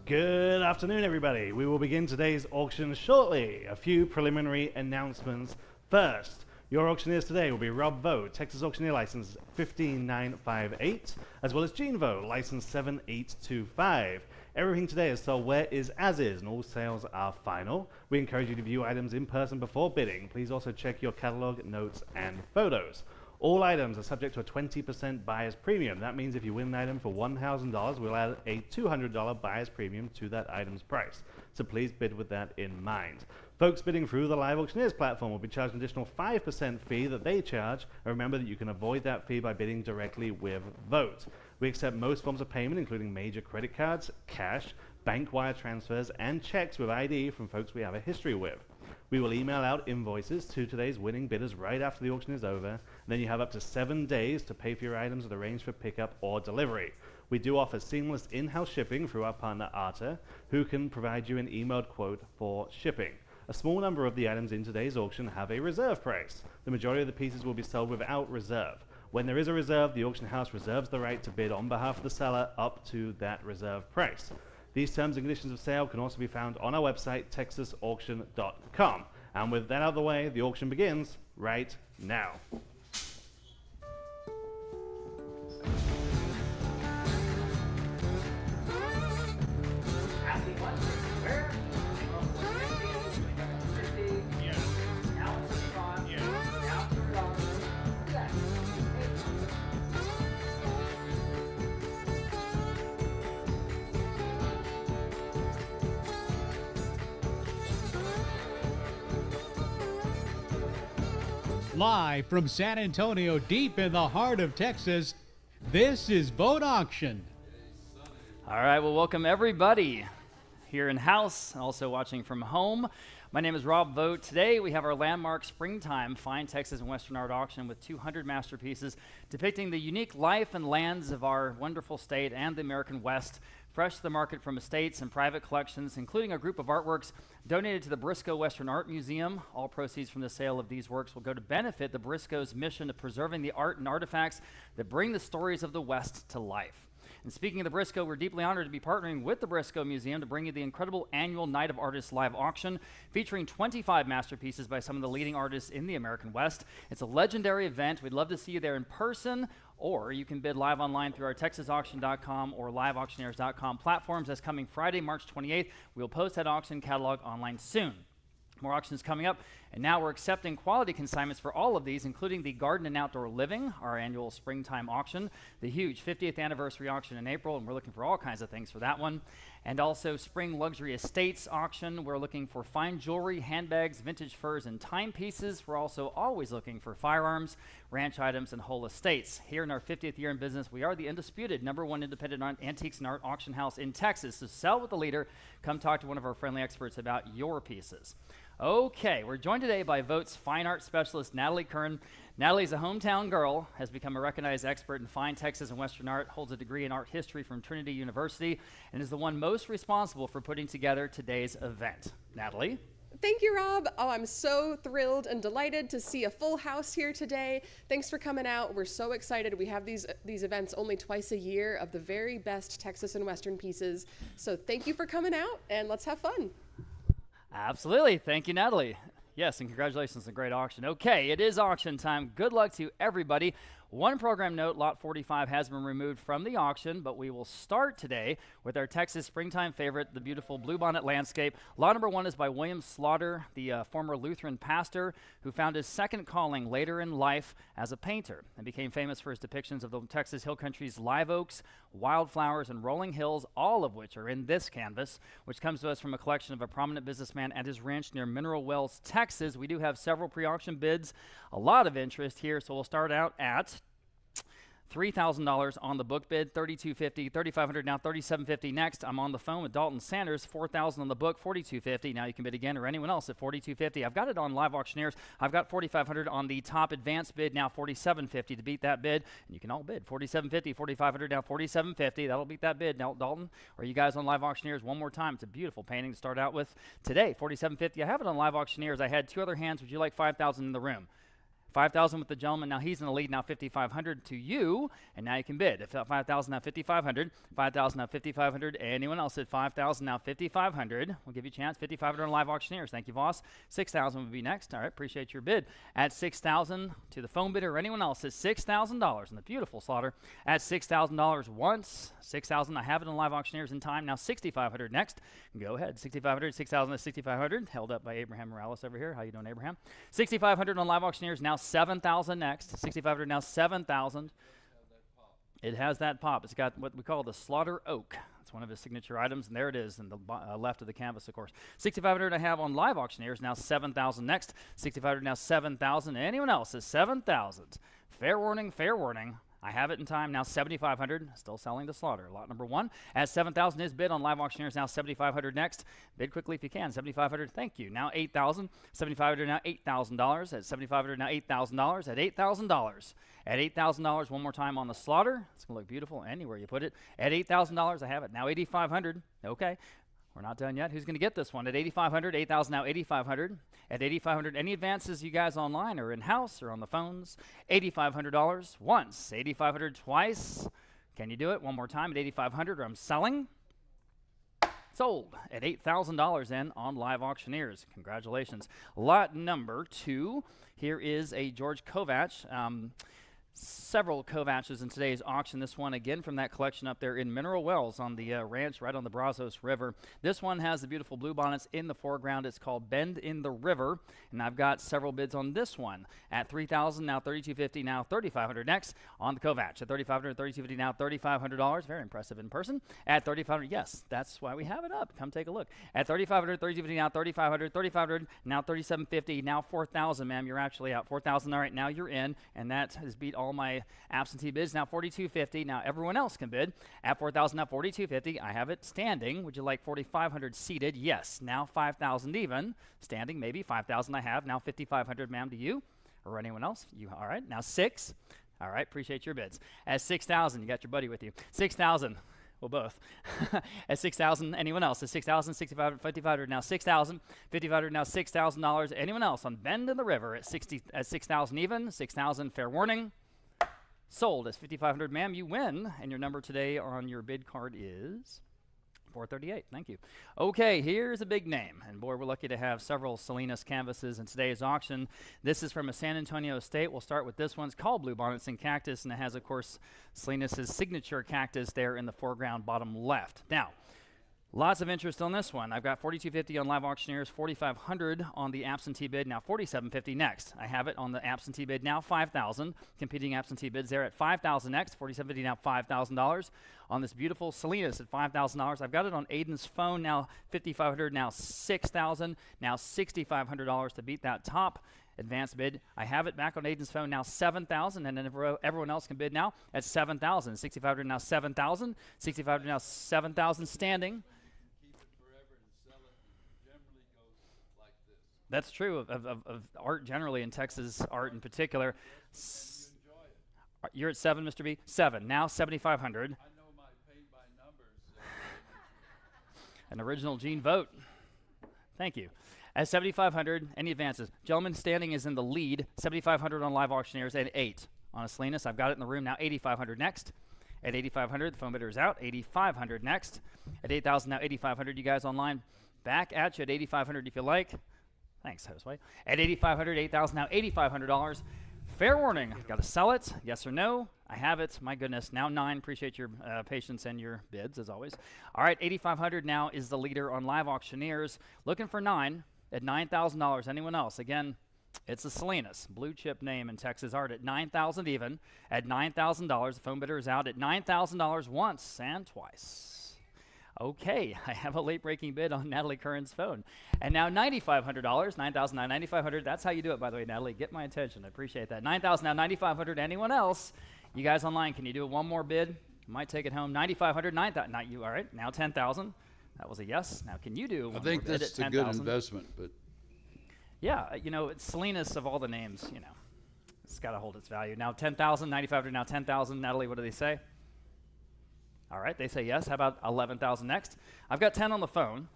Good afternoon, everybody. We will begin today's auction shortly. A few preliminary announcements first. Your auctioneers today will be Rob Vogt, Texas Auctioneer License 15958, as well as Gene Vogt, License 7825. Everything today is sold where is as is, and all sales are final. We encourage you to view items in person before bidding. Please also check your catalog, notes, and photos. All items are subject to a 20% buyer's premium. That means if you win an item for $1,000, we'll add a $200 buyer's premium to that item's price. So please bid with that in mind. Folks bidding through the Live Auctioneers platform will be charged an additional 5% fee that they charge. And remember that you can avoid that fee by bidding directly with Vogt. We accept most forms of payment, including major credit cards, cash, bank wire transfers, and checks with ID from folks we have a history with. We will email out invoices to today's winning bidders right after the auction is over. And then you have up to 7 days to pay for your items that are arranged for pickup or delivery. We do offer seamless in-house shipping through our partner Arpa, who can provide you an emailed quote for shipping. A small number of the items in today's auction have a reserve price. The majority of the pieces will be sold without reserve. When there is a reserve, the auction house reserves the right to bid on behalf of the seller up to that reserve price. These terms and conditions of sale can also be found on our website, texasauction.com. And with that out of the way, the auction begins right now. Live from San Antonio, deep in the heart of Texas, this is Vogt Auction. All right, well, welcome everybody here in house and also watching from home. My name is Rob Vogt. Today we have our landmark springtime Fine Texas and Western Art Auction with 200 masterpieces depicting the unique life and lands of our wonderful state and the American West, fresh to the market from estates and private collections, including a group of artworks donated to the Briscoe Western Art Museum. All proceeds from the sale of these works will go to benefit the Briscoe's mission of preserving the art and artifacts that bring the stories of the West to life. And speaking of the Briscoe, we're deeply honored to be partnering with the Briscoe Museum to bring you the incredible annual Night of Artists live auction featuring 25 masterpieces by some of the leading artists in the American West. It's a legendary event. We'd love to see you there in person, or you can bid live online through our texasauction.com or liveauctioneers.com platforms. That's coming Friday, March 28th. We'll post that auction catalog online soon. More auctions coming up, and now we're accepting quality consignments for all of these, including the Garden and Outdoor Living, our annual springtime auction, the huge 50th anniversary auction in April, and we're looking for all kinds of things for that one, and also Spring Luxury Estates auction. We're looking for fine jewelry, handbags, vintage furs, and timepieces. We're also always looking for firearms, ranch items, and whole estates. Here in our 50th year in business, we are the undisputed #1 independent antiques and art auction house in Texas. So sell with the leader. Come talk to one of our friendly experts about your pieces. Okay, we're joined today by Vogt's fine art specialist, Natalie Kern. Natalie's a hometown girl, has become a recognized expert in fine Texas and Western art, holds a degree in art history from Trinity University, and is the one most responsible for putting together today's event. Natalie? Thank you, Rob. Oh, I'm so thrilled and delighted to see a full house here today. Thanks for coming out. We're so excited. We have these events only twice a year of the very best Texas and Western pieces. So thank you for coming out, and let's have fun. Absolutely. Thank you, Natalie. Yes, and congratulations on a great auction. Okay, it is auction time. Good luck to everybody. One program note, Lot 45 has been removed from the auction, but we will start today with our Texas springtime favorite, the beautiful bluebonnet landscape. Lot number 1 is by William Slaughter, the former Lutheran pastor who found his second calling later in life as a painter and became famous for his depictions of the Texas Hill Country's live oaks, wildflowers, and rolling hills, all of which are in this canvas, which comes to us from a collection of a prominent businessman at his ranch near Mineral Wells, Texas. We do have several pre-auction bids, a lot of interest here, so we'll start out at $3,000 on the book bid, $3,250, $3,500 now, $3,750 next. I'm on the phone with Dalton Sanders, $4,000 on the book, $4,250. Now you can bid again, or anyone else at $4,250. I've got it on Live Auctioneers. I've got $4,500 on the top advanced bid, now $4,750 to beat that bid. And you can all bid $4,750, $4,500 now, $4,750. That'll beat that bid. Now, Dalton, are you guys on Live Auctioneers one more time? It's a beautiful painting to start out with today, $4,750. I have it on Live Auctioneers. I had two other hands. Would you like $5,000 in the room? 5,000 with the gentleman. Now he's in the lead. Now 5,500 to you, and now you can bid. If 5,000 now 5,500, 5,000 now 5,500. Anyone else at 5,000 now 5,500? We'll give you a chance. 5,500 on live auctioneers. Thank you, Voss. 6,000 would be next. All right, appreciate your bid. At 6,000 to the phone bidder or anyone else at $6,000 in the beautiful slaughter. At $6,000 once. 6,000. I have it on live auctioneers in time. Now 6,500 next. Go ahead. 6,500. 6,000 to 6,500. Held up by Abraham Morales over here. How you doing, Abraham? 6,500 on live auctioneers. Now 7,000 next. 6,500 now 7,000. It has that pop. It's got what we call the slaughter oak. It's one of his signature items, and there it is in the left of the canvas, of course. 6,500 I have on live auctioneers. Now 7,000 next. 6,500 now 7,000. Anyone else is 7,000. Fair warning, fair warning. I have it in time. Now 7,500. Still selling the slaughter. Lot number one. At 7,000 is bid on live auctioneers. Now 7,500 next. Bid quickly if you can. 7,500. Thank you. Now 8,000. 7,500 now $8,000. At 7,500 now $8,000. At $8,000. At $8,000 one more time on the slaughter. It's going to look beautiful anywhere you put it. At $8,000 I have it. Now 8,500. Okay. We're not done yet. Who's going to get this one? At 8,500, 8,000 now 8,500. At 8,500, any advances you guys online or in-house or on the phones? $8,500 once, 8,500 twice. Can you do it? One more time at 8,500 or I'm selling. Sold at $8,000 in on live auctioneers. Congratulations. Lot number two. Here is a George Kovach. Several Kovaches in today's auction. This one again from that collection up there in Mineral Wells on the ranch right on the Brazos River. This one has the beautiful bluebonnets in the foreground. It's called Bend in the River, and I've got several bids on this one. At $3,000 now $3,250, now $3,500 next on the Kovach. At $3,500, $3,250, now $3,500. Very impressive in person. At $3,500, yes, that's why we have it up. Come take a look. At $3,500, $3,250, now $3,500, $3,500, now $3,750, now $4,000, ma'am. You're actually out. $4,000. All right, now you're in, and that has beat all my absentee bids. Now $4,250. Now everyone else can bid. At $4,000, now $4,250. I have it standing. Would you like $4,500 seated? Yes. Now $5,000 even. Standing, maybe. $5,000 I have. Now $5,500, ma'am, to you or anyone else. You all right? Now $6,000. All right. Appreciate your bids. At $6,000, you got your buddy with you. $6,000. Well, both. At $6,000, anyone else? At $6,000, $6,500, $5,500, now $6,000, $5,500, now $6,000. Anyone else on Bend in the River at $6,000 even? $6,000, fair warning. Sold as $5,500, ma'am. You win, and your number today on your bid card is 438. Thank you. Okay, here's a big name, and boy, we're lucky to have several Salinas canvases in today's auction. This is from a San Antonio estate. We'll start with this one. It's called Bluebonnets and Cactus, and it has, of course, Salinas' signature cactus there in the foreground, bottom left. Now, lots of interest on this one. I've got $4,250 on live auctioneers, $4,500 on the absentee bid, now $4,750 next. I have it on the absentee bid, now $5,000. Competing absentee bids there at $5,000 next, $4,750 now $5,000. On this beautiful Salinas at $5,000. I've got it on Aiden's phone, now $5,500, now $6,000, now $6,500 to beat that top advanced bid. I have it back on Aiden's phone, now $7,000, and then everyone else can bid now at $7,000. $6,500 now $7,000, $6,500 now $7,000 standing. That's true of art generally, in Texas art in particular. You're at 7, Mr. B? 7. Now 7,500. I know my paid by numbers. An original Gene Vogt. Thank you. At 7,500, any advances? Gentleman standing is in the lead. 7,500 on live auctioneers at 8. On a Salinas, I've got it in the room now. 8,500 next. At 8,500, the phone bidder is out. 8,500 next. At 8,000, now 8,500. You guys online, back at you at 8,500 if you like. Thanks, Josue. At 8,500, 8,000, now $8,500. Fair warning, got to sell it, yes or no? I have it, my goodness, now 9. Appreciate your patience and your bids, as always. All right, 8,500 now is the leader on live auctioneers. Looking for 9 at $9,000. Anyone else? Again, it's a Salinas, blue chip name in Texas art at $9,000 even. At $9,000, the phone bidder is out at $9,000 once and twice. Okay, I have a late-breaking bid on Natalie Curran's phone. And now $9,500, $9,000, now $9,500. That's how you do it, by the way, Natalie. Get my attention. I appreciate that. $9,000, now $9,500. Anyone else? You guys online, can you do one more bid? Might take it home. $9,500, $9,000. Not you, all right. Now $10,000. That was a yes. Now can you do one I think more bid that's at a good $10,000? investment, but Yeah, you know, it's Salinas of all the names, you know. It's got to hold its value. Now $10,000, $9,500, now $10,000. Natalie, what do they say? All right, they say yes. How about 11,000 next? I've got 10 on the phone.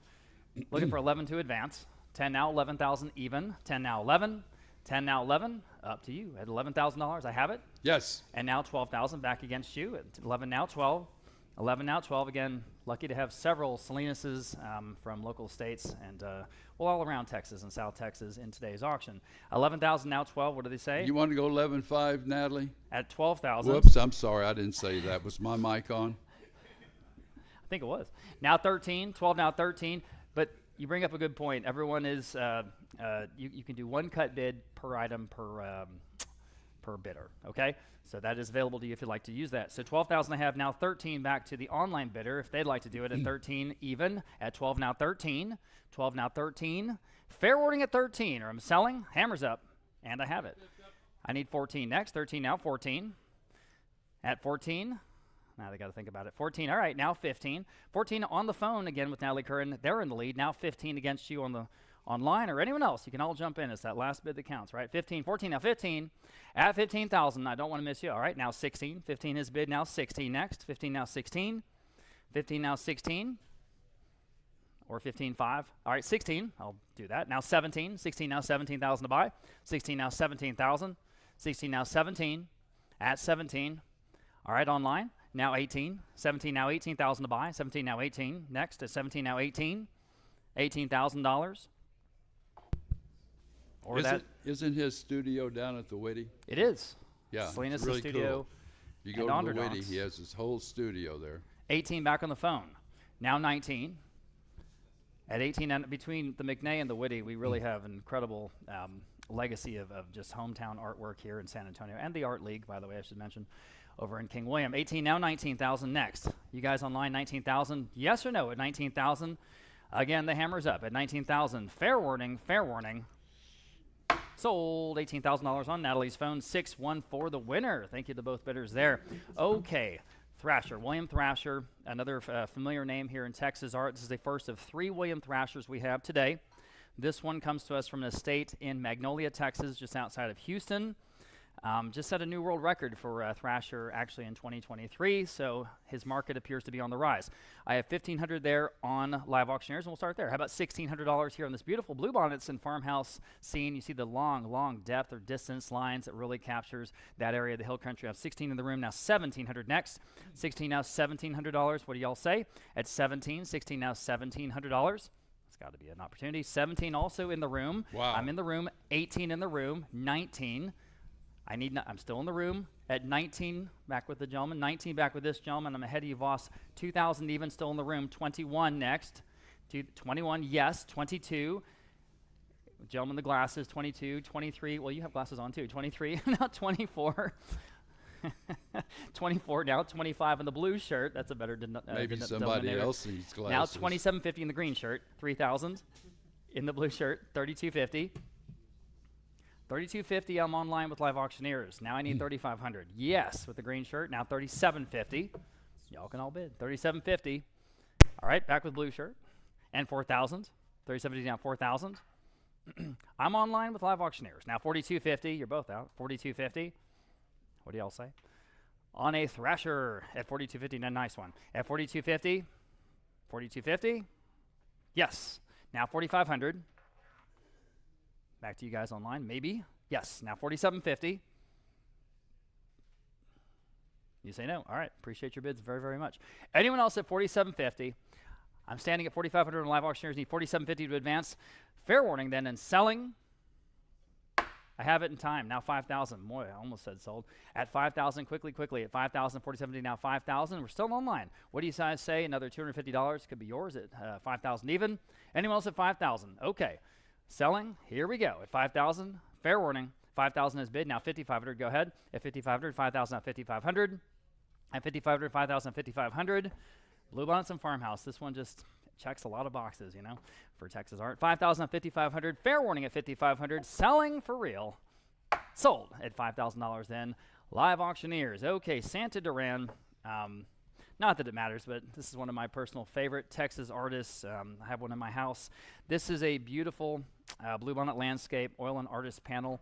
Looking for 11 to advance. 10 now, 11,000 even. 10 now, 11. 10, now 11, up to you. At $11,000, I have it. Yes. And now 12,000 back against you. At 11, now 12. 11, now 12. Again, lucky to have several Salinases from local states and all around Texas and South Texas in today's auction. 11,000, now 12. What do they say? You want to go 11.5, Natalie? At 12,000. Whoops, I'm sorry. I didn't say that. Was my mic on? I think it was. Now 13, 12, now 13. But you bring up a good point. Everyone is, you can do one cut bid per item per bidder, okay? So that is available to you if you'd like to use that. So 12,000 I have, now 13 back to the online bidder if they'd like to do it at 13 even, at 12, now 13, 12, now 13. Fair warning at 13, or I'm selling, hammers up, and I have it. I need 14 next, 13, now 14. At 14, now they got to think about it. 14, all right, now 15. 14 on the phone again with Natalie Curran. They're in the lead. Now 15 against you on the online, or anyone else. You can all jump in. It's that last bid that counts, right? 15, 14, now 15. At 15,000, I don't want to miss you. All right, now 16. 15 is bid, now 16 next. 15, now 16. 15, now 16. Or 15, 5. All right, 16. I'll do that. Now 17. 16, now 17,000 to buy. 16, now 17,000. 16, now 17. At 17. All right, online. Now 18. 17, now 18,000 to buy. 17, now 18. Next at 17, now 18. $18,000. Or Isn't his studio down at the Whitty? It is. Yeah, Salinas' really studio. cool. You go and to the Whitty, Onderdonk's. he has his whole studio there. 18 back on the phone. Now 19. At 18, and between the McNay and the Whitty, we really have an incredible legacy of just hometown artwork here in San Antonio, and the Art League, by the way, I should mention, over in King William. 18, now 19,000 next. You guys online, 19,000. Yes or no at 19,000? Again, the hammer's up at 19,000. Fair warning, fair warning. Sold $18,000 on Natalie's phone. 614 the winner. Thank you to both bidders there. Okay, Thrasher, William Thrasher, another familiar name here in Texas art. This is the first of 3 William Thrashers we have today. This one comes to us from an estate in Magnolia, Texas, just outside of Houston. Just set a new world record for Thrasher actually in 2023, so his market appears to be on the rise. I have $1,500 there on Live Auctioneers, and we'll start there. How about $1,600 here on this beautiful bluebonnets and farmhouse scene? You see the long depth or distance lines that really captures that area of the hill country. I have 16 in the room, now $1,700 next. 16 now $1,700. What do y'all say? At 17, 16 now $1,700. It's got to be an opportunity. 17 also in the room. Wow. I'm in the room. 18 in the room. 19. I'm still in the room at 19, back with the gentleman. 19 back with this gentleman. I'm ahead of you, Voss. 2,000 even, still in the room. 21 next. 21, yes. 22. Gentleman, the glasses. 22, 23. Well, you have glasses on too. 23, now 24. 24 now. 25 in the blue shirt. That's a better Maybe somebody else needs glasses. Now 27.50 in the green shirt. 3,000 in the blue shirt. 32.50. 32.50, I'm online with Live Auctioneers. Now I need 3,500. Yes, with the green shirt. Now 37.50. Y'all can all bid. 37.50. All right, back with blue shirt. And 4,000. 37.50 now 4,000. I'm online with Live Auctioneers. Now 42.50. You're both out. 42.50. What do y'all say? On a Thrasher at 42.50. A nice one. At 42.50. 42.50. Yes. Now 4,500. Back to you guys online, maybe. Yes, now 47.50. You say no. All right, appreciate your bids very, very much. Anyone else at 47.50? I'm standing at 4,500 on Live Auctioneers. Need 47.50 to advance. Fair warning then, and selling. I have it in time. Now 5,000. Boy, I almost said sold. At 5,000, quickly. At 5,000, 47.50, now 5,000. We're still online. What do you guys say? Another $250 could be yours at 5,000 even. Anyone else at 5,000? Okay. Selling, here we go. At 5,000, fair warning. 5,000 is bid, now 5,500, go ahead. At 5,500, 5,000 at 5,500. At 5,500, 5,000 at 5,500. Bluebonnets and Farmhouse, this one just checks a lot of boxes, you know, for Texas art. 5,000 at 5,500, fair warning at 5,500. Selling for real. Sold at $5,000 then. Live Auctioneers. Okay, Santa Duran. Not that it matters, but this is one of my personal favorite Texas artists. I have one in my house. This is a beautiful bluebonnet landscape oil and artist panel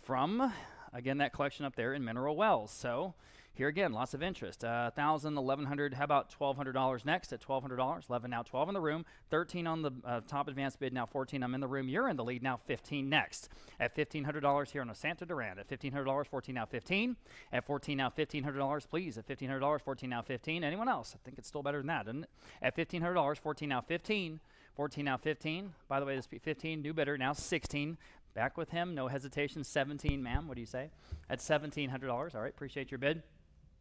from, again, that collection up there in Mineral Wells. So Here again, lots of interest. $1,000, $1,100. How about $1,200 next at $1,200? 11 now, 12 in the room. 13 on the top advanced bid. Now 14. I'm in the room. You're in the lead. Now 15 next at $1,500 here on a Santa Durand. At $1,500, 14 now 15. At 14 now $1,500, please. At $1,500, 14 now 15. Anyone else? I think it's still better than that, isn't it? At $1,500, 14 now 15. 14 now 15. By the way, this 15, new bidder, now 16. Back with him, no hesitation. 17, ma'am, what do you say? At $1,700. All right, appreciate your bid.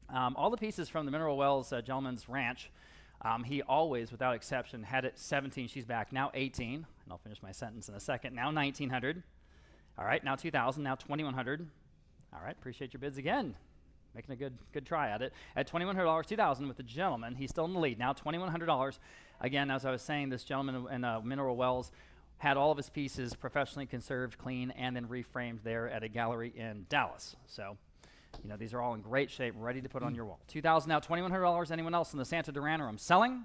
All the pieces from the Mineral Wells gentleman's ranch, he always, without exception, had it 17. She's back. Now 18. And I'll finish my sentence in a second. Now 1,900. All right, now 2,000. Now 2,100. All right, appreciate your bids again. Making a good try at it. At $2,100, 2,000 with the gentleman. He's still in the lead. Now $2,100. Again, as I was saying, this gentleman in Mineral Wells had all of his pieces professionally conserved, clean, and then reframed there at a gallery in Dallas. So, you know, these are all in great shape, ready to put on your wall. $2,000 now, $2,100. Anyone else in the Santa Durand room selling?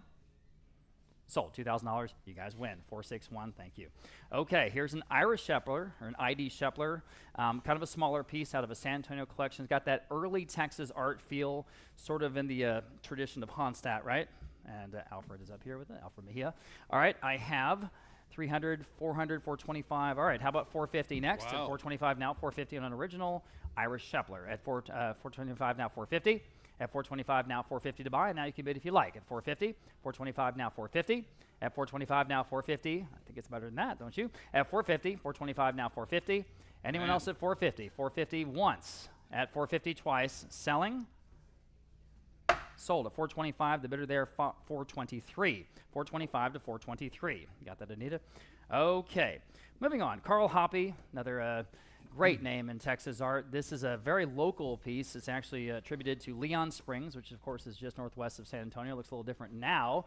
Sold. $2,000. You guys win. 461. Thank you. Okay, here's an Irish Shepler, or an ID Shepler, kind of a smaller piece out of a San Antonio collection. It's got that early Texas art feel, sort of in the tradition of Honstadt, right? And Alfred is up here with it, Alfred Mejia. All right, I have 300, 400, 425. All right, how about 450 next? At 425 now, 450 on an original Irish Shepler. At 425 now, 450. At 425 now, 450 to buy. And now you can bid if you like. At 450, 425 now, 450. At 425 now, 450. I think it's better than that, don't you? At 450, 425 now, 450. Anyone else at 450? 450 once. At 450 twice. Selling. Sold at 425. The bidder there, 423. 425 to 423. You got that, Anita? Okay. Moving on. Carl Hoppe, another great name in Texas art. This is a very local piece. It's actually attributed to Leon Springs, which of course is just northwest of San Antonio. Looks a little different now.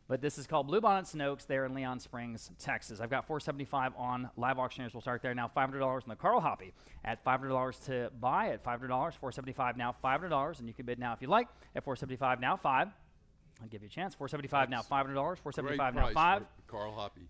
But this is called Bluebonnets and Oaks there in Leon Springs, Texas. I've got $475 on live auctioneers. We'll start there now. $500 on the Carl Hoppe. At $500 to buy. At $500, $475 now, $500. And you can bid now if you like. At $475 now, $5. I'll give you a chance. $475 now, $500. $475 now, $5. Carl Hoppe.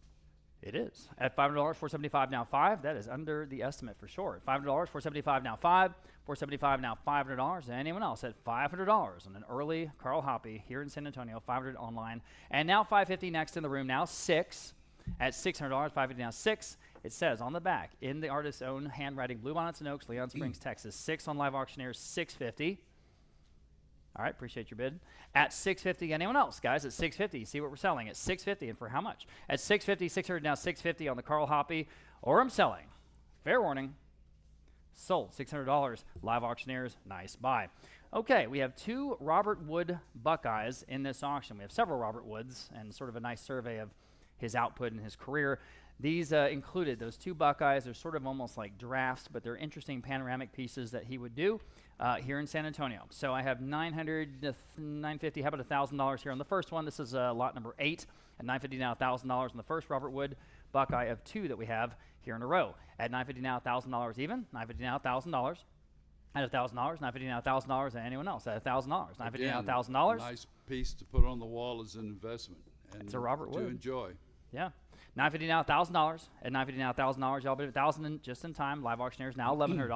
It is. At $500, $475 now, $5. That is under the estimate for sure. At $500, $475 now, $5. $475 now, $500. And anyone else at $500 on an early Carl Hoppe here in San Antonio, $500 online. And now $550 next in the room, now 6. At $600, $550 now 6. It says on the back, in the artist's own handwriting, Bluebonnets and Oaks, Leon Springs, Texas. 6 on live auctioneers, $650. All right, appreciate your bid. At $650, anyone else, guys? At $650, see what we're selling. At $650, and for how much? At $650, $600 now, $650 on the Carl Hoppe, or I'm selling. Fair warning. Sold, $600. Live auctioneers, nice buy. Okay, we have 2 Robert Wood Buckeyes in this auction. We have several Robert Woods, and sort of a nice survey of his output and his career. These included those 2 Buckeyes. They're sort of almost like drafts, but they're interesting panoramic pieces that he would do here in San Antonio. So I have $900 to $950. How about $1,000 here on the first one? This is lot number 8 at $950 now, $1,000 on the first Robert Wood Buckeye of 2 that we have here in a row. At $950 now, $1,000 even. $950 now, $1,000. At $1,000, $950 now, $1,000. And anyone else at $1,000? $950 now, $1,000. Nice piece to put on the wall as an investment. And it's a Robert Wood. To enjoy. Yeah. $950 now, $1,000. At $950 now, $1,000. Y'all bid $1,000 just in time. Live auctioneers now, $1,100.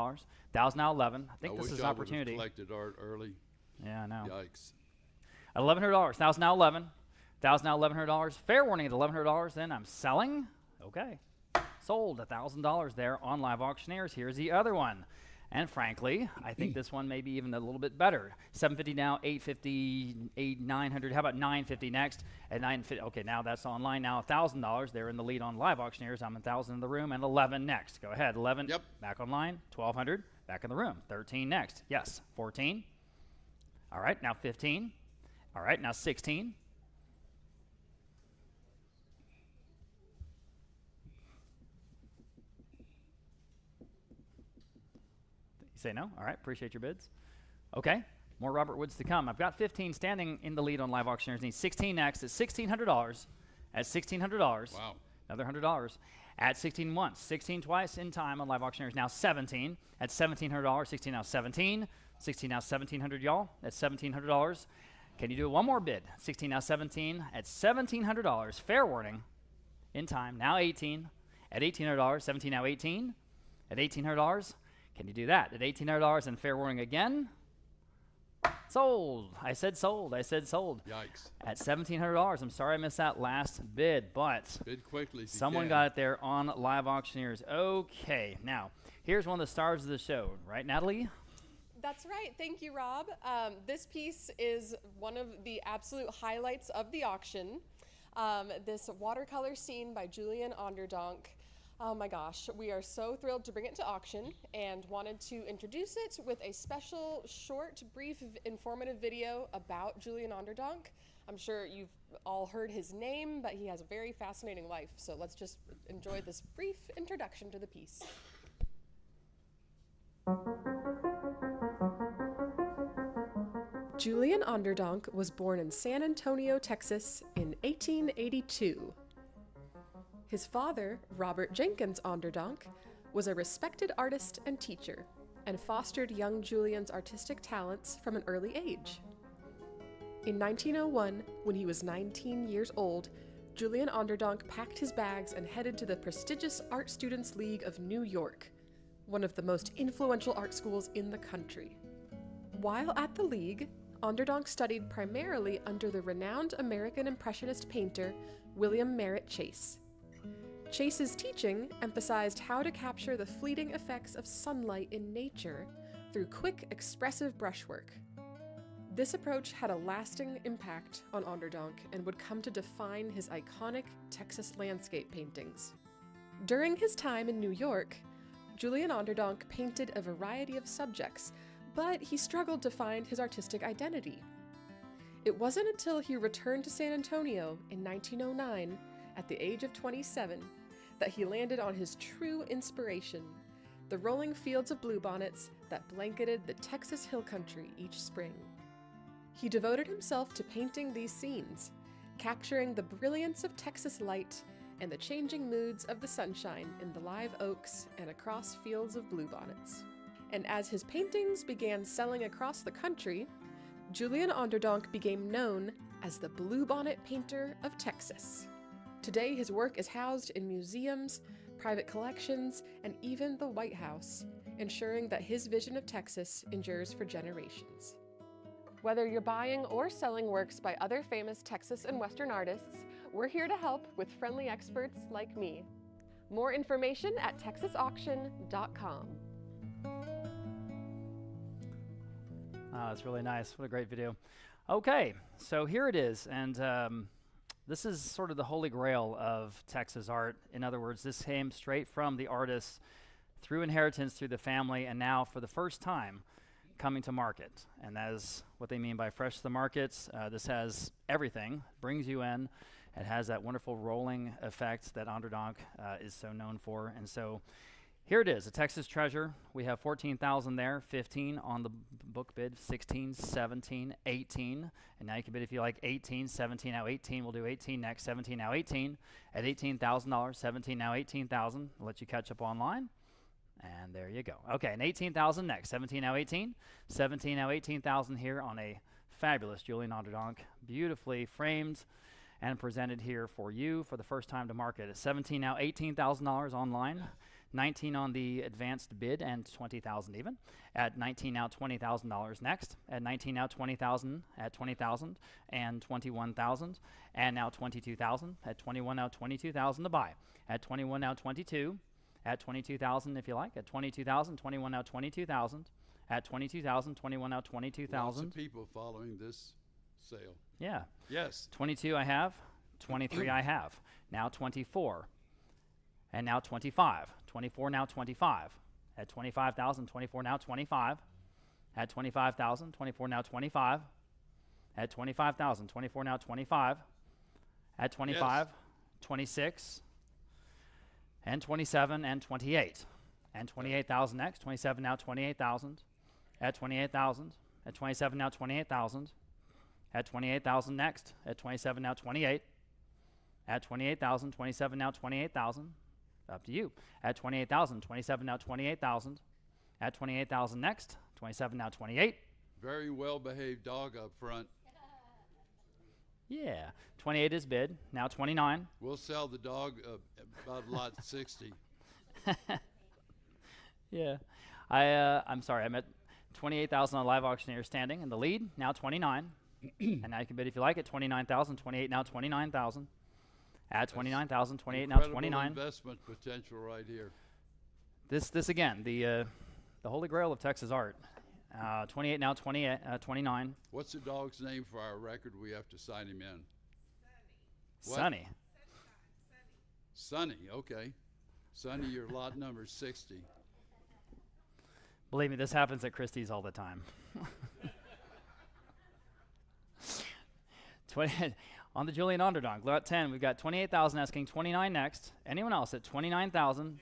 $1,000 now, $11. I think this is an opportunity. Collected art early. Yeah, I know. Yikes. At $1,100. $1,000 now, $11. $1,000 now, $1,100. Fair warning at $1,100. Then I'm selling. Okay. Sold $1,000 there on live auctioneers. Here's the other one. And frankly, I think this one may be even a little bit better. $750 now, $850, $900. How about $950 next? At $950, okay, now that's online now, $1,000. They're in the lead on live auctioneers. I'm $1,000 in the room, and 11 next. Go ahead, 11. Yep. Back online, $1,200. Back in the room, 13 next. Yes, 14. All right, now 15. All right, now 16. Say no? All right, appreciate your bids. Okay, more Robert Woods to come. I've got 15 standing in the lead on live auctioneers. Need 16 next at $1,600. At $1,600. Wow. Another $100. At 16 once, 16 twice in time on live auctioneers. Now 17. At $1,700, 16 now 17. 16 now 1,700, y'all. At $1,700. Can you do one more bid? 16 now 17. At $1,700. Fair warning. In time. Now 18. At $1,800. 17 now 18. At $1,800. Can you do that? At $1,800 and fair warning again? Sold. I said sold. I said sold. Yikes. At $1,700. I'm sorry I missed that last bid, but Bid quickly if you someone can. got it there on Live Auctioneers. Okay, now, here's one of the stars of the show. Right, Natalie? That's right. Thank you, Rob. This piece is one of the absolute highlights of the auction. This watercolor scene by Julian Onderdonk. Oh my gosh, we are so thrilled to bring it to auction and wanted to introduce it with a special, short, brief, informative video about Julian Onderdonk. I'm sure you've all heard his name, but he has a very fascinating life. So let's just enjoy this brief introduction to the piece. Julian Onderdonk was born in San Antonio, Texas in 1882. His father, Robert Jenkins Onderdonk, was a respected artist and teacher and fostered young Julian's artistic talents from an early age. In 1901, when he was 19 years old, Julian Onderdonk packed his bags and headed to the prestigious Art Students League of New York, one of the most influential art schools in the country. While at the League, Onderdonk studied primarily under the renowned American Impressionist painter William Merritt Chase. Chase's teaching emphasized how to capture the fleeting effects of sunlight in nature through quick, expressive brushwork. This approach had a lasting impact on Onderdonk and would come to define his iconic Texas landscape paintings. During his time in New York, Julian Onderdonk painted a variety of subjects, but he struggled to find his artistic identity. It wasn't until he returned to San Antonio in 1909, at the age of 27, that he landed on his true inspiration, the rolling fields of bluebonnets that blanketed the Texas hill country each spring. He devoted himself to painting these scenes, capturing the brilliance of Texas light and the changing moods of the sunshine in the live oaks and across fields of bluebonnets. And as his paintings began selling across the country, Julian Onderdonk became known as the Bluebonnet Painter of Texas. Today, his work is housed in museums, private collections, and even the White House, ensuring that his vision of Texas endures for generations. Whether you're buying or selling works by other famous Texas and Western artists, we're here to help with friendly experts like me. More information at texasauction.com. Oh, that's really nice. What a great video. Okay, so here it is, and this is sort of the holy grail of Texas art. In other words, this came straight from the artist through inheritance, through the family, and now for the first time coming to market. And that is what they mean by fresh to the markets. This has everything, brings you in. It has that wonderful rolling effect that Onderdonk is so known for. And so here it is, a Texas treasure. We have 14,000 there, 15 on the book bid, 16, 17, 18. And now you can bid if you like 18, 17, now 18. We'll do 18 next, 17, now 18. At $18,000, 17, now 18,000. I'll let you catch up online. And there you go. Okay, and 18,000 next, 17, now 18. 17, now 18,000 here on a fabulous Julian Onderdonk, beautifully framed and presented here for you for the first time to market. At 17, now $18,000 online. 19 on the advanced bid and 20,000 even. At 19 now $20,000 next. At 19 now 20,000. At 20,000 and 21,000 and now 22,000. At 21 now 22,000 to buy. At 21 now 22. At 22,000 if you like. At 22,000, 21 now 22,000. At 22,000, 21 now 22,000. Lots of people following this sale. Yeah. Yes. 22 I have. 23 I have. Now 24. And now 25. 24 now 25. At 25,000, 24 now 25. At 25,000, 24 now 25. At 25,000, 24 now 25. At 25, yes. 26. And 27 and 28. And 28,000 next. 27 now 28,000. At 28,000. At 27 now 28,000. At 28,000 next. At 27 now 28. At 28,000, 27 now 28,000. Up to you. At 28,000, 27 now 28,000. At 28,000 next. 27 now 28. Very well behaved dog up front. Yeah. 28 is bid. Now 29. We'll sell the dog about lot 60. Yeah. I'm sorry. I meant 28,000 on live auctioneer standing in the lead, now 29. And now you can bid if you like it, 29,000, 28, now 29,000. Add 29,000, 28, now 29. Investment potential right here. This again, the holy grail of Texas art. 28, now 29. What's the dog's name for our record? We have to sign him in. Sunny. Sunny, okay. Sunny, your lot number 60. Believe me, this happens at Christie's all the time. 20 on the Julian Onderdonk, lot 10, we've got 28,000 asking 29 next. Anyone else at 29,000?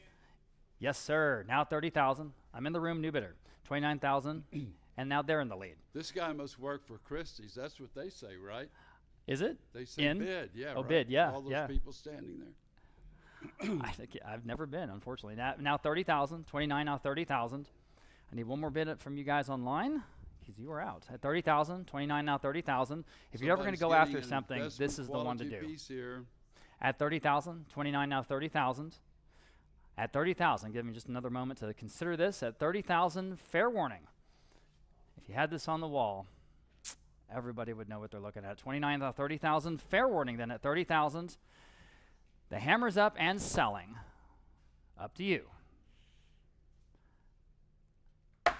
Yes, sir. Now 30,000. I'm in the room, new bidder. 29,000, and now they're in the lead. This guy must work for Christie's. That's what they say, right? Is it? They say bid, yeah. Oh, right? bid, yeah. All those yeah. people standing there. I've never been, unfortunately. Now 30,000, 29, now 30,000. I need one more bid from you guys online, because you are out. At 30,000, 29, now 30,000. If you're ever going to go after something, this is the one to do. Here. At 30,000, 29, now 30,000. At 30,000, give me just another moment to consider this. At 30,000, fair warning. If you had this on the wall, everybody would know what they're looking at. 29, now 30,000, fair warning then at 30,000. The hammer's up and selling. Up to you.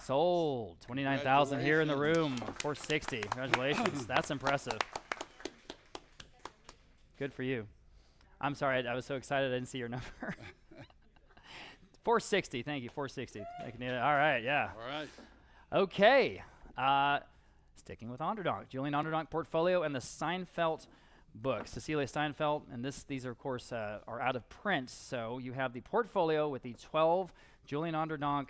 Sold. 29,000 here in the room. 460. Congratulations. That's impressive. Good for you. I'm sorry. I was so excited I didn't see your number. 460. Thank you. 460. All right. Yeah. All right. Okay. Sticking with Onderdonk. Julian Onderdonk portfolio and the Steinfeld books. Cecilia Steinfeld, and these are, of course, are out of print. So you have the portfolio with the 12 Julian Onderdonk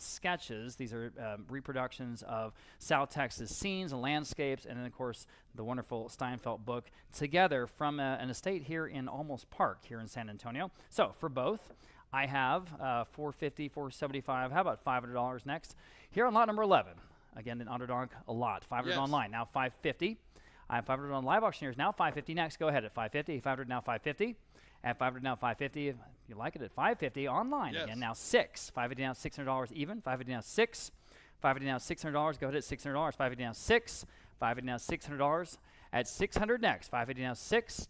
sketches. These are reproductions of South Texas scenes and landscapes, and then, of course, the wonderful Steinfeld book together from an estate here in Almost Park here in San Antonio. So for both, I have $450, $475. How about $500 next? Here on lot number 11. Again, in Onderdonk, a lot. $500 online, now $550. I have $500 on live auctioneers, now $550 next. Go ahead at $550. $500 now $550. At $500 now $550. If you like it at $550 online again, now $6. $550 now $600 even. $550 now $6. $550 now $600. Go ahead at $600. $550 now $6. $550 now $600. At $600 next. $550 now $6.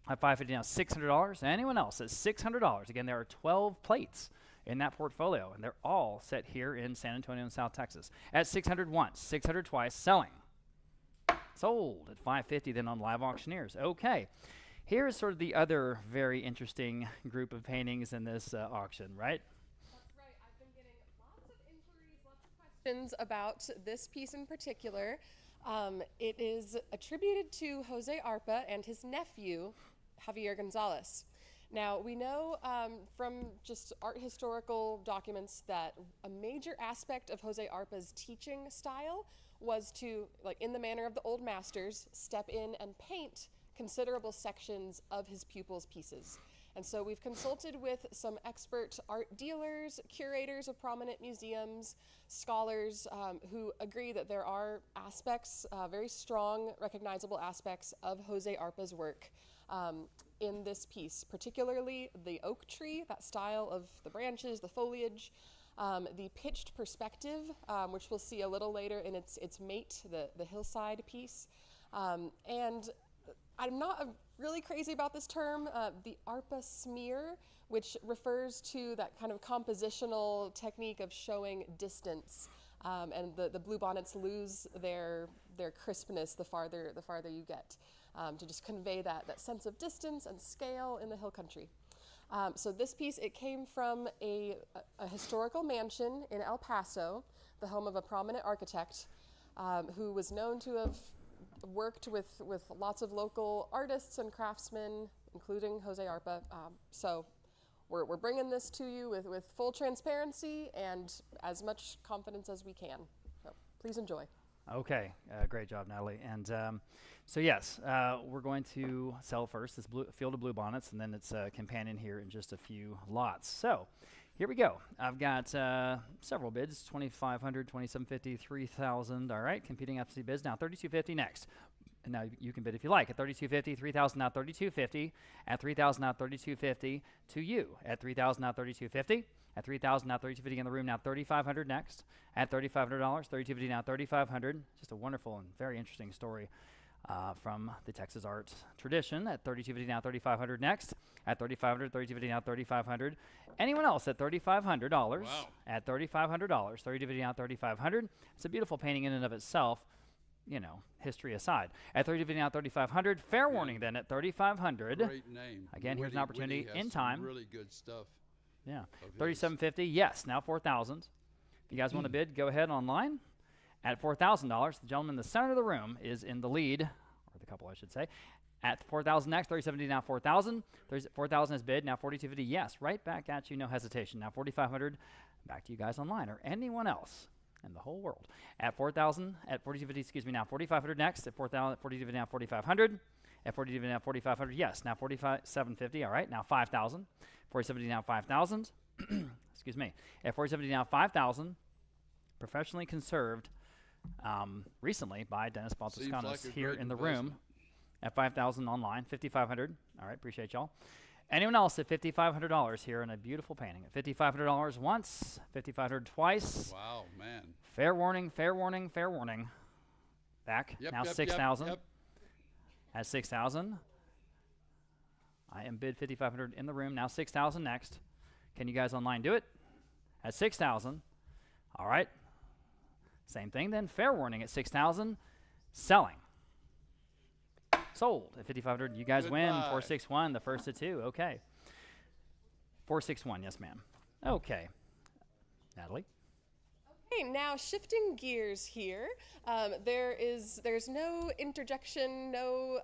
At $550 now $600. Anyone else at $600? Again, there are 12 plates in that portfolio, and they're all set here in San Antonio and South Texas. At $600 once, $600 twice, selling. Sold at $550 then on live auctioneers. Okay, here's sort of the other very interesting group of paintings in this auction, right? That's right. I've been getting lots of inquiries, lots of questions about this piece in particular. It is attributed to Jose Arpa and his nephew, Javier Gonzalez. Now, we know from just art historical documents that a major aspect of Jose Arpa's teaching style was to, like in the manner of the old masters, step in and paint considerable sections of his pupils' pieces. And so we've consulted with some expert art dealers, curators of prominent museums, scholars who agree that there are aspects, very strong, recognizable aspects of Jose Arpa's work in this piece, particularly the oak tree, that style of the branches, the foliage, the pitched perspective, which we'll see a little later in its mate, the hillside piece. And I'm not really crazy about this term, the Arpa smear, which refers to that kind of compositional technique of showing distance. And the bluebonnets lose their crispness the farther you get, to just convey that sense of distance and scale in the hill country. So this piece, it came from a historical mansion in El Paso, the home of a prominent architect who was known to have worked with lots of local artists and craftsmen, including Jose Arpa. So we're bringing this to you with full transparency and as much confidence as we can. So please enjoy. Okay, great job, Natalie. And so yes, we're going to sell first this field of bluebonnets, and then its companion here in just a few lots. So here we go. I've got several bids: $2,500, $2,750, $3,000. All right, competing FC bids now. $3,250 next. And now you can bid if you like. At $32.50, $3,000 now $32.50. At $3,000 now $32.50 to you. At $3,000 now $32.50. At $3,000 now $32.50 in the room. Now $3,500 next. At $3,500, $32.50 now $3,500. Just a wonderful and very interesting story from the Texas art tradition. At $32.50 now $3,500 next. At $3,500, $32.50 now $3,500. Anyone else at $3,500? Wow. At $3,500, $32.50 now $3,500. It's a beautiful painting in and of itself. You know, history aside. At $30.50 now $3,500. Fair warning then at $3,500. Great name. Again, here's an opportunity Woody has in some time. Really good stuff. Yeah. of his. $37.50. Yes, now $4,000. If you guys want to bid, go ahead online. At $4,000, the gentleman in the center of the room is in the lead, or the couple, I should say. At $4,000 next, $37.50 now $4,000. $4,000 is bid, now $42.50. Yes, right back at you, no hesitation. Now $4,500. Back to you guys online or anyone else in the whole world. At $4,000, at $42.50, excuse me, now $4,500 next. At $4,000, at $42.50 now $4,500. At $42.50 now $4,500. Yes, now $47.50. All right, now $5,000. $47.50 now $5,000. Excuse me. At $47.50 now $5,000. Professionally conserved recently by Dennis Seems Baltascanos like a here great in the room. investment. At $5,000 online, $5,500. All right, appreciate y'all. Anyone else at $5,500 here in a beautiful painting? At $5,500 once, $5,500 twice. Wow, man. Fair warning, fair warning, fair warning. Back, Yep, now yep, $6,000. Yep. At $6,000. I am bid $5,500 in the room, now $6,000 next. Can you guys online do it? At $6,000. All right. Same thing then, fair warning at $6,000. Selling. Sold at $5,500. You guys win. Goodbye. 461, the first of two. Okay. 461, yes, ma'am. Okay. Natalie? Okay, now shifting gears here, there's no interjection, no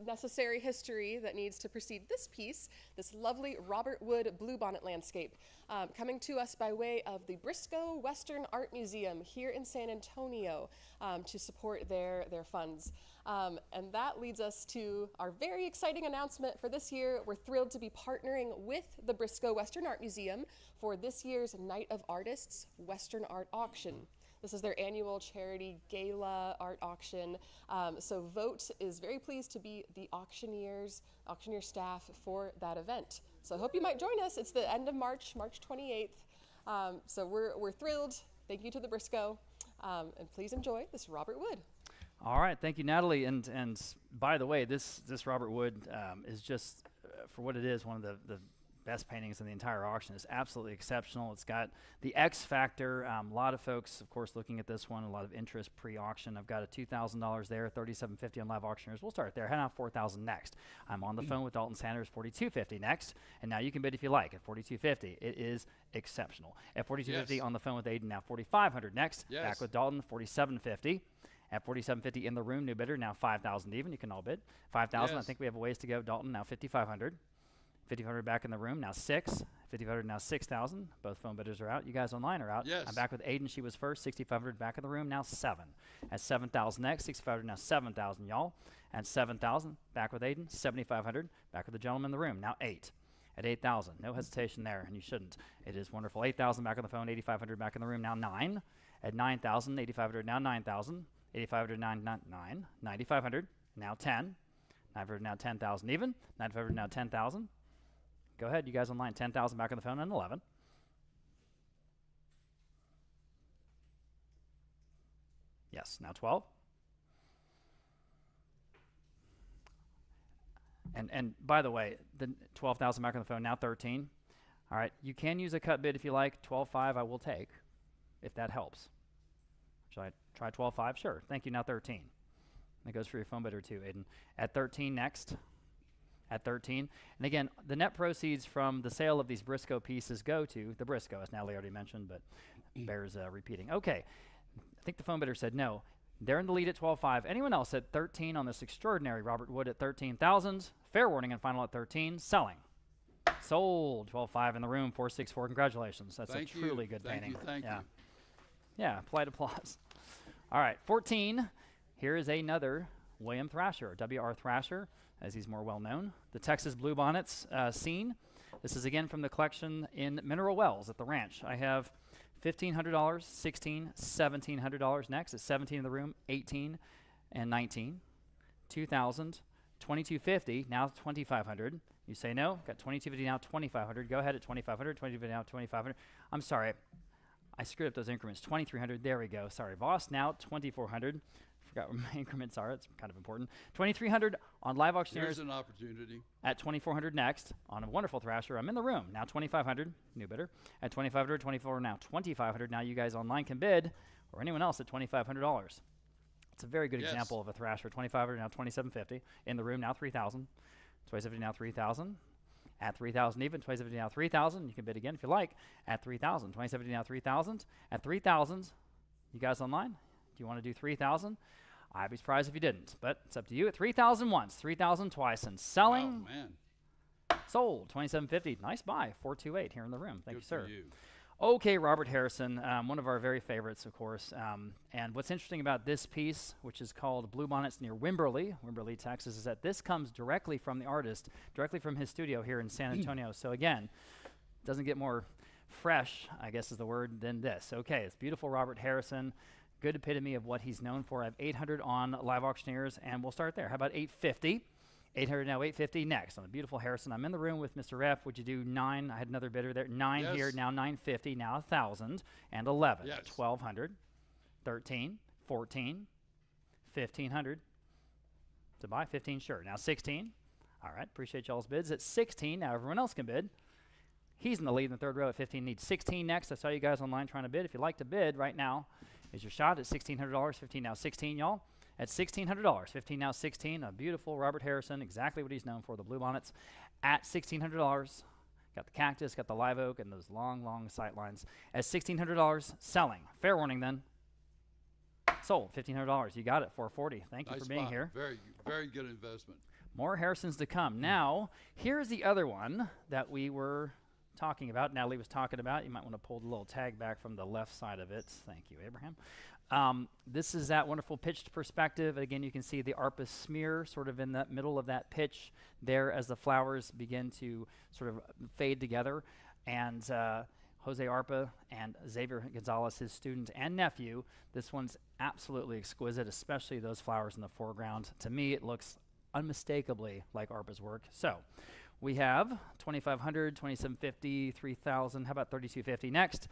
necessary history that needs to precede this piece. This lovely Robert Wood bluebonnet landscape, coming to us by way of the Briscoe Western Art Museum here in San Antonio to support their funds. And that leads us to our very exciting announcement for this year. We're thrilled to be partnering with the Briscoe Western Art Museum for this year's Night of Artists Western Art Auction. This is their annual charity gala art auction. So Vogt is very pleased to be the auctioneer staff for that event. So I hope you might join us. It's the end of March, March 28th. So we're thrilled. Thank you to the Briscoe. And please enjoy this Robert Wood. All right, thank you, Natalie. And by the way, this Robert Wood is just, for what it is, one of the best paintings in the entire auction. It's absolutely exceptional. It's got the X factor. A lot of folks, of course, looking at this one, a lot of interest pre-auction. I've got a $2,000 there, $37.50 on live auctioneers. We'll start there. Head out $4,000 next. I'm on the phone with Dalton Sanders, $42.50 next. And now you can bid if you like at $42.50. It is exceptional. At $42.50 Yes. on the phone with Aiden, now $4,500 next. Yes. Back with Dalton, $47.50. At $47.50 in the room, new bidder, now $5,000 even. You can all bid. $5,000, I Yes. think we have a ways to go. Dalton, now $5,500. $5,500 back in the room, now $6,000. $5,500 now $6,000. Both phone bidders are out. You guys online are out. Yes. I'm back with Aiden. She was first. $6,500 back in the room, now $7,000. At $7,000 next. $6,500 now $7,000, y'all. At $7,000, back with Aiden. $7,500 back with the gentleman in the room, now $8,000. At $8,000, no hesitation there, and you shouldn't. It is wonderful. $8,000 back on the phone. $8,500 back in the room, now $9,000. At $9,000, $8,500 now $9,000. $8,500 9,900. $9,500 now $10,000. $9,500 now $10,000 even. $9,500 now $10,000. Go ahead, you guys online. $10,000 back on the phone and $11,000. Yes, now $12,000. And by the way, the $12,000 back on the phone, now $13,000. All right, you can use a cut bid if you like. $12,500 I will take, if that helps. Should I try $12,500? Sure. Thank you. Now $13,000. That goes for your phone bidder too, Aiden. At $13,000 next. At $13,000. And again, the net proceeds from the sale of these Briscoe pieces go to the Briscoe, as Natalie already mentioned, but bears repeating. Okay. I think the phone bidder said no. They're in the lead at $12,500. Anyone else at $13,000 on this extraordinary Robert Wood at $13,000? Fair warning and final at $13,000. Selling. Sold. $12,500 in the room. 464. Congratulations. That's Thank a you. truly good Thank painting. you, thank you. Yeah, polite applause. All right, 14. Here is another William Thrasher, W.R. Thrasher, as he's more well known. The Texas Bluebonnets scene. This is again from the collection in Mineral Wells at the ranch. I have $1,500, $1,600, $1,700 next. It's $17 in the room, $18. and 19, 2,000, 2250, now 2,500. You say no, got 2250 now 2,500. Go ahead at 2,500, 2250 now 2,500. I'm sorry, I screwed up those increments. 2,300, there we go. Sorry, boss. Now 2,400. Forgot what my increments are. It's kind of important. 2,300 on live auctioneers. Here's an opportunity. At 2,400 next on a wonderful thrasher. I'm in the room. Now 2,500, new bidder. At 2,500, 24 now 2,500. Now you guys online can bid, or anyone else at $2,500. It's a very good Yes. example of a thrasher. 2,500 now 2,750. In the room now 3,000. 2,750 now 3,000. At 3,000 even. 2,750 now 3,000. You can bid again if you like. At 3,000. 2,750 now 3,000. At 3,000. You guys online? Do you want to do 3,000? I'd be surprised if you didn't, but it's up to you. At 3,000 once, 3,000 twice, and selling. Oh, man. Sold. 2,750. Nice buy. 428 here in the room. Thank Good you, sir. for you. Okay, Robert Harrison, one of our very favorites, of course. And what's interesting about this piece, which is called Bluebonnets near Wimberley, Texas, is that this comes directly from the artist, directly from his studio here in San Antonio. So again, doesn't get more fresh, I guess is the word, than this. Okay, it's beautiful Robert Harrison. Good epitome of what he's known for. I have 800 on live auctioneers, and we'll start there. How about 850? 800 now, 850 next on the beautiful Harrison. I'm in the room with Mr. F. Would you do 9? I had another bidder there. 9 Yes. here, now 950, now 1,000, and 11. Yes. 1,200, 13, 14, 1,500. To buy 15, sure. Now 16. All right, appreciate y'all's bids. At 16, now everyone else can bid. He's in the lead in the third row at 15. Needs 16 next. I saw you guys online trying to bid. If you'd like to bid right now, is your shot at $1,600. 15 now 16, y'all. At $1,600. 15 now 16. A beautiful Robert Harrison, exactly what he's known for, the Bluebonnets. At $1,600. Got the cactus, got the live oak, and those long, long sight lines. At $1,600, selling. Fair warning then. Sold. $1,500. You got it. $440. Thank you Nice for being spot. here. Very, very good investment. More Harrisons to come. Now, here's the other one that we were talking about. Natalie was talking about. You might want to pull the little tag back from the left side of it. Thank you, Abraham. This is that wonderful pitched perspective. Again, you can see the Arpa smear sort of in the middle of that pitch there as the flowers begin to sort of fade together. And Jose Arpa and Xavier Gonzalez, his student and nephew, this one's absolutely exquisite, especially those flowers in the foreground. To me, it looks unmistakably like Arpa's work. So we have 2,500, 2,750, 3,000. How about 3,250 next?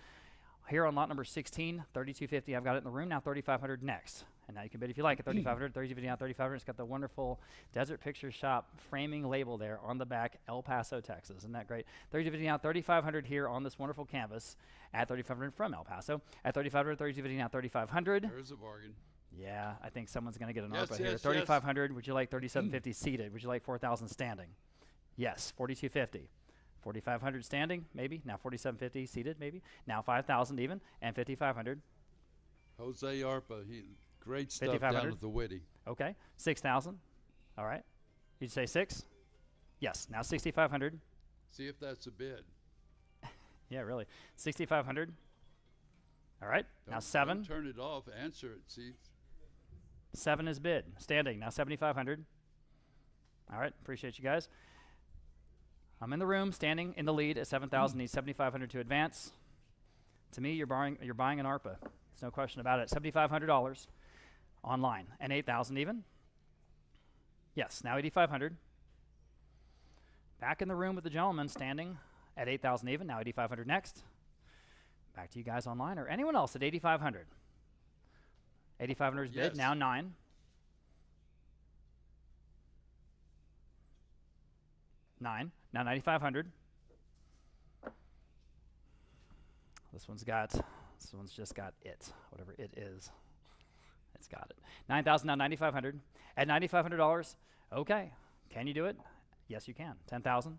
Here on lot number 16, 3,250. I've got it in the room now. 3,500 next. And now you can bid if you like at 3,500. 3,250 now. 3,500. It's got the wonderful Desert Picture Shop framing label there on the back, El Paso, Texas. Isn't that great? 3,250 now. 3,500 here on this wonderful canvas at 3,500 from El Paso. At 3,500. 3,250 now. 3,500. There's a bargain. Yeah, I think someone's going to get an Yes, Arpa here. yes, 3,500. Would you like 3,750 seated? Would you like 4,000 standing? Yes. 4,250. 4,500 standing, maybe. Now 4,750 seated, maybe. Now 5,000 even, and 5,500. Jose Arpa, great stuff 5,500. down at the Witty. Okay. 6,000. All right. You'd say 6? Yes. Now 6,500. See if that's a bid. Yeah, really. 6,500. All right. Now Don't 7. turn it off. Answer it. See. 7 is bid. Standing. Now 7,500. All right. Appreciate you guys. I'm in the room, standing in the lead at 7,000. Needs 7,500 to advance. To me, you're buying an Arpa. There's no question about it. $7,500 online, and 8,000 even. Yes, now 8,500. Back in the room with the gentleman, standing at 8,000 even. Now 8,500 next. Back to you guys online, or anyone else at 8,500. 8,500 is bid. Yes. Now 9. 9. Now 9,500. This one's just got it. Whatever it is. It's got it. 9,000 now 9,500. At $9,500, okay. Can you do it? Yes, you can. 10,000.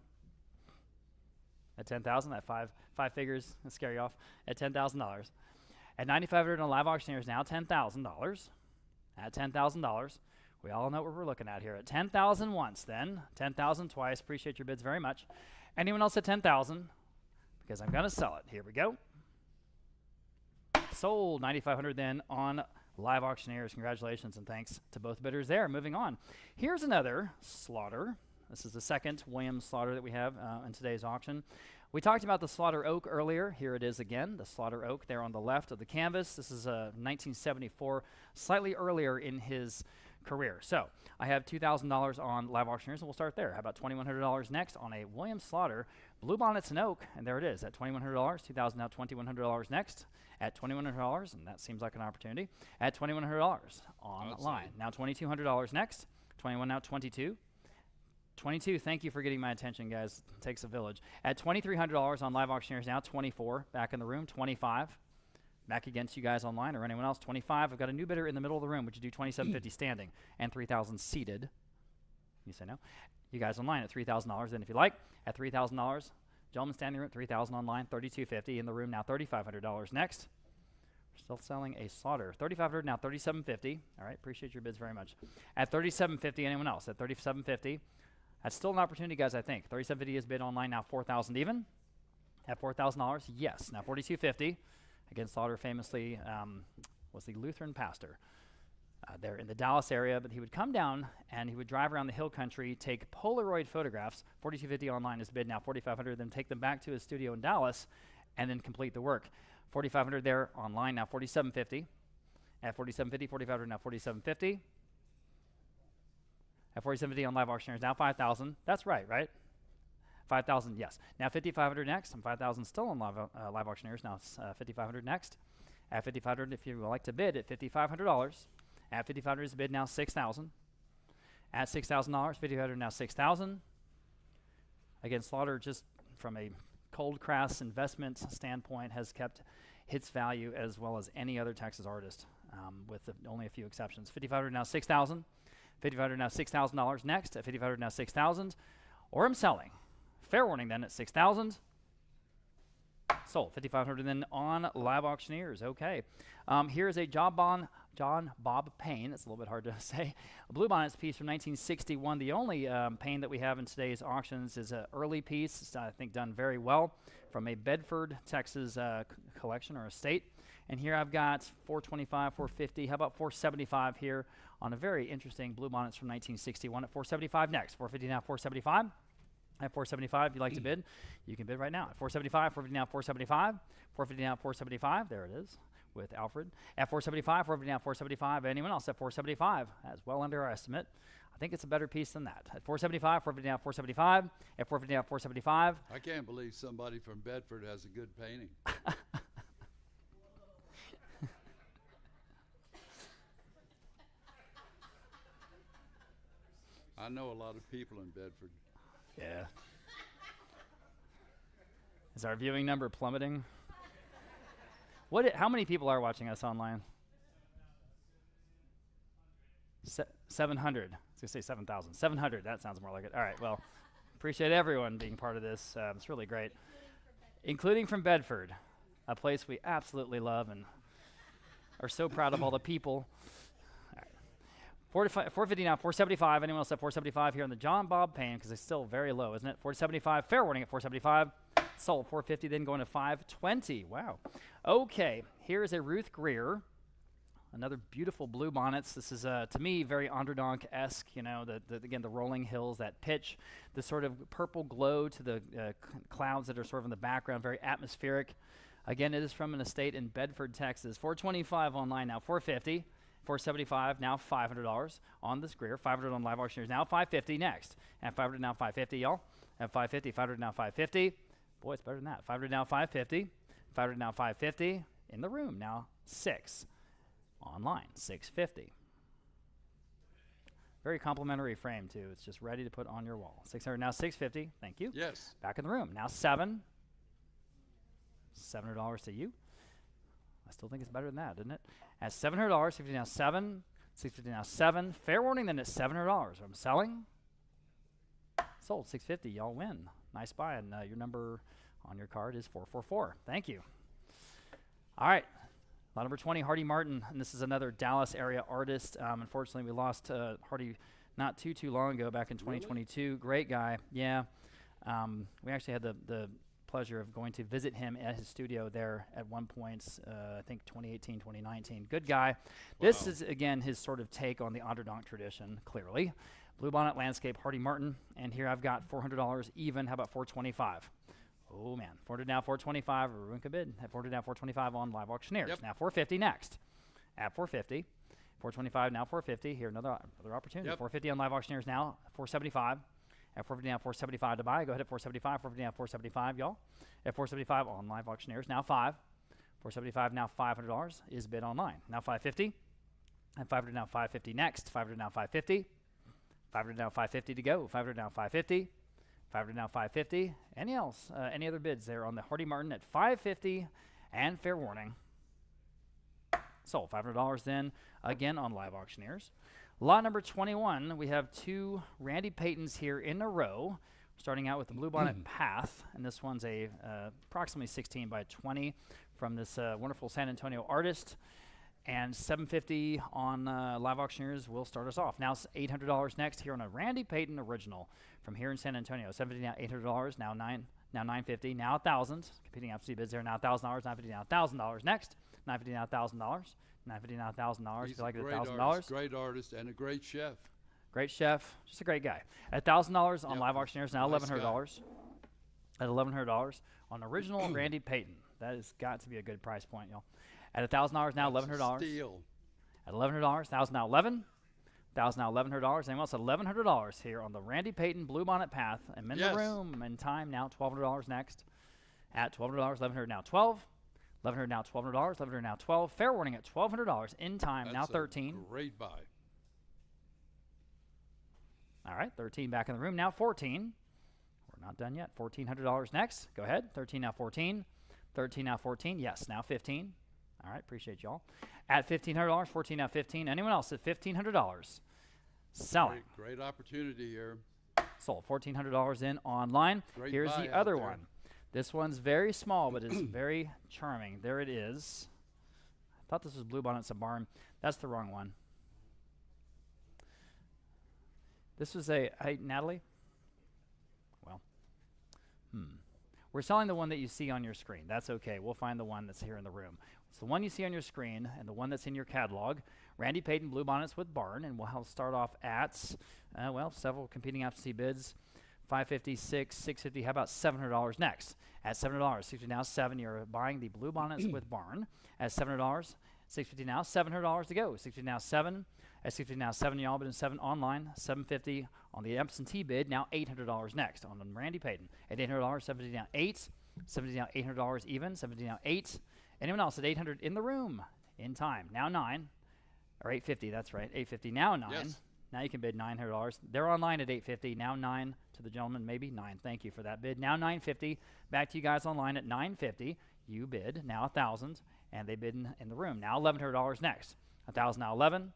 At 10,000, that five figures, that scare you off. At $10,000. At 9,500 on live auctioneers now, $10,000. At $10,000. We all know what we're looking at here. At 10,000 once, then 10,000 twice. Appreciate your bids very much. Anyone else at 10,000? Because I'm going to sell it. Here we go. Sold 9,500 then on live auctioneers. Congratulations and thanks to both bidders there. Moving on. Here's another slaughter. This is the second Williams slaughter that we have in today's auction. We talked about the slaughter oak earlier. Here it is again, the slaughter oak there on the left of the canvas. This is 1974, slightly earlier in his career. So I have $2,000 on live auctioneers, and we'll start there. How about $2,100 next on a William Slaughter Bluebonnets and Oak? And there it is at $2,100. $2,000 now, $2,100 next at $2,100, and that seems like an opportunity at $2,100 online. Now $2,200 next. 21 now, 22. 22, thank you for getting my attention, guys. It takes a village. At $2,300 on live auctioneers now, 24 back in the room, 25 back against you guys online or anyone else, 25. I've got a new bidder in the middle of the room. Would you do $2,750 standing and $3,000 seated? You say no. You guys online at $3,000. Then if you like, at $3,000, gentlemen standing room, $3,000 online, $3,250 in the room now, $3,500 next. We're still selling a Slaughter. $3,500 now, $3,750. All right, appreciate your bids very much. At $3,750, anyone else? At $3,750. That's still an opportunity, guys, I think. $3,750 is bid online now, $4,000 even. At $4,000, yes. Now $4,250. Again, Slaughter famously was the Lutheran pastor there in the Dallas area, but he would come down and he would drive around the hill country, take Polaroid photographs. $4,250 online is bid now, $4,500, then take them back to his studio in Dallas and then complete the work. $4,500 there online now, $4,750. At $4,750, $4,500 now, $4,750. At $4,750 on live auctioneers now, $5,000. That's right? $5,000, yes. Now $5,500 next. And $5,000 still on live auctioneers. Now it's $5,500 next. At $5,500, if you would like to bid at $5,500. At $5,500 is bid now, $6,000. At $6,000, $5,500 now, $6,000. Again, Slaughter, just from a cold, crass investment standpoint, has kept its value as well as any other Texas artist, with only a few exceptions. $5,500 now, $6,000. $5,500 now, $6,000 next. At $5,500 now, $6,000. Or I'm selling. Fair warning then at $6,000. Sold. $5,500 then on live auctioneers. Okay. Here is a John Bob Payne. That's a little bit hard to say. A Bluebonnets piece from 1961. The only Payne that we have in today's auctions is an early piece. It's, I think, done very well from a Bedford, Texas collection or estate. And here I've got $425, $450. How about $475 here on a very interesting Bluebonnets from 1961 at $475 next. $450 now, $475. At $475, if you'd like to bid, you can bid right now. At $475, $450 now, $475. $450 now, $475. There it is with Alfred. At $475, $450 now, $475. Anyone else at $475? That's well under our estimate. I think it's a better piece than that. At $475, $450 now, $475. At $450 now, $475. I can't believe somebody from Bedford has a good painting. I know a lot of people in Bedford. Yeah. Is our viewing number plummeting? How many people are watching us online? 700. I was going to say 7,000. 700. That sounds more like it. All right. Well, appreciate everyone being part of this. It's really great. Including from Bedford, a place we absolutely love and are so proud of all the people. $450 now, $475. Anyone else at $475 here on the John Bob Payne, because it's still very low, isn't it? $475. Fair warning at $475. Sold. $450, then going to $520. Wow. Okay, here is a Ruth Greer. Another beautiful Bluebonnets. This is, to me, very Onderdonk-esque. You know, again, the rolling hills, that pitch, the sort of purple glow to the clouds that are sort of in the background, very atmospheric. Again, it is from an estate in Bedford, Texas. $425 online now, $450. $475 now, $500 on this Greer. $500 on live auctioneers now, $550 next. At $500 now, $550, y'all. At $550, $500 now, $550. Boy, it's better than that. $500 now, $550. $500 now, $550. In the room now, $6. Online, $650. Very complimentary frame too. It's just ready to put on your wall. $600 now, $650. Thank you. Yes. Back in the room now, $7. $700 to you. I still think it's better than that, isn't it? At $700, $650 now, $7. $650 now, $7. Fair warning then at $700. I'm selling. Sold. $650. Y'all win. Nice buy. And your number on your card is 444. Thank you. All right. Lot number 20, Hardy Martin. And this is another Dallas area artist. Unfortunately, we lost Hardy not too long ago, back in 2022. Really? Great guy. Yeah. We actually had the pleasure of going to visit him at his studio there at one point, I think 2018, 2019. Good guy. Wow. This is, again, his sort of take on the Onderdonk tradition, clearly. Bluebonnet Landscape, Hardy Martin. And here I've got $400 even. How about $425? Oh, man. $400 now, $425. Everyone could bid. At $400 now, $425 on live auctioneers. Yep. Now $450 next. At $450. 425 now 450. Here another opportunity. Yep. 450 on live auctioneers now 475. At 450 now 475 to buy. Go ahead at 475. 450 now 475, y'all. At 475 on live auctioneers now 5. 475 now $500 is bid online. Now 550. And 500 now 550 next. 500 now 550. 500 now 550 to go. 500 now 550. 500 now 550. Any else? Any other bids there on the Hardy Martin at 550 and fair warning. Sold. $500 then again on live auctioneers. Lot number 21, we have 2 Randy Paytons here in a row, starting out with the Bluebonnet Path, and this one's a approximately 16 by 20 from this wonderful San Antonio artist, and $750 on live auctioneers will start us off. Now $800 next here on a Randy Payton original from here in San Antonio. $750 now $800, now $950, now $1,000. Competing FC bids there, now $1,000, $950 now $1,000 next. $950 now $1,000. $950 now $1,000. He's If you like it, great $1,000. artist, great artist, and a great chef. Great chef, just a great guy. At $1,000 on Yep. live auctioneers, now Nice $1,100. At $1,100 on original Randy Payton. That has got to be a good price point, y'all. At $1,000 now That's a $1,100. steal. At $1,100, $1,000 now $11. $1,000 now $1,100. Anyone else at $1,100 here on the Randy Payton Bluebonnet Path. And in Yes. the room and time now $1,200 next. At $1,200, $1,100 now $12. $1,100 now $1,200. $1,100 now $12. Fair warning at $1,200 in time now That's a $13. Great buy. All right, 13 back in the room. Now 14. We're not done yet. $1,400 next. Go ahead. 13 now 14. 13 now 14. Yes, now 15. All right, appreciate y'all. At $1,500, 14 now 15. Anyone else at $1,500? Selling. Great opportunity here. Sold. $1,400 in online. Great Here's buy the out other there. one. This one's very small, but it's very charming. There it is. I thought this was Bluebonnet's a barn. That's the wrong one. This was a, hey, Natalie? Well, we're selling the one that you see on your screen. That's okay. We'll find the one that's here in the room. It's the one you see on your screen and the one that's in your catalog. Randy Payton Bluebonnets with barn, and we'll start off at, well, several competing FC bids. $550, $650, $650. How about $700 next? At $700, $650 now 7. You're buying the Bluebonnets with barn. At $700, $650 now, $700 to go. $650 now 7. At $650 now 7, y'all, but in 7 online. $750 on the absentee bid. Now $800 next on Randy Payton. At $800, $750 now 8. $750 now $800 even. $750 now 8. Anyone else at $800 in the room? In time. Now 9. Or $850, that's right. $850 now 9. Yes. Now you can bid $900. They're online at $850. Now 9 to the gentleman, maybe 9. Thank you for that bid. Now $950. Back to you guys online at $950. You bid now $1,000, and they bid in the room. Now $1,100 next. $1,000 now 11.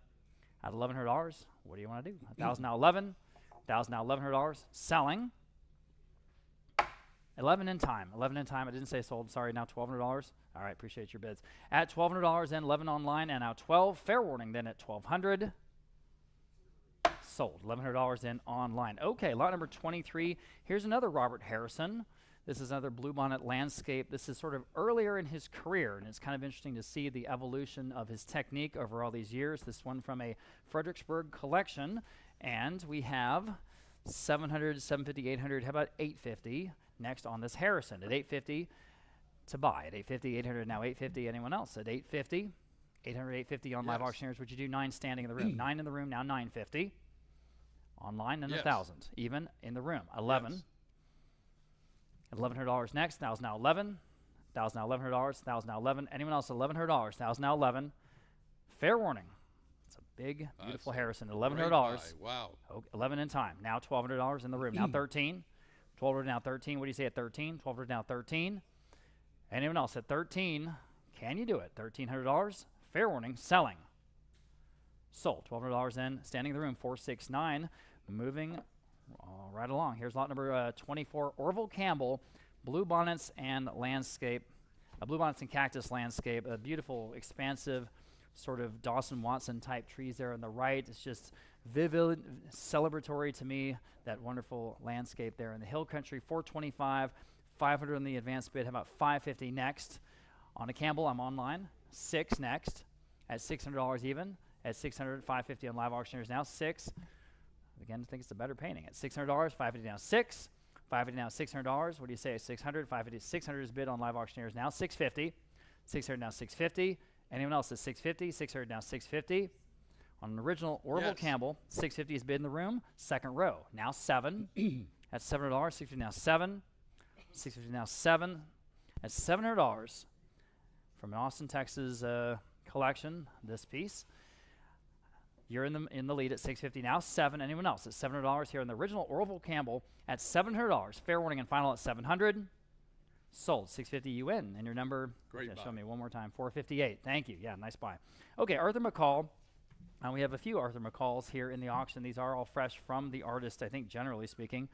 At $1,100, what do you want to do? $1,000 now 11. $1,000 now $1,100. Selling. 11 in time. 11 in time. I didn't say sold. Sorry. Now $1,200. All right. Appreciate your bids. At $1,200 and 11 online, and now 12. Fair warning then at $1,200. Sold. $1,100 in online. Okay, lot number 23. Here's another Robert Harrison. This is another Bluebonnet landscape. This is sort of earlier in his career, and it's kind of interesting to see the evolution of his technique over all these years. This one from a Fredericksburg collection, and we have 700, 750, 800. How about 850 next on this Harrison at 850 to buy. At 850, 800 now 850. Anyone else at 850? 800, 850 on live Yes. auctioneers. Would you do 9 standing in the room? 9 in the room now 950. Online and Yes. 1,000. Even in the room. 11. Yes. $1,100 next. $1,000 now 11. $1,000 now $1,100. $1,000 now 11. Anyone else? $1,100. $1,000 now 11. Fair warning. It's a big, beautiful That's a Harrison. great $1,100. buy. Wow. 11 in time. Now $1,200 in the room. Now 13. $1,200 now 13. What do you say at 13? $1,200 now 13. Anyone else at 13? Can you do it? $1,300. Fair warning. Selling. Sold. $1,200 in. Standing in the room. 469. Moving right along. Here's lot number 24. Orville Campbell. Bluebonnets and landscape. Bluebonnets and cactus landscape. A beautiful, expansive, sort of Dawson Watson type trees there on the right. It's just vivid, celebratory to me. That wonderful landscape there in the hill country. 425. 500 on the advanced bid. How about 550 next? On a Campbell, I'm online. 6 next. At $600 even. At $600, 550 on live auctioneers now. 6. Again, I think it's a better painting. At $600, 550 now 6. 550 now $600. What do you say at 600? 550, 600 is bid on live auctioneers now. 650. 600 now 650. Anyone else at 650? 600 now 650. On an original Orville Yes. Campbell, $650 is bid in the room. Second row, now 7. That's $700. $650 now 7. $650 now 7. That's $700 from an Austin, Texas collection. This piece. You're in the lead at $650 now 7. Anyone else at $700 here in the original Orville Campbell at $700. Fair warning and final at $700. Sold. $650 you win. And your number. Great okay, buy. show me one more time. 458. Thank you. Yeah, nice buy. Okay, Arthur McCall. We have a few Arthur McCalls here in the auction. These are all fresh from the artist, I think, generally speaking.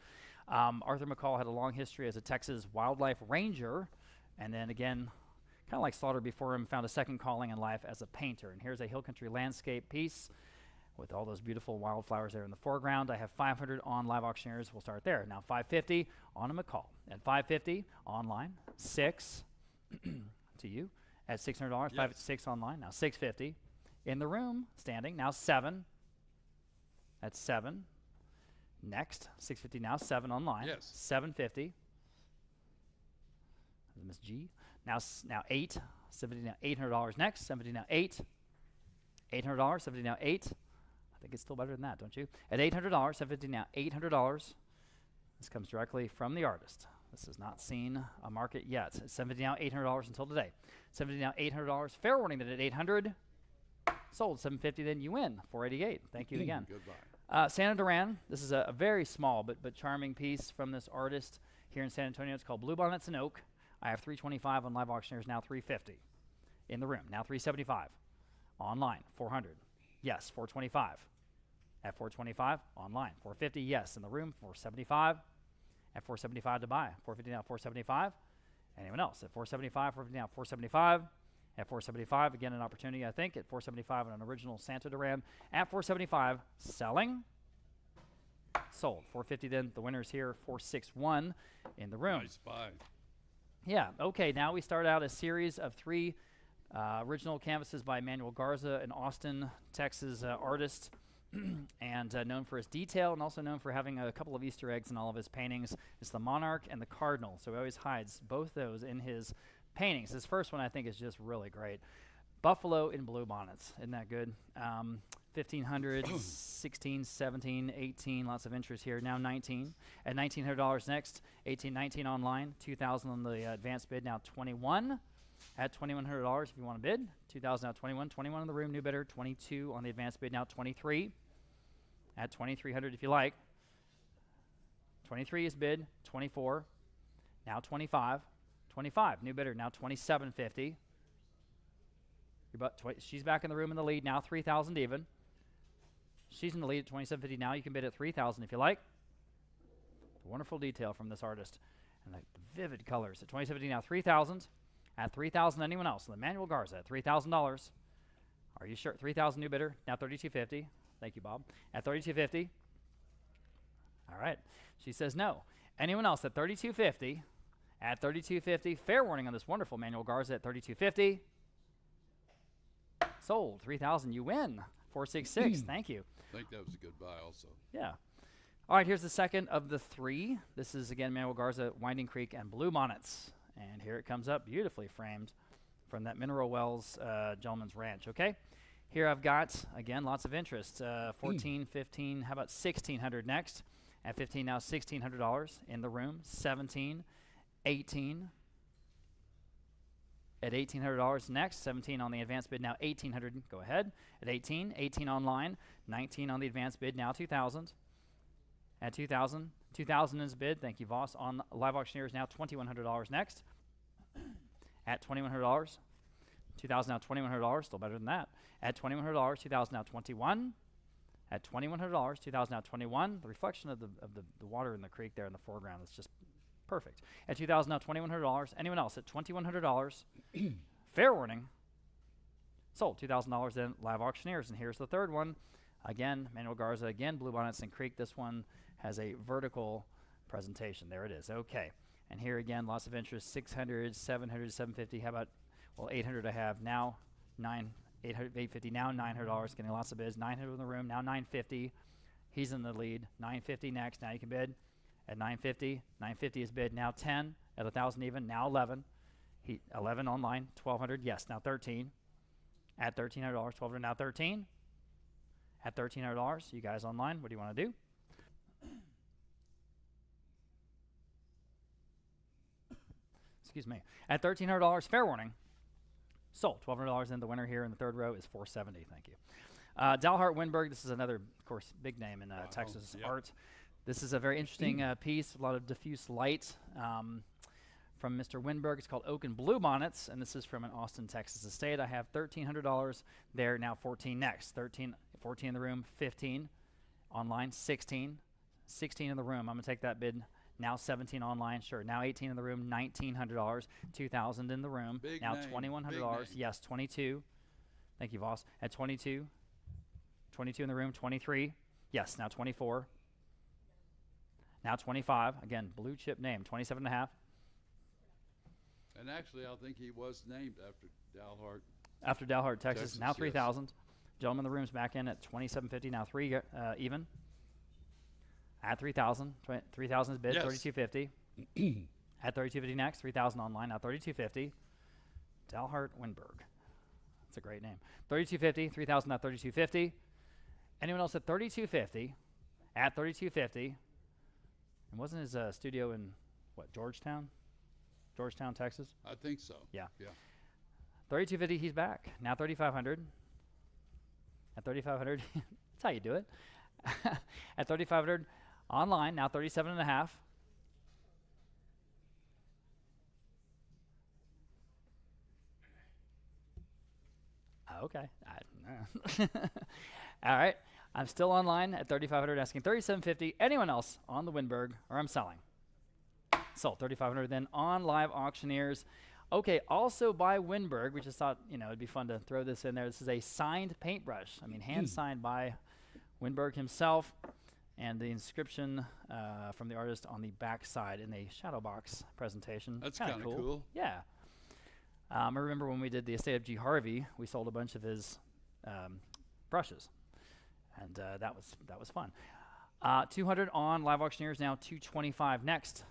Arthur McCall had a long history as a Texas wildlife ranger, and then again, kind of like Slaughter before him, found a second calling in life as a painter. And here's a hill country landscape piece with all those beautiful wildflowers there in the foreground. I have 500 on Live Auctioneers. We'll start there. Now 550 on a McCall. At 550 online, 6 to you. At $600, 556 online. Now 650 in the room, standing. Now 7. That's 7. Next, 650 now 7 online. Yes. 750. Miss G. Now 8. 70 now $800 next. 70 now 8. $800. 70 now 8. I think it's still better than that, don't you? At $800. 750 now $800. This comes directly from the artist. This has not seen a market yet. It's 70 now $800 until today. 70 now $800. Fair warning that at 800. Sold. 750. Then you win. 488. Thank you again. Goodbye. Santa Duran. This is a very small but charming piece from this artist here in San Antonio. It's called Bluebonnets and Oak. I have 325 on Live Auctioneers. Now 350 in the room. Now 375 online. 400. Yes. 425 at 425 online. 450. Yes in the room. 475 at 475 to buy. 450 now 475. Anyone else at 475? 450 now 475. At 475, again an opportunity, I think, at 475 on an original Santa Duran. At 475, selling. Sold. 450 then, the winner's here, 461 in the room. Nice buy. Yeah, okay, now we start out a series of 3 original canvases by Manuel Garza, an Austin, Texas artist, and known for his detail and also known for having a couple of Easter eggs in all of his paintings. It's the Monarch and the Cardinal, so he always hides both those in his paintings. This first one I think is just really great. Buffalo in blue bonnets. Isn't that good? 1500, 16, 17, 18, lots of interest here. Now 19. At $1,900 next, 1819 online, 2000 on the advanced bid, now 21. At $2,100 if you want to bid, 2000 now 21. 21 in the room, new bidder, 22 on the advanced bid, now 23. At 2300 if you like. 23 is bid, 24, now 25. 25, new bidder, now 2750. She's back in the room in the lead, now 3,000 even. She's in the lead at 2750 now. You can bid at 3,000 if you like. The wonderful detail from this artist and the vivid colors. At 2750 now 3,000. At 3,000, anyone else? The Manuel Garza at $3,000. Are you sure? 3,000 new bidder, now 3,250. Thank you, Bob. At 3,250. All right. She says no. Anyone else at 3,250? At 3,250, fair warning on this wonderful Manuel Garza at 3,250. Sold. 3,000. You win. 466. Thank you. I think that was a good buy also. Yeah. All right, here's the second of the 3. This is, again, Manuel Garza, Winding Creek, and Blue Bonnets. And here it comes up, beautifully framed from that Mineral Wells Gentleman's Ranch, okay? Here I've got, again, lots of interest. 14, 15, how about 1,600 next? At 15 now, $1,600 in the room. 17, 18. At $1,800 next, 17 on the advanced bid, now 1,800. Go ahead. At 18, 18 online, 19 on the advanced bid, now 2,000. At 2,000, 2,000 is bid. Thank you, Voss. On Live Auctioneers, now $2,100 next. At $2,100, 2,000 now $2,100, still better than that. At $2,100, 2,000 now 21. At $2,100, 2,000 now 21. The reflection of the water in the creek there in the foreground is just perfect. At 2,000 now $2,100. Anyone else at $2,100? Fair warning. Sold. $2,000 then Live Auctioneers. And here's the third one. Again, Manuel Garza. Again, Blue Bonnets and Creek. This one has a vertical presentation. There it is. Okay. And here again, lots of interest. 600, 700, 750. How about, well, 800 I have now. 800, 850 now. $900. Getting lots of bids. 900 in the room. Now 950. He's in the lead. 950 next. Now you can bid at 950. 950 is bid. Now 10 at 1,000 even. Now 11. 11 online. 1,200. Yes. Now 13. At $1,300. 1,200. Now 13. At $1,300, you guys online, what do you want to do? Excuse me. At $1,300, fair warning, sold. $1,200, and the winner here in the third row is $470. Thank you. Dalhart Windberg, this is another, of course, big name in Texas art. This is a very interesting piece, a lot of diffuse light from Mr. Windberg. It's called Oak and Blue Bonnets, and this is from an Austin, Texas estate. I have $1,300 there, now 14 next. 14 in the room, 15 online, 16 in the room. I'm going to take that bid. Now 17 online, sure. Now 18 in the room, $1,900, 2,000 in the room. Big now name, $2,100, big name. yes, 22. Thank you, Voss. At 22 in the room, 23. Yes, now 24. Now 25. Again, blue chip name, 27.5. And actually, I think he was named after Dalhart. After Dalhart, Texas, Texas, now yes. 3,000. Gentleman in the room's back in at 27.50. Now 3 even. At 3,000. 3,000 is bid. Yes. 32.50. At 32.50 next. 3,000 online. Now 32.50. Dalhart Windberg. That's a great name. 32.50. 3,000 now 32.50. Anyone else at 32.50? At 32.50. And wasn't his studio in what, Georgetown, Texas? I think so. Yeah. Yeah. 32.50, he's back. Now 3,500. At 3,500, that's how you do it. At 3,500, online, now 37.5. Okay. All right. I'm still online at 3,500, asking 3,750. Anyone else on the Windberg, or I'm selling? Sold. 3,500. Then on Live Auctioneers. Okay, also by Windberg. We just thought, it'd be fun to throw this in there. This is a signed paintbrush. hand signed by Windberg himself. And the inscription from the artist on the back side in a shadow box presentation. That's Kinda kind of cool. Yeah. I remember when we did the estate of G. Harvey, we sold a bunch of his brushes. And that was fun. 200 on Live Auctioneers, now 225 next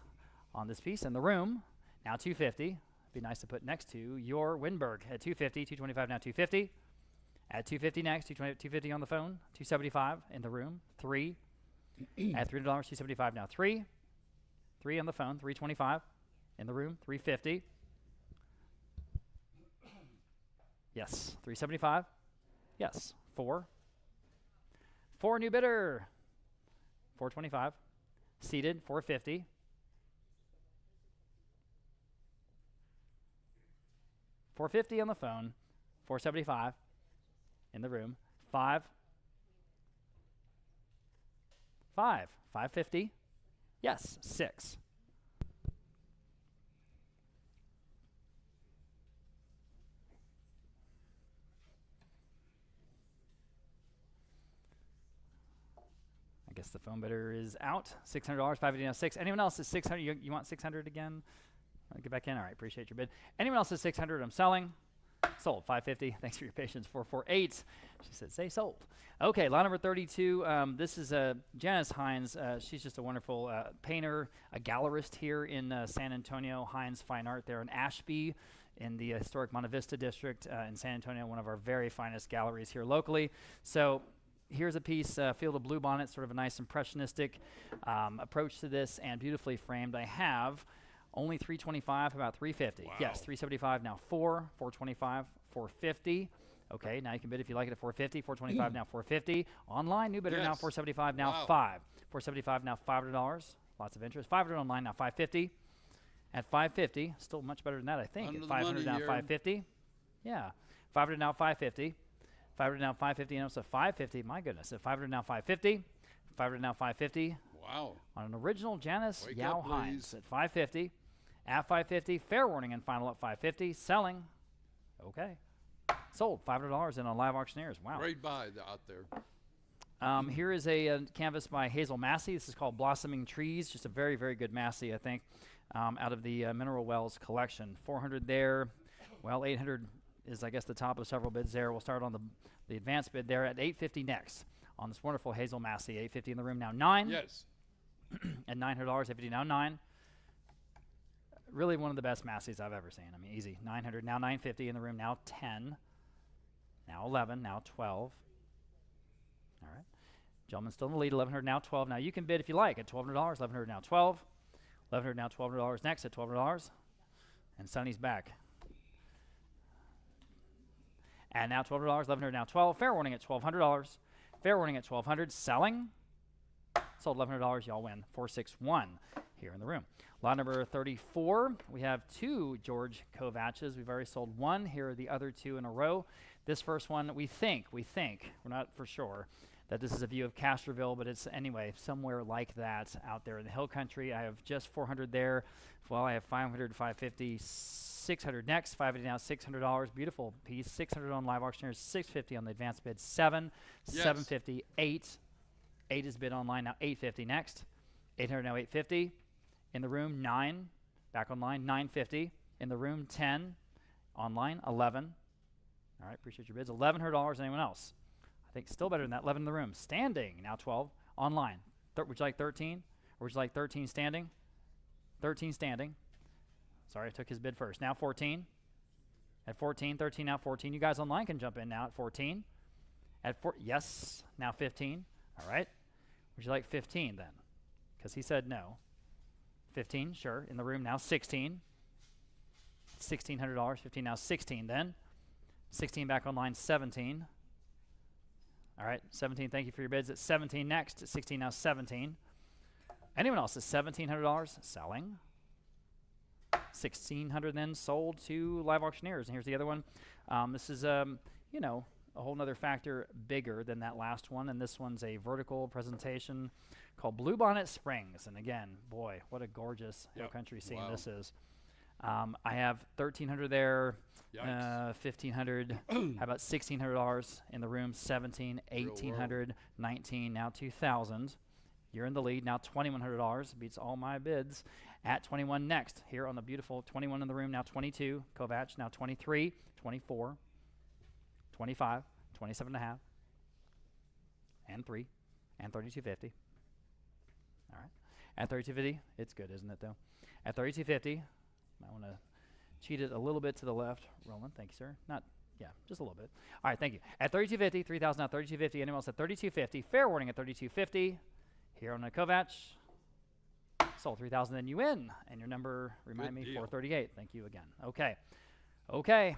on this piece. In the room, now 250. Be nice to put next to your Windberg at 250, 225 now 250. At 250 next, 250 on the phone, 275 in the room, 3. At $300, 275 now 3. 3 on the phone, 325 in the room, 350. Yes, 375. Yes, 4. 4 new bidder. 425. Seated, 450. 450 on the phone. 475 in the room. 5. 550. Yes, 6. I guess the phone bidder is out. $600, 550 now 6. Anyone else is 600? You want 600 again? Get back in. All right, appreciate your bid. Anyone else is 600? I'm selling. Sold. 550. Thanks for your patience. 448. She said, say sold. Okay, lot number 32. This is Janice Hines. She's just a wonderful painter, a gallerist here in San Antonio. Hines Fine Art there in Ashby in the historic Monte Vista district in San Antonio, one of our very finest galleries here locally. So here's a piece, Field of Blue Bonnet, sort of a nice impressionistic approach to this, and beautifully framed. I have only 325, about 350. Wow. Yes, 375 now 4, 425, 450. Okay, now you can bid if you like it at 450, 425 now 450. Online, new bidder now Yes. 475 now Wow. 5. 475 now $500. Lots of interest. 500 online now 550. At 550, still much better than that, I think. Under At the 500 money now here. 550. Yeah, 500 now 550. 500 now 550, and also 550. My goodness, at 500 now 550. 500 now 550. Wow. On an original Janice Wake Yao up, Hines please. at 550. At 550, fair warning and final at 550. Selling. Okay. Sold. $500 and on Live Auctioneers. Wow. Great buy out there. Here is a canvas by Hazel Massey. This is called Blossoming Trees. Just a very, very good Massey, I think, out of the Mineral Wells collection. 400 there. Well, 800 is, I guess, the top of several bids there. We'll start on the advanced bid there at 850 next on this wonderful Hazel Massey. 850 in the room now 9. Yes. At $900, 850 now 9. Really one of the best Masseys I've ever seen. I mean, easy. 900 now 950 in the room now 10. Now 11. Now 12. All right. Gentlemen still in the lead, 1,100 now, 12. Now you can bid if you like at $1,200, 1,100 now, 12. 1,100 now, $1,200 next at $1,200. And Sonny's back. And now $1,200, 1,100 now, 12. Fair warning at $1,200. Fair warning at $1,200. Selling. Sold $1,100. Y'all win. 461 here in the room. Lot number 34. We have 2 George Kovacs. We've already sold 1. Here are the other 2 in a row. This first one, we think, we're not for sure, that this is a view of Castroville, but it's anyway somewhere like that out there in the hill country. I have just 400 there. Well, I have 500, 550, 600 next. 550 now, $600. Beautiful piece. 600 on live auctioneers. 650 on the advanced bid. 7, Yes. 750, 8. 8 is bid online now. 850 next. 800 now, 850. In the room, 9. Back online, 950. In the room, 10. Online, 11. All right, appreciate your bids. $1,100. Anyone else? I think still better than that. 11 in the room. Standing, now 12. Online. Would you like 13? Or would you like 13 standing? 13 standing. Sorry, I took his bid first. Now 14. At 14, 13, now 14. You guys online can jump in now at 14. At 4, yes, now 15. All right. Would you like 15 then? Because he said no. 15, sure. In the room now, 16. $1,600. 15 now, 16 then. 16 back online, 17. All right, 17, thank you for your bids. At 17 next, at 16 now, 17. Anyone else at $1,700? Selling. 1,600 then sold to live auctioneers. And here's the other one. This is, you know, a whole nother factor bigger than that last one. And this one's a vertical presentation called Bluebonnet Springs. And again, boy, what a gorgeous hill country scene this is. I have 1,300 there. 1,500. How about $1,600 in the room? 17, 1,800, 19, now 2,000. You're in the lead now. $2,100 beats all my bids. At 21 next, here on the beautiful 21 in the room now. 22. Kovacs now 23, 24, 25, 27.5, and 3, and 32.50. All right. At 32.50, it's good, isn't it though? At 32.50. I want to cheat it a little bit to the left. Roland, thank you, sir. Not, yeah, just a little bit. All right, thank you. At 32.50, 3,000 now, 32.50. Anyone else at 32.50? Fair warning at 32.50. Here on the Kovacs. Sold 3,000, then you win. And your number, remind me, 438. Thank you again. Okay. Okay.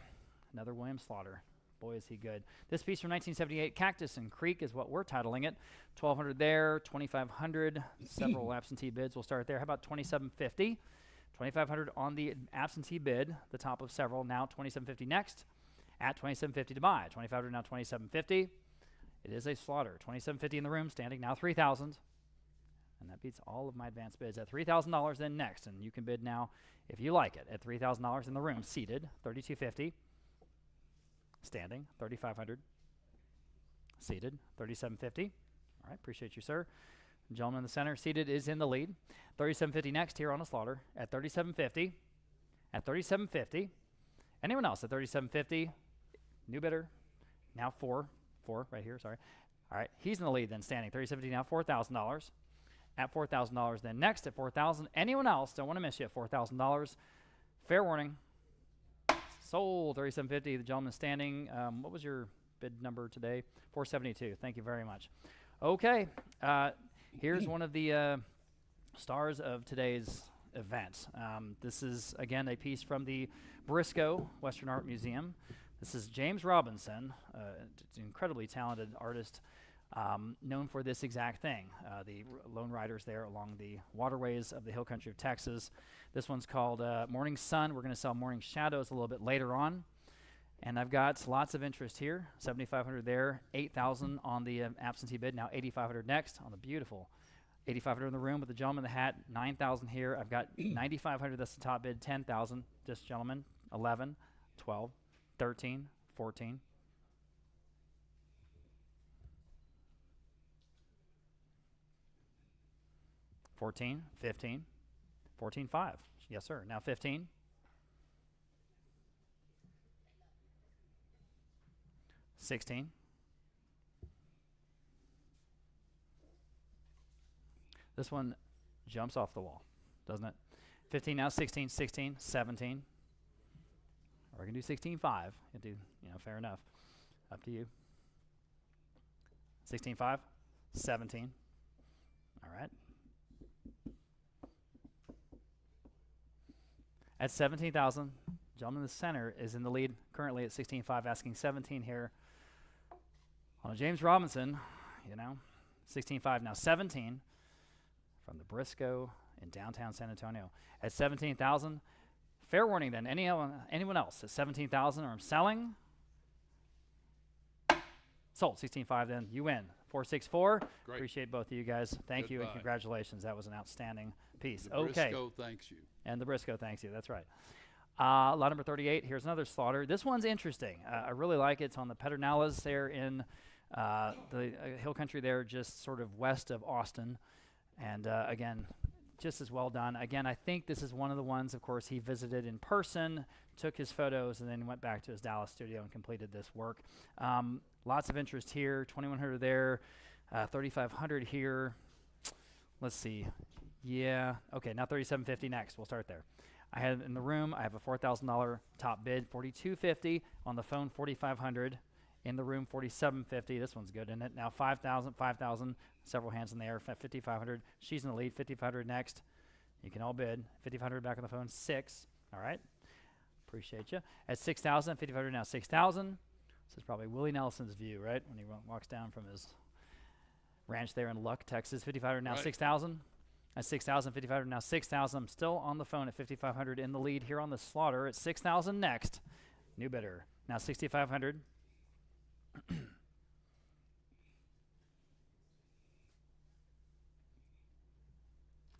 Another William Slaughter. Boy, is he good. This piece from 1978, Cactus and Creek is what we're titling it. 1,200 there, 2,500. Several absentee bids. We'll start there. How about 2,750? 2,500 on the absentee bid, the top of several. Now 2,750 next. At 2,750 to buy. 2,500 now 2,750. It is a slaughter. 2,750 in the room, standing now 3,000. And that beats all of my advanced bids. At $3,000 then next, and you can bid now if you like it. At $3,000 in the room, seated, 3,250. Standing, 3,500. Seated, 3,750. All right, appreciate you, sir. Gentleman in the center, seated, is in the lead. 3,750 next here on a slaughter. At 3,750. At 3,750. Anyone else at 3,750? New bidder. Now 4 right here, sorry. All right, he's in the lead then, standing. 3,750 now, $4,000. At $4,000 then next at $4,000. Anyone else? Don't want to miss you at $4,000. Fair warning. Sold 3,750. The gentleman standing. What was your bid number today? 472. Thank you very much. Okay. Here's one of the stars of today's event. This is, again, a piece from the Briscoe Western Art Museum. This is James Robinson, an incredibly talented artist, known for this exact thing, the lone riders there along the waterways of the hill country of Texas. This one's called Morning Sun. We're going to sell Morning Shadows a little bit later on. And I've got lots of interest here. 7,500 there, 8,000 on the absentee bid. Now 8,500 next on the beautiful 8,500 in the room with the gentleman in the hat. 9,000 here. I've got 9,500. That's the top bid. 10,000. This gentleman. 11, 12, 13, 14. 14, 15, 14.5. Yes, sir. Now 15. 16. This one jumps off the wall, doesn't it? 15 now, 16, 16, 17. Or we can do 16.5. You do, fair enough. Up to you. 16.5, 17. All right. At 17,000, gentleman in the center is in the lead currently at 16.5, asking 17 here on a James Robinson, 16.5, now 17 from the Briscoe in downtown San Antonio. At 17,000, fair warning then, anyone else at 17,000 or I'm selling? Sold, 16.5 then, you win. 464, Great. appreciate both of you guys. Thank you and Goodbye. congratulations, that was an outstanding piece. The Okay. Briscoe thanks you. And the Briscoe thanks you, that's right. Lot number 38, here's another slaughter. This one's interesting. I really like it. It's on the Pedernales there in the hill country there, just sort of west of Austin. And again, just as well done. Again, I think this is one of the ones, of course, he visited in person, took his photos, and then went back to his Dallas studio and completed this work. Lots of interest here, 2,100 there, 3,500 here. Let's see. Yeah, okay, now 3,750 next. We'll start there. I have in the room, I have a $4,000 top bid, 4,250 on the phone, 4,500 in the room, 4,750. This one's good, isn't it? Now 5,000, several hands in the air, 5,500. She's in the lead, 5,500 next. You can all bid. 5,500 back on the phone, 6. All right. Appreciate you. At 6,000, 5,500 now 6,000. This is probably Willie Nelson's view, right? When he walks down from his ranch there in Luck, Texas. 5,500 now Right. 6,000. At 6,000, 5,500 now 6,000. I'm still on the phone at 5,500 in the lead here on the slaughter. At 6,000 next. New bidder. Now 6,500.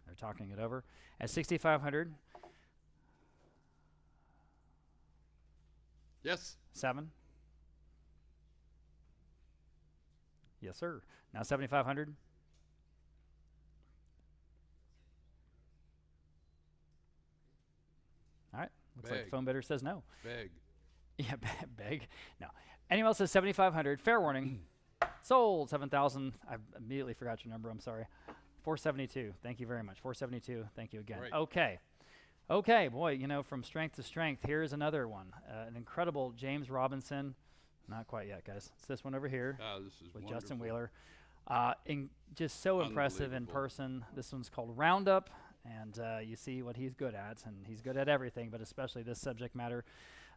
They're talking it over. At 6,500. Yes. 7. Yes, sir. Now 7,500. All right. Looks like the Beg. phone bidder says no. Beg. Yeah, beg. No. Anyone else says 7,500. Fair warning. Sold. 7,000. I immediately forgot your number. I'm sorry. 472. Thank you very much. 472. Thank you again. Great. Okay. Okay, boy, from strength to strength, here's another one. An incredible James Robinson. Not quite yet, guys. It's this one over here This is with wonderful. Justin Wheeler. Just so impressive in Unbelievable. person. This one's called Roundup, and you see what he's good at, and he's good at everything, but especially this subject matter.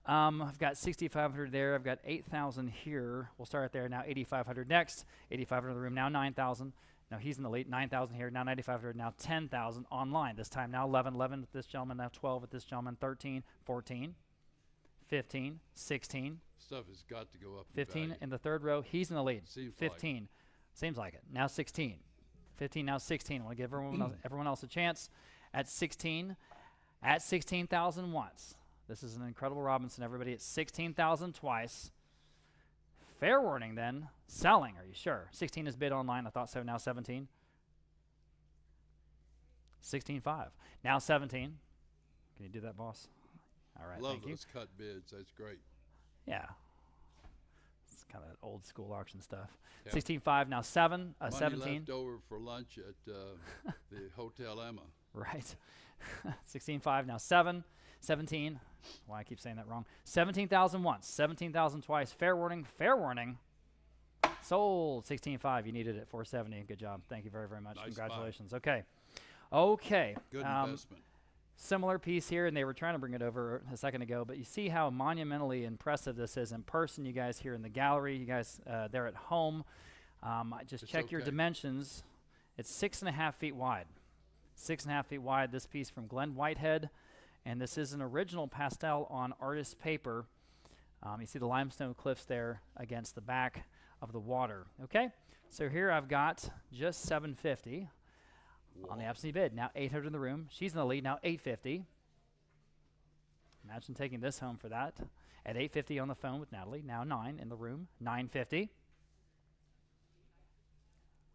I've got 6,500 there. I've got 8,000 here. We'll start there. Now 8,500 next. 8,500 in the room. Now 9,000. Now he's in the lead. 9,000 here. Now 9,500. Now 10,000 online. This time now 11. 11 with this gentleman. Now 12 with this gentleman. 13, 14, 15, 16. Stuff has got to go up. 15 in value. in the third row. He's in the lead. Seems like 15. Seems like it. Now 16. 15, now 16. I want to give everyone else a chance. At 16. At 16,000 once. This is an incredible Robinson, everybody. At 16,000 twice. Fair warning then. Selling, are you sure? 16 is bid online. I thought so. Now 17. 16.5. Now 17. Can you do that, boss? All right, Love thank you. those cut bids. That's great. Yeah. It's kind of old school auction stuff. Yeah. 16.5, now 7, Money 17. left over for lunch at the Hotel Emma. Right. 16.5, now 7, 17. Why I keep saying that wrong. 17,000 once, 17,000 twice. Fair warning, fair warning. Sold. 16.5, you needed it. 470. Good job. Thank you very, very much. Nice Congratulations. Okay. Okay. Good investment. Similar piece here, and they were trying to bring it over a second ago, but you see how monumentally impressive this is in person. You guys here in the gallery, you guys there at home. Just It's check your okay. dimensions. It's 6.5 feet wide. 6.5 feet wide, this piece from Glenn Whitehead, and this is an original pastel on artist paper. You see the limestone cliffs there against the back of the water. Okay, so here I've got just $750 on the absentee bid. Now 800 in the room. She's in the lead. Now 850. Imagine taking this home for that. At 850 on the phone with Natalie. Now 9 in the room. 950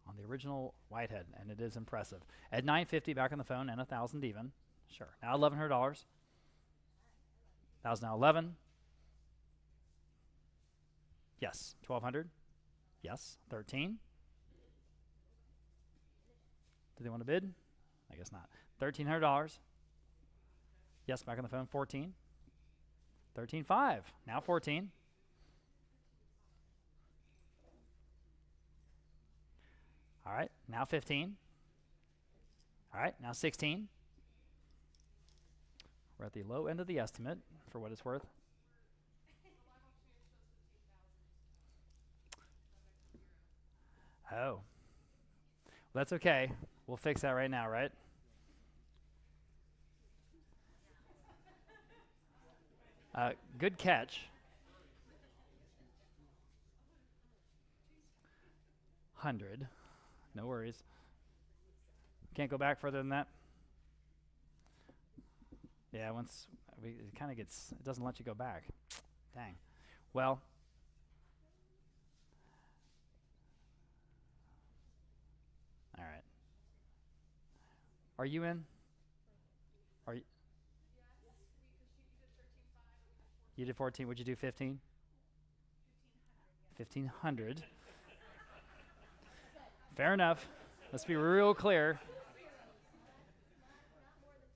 on the original Whitehead, and it is impressive. At 950 back on the phone and 1,000 even. Sure. Now $1,100. 1,000 now 11. Yes. 1,200. Yes. 13. Do they want to bid? I guess not. $1,300. Yes, back on the phone. 14. 13.5. Now 14. All right, now 15. All right, now 16. We're at the low end of the estimate for what it's worth. Oh. Well, that's okay. We'll fix that right now, right? Good catch. 100. No worries. Can't go back further than that. Yeah, it kind of gets, it doesn't let you go back. Dang. Well, all right. Are you in? Are you? You did 14. Would you do 15? 1,500. Fair enough. Let's be real clear.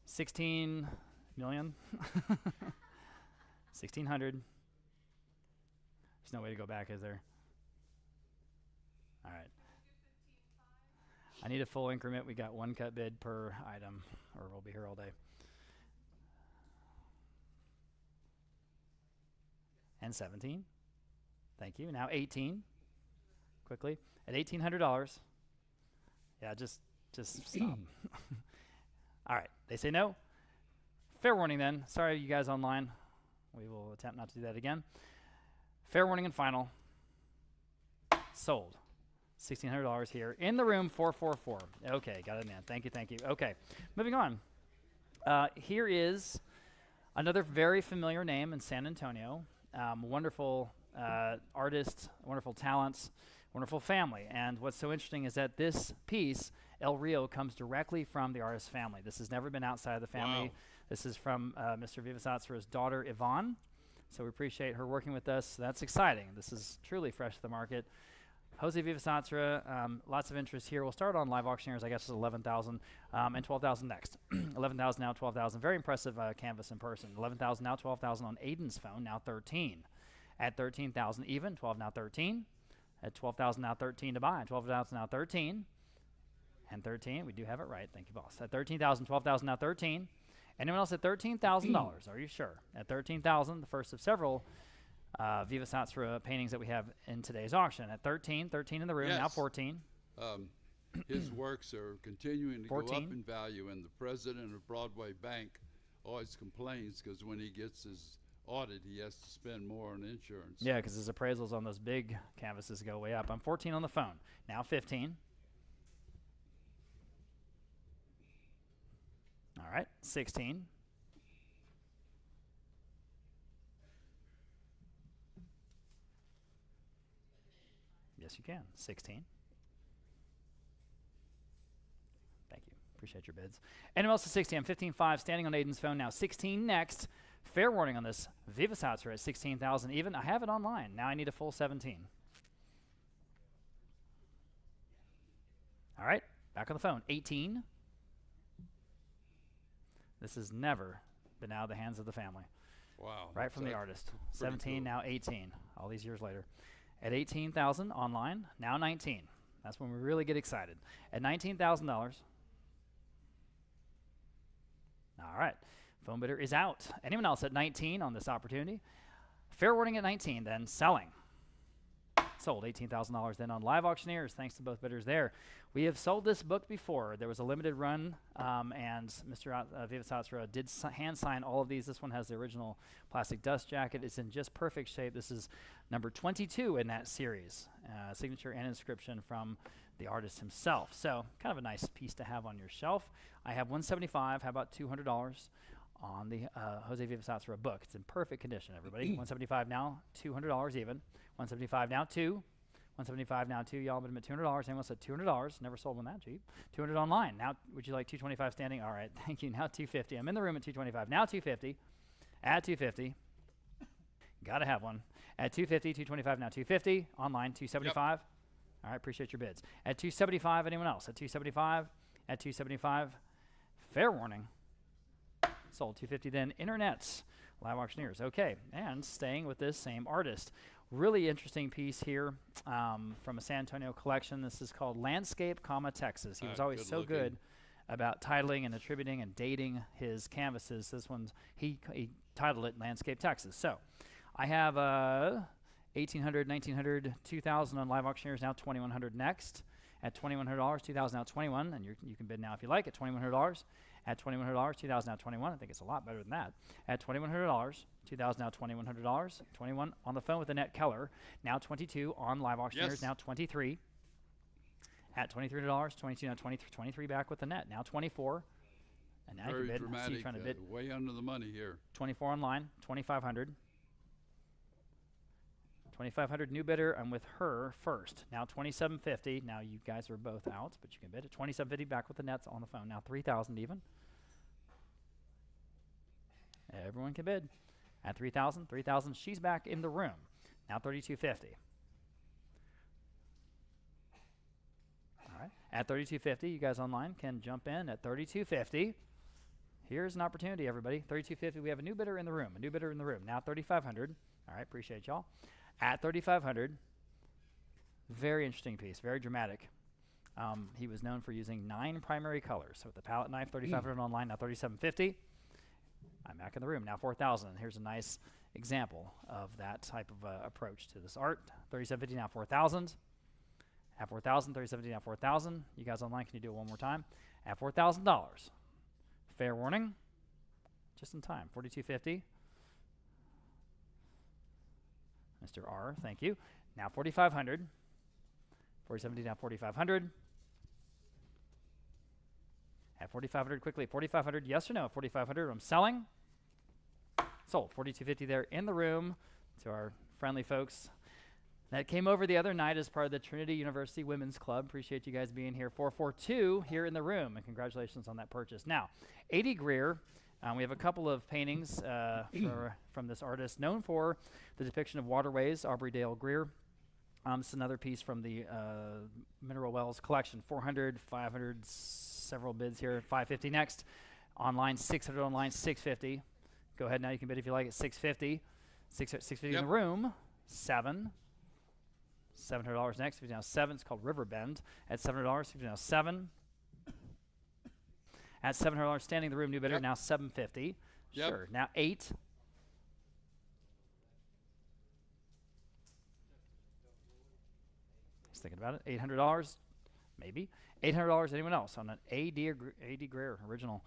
16 million. 1,600. There's no way to go back, is there? All right. I need a full increment. We got one cut bid per item, or we'll be here all day. And 17. Thank you. Now 18. Quickly. At $1,800. Yeah, just stop. All right. They say no. Fair warning then. Sorry, you guys online. We will attempt not to do that again. Fair warning and final. Sold. $1,600 here in the room, 444. Okay, got it, man. Thank you, thank you. Okay, moving on. Here is another very familiar name in San Antonio. Wonderful artist, wonderful talents, wonderful family. And what's so interesting is that this piece, El Rio, comes directly from the artist's family. This has never been outside of the family. Wow. This is from Mr. Vives-Atsara's daughter, Yvonne. So we appreciate her working with us. That's exciting. This is truly fresh to the market. Jose Vives-Atsara, lots of interest here. We'll start on live auctioneers. I guess it's 11,000 and 12,000 next. 11,000 now, 12,000. Very impressive canvas in person. 11,000 now, 12,000 on Aiden's phone. Now 13. At 13,000 even. 12 now 13. At 12,000 now 13 to buy. 12,000 now 13. And 13. We do have it right. Thank you, boss. At 13,000, 12,000 now 13. Anyone else at $13,000? Are you sure? At 13,000, the first of several Vives-Atsara paintings that we have in today's auction. At 13 in the room, yes. Now 14. His works are continuing to 14. Go up in value, and the president of Broadway Bank always complains because when he gets his audit, he has to spend more on insurance. Yeah, because his appraisals on those big canvases go way up. I'm 14 on the phone. Now 15. All right, 16. Yes, you can. 16. Thank you. Appreciate your bids. Anyone else at 16? I'm 15.5, standing on Aiden's phone now. 16 next. Fair warning on this. Vives-Atsara at 16,000 even. I have it online. Now I need a full 17. All right, back on the phone. 18. This has never been out of the hands of the family. Wow. Right from the artist. 17, cool. now 18, all these years later. At 18,000 online, now 19. That's when we really get excited. At $19,000. All right. Phone bidder is out. Anyone else at 19 on this opportunity? Fair warning at 19, then selling. Sold $18,000 then on live auctioneers. Thanks to both bidders there. We have sold this book before. There was a limited run, and Mr. Vives-Atsara did hand sign all of these. This one has the original plastic dust jacket. It's in just perfect shape. This is number 22 in that series. Signature and inscription from the artist himself. So kind of a nice piece to have on your shelf. I have $175. How about $200 on the Jose Vives-Atsara book? It's in perfect condition, everybody. $175 now, $200 even. $175 now, $2. $175 now, $2. Y'all bid him at $200. Anyone said $200? Never sold one that cheap. $200 online. Now, would you like $225 standing? All right, thank you. Now $250. I'm in the room at $225. Now $250. At $250. Gotta have one. At $250, $225 now $250. Online $275. Yep. All right, appreciate your bids. At $275, anyone else? At $275. At $275. Fair warning. Sold $250 then. Internets. Live auctioneers. Okay, and staying with this same artist. Really interesting piece here from a San Antonio collection. This is called Landscape, Texas. He was always good so looking. good about titling and attributing and dating his canvases. This one's, he titled it Landscape, Texas. So I have 1,800, 1,900, 2,000 on live auctioneers, now 2,100 next. At $2,100, 2,000 now 21, and you can bid now if you like at $2,100. At $2,100, 2,000 now 21. I think it's a lot better than that. At $2,100, 2,000 now $2,100. 21 on the phone with Annette Keller. Now 22 on live auctioneers. Yes. Now 23. At $2,300, 22 now 23 back with Annette. Now 24. And now Very you can bid. I see you dramatic. trying to bid. Way under the money here. 24 online. 2,500. 2,500 new bidder. I'm with her first. Now 2,750. Now you guys are both out, but you can bid at 2,750 back with the nets on the phone. Now 3,000 even. Everyone can bid at 3,000. 3,000. She's back in the room. Now 3,250. All right. At 3,250, you guys online can jump in at 3,250. Here's an opportunity, everybody. 3,250. We have a new bidder in the room. A new bidder in the room. Now 3,500. All right. Appreciate y'all. At 3,500, very interesting piece, very dramatic. He was known for using 9 primary colors. So with the palette knife, 3,500 online, now 3,750. I'm back in the room, now 4,000. Here's a nice example of that type of approach to this art. 3,750, now 4,000. At 4,000, 3,750, now 4,000. You guys online, can you do it one more time? At $4,000. Fair warning, just in time, 4,250. Mr. R, thank you. Now 4,500. 4,750, now 4,500. At 4,500, quickly, 4,500, yes or no? 4,500, I'm selling. Sold, 4,250 there in the room to our friendly folks that came over the other night as part of the Trinity University Women's Club. Appreciate you guys being here. 442 here in the room, and congratulations on that purchase. Now, A.D. Greer. We have a couple of paintings from this artist known for the depiction of waterways, Aubrey Dale Greer. This is another piece from the Mineral Wells collection, 400, 500, several bids here, 550 next. Online, 600 online, 650. Go ahead now, you can bid if you like it, 650. 650 in the room, 7. $700 next, 50 now 7. It's called River Bend. At $700, 50 now 7. At $700, standing in the room, new bidder, now $750. Yep. Sure, now 8. Just thinking about it. $800, maybe. $800, anyone else on an A.D. Greer original?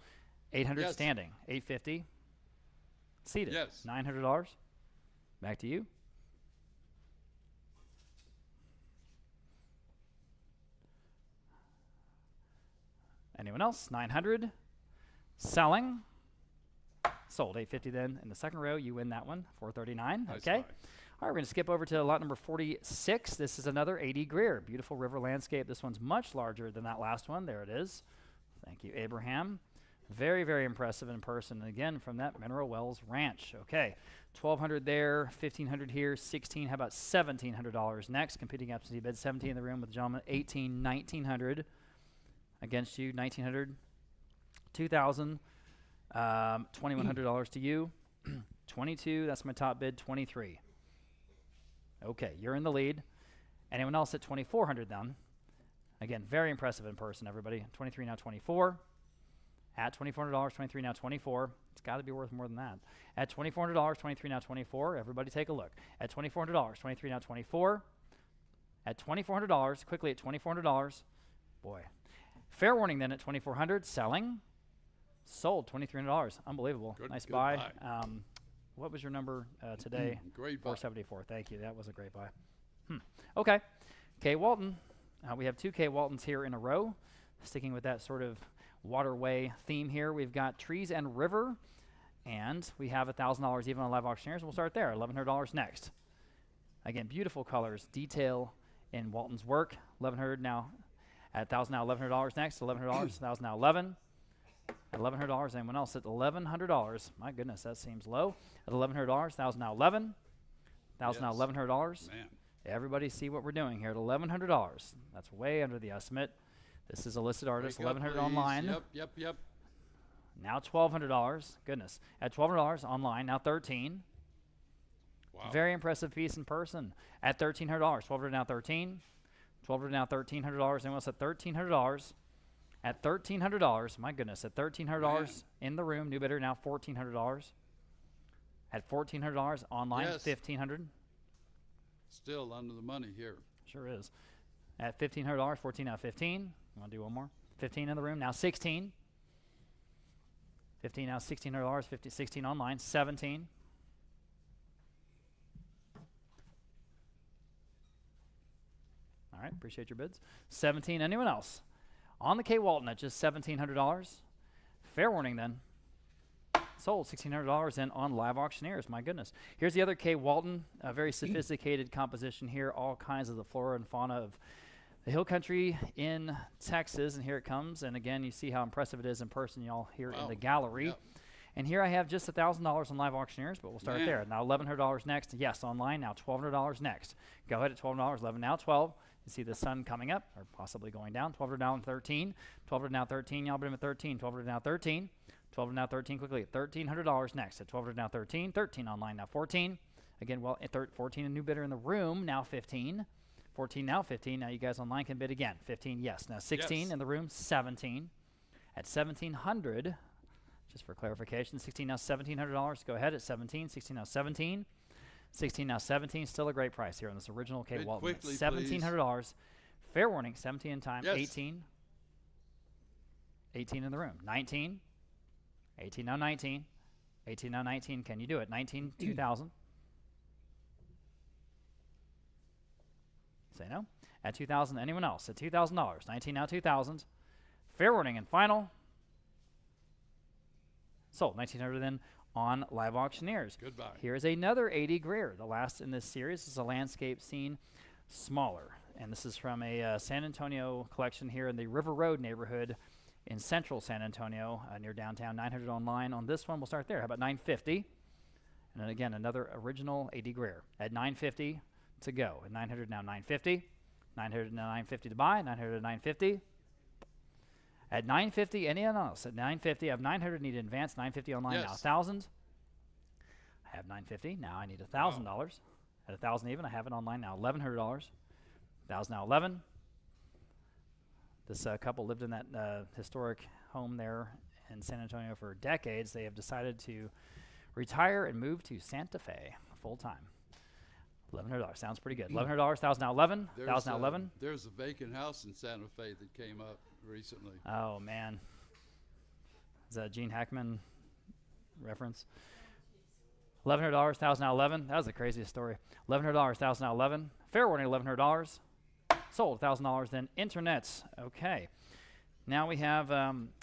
800 Yes. standing, 850. Seated, Yes. $900. Back to you. Anyone else? 900. Selling. Sold. 850 then. In the second row, you win that one. 439. Nice Okay. buy. All right, we're going to skip over to lot number 46. This is another A.D. Greer. Beautiful river landscape. This one's much larger than that last one. There it is. Thank you, Abraham. Very, very impressive in person. And again, from that Mineral Wells Ranch. Okay. 1,200 there, 1,500 here, 16. How about $1,700 next? Competing absentee bid, 17 in the room with the gentleman, 18, 1,900. Against you, 1,900, 2,000, $2,100 to you, 22. That's my top bid, 23. Okay, you're in the lead. Anyone else at 2,400 then? Again, very impressive in person, everybody. 23 now 24. At $2,400, 23 now 24. It's got to be worth more than that. At $2,400, 23 now 24. Everybody take a look. At $2,400, 23 now 24. At $2,400, quickly at $2,400. Boy. Fair warning then at $2,400, selling, sold $2,300. Unbelievable. Good, nice good buy. buy. What was your number today? Great buy. 474. Thank you. That was a great buy. Okay. K. Walton. We have 2 K. Waltons here in a row. Sticking with that sort of waterway theme here, we've got trees and river, and we have $1,000 even on live auctioneers. We'll start there. $1,100 next. Again, beautiful colors, detail in Walton's work. $1,100 now. At $1,000 now, $1,100 next. $1,100, $1,000 now, $11. At $1,100, anyone else at $1,100? My goodness, that seems low. At $1,100, $1,000 now, $11. $1,000 now, $1,100. Man. Everybody see what we're doing here at $1,100. That's way under the estimate. This is a listed artist, Wake up, $1,100 please. online. Yep. Now $1,200. Goodness. At $1,200 online, now $13. Wow. Very impressive piece in person at $1,300. 1,200 now 13. 1,200 now $1,300. Anyone else at $1,300? At $1,300, my goodness, at $1,300 in the room, new bidder now $1,400. At $1,400 online, Yes. $1,500. Still under the money here. Sure is. At $1,500, 14 now 15. You want to do one more? 15 in the room, now 16. 15 now $1,600, 16 online, 17. All right, appreciate your bids. 17, anyone else? On the K. Walton at just $1,700. Fair warning then. Sold $1,600 and on Live Auctioneers. My goodness. Here's the other K. Walton, a very sophisticated composition here. All kinds of the flora and fauna of the hill country in Texas. And here it comes. And again, you see how impressive it is in person, y'all, here in the gallery. Yep. And here I have just $1,000 on Live Auctioneers, but we'll start Man. there. Now $1,100 next. Yes, online. Now $1,200 next. Go ahead at $1,200. 11 now 12. You see the sun coming up or possibly going down. 1,200 now 13. 1,200 now 13. Y'all bid him at 13. 1,200 now 13. 1,200 now 13 quickly at $1,300 next. At 1,200 now 13. 13 online now 14. Again, well, at 14 a new bidder in the room now 15. 14 now 15. Now you guys online can bid again. 15 yes. Now 16 Yes. in the room 17. At 1,700. Just for clarification, 16 now $1,700. Go ahead at 17. 16 now 17. 16 now 17. Still a great price here on this original K. Bid Walton. quickly, $1,700. Fair warning. 17 in time. Yes. 18. 18 in the room. 19. 18 now 19. 18 now 19. Can you do it? 19. 2,000. Say no. At 2,000. Anyone else? At $2,000. 19 now 2,000. Fair warning and final. Sold. 1,900 then on Live Auctioneers. Goodbye. Here is another 80 Greer, the last in this series. This is a landscape scene, smaller. And this is from a San Antonio collection here in the River Road neighborhood in central San Antonio, near downtown. 900 online on this one. We'll start there. How about 950? And then again, another original 80 Greer at 950 to go. At 900 now 950. 900 now 950 to buy. 900 to 950. At 950, anyone else? At 950, I have 900, need advance. 950 online now. Yes. 1,000. I have 950. Now I need $1,000. At 1,000 even, I have it online now. $1,100. 1,000 now 11. This couple lived in that historic home there in San Antonio for decades. They have decided to retire and move to Santa Fe full time. $1,100 sounds pretty good. $1,100. 1,000 now 11. 1,000 now 11. There's a vacant house in Santa Fe that came up recently. Oh man, is that a Gene Hackman reference? $1,100. 1,000 now 11. That was the craziest story. $1,100. 1,000 now 11. Fair warning. $1,100. Sold. $1,000 then internets. Okay. Now we have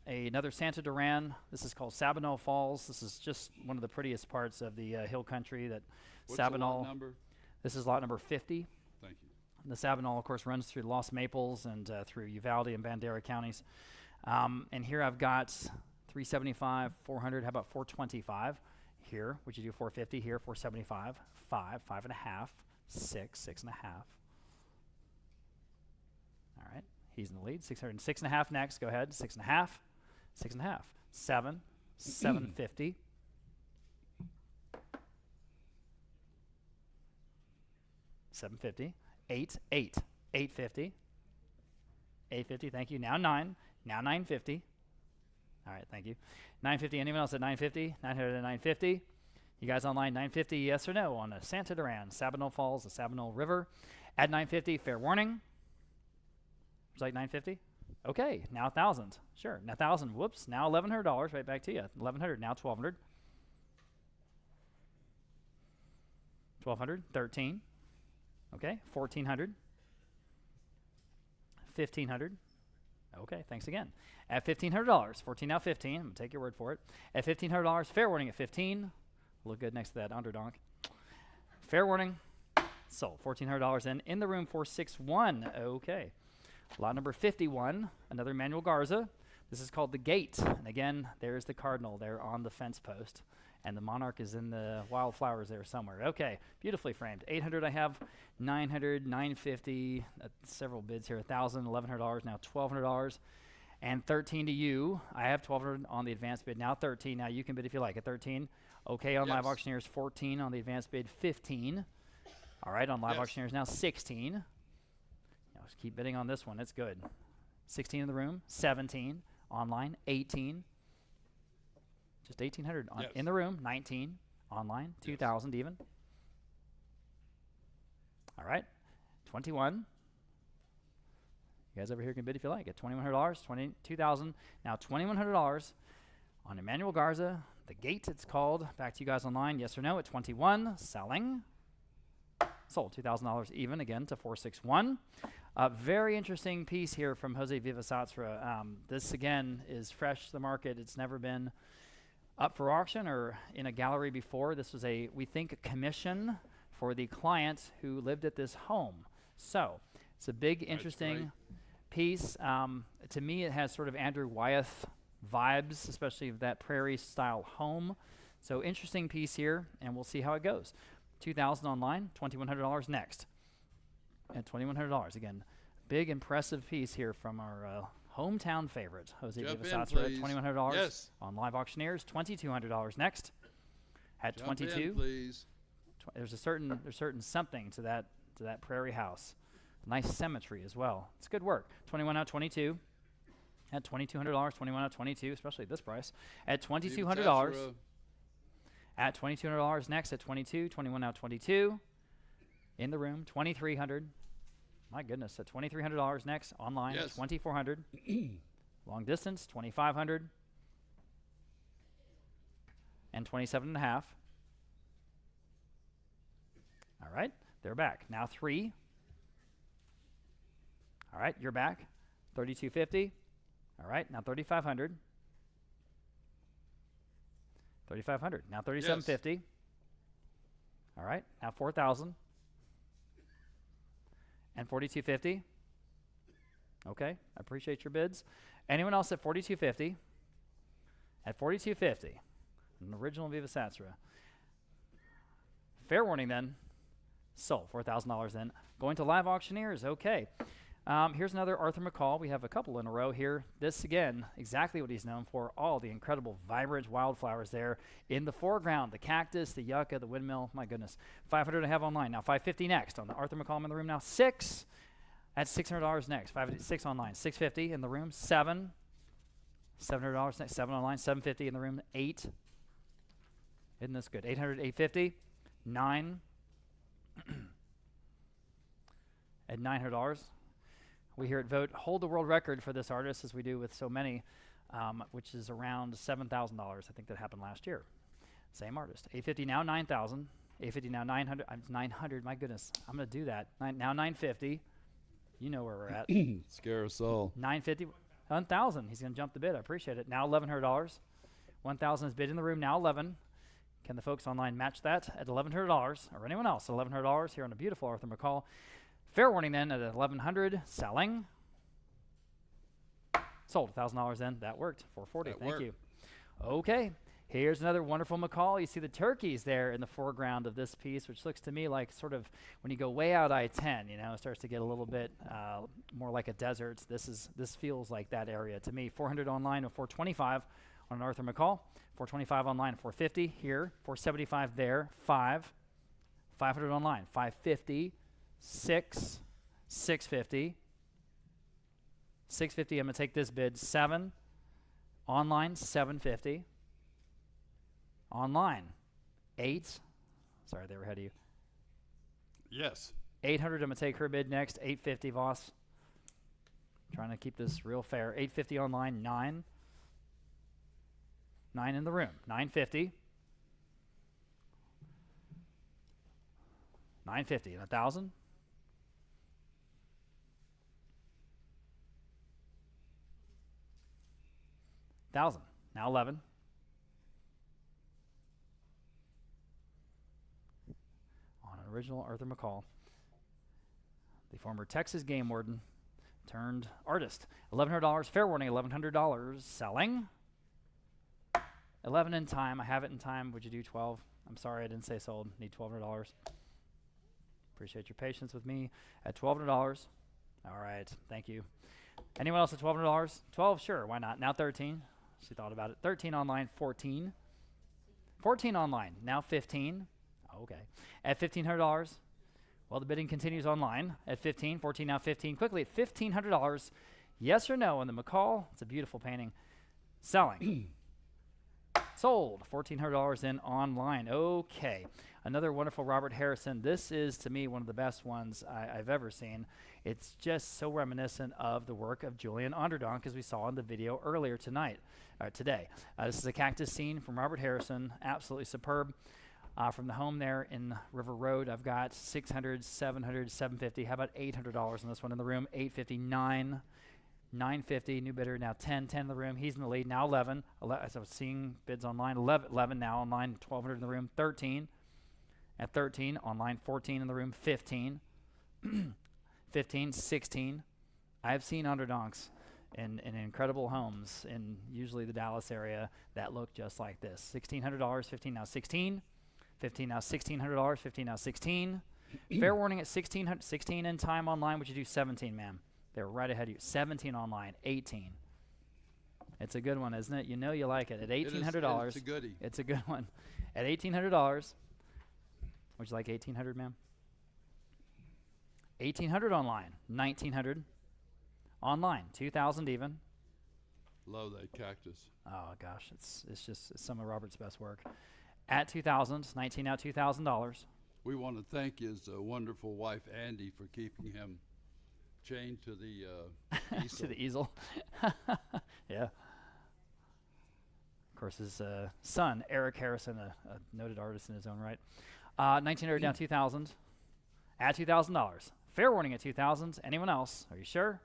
another Santa Duran. This is called Sabinal Falls. This is just one of the prettiest parts of the hill country that What's the Sabinal. lot number? This is lot number 50. Thank you. The Sabinal, of course, runs through Los Maples and through Uvalde and Bandera counties. And here I've got 375, 400. How about 425 here? Would you do 450 here? 475, 5, 5.5, 6, 6.5. All right, he's in the lead. 600, 6.5 next. Go ahead. 6.5, 6.5, 7, 750. 750, 8, 8, 850, 850. Thank you. Now 9, now 950. All right, thank you. 950. Anyone else at 950? 900 to 950. You guys online? 950. Yes or no on the Santa Duran, Sabinal Falls, the Sabinal River. At 950. Fair warning. Would you like 950? Okay. Now 1,000. Sure. Now 1,000. Whoops. Now $1,100. Right back to you. 1,100. Now 1,200. 1,200. 13. Okay, 1,400, 1,500. Okay, thanks again. At $1,500, 14 now 15. I'm gonna take your word for it. At $1,500, fair warning at 15. Look good next to that Onderdonk. Fair warning, sold. $1,400 in the room for 6-1. Okay, lot number 51. Another Manuel Garza. This is called the Gate, and again, there's the cardinal there on the fence post. And the monarch is in the wildflowers there somewhere. Okay, beautifully framed. 800 I have, 900, 950, several bids here. 1,000, $1,100, now $1,200. and 13 to you. I have 1200 on the advanced bid, now 13. Now you can bid if you like at 13. Okay, on Live Yes. Auctioneers, 14 on the advanced bid, 15. All right, on Live Yes. Auctioneers now 16. Now just keep bidding on this one, it's good. 16 in the room, 17. Online, 18. Just 1800 Yes. in the room, 19. Online, 2000 even. All right, 21. You guys over here can bid if you like at $2,100, 22,000. Now $2,100 on Emmanuel Garza, the Gate it's called. Back to you guys online, yes or no at 21, selling. Sold, $2,000 even, again to 461. A very interesting piece here from Jose Vives-Atsara. This again is fresh to the market. It's never been up for auction or in a gallery before. This was a, we think, commission for the client who lived at this home. So it's a big, interesting piece. To me, it has sort of Andrew Wyeth vibes, especially of that prairie-style home. So interesting piece here, and we'll see how it goes. $2,000 online, $2,100 next. At $2,100 again, big impressive piece here from our hometown favorite, Jose Jump in, Vives-Atsara at please. $2,100 Yes. on Live Auctioneers. $2,200 next. At Jump 22, in, please. there's certain something to that prairie house. Nice symmetry as well. It's good work. 21 out 22. At $2,200, 21 out 22, especially at this price. At $2,200. Vives-Atsara. At $2,200 next at 22, 21 out 22. In the room, 2,300. My goodness, at $2,300 next online, Yes. 2,400. Long distance, 2,500. And 27.5. All right, they're back. Now 3. All right, you're back. 3,250. All right, now 3,500. 3,500. Now 3,750. All right, now 4,000. And 4,250. Okay, I appreciate your bids. Anyone else at 4,250? At 4,250, an original Vives-Atsara. Fair warning then. Sold, $4,000 then. Going to Live Auctioneers, okay. Here's another Arthur McCall. We have a couple in a row here. This, again, exactly what he's known for. All the incredible, vibrant wildflowers there in the foreground. The cactus, the yucca, the windmill. My goodness. 500 to have online. Now 550 next on the Arthur McCall in the room. Now 6 at $600 next. 6 online. 650 in the room. 7. $700 next. 7 online. 750 in the room. 8. Isn't this good? 800, 850. 9 at $900. We here at Vogt hold the world record for this artist, as we do with so many, which is around $7,000. I think that happened last year. Same artist. 850 now 9,000. 850 now 900. 900. My goodness, I'm gonna do that. Now 950. You know where we're at. Scare us all. 950. 1,000. He's gonna jump the bid. I appreciate it. Now $1,100. 1,000 is bid in the room. Now 11. Can the folks online match that at $1,100 or anyone else at $1,100 here on a beautiful Arthur McCall? Fair warning then at $1,100, selling. Sold $1,000 then. That worked. $440. That Thank worked. you. Okay. Here's another wonderful McCall. You see the turkeys there in the foreground of this piece, which looks to me like sort of when you go way out I-10, you know, it starts to get a little bit more like a desert. This feels like that area to me. 400 online or 425 on an Arthur McCall. 425 online, 450 here, 475 there, 5. 500 online, 550. 6, 650, 650. I'm gonna take this bid. 7, online 750, online 8. Sorry, they were ahead of you. Yes. 800. I'm gonna take her bid next. 850, Voss. Trying to keep this real fair. 850 online. 9. 9 in the room. 950. 950 and 1,000. 1,000. Now 11. On an original Arthur McCall, the former Texas game warden turned artist. $1,100. Fair warning. $1,100. Selling. 11 in time. I have it in time. Would you do 12? I'm sorry, I didn't say sold. Need $1,200. Appreciate your patience with me at $1,200. All right. Thank you. Anyone else at $1,200? 12, sure, why not? Now 13. She thought about it. 13 online, 14. 14 online, now 15. Okay. At $1,500, well, the bidding continues online at 15. 14, now 15. Quickly at $1,500. Yes or no on the McCall? It's a beautiful painting. Selling. Sold. $1,400 in online. Okay. Another wonderful Robert Harrison. This is, to me, one of the best ones I've ever seen. It's just so reminiscent of the work of Julian Onderdonk, as we saw in the video earlier today. This is a cactus scene from Robert Harrison. Absolutely superb. From the home there in River Road, I've got $600, $700, $750. How about $800 on this one in the room? $859. $950, new bidder now 10 in the room. He's in the lead now. 11. As I was seeing bids online, 11 now online. 1,200 in the room. 13 at 13 online. 14 in the room. 15, 15, 16. I've seen Onderdonks in incredible homes in usually the Dallas area that look just like this. $1,600. 15 now 16. 15 now $1,600. 15 now 16. Fair warning at 16 in time online. Would you do 17, ma'am? They're right ahead of you. 17 online, 18. It's a good one, isn't it? You know you like it. At $1,800. It's a goodie. It's a good one. At $1,800. Would you like 1,800, ma'am? 1,800 online, 1,900 online, 2,000 even. Love that cactus. Oh gosh, it's some of Robert's best work. At 2,000, 19 now $2,000. We want to thank his wonderful wife, Andy, for keeping him chained to the easel. To the easel. Yeah. Of course, his son, Eric Harrison, a noted artist in his own right. 1,900 down 2,000. At $2,000. Fair warning at 2,000. Anyone else? Are you sure?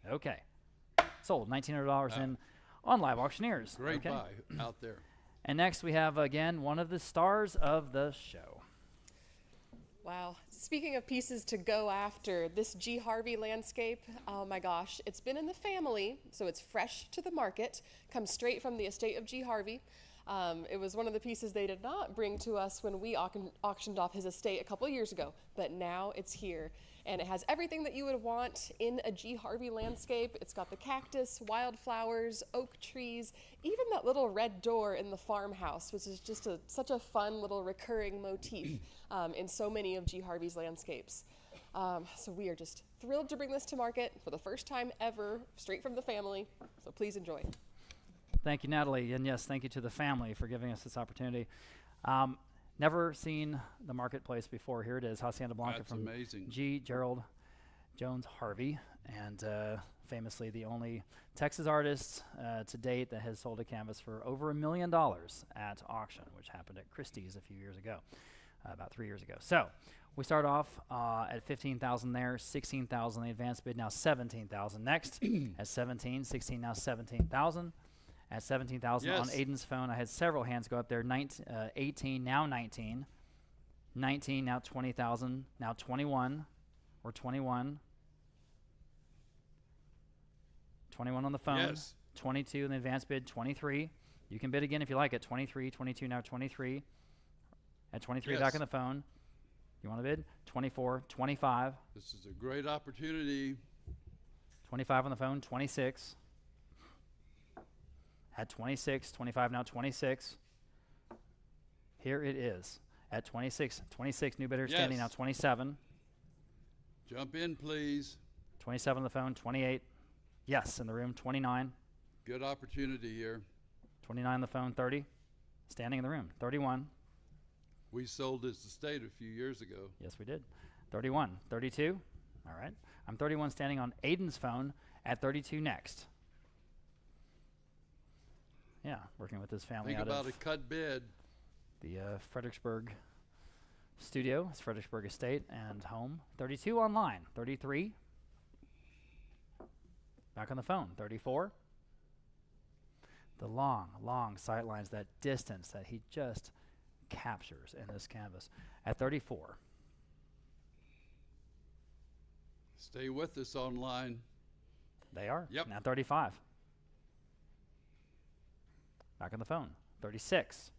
Okay. Sold. $1,900 in on Live Auctioneers. Great buy out there. And next we have, again, one of the stars of the show. Wow. Speaking of pieces to go after, this G. Harvey landscape, oh my gosh, it's been in the family, so it's fresh to the market, comes straight from the estate of G. Harvey. It was one of the pieces they did not bring to us when we auctioned off his estate a couple years ago, but now it's here. And it has everything that you would want in a G. Harvey landscape. It's got the cactus, wildflowers, oak trees, even that little red door in the farmhouse, which is just such a fun little recurring motif in so many of G. Harvey's landscapes. So we are just thrilled to bring this to market for the first time ever, straight from the family. So please enjoy. Thank you, Natalie. And yes, thank you to the family for giving us this opportunity. Never seen the marketplace before. Here it is, Hacienda Blanca. That's from amazing. G. Gerald Jones Harvey, and famously the only Texas artist to date that has sold a canvas for over $1 million at auction, which happened at Christie's a few years ago, about 3 years ago. So we start off at $15,000 there, $16,000 the advance bid, now $17,000 next. At 17, 16 now $17,000. At $17,000 Yes. on Aiden's phone, I had several hands go up there. 18, now 19. 19, now 20,000. Now 21, or 21. 21 on the phone. Yes. 22 in the advance bid. 23. You can bid again if you like it. 23, 22, now 23. At 23 back Yes. on the phone. You want to bid? 24, 25. This is a great opportunity. 25 on the phone. 26. At 26, 25 now 26. Here it is. At 26, new bidder standing now Yes. 27. Jump in, please. 27 on the phone, 28. Yes, in the room, 29. Good opportunity here. 29 on the phone, 30. Standing in the room, 31. We sold this estate a few years ago. Yes, we did. 31, 32. All right. I'm 31 standing on Aiden's phone at 32 next. Yeah, working with his family Think out about of a cut bid. the Fredericksburg studio. It's Fredericksburg Estate and home. 32 online. 33. Back on the phone. 34. The long sight lines, that distance that he just captures in this canvas. At 34. Stay with us online. They are. Yep. Now 35. Back on the phone. 36.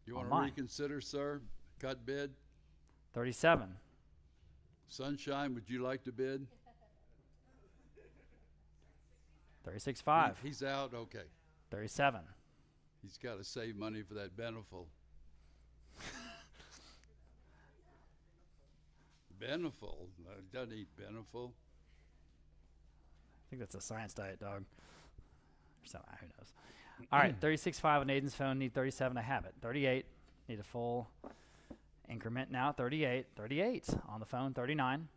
You want to Online. reconsider, sir? Cut bid? 37. Sunshine, would you like to bid? 36.5. He's out? Okay. 37. He's got to save money for that Beneful. Beneful? Doesn't eat Beneful. I think that's a science diet dog. Or something, who knows. All right, 36.5 on Aiden's phone. Need 37 to have it. 38. Need a full increment now. 38. 38 on the phone. 39.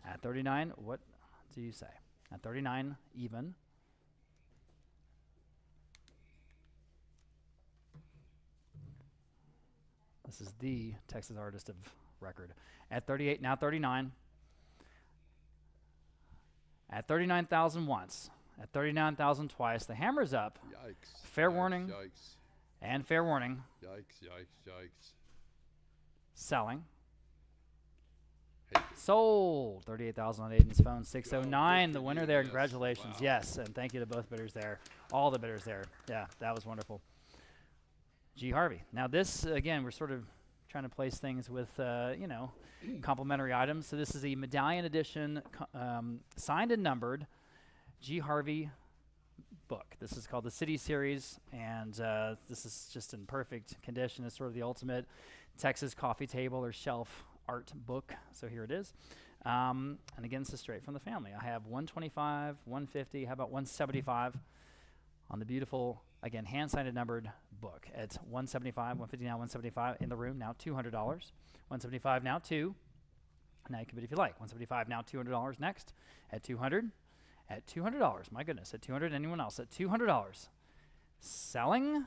At 39, what do you say? At 39, even. This is the Texas artist of record. At 38, now 39. At 39,000 once. At 39,000 twice. The hammer's up. Yikes. Fair Yikes, warning. Yikes. And fair warning. Yikes, yikes, yikes. Selling. Hey. Sold. 38,000 on Aiden's phone. 609. good The for winner you, there. yes. Congratulations. Wow. Yes. And thank you to both bidders there. All the bidders there. Yeah, that was wonderful. G. Harvey. Now this, again, we're sort of trying to place things with, complimentary items. So this is a medallion edition, signed and numbered G. Harvey book. This is called the City Series, and this is just in perfect condition. It's sort of the ultimate Texas coffee table or shelf art book. So here it is. And again, this is straight from the family. I have 125, 150, how about 175 on the beautiful, again, hand-signed and numbered book. It's 175, 150 now, 175 in the room, now $200. 175 now, 2. Now you can bid if you like. 175 now, $200 next. At 200, at $200, my goodness, at 200, anyone else? At $200. Selling,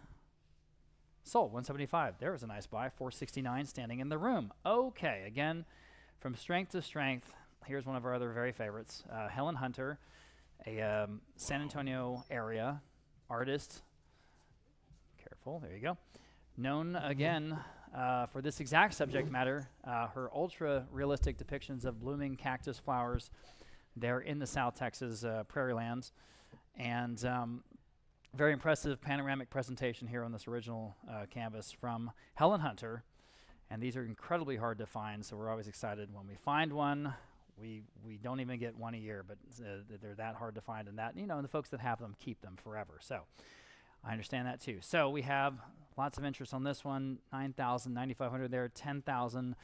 sold, 175. There was a nice buy, 469 standing in the room. Okay, again, from strength to strength, here's one of our other very favorites. Helen Hunter, a San Antonio area artist. Careful, there you go. Known again for this exact subject matter, her ultra-realistic depictions of blooming cactus flowers there in the South Texas prairie lands. And very impressive panoramic presentation here on this original canvas from Helen Hunter. And these are incredibly hard to find, so we're always excited when we find one. We don't even get one a year, but they're that hard to find, and that, and the folks that have them keep them forever. So I understand that too. So we have lots of interest on this one. 9,000, 9,500 there, 10,000.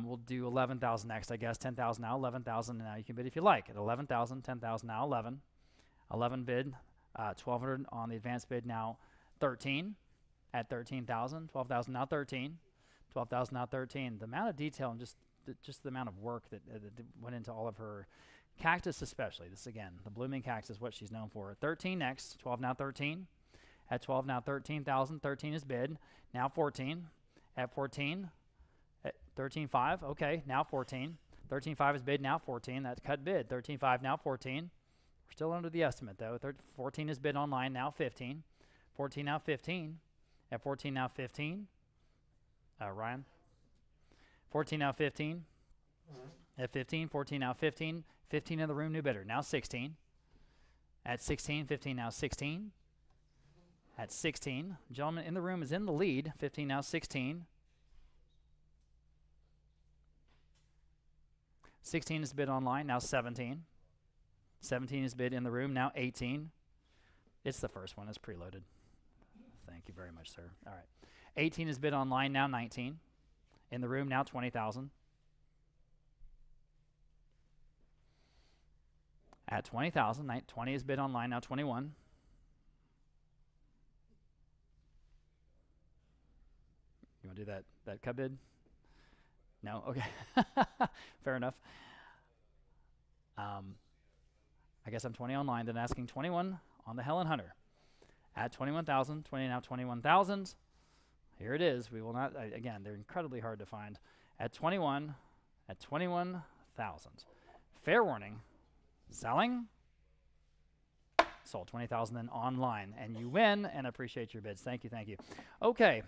We'll do 11,000 next, I guess. 10,000 now, 11,000 now. You can bid if you like. At 11,000, 10,000 now, 11. 11 bid, 1,200 on the advanced bid now, 13. At 13,000, 12,000 now, 13. 12,000 now, 13. The amount of detail and just the amount of work that went into all of her cactus, especially. This, again, the blooming cactus, what she's known for. 13 next, 12 now, 13. At 12 now, 13,000. 13 is bid. Now 14. At 14, at 13.5. Okay, now 14. 13.5 is bid. Now 14. That's cut bid. 13.5 now 14. We're still under the estimate though. 14 is bid online. Now 15. 14 now 15. At 14 now 15. Ryan. 14 now 15. At 15, 14 now 15. 15 in the room, new bidder. Now 16. At 16, 15 now 16. At 16, gentleman in the room is in the lead. 15 now 16. 16 is bid online, now 17. 17 is bid in the room, now 18. It's the first one, it's preloaded. Thank you very much, sir. All right. 18 is bid online, now 19. In the room, now 20,000. At 20,000, 20 is bid online, now 21. You want to do that cut bid? No? Okay. Fair enough. I guess I'm 20 online, then asking 21 on the Helen Hunter. At 21,000, 20 now 21,000. Here it is. We will not, again, they're incredibly hard to find. At 21, at 21,000. Fair warning. Selling. Sold 20,000 then online. And you win, and appreciate your bids. Thank you, thank you. Okay.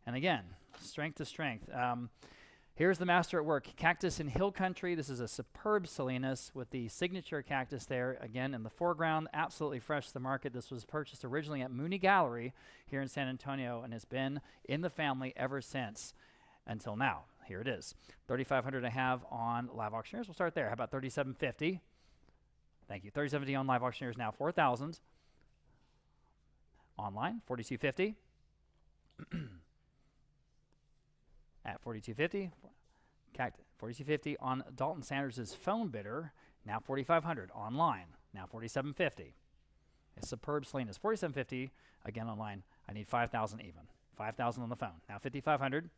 And again, strength to strength. Here's the master at work. Cactus in hill country. This is a superb Salinas with the signature cactus there, again, in the foreground. Absolutely fresh to the market. This was purchased originally at Mooney Gallery here in San Antonio and has been in the family ever since until now. Here it is. $3,500 I have on Live Auctioneers. We'll start there. How about $3,750? Thank you. $3,750 on Live Auctioneers now. $4,000 online. $4,250 at $4,250. $4,250 on Dalton Sanders' phone bidder. Now $4,500 online. Now $4,750. A superb Salinas. $4,750 again online. I need $5,000 even. $5,000 on the phone. Now $5,500.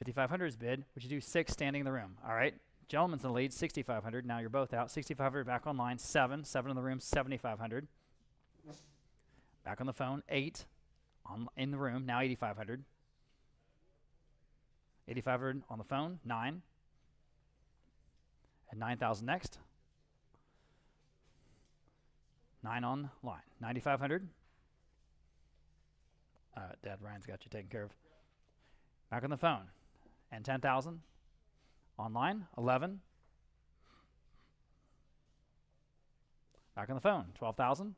$5,500 is bid. Would you do 6 standing in the room? All right. Gentleman's in the lead. $6,500. Now you're both out. $6,500 back online. 7 in the room. $7,500. Back on the phone. 8 in the room. Now $8,500. $8,500 on the phone. 9. And $9,000 next. 9 on line. $9,500. Dad Ryan's got you taken care of. Back on the phone. And $10,000. Online. 11. Back on the phone. $12,000.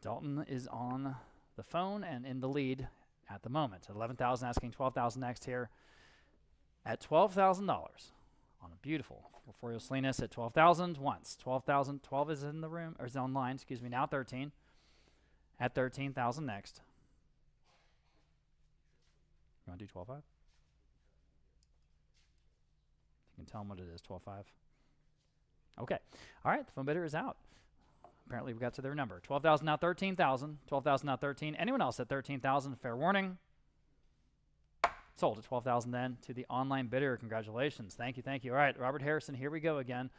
Dalton is on the phone and in the lead at the moment. 11,000 asking $12,000 next here at $12,000 on a beautiful Porfirio Salinas at $12,000 once. 12,000. 12 is in the room, or is online, excuse me, now 13. At $13,000 next. You want to do 12.5? You can tell them what it is, 12.5. Okay. All right, the phone bidder is out. Apparently we got to their number. 12,000 now 13,000. 12,000 now 13. Anyone else at 13,000? Fair warning. Sold at 12,000 then to the online bidder. Congratulations. Thank you, thank you. All right, Robert Harrison, here we go again.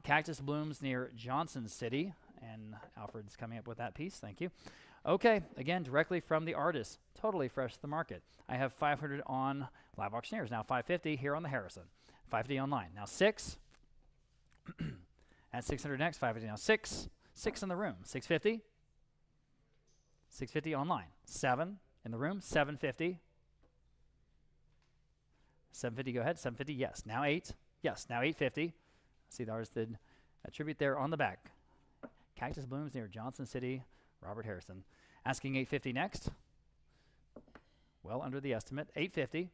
Cactus blooms near Johnson City, and Alfred's coming up with that piece. Thank you. Okay, again, directly from the artist. Totally fresh to the market. I have 500 on Live Auctioneers. Now 550 here on the Harrison. 550 online. Now 6. At 600 next, 550 now 6. 6 in the room. 650. 650 online. 7 in the room. 750. 750, go ahead. 750, yes. Now 8. Yes, now 850. See, the artist did a tribute there on the back. Cactus blooms near Johnson City. Robert Harrison. Asking 850 next. Well under the estimate. 850.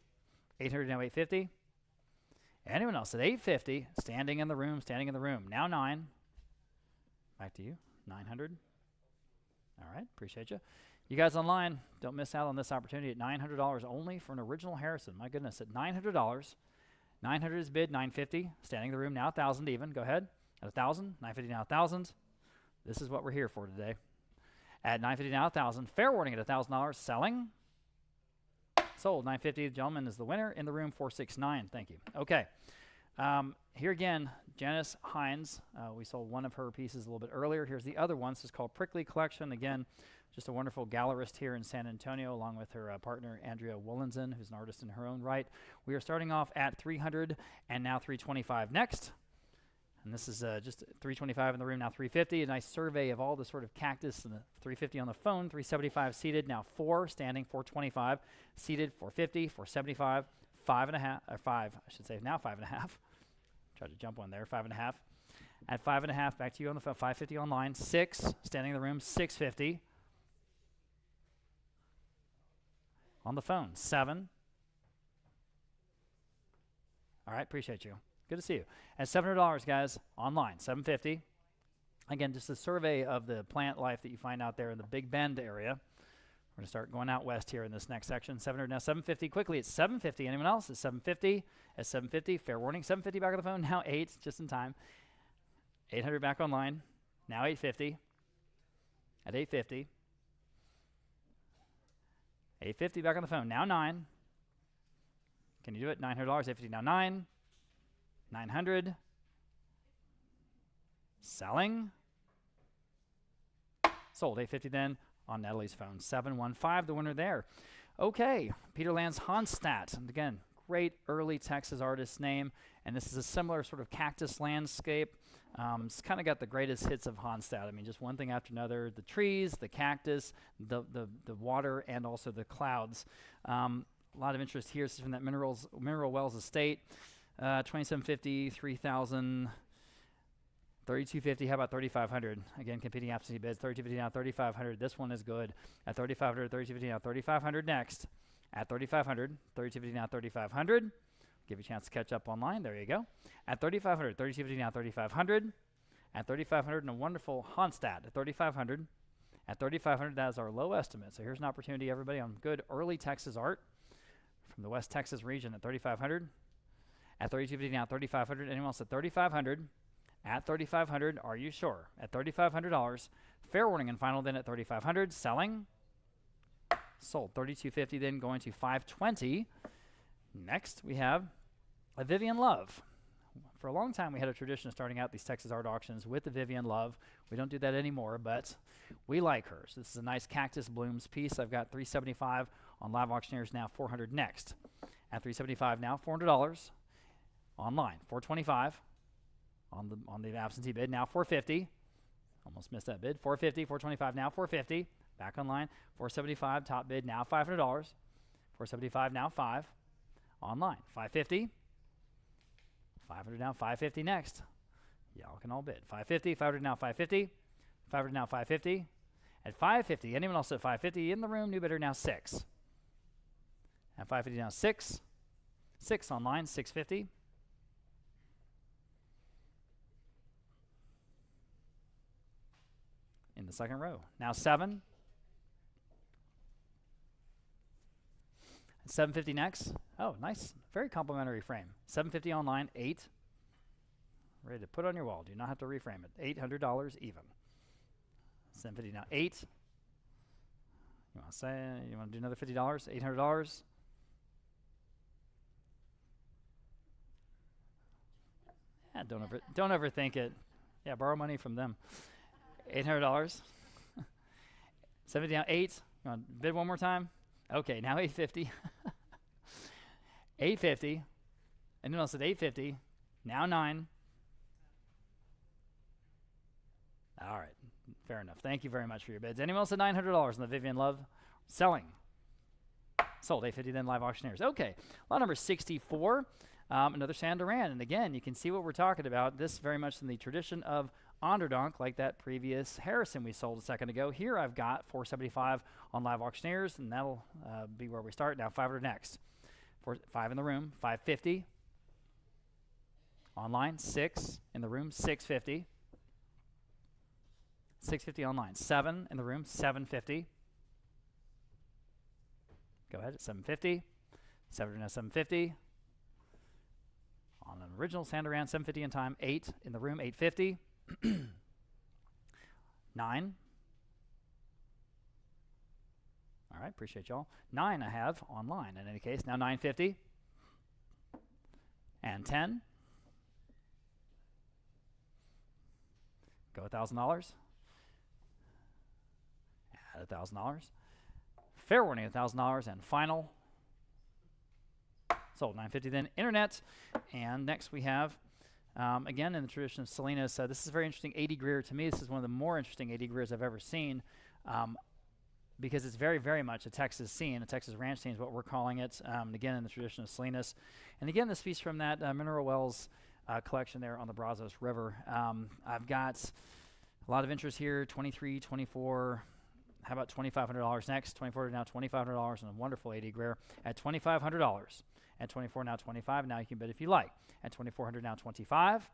800 now 850. Anyone else at 850? Standing in the room, standing in the room. Now 9. Back to you. 900. All right, appreciate you. You guys online, don't miss out on this opportunity at $900 only for an original Harrison. My goodness, at $900. 900 is bid, 950. Standing in the room now, 1,000 even. Go ahead. At 1,000, 950 now 1,000. This is what we're here for today. At 950 now 1,000. Fair warning at $1,000. Selling. Sold. 950. The gentleman is the winner. In the room, 469. Thank you. Okay. Here again, Janice Hines. We sold one of her pieces a little bit earlier. Here's the other one. This is called Prickly Collection. Again, just a wonderful gallerist here in San Antonio, along with her partner, Andrea Wollensen, who's an artist in her own right. We are starting off at 300 and now 325 next. And this is just 325 in the room, now 350. A nice survey of all the sort of cactus, and the 350 on the phone, 375 seated, now 4 standing, 425 seated, 450, 475, 5.5, or 5, I should say, now 5.5. Tried to jump one there, 5.5. At 5.5, back to you on the phone, 550 online, 6 standing in the room, 650. On the phone, 7. All right, appreciate you. Good to see you. At $700, guys, online, $750. Again, just a survey of the plant life that you find out there in the Big Bend area. We're going to start going out west here in this next section. 700 now, 750 quickly. It's 750. Anyone else? It's 750. At 750, fair warning. 750 back on the phone. Now 8, just in time. 800 back online. Now 850. At 850. 850 back on the phone. Now 9. Can you do it? $900. 850 now 9. 900. Selling. Sold. 850 then on Natalie's phone. 715, the winner there. Okay, Peter Lance Honstadt. And again, great early Texas artist's name, and this is a similar sort of cactus landscape. It's kind of got the greatest hits of Honstadt. I mean, just one thing after another: the trees, the cactus, the water, and also the clouds. A lot of interest here. This is from that Mineral Wells estate. 2750, 3000, 3250. How about 3500? Again, competing absentee bids. 3250 now, 3500. This one is good. At 3500, 3250 now, 3500 next. At 3500, 3250 now, 3500. Give you a chance to catch up online. There you go. At 3500, 3250 now, 3500. At 3500, and a wonderful Honstadt at 3500. At 3500, that is our low estimate. So here's an opportunity, everybody, on good early Texas art from the West Texas region at 3500. At 3250 now, 3500. Anyone else at 3500? At 3500, are you sure? At $3,500. Fair warning and final then at 3500. Selling. Sold. 3250 then going to 520. Next, we have a Vivian Love. For a long time, we had a tradition of starting out these Texas art auctions with the Vivian Love. We don't do that anymore, but we like her. So this is a nice cactus blooms piece. I've got $375 on Live Auctioneers now, $400 next. At $375 now, $400 online, $425 on the absentee bid now, $450. Almost missed that bid. $450, $425 now, $450. Back online, $475 top bid now, $500. $475 now, $5. Online, $550. $500 now, $550 next. Y'all can all bid. $550, $500 now, $550. $500 now, $550. At $550, anyone else at $550 in the room? New bidder now, $6. At $550 now, $6. $6 online, $650. In the second row. Now $7. $750 next. Oh, nice. Very complimentary frame. $750 online, $8. Ready to put on your wall. Do not have to reframe it. $800 even. $750 now, $8. You want to do another $50? $800. Yeah, don't overthink it. Yeah, borrow money from them. $800. $70 now, $8. You want to bid one more time? Okay, now $850. $850. Anyone else at $850? Now $9. All right, fair enough. Thank you very much for your bids. Anyone else at $900 on the Vivian Love? Selling. Sold. $850 then Live Auctioneers. Okay, lot number 64. Another Sandoran. And again, you can see what we're talking about. This very much in the tradition of Onderdonk, like that previous Harrison we sold a second ago. Here I've got $475 on Live Auctioneers, and that'll be where we start. Now $500 next. 5 in the room, $550. Online, 6 in the room, $650. $650 online. 7 in the room, $750. Go ahead at $750. $700 now, $750. On an original Sandoran, $750 in time. 8 in the room, $850. 9. All right, appreciate y'all. 9 I have online in any case. Now $950. And 10. Go $1,000. Add $1,000. Fair warning, $1,000. And final. Sold $950 then. Internet. And next we have, again, in the tradition of Salinas, this is very interesting 80 Greer. To me, this is one of the more interesting 80 Greers I've ever seen, because it's very, very much a Texas scene, a Texas ranch scene is what we're calling it, again, in the tradition of Salinas. And again, this piece from that Mineral Wells collection there on the Brazos River. I've got a lot of interest here, 23, 24, how about $2,500 next? 24 now, $2,500 and a wonderful 80 Greer at $2,500. At 24 now, 25. Now you can bid if you like. At 2,400 now, 25.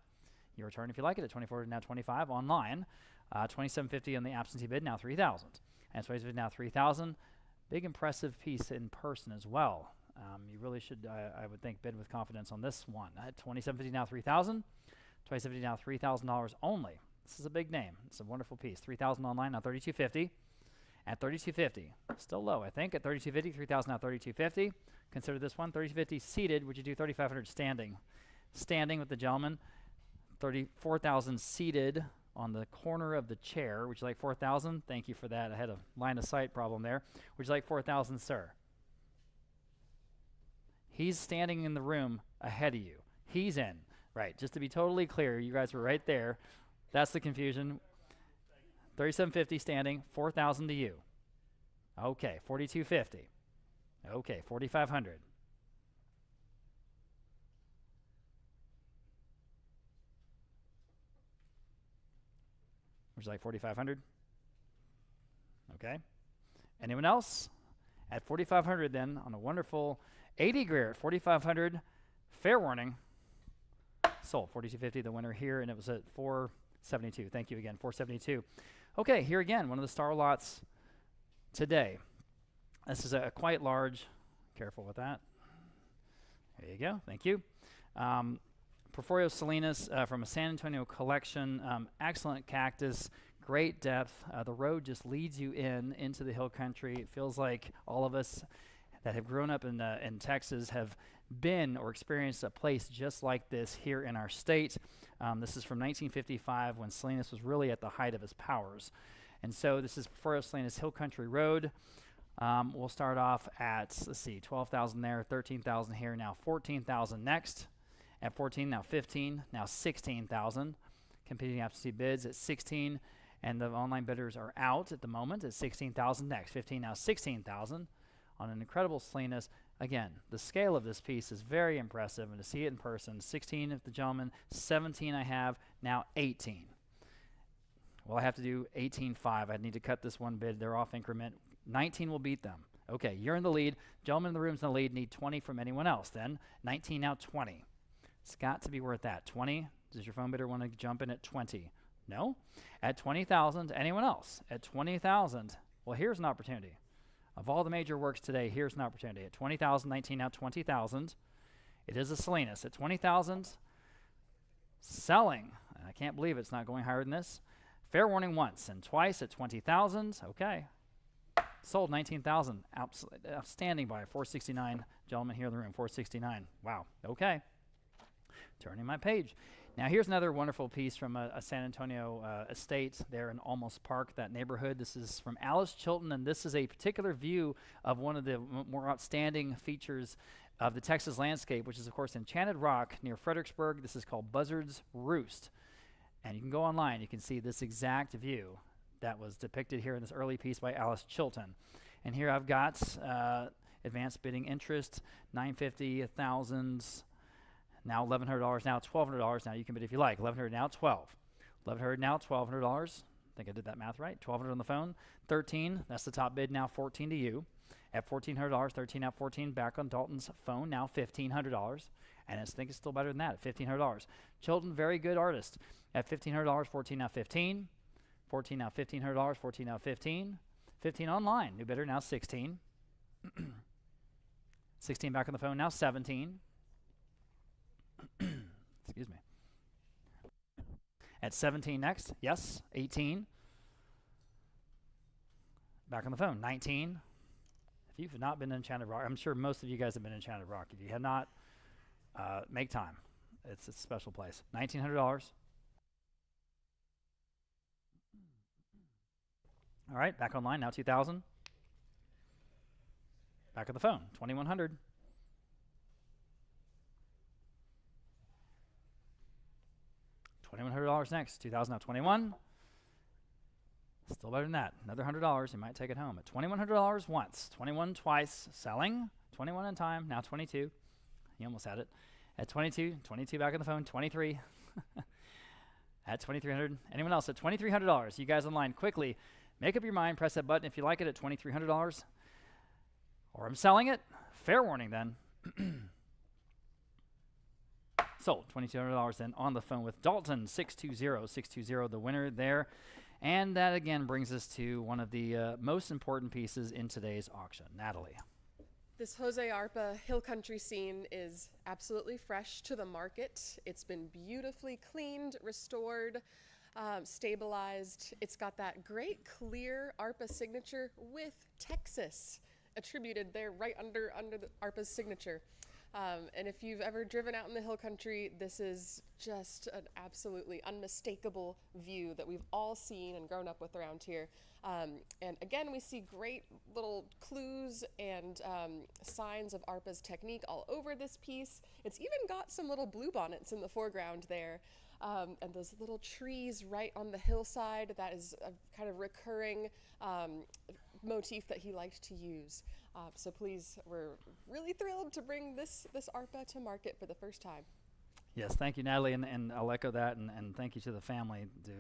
Your return if you like it. At 2,400 now, 25 online. 2,750 on the absentee bid. Now 3,000. And 2,750 now, 3,000. Big impressive piece in person as well. You really should, I would think, bid with confidence on this one. At 2,750 now, 3,000. 2,750 now, $3,000 only. This is a big name. It's a wonderful piece. 3,000 online now, 3,250. At 3,250, still low, I think. At 3,250, 3,000 now, 3,250. Consider this one, 3,250 seated. Would you do 3,500 standing? Standing with the gentleman. 34,000 seated on the corner of the chair. Would you like 4,000? Thank you for that. I had a line of sight problem there. Would you like 4,000, sir? He's standing in the room ahead of you. He's in. Right, just to be totally clear, you guys were right there. That's the confusion. 3750 standing, 4,000 to you. Okay, 4250. Okay, 4,500. Would you like 4,500? Okay. Anyone else? At 4,500 then, on a wonderful 80 Greer at 4,500. Fair warning. Sold. 4,250, the winner here, and it was at 472. Thank you again, 472. Okay, here again, one of the star lots today. This is a quite large, careful with that. There you go, thank you. Porfirio Salinas from a San Antonio collection, excellent cactus, great depth. The road just leads you into the hill country. It feels like all of us that have grown up in Texas have been or experienced a place just like this here in our state. This is from 1955 when Salinas was really at the height of his powers. And so this is Porfirio Salinas Hill Country Road. We'll start off at, let's see, 12,000 there, 13,000 here, now 14,000 next. At 14, now 15, now 16,000. Competing absentee bids at 16, and the online bidders are out at the moment at 16,000 next. 15, now 16,000 on an incredible Salinas. Again, the scale of this piece is very impressive, and to see it in person, 16 of the gentleman, 17 I have, now 18. Well, I have to do 18.5. I need to cut this one bid. They're off increment. 19 will beat them. Okay, you're in the lead. Gentlemen in the room's in the lead. Need 20 from anyone else then. 19, now 20. It's got to be worth that. 20. Does your phone bidder want to jump in at 20? No? At 20,000, anyone else? At 20,000, well, here's an opportunity. Of all the major works today, here's an opportunity. At 20,000, 19, now 20,000. It is a Salinas. At 20,000, selling. And I can't believe it's not going higher than this. Fair warning once and twice at 20,000. Okay. Sold 19,000. Outstanding buy. 469. Gentlemen here in the room, 469. Wow. Okay. Turning my page. Now here's another wonderful piece from a San Antonio estate there in Almost Park, that neighborhood. This is from Alice Chilton, and this is a particular view of one of the more outstanding features of the Texas landscape, which is, of course, Enchanted Rock near Fredericksburg. This is called Buzzard's Roost. And you can go online. You can see this exact view that was depicted here in this early piece by Alice Chilton. And here I've got advanced bidding interest, $950, $1,000, now $1,100, now $1,200. Now you can bid if you like. $1,100, now $1,200. $1,100, now $1,200. I think I did that math right. $1,200 on the phone. 13, that's the top bid, now 14 to you. At $1,400, 13 out 14, back on Dalton's phone, now $1,500. And I think it's still better than that at $1,500. Chilton, very good artist. At $1,500, 14 out 15. 14 out $1,500, 14 out 15. 15 online, new bidder, now 16. 16 back on the phone, now 17. Excuse me. At 17 next, yes, 18. Back on the phone, 19. If you've not been in Enchanted Rock, I'm sure most of you guys have been in Enchanted Rock. If you have not, make time. It's a special place. $1,900. All right, back online, now 2,000. Back on the phone, 2,100. $2,100 next, 2,000 now 21. Still better than that. Another $100, you might take it home. At $2,100 once, 21 twice, selling, 21 in time, now 22. You almost had it. At 22, 22 back on the phone, 23. At 2,300. Anyone else at $2,300? You guys online, quickly, make up your mind, press that button if you like it at $2,300. Or I'm selling it. Fair warning then. Sold, $2,200 then on the phone with Dalton, 620, the winner there. And that again brings us to one of the most important pieces in today's auction. Natalie. This Jose Arpa hill country scene is absolutely fresh to the market. It's been beautifully cleaned, restored, stabilized. It's got that great clear Arpa signature with Texas attributed there right under the Arpa's signature. And if you've ever driven out in the hill country, this is just an absolutely unmistakable view that we've all seen and grown up with around here. And again, we see great little clues and signs of Arpa's technique all over this piece. It's even got some little bluebonnets in the foreground there. And those little trees right on the hillside, that is a kind of recurring motif that he liked to use. So please, we're really thrilled to bring this Arpa to market for the first time. Yes, thank you, Natalie, and I'll echo that, and thank you to the family to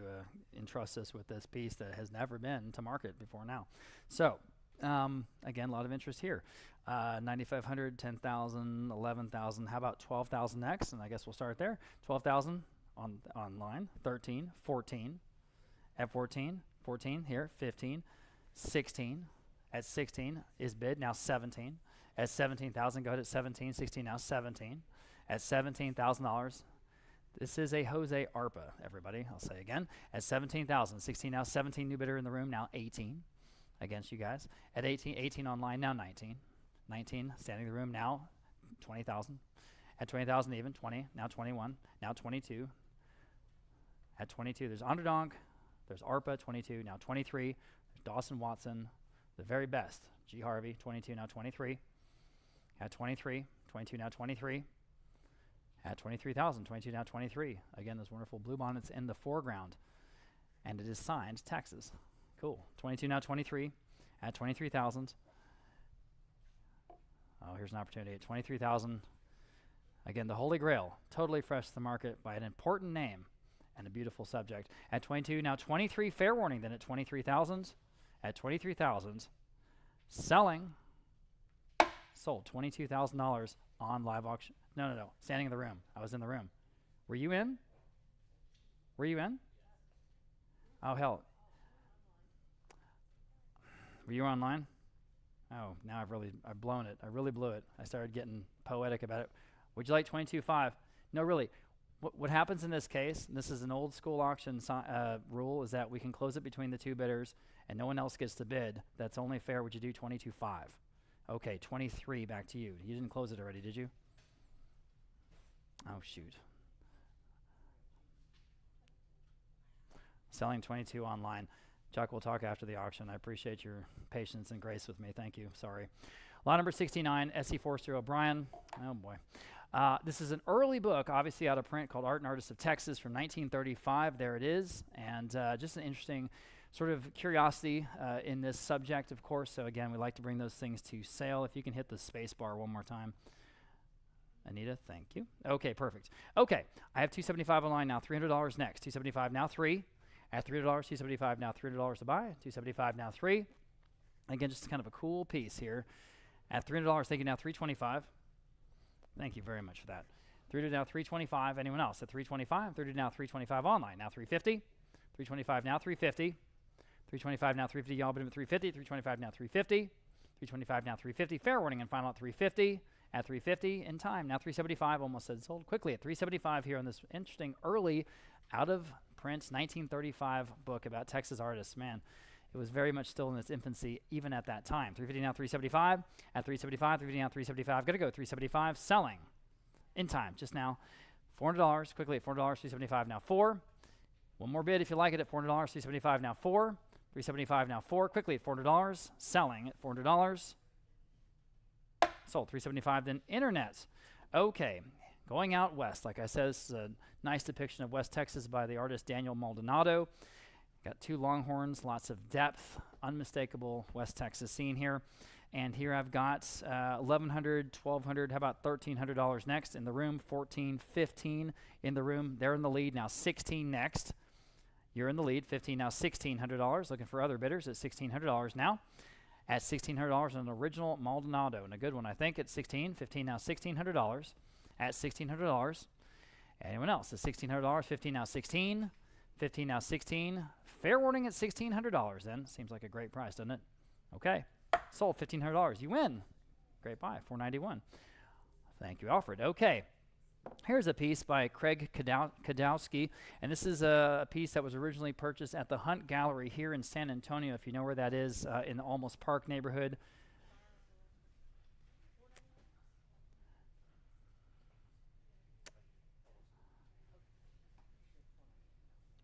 entrust us with this piece that has never been to market before now. So, again, a lot of interest here. 9,500, 10,000, 11,000, how about 12,000 next? And I guess we'll start there. 12,000 online, 13, 14, at 14, 14 here, 15, 16, at 16 is bid, now 17. At 17,000, go ahead at 17, 16, now 17. At $17,000, this is a Jose Arpa, everybody. I'll say again. At 17,000, 16 now, 17 new bidder in the room, now 18 against you guys. At 18, 18 online, now 19. 19 standing in the room, now 20,000. At 20,000 even, 20, now 21, now 22. At 22, there's Onderdonk, there's Arpa, 22, now 23. There's Dawson Watson, the very best. G. Harvey, 22, now 23. At 23, 22, now 23. At 23,000, 22, now 23. Again, those wonderful bluebonnets in the foreground. And it is signed Texas. Cool. 22, now 23. At 23,000. Oh, here's an opportunity at 23,000. Again, the Holy Grail, totally fresh to the market by an important name and a beautiful subject. At 22, now 23, fair warning then at 23,000. At 23,000, selling, sold $22,000 on live auction. No, standing in the room. I was in the room. Were you in? Were you in? Oh, hell. Were you online? Oh, now I've blown it. I really blew it. I started getting poetic about it. Would you like 22.5? No, really. What happens in this case, and this is an old school auction rule, is that we can close it between the two bidders and no one else gets to bid. That's only fair. Would you do 22.5? Okay, 23, back to you. You didn't close it already, did you? Oh, shoot. Selling 22 online. Chuck, we'll talk after the auction. I appreciate your patience and grace with me. Thank you. Sorry. Lot number 69, S.E. Forster O'Brien. Oh, boy. This is an early book, obviously out of print, called Art and Artists of Texas from 1935. There it is. And just an interesting sort of curiosity in this subject, of course. So, again, we like to bring those things to sale. If you can hit the space bar one more time. Anita, thank you. Okay, perfect. Okay, I have $275 online now, $300 next. $275 now, 3. At $300, $275 now, $300 to buy. $275 now, 3. Again, just kind of a cool piece here. At $300, thank you now, $325. Thank you very much for that. $300 now, $325. Anyone else? At $325, $300 now, $325 online. Now $350. $325 now, $350. $325 now, $350. Y'all bid at $350. $325 now, $350. $325 now, $350. Fair warning and final at $350. At $350 in time. Now $375. Almost said sold quickly at $375 here on this interesting early out of print 1935 book about Texas artists. Man, it was very much still in its infancy even at that time. $350 now, $375. At $375, $350 now, $375. Gotta go. $375 selling in time just now. $400 quickly at $400. $375 now, 4. One more bid if you like it at $400. $375 now, 4. $375 now, 4. Quickly at $400. Selling at $400. Sold. $375 then internet. Okay. Going out west, like I said, this is a nice depiction of West Texas by the artist Daniel Maldonado. Got two longhorns, lots of depth, unmistakable West Texas scene here. And here I've got $1,100, $1,200, how about $1,300 next in the room, 14, 15 in the room. They're in the lead now, 16 next. You're in the lead, 15 now, $1,600. Looking for other bidders at $1,600 now. At $1,600, an original Maldonado, and a good one, I think, at 16, 15 now, $1,600. At $1,600. Anyone else? At $1,600, 15 now, 16, 15 now, 16. Fair warning at $1,600 then. Seems like a great price, doesn't it? Okay. Sold $1,500. You win. Great buy, $491. Thank you, Alfred. Okay. Here's a piece by Craig Kadowski, and this is a piece that was originally purchased at the Hunt Gallery here in San Antonio, if you know where that is, in the Almost Park neighborhood.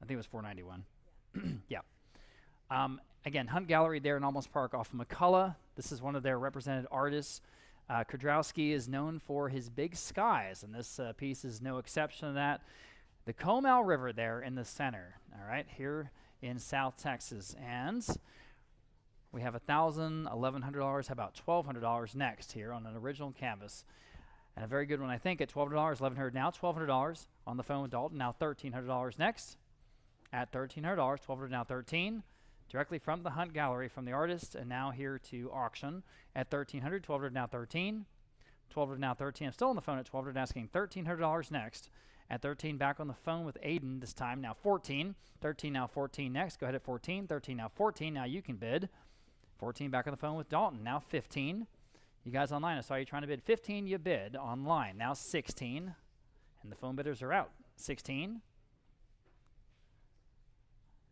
I think it was $491. Yeah. Again, Hunt Gallery there in Almost Park off of McCullough. This is one of their represented artists. Kudrowski is known for his big skies, and this piece is no exception to that. The Comal River there in the center, all right, here in South Texas. And we have $1,000, $1,100, how about $1,200 next here on an original canvas. And a very good one, I think, at $1,200, $1,100 now, $1,200 on the phone with Dalton, now $1,300 next. At $1,300, $1,200 now $1,300, directly from the Hunt Gallery, from the artist, and now here to auction at $1,300, $1,200 now $1,300, $1,200 now $1,300. I'm still on the phone at $1,200, asking $1,300 next. At $1,300, back on the phone with Aiden this time, now $1,400, $1,300 now $1,400 next. Go ahead at $1,400, $1,300 now $1,400. Now you can bid. $1,400 back on the phone with Dalton, now $1,500. You guys online, I saw you trying to bid $15. You bid online, now $16, and the phone bidders are out. $16.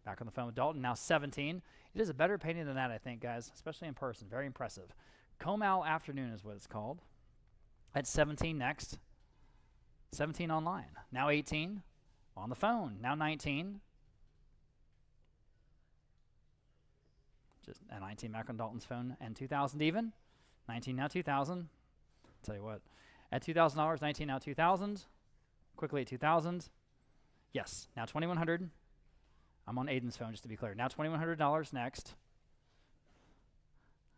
Back on the phone with Dalton, now $17. It is a better painting than that, I think, guys, especially in person. Very impressive. Comal Afternoon is what it's called. At $17 next. $17 online. Now $18. On the phone, now $19. Just a $19 back on Dalton's phone, and $2,000 even. $19 now $2,000. Tell you what. At $2,000, $19 now $2,000. Quickly at $2,000. Yes, now $2,100. I'm on Aiden's phone, just to be clear. Now $2,100 next.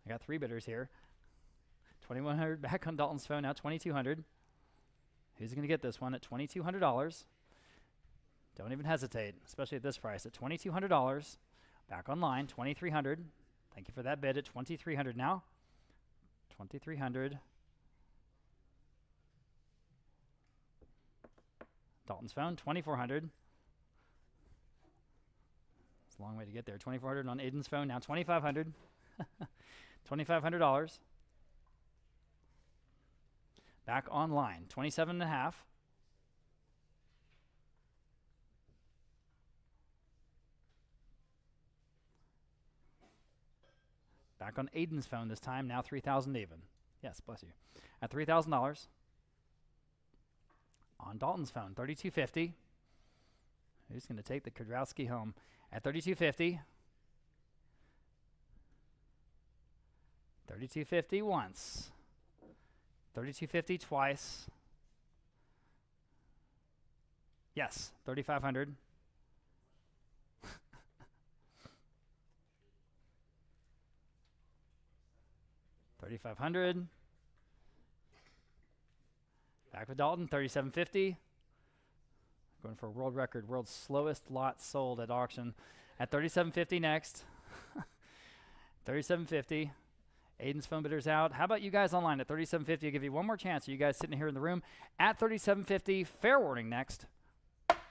I got 3 bidders here. $2,100 back on Dalton's phone, now $2,200. Who's going to get this one at $2,200? Don't even hesitate, especially at this price. At $2,200, back online, $2,300. Thank you for that bid at $2,300 now. $2,300. Dalton's phone, $2,400. It's a long way to get there. $2,400 on Aiden's phone, now $2,500. $2,500. Back online, $27.50. Back on Aiden's phone this time, now $3,000 even. Yes, bless you. At $3,000. On Dalton's phone, $3,250. Who's going to take the Kudrowski home? At $3,250. $3,250 once. $3,250 twice. Yes, $3,500. $3,500. Back with Dalton, $3,750. Going for a world record, world's slowest lot sold at auction. At $3,750 next. $3,750. Aiden's phone bidder's out. How about you guys online at $3,750? I'll give you one more chance. You guys sitting here in the room at $3,750. Fair warning next.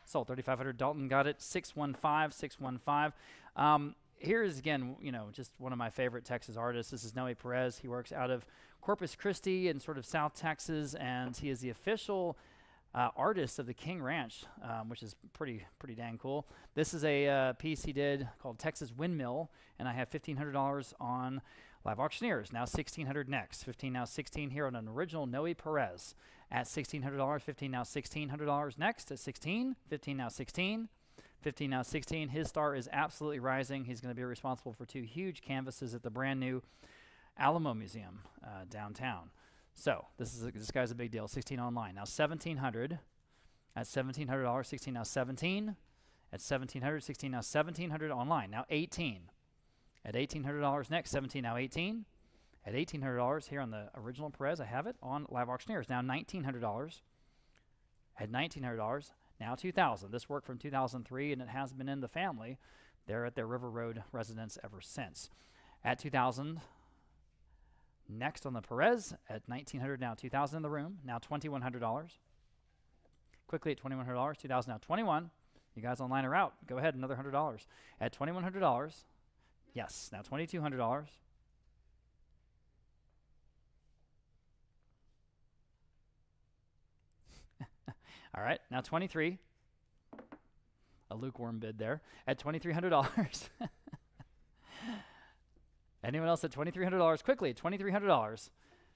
Sold $3,500. Dalton got it. 615, 615. Here is, again, just one of my favorite Texas artists. This is Noe Perez. He works out of Corpus Christi in sort of South Texas, and he is the official artist of the King Ranch, which is pretty dang cool. This is a piece he did called Texas Windmill, and I have $1,500 on Live Auctioneers. Now $1,600 next. 15 now 16 here on an original Noe Perez at $1,600. 15 now $1,600 next at 16. 15 now 16. 15 now 16. His star is absolutely rising. He's going to be responsible for 2 huge canvases at the brand new Alamo Museum downtown. So this guy's a big deal. 16 online. Now $1,700 at $1,700. 16 now 17 at $1,700. 16 now $1,700 online. Now 18 at $1,800 next. 17 now 18 at $1,800 here on the original Perez. I have it on Live Auctioneers. Now $1,900 at $1,900. Now $2,000. This worked from 2003, and it has been in the family. They're at their River Road residence ever since. At $2,000. Next on the Perez at $1,900, now $2,000 in the room, now $2,100. Quickly at $2,100, $2,000 now $2,100. You guys online are out. Go ahead, another $100. At $2,100, yes, now $2,200. All right, now $23,000. A lukewarm bid there at $2,300. Anyone else at $2,300? Quickly, $2,300.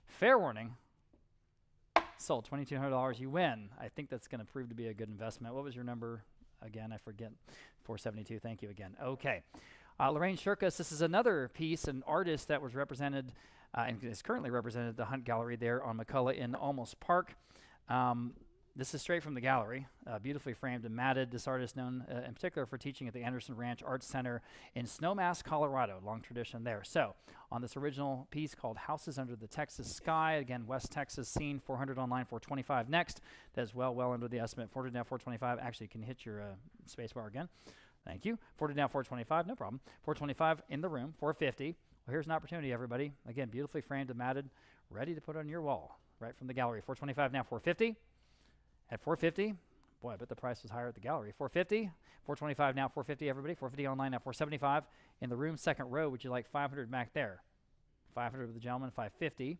Fair warning. Sold $2,200. You win. I think that's going to prove to be a good investment. What was your number? again, I forget. 472. Thank you again. Okay. Lorraine Shirkus, this is another piece, an artist that was represented and is currently represented at the Hunt Gallery there on McCullough in Almost Park. This is straight from the gallery, beautifully framed and matted. This artist known in particular for teaching at the Anderson Ranch Arts Center in Snowmass, Colorado. Long tradition there. So on this original piece called Houses Under the Texas Sky, again, West Texas scene, 400 online, 425 next. That is well under the estimate. 400 now, 425. Actually, you can hit your space bar again. Thank you. 400 now, 425. No problem. 425 in the room, 450. Well, here's an opportunity, everybody. Again, beautifully framed and matted, ready to put on your wall right from the gallery. 425 now, 450. At 450, boy, I bet the price was higher at the gallery. 450, 425 now, 450, everybody. 450 online now, 475. In the room, second row, would you like 500 back there? 500 with the gentleman, 550.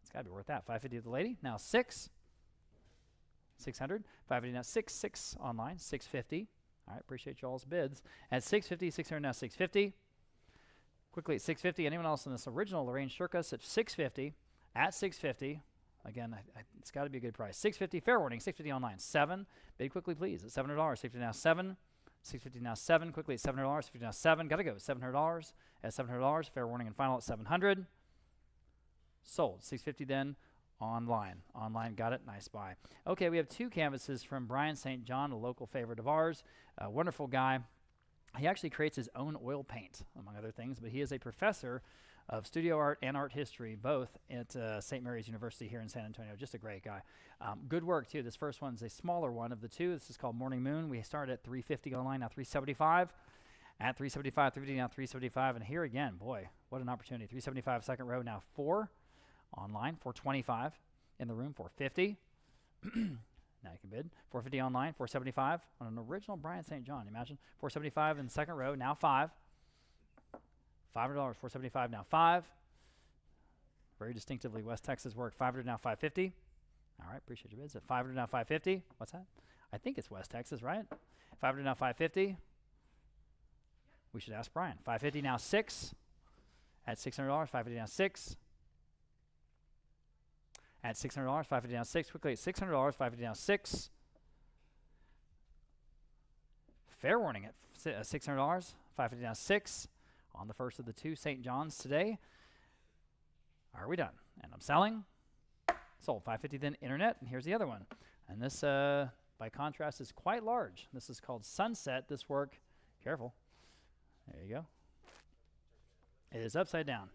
It's got to be worth that. 550 with the lady. Now 600. 550 now, 6 online, 650. All right, appreciate y'all's bids. At 650, 600 now, 650. Quickly at 650, anyone else in this original Lorraine Shirkus at 650. At 650. Again, it's got to be a good price. 650, fair warning, 650 online. 7, bid quickly, please. At $700, 650 now 7. 650 now 7, quickly at $700, 650 now 7. Got to go, $700. At $700, fair warning and final at 700. Sold, 650 then online. Online, got it, nice buy. Okay, we have 2 canvases from Brian St. John, a local favorite of ours. A wonderful guy. He actually creates his own oil paint, among other things, but he is a professor of studio art and art history, both at St. Mary's University here in San Antonio. Just a great guy. Good work, too. This first one's a smaller one of the 2. This is called Morning Moon. We started at $350 online, now $375. At $375, $350, now $375. And here again, boy, what an opportunity. $375, second row, now 4 online, $425 in the room, $450. Now you can bid. $450 online, $475 on an original Brian St. John. Imagine $475 in the second row, now 5. $500, $475 now 5. Very distinctively West Texas work. $500 now 550. All right, appreciate your bids. At $500 now 550. What's that? I think it's West Texas, right? $500 now 550. We should ask Brian. $550 now 6. At $600, $550 now 6. At $600, $550 now 6. Quickly at $600, $550 now 6. Fair warning at $600, $550 now 6. On the first of the 2 St. John's today. Are we done? And I'm selling. Sold. 550 then internet. And here's the other one. And this, by contrast, is quite large. This is called Sunset. This work, careful. There you go. It is upside down.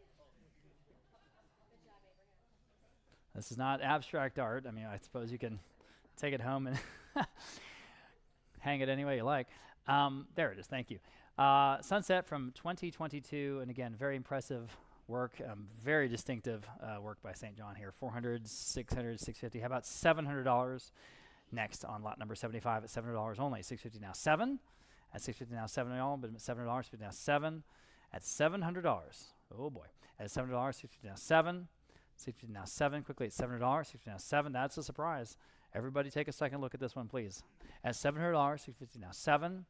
This is not abstract art. I mean, I suppose you can take it home and hang it any way you like. There it is. Thank you. Sunset from 2022, and again, very impressive work, very distinctive work by St. John here. 400, 600, 650. How about $700 next on lot number 75 at $700 only. 650 now 7. At 650 now 7 all, but at $700, 50 now 7. At $700, oh boy. At $700, 650 now 7. 650 now 7. Quickly at $700, 650 now 7. That's a surprise. Everybody take a second look at this one, please. At $700, 650 now 7.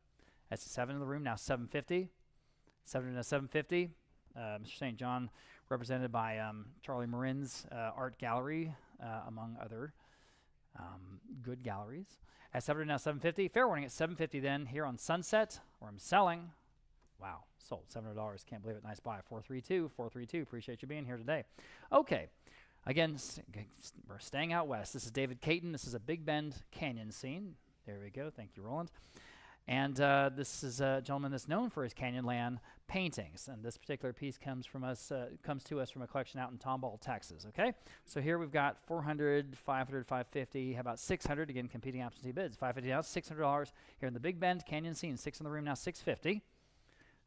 That's 7 in the room, now 750. 7 now 750. Mr. St. John, represented by Charlie Marin's Art Gallery, among other good galleries. At 7 now 750. Fair warning at 750 then here on Sunset, where I'm selling. Wow, sold $700. Can't believe it. Nice buy. 432, 432. Appreciate you being here today. Okay. Again, we're staying out west. This is David Caton. This is a Big Bend Canyon scene. There we go. Thank you, Roland. And this is a gentleman that's known for his Canyonland paintings. And this particular piece comes to us from a collection out in Tomball, Texas. Okay, so here we've got 400, 500, 550. How about 600? Again, competing absentee bids. 550 now, $600 here in the Big Bend Canyon scene. 6 in the room now, 650.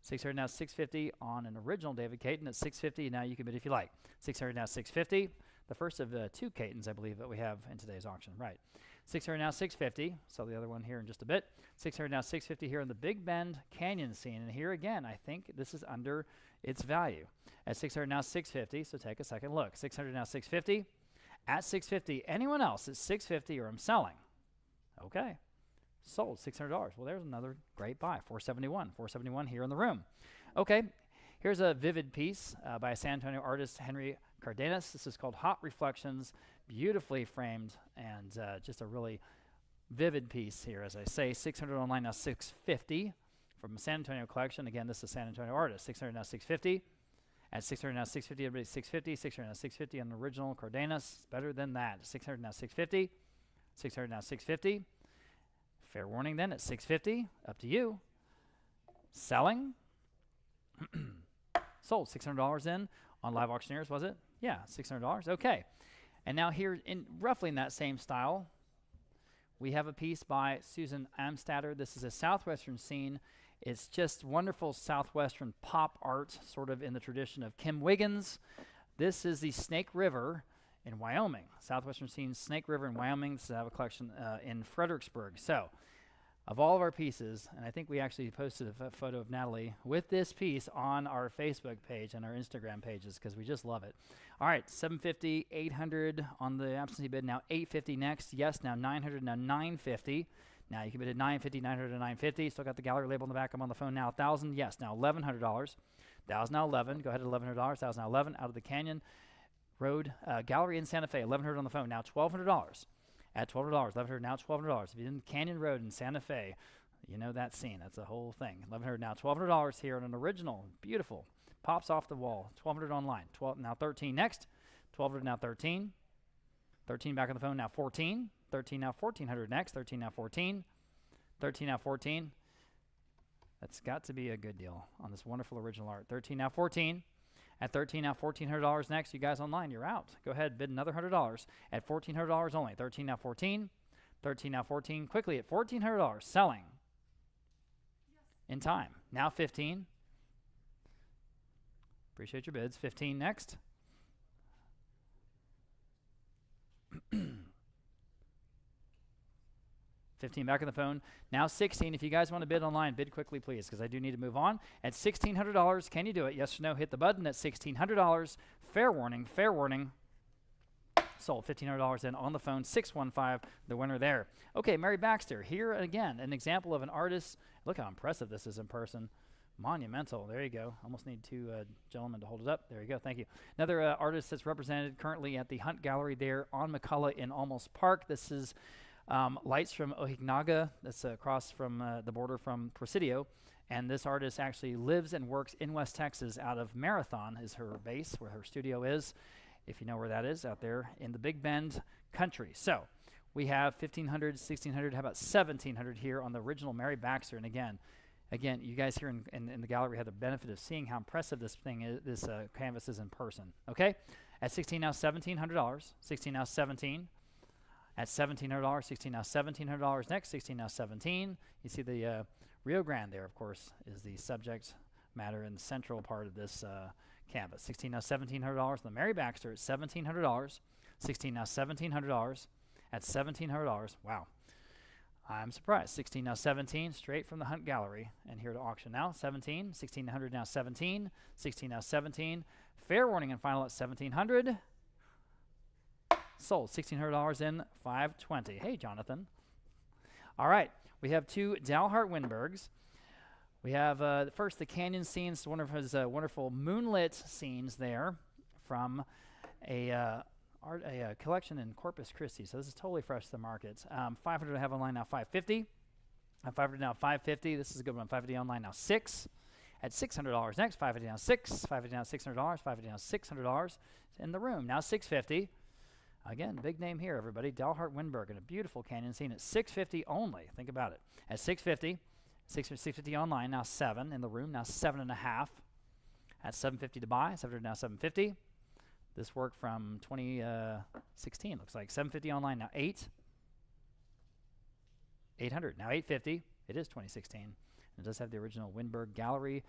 600 now, 650 on an original David Caton at 650. Now you can bid if you like. 600 now, 650. The first of 2 Catons, I believe, that we have in today's auction. Right. 600 now, 650. So the other one here in just a bit. 600 now, 650 here in the Big Bend Canyon scene. And here again, I think this is under its value. At 600 now, 650. So take a second look. 600 now, 650. At 650, anyone else at 650 or I'm selling. Okay. Sold $600. Well, there's another great buy. 471. 471 here in the room. Okay. Here's a vivid piece by a San Antonio artist, Henry Cardenas. This is called Hot Reflections. Beautifully framed and just a really vivid piece here, as I say. 600 online, now 650 from San Antonio collection. Again, this is a San Antonio artist. 600 now 650. At 600 now 650, everybody 650. 600 now 650 on the original Cardenas. It's better than that. 600 now 650. 600 now 650. Fair warning then at 650. Up to you. Selling. Sold. $600 in on Live Auctioneers, was it? Yeah, $600. Okay. And now here, in roughly in that same style, we have a piece by Susan Amstatter. This is a Southwestern scene. It's just wonderful Southwestern pop art, sort of in the tradition of Kim Wiggins. This is the Snake River in Wyoming. Southwestern scene, Snake River in Wyoming. This is a collection in Fredericksburg. So, of all of our pieces, and I think we actually posted a photo of Natalie with this piece on our Facebook page and our Instagram pages because we just love it. All right, 750, 800 on the absentee bid. Now 850 next. Yes, now 900, now 950. Now you can bid at 950, 900, and 950. Still got the gallery label on the back. I'm on the phone now. 1,000. Yes, now $1,100. 1,000 now 11. Go ahead at $1,100. 1,000 now 11. Out of the Canyon Road Gallery in Santa Fe. 1,100 on the phone. Now $1,200. At $1,200. 1,100 now $1,200. If you're in Canyon Road in Santa Fe, you know that scene. That's a whole thing. 1,100 now $1,200 here on an original. Beautiful. Pops off the wall. 1,200 online. 12 now 13 next. 1,200 now 13. 13 back on the phone now 14. 13 now 1,400 next. 13 now 14. 13 now 14. That's got to be a good deal on this wonderful original art. 13 now 14. At 13 now $1,400 next. You guys online, you're out. Go ahead, bid another $100 at $1,400 only. 13 now 14. 13 now 14. Quickly at $1,400. Selling. In time. Now 15. Appreciate your bids. 15 next. 15 back on the phone. Now 16. If you guys want to bid online, bid quickly, please, because I do need to move on. At $1,600, can you do it? Yes or no? Hit the button at $1,600. Fair warning. Fair warning. Sold. $1,500 in on the phone. 615, the winner there. Okay, Mary Baxter. Here again, an example of an artist. Look how impressive this is in person. Monumental. There you go. Almost need two gentlemen to hold it up. There you go. Thank you. Another artist that's represented currently at the Hunt Gallery there on McCullough in Almost Park. This is Lights from Ojinaga. That's across from the border from Presidio. And this artist actually lives and works in West Texas out of Marathon is her base, where her studio is, if you know where that is, out there in the Big Bend country. So we have 1,500, 1,600, how about 1,700 here on the original Mary Baxter. And again, you guys here in the gallery had the benefit of seeing how impressive this thing is, this canvas is in person. Okay? At 16 now $1,700. 16 now 17. At $1,700, 16 now $1,700 next, 16 now 17. You see the Rio Grande there, of course, is the subject matter in the central part of this canvas. 16 now $1,700. The Mary Baxter at $1,700. 16 now $1,700. At $1,700, wow. I'm surprised. 16 now 17, straight from the Hunt Gallery. And here to auction now, 17. 1,600 now 17. 16 now 17. Fair warning and final at 1,700. Sold. $1,600 in, $520. Hey, Jonathan. All right. We have two Dalhart Windbergs. We have first the canyon scenes, one of his wonderful moonlit scenes there from a collection in Corpus Christi. So this is totally fresh to the market. 500 I have online now, 550. 500 now, 550. This is a good one. 550 online now, 6. At $600 next, 550 now, 6. 550 now, $600. 550 now, $600 in the room. Now 650. Again, big name here, everybody. Dalhart Windberg in a beautiful canyon scene at $650 only. Think about it. At $650, $650 online, now 7 in the room, now 7.5. At $750 to buy, 700 now $750. This work from 2016 looks like $750 online, now 8. 800 now $850. It is 2016. It does have the original Windberg Gallery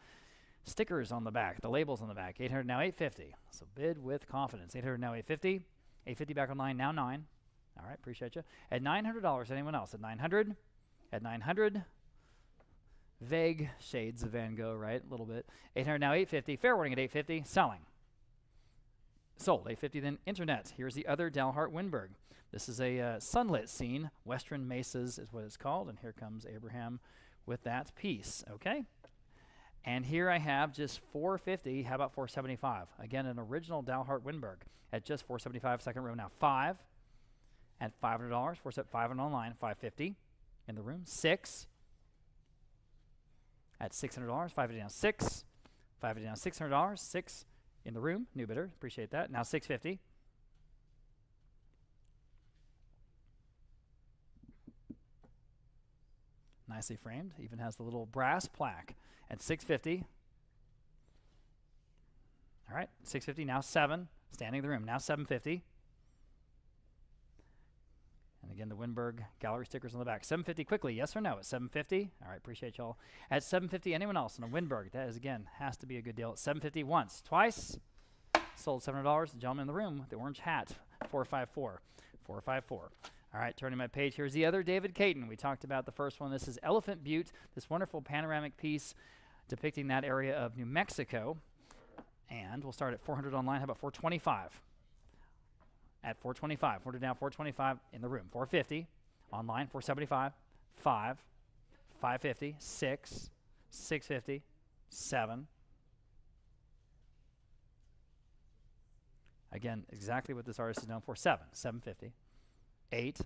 stickers on the back, the labels on the back. 800 now $850. So bid with confidence. 800 now $850. 850 back online, now 9. All right, appreciate you. At $900, anyone else? At 900? At 900? Vague shades of Van Gogh, right? A little bit. 800 now 850. Fair warning at 850. Selling. Sold. 850 then internet. Here's the other Dalhart Windberg. This is a sunlit scene. Western Mesas is what it's called. And here comes Abraham with that piece. Okay? And here I have just $450. How about $475? Again, an original Dalhart Windberg at just $475. Second row now 5. At $500, force up 5 and online, $550 in the room. 6 at $600, $550 down 6, $550 down $600, 6 in the room. New bidder, appreciate that. Now $650. Nicely framed, even has the little brass plaque at $650. All right, $650, now 7, standing in the room, now $750. And again, the Windberg gallery stickers on the back. $750 quickly, yes or no at $750? All right, appreciate y'all. At $750, anyone else on a Windberg? That is, again, has to be a good deal. At $750 once, twice. Sold $700. The gentleman in the room, the orange hat, $454. $454. All right, turning my page, here's the other David Caton. We talked about the first one. This is Elephant Butte, this wonderful panoramic piece depicting that area of New Mexico. And we'll start at $400 online. How about $425? At $425, 400 down, $425 in the room. $450 online, $475, $5, $550, $6, $650, $7. Again, exactly what this artist is known for. $7, $750, $8.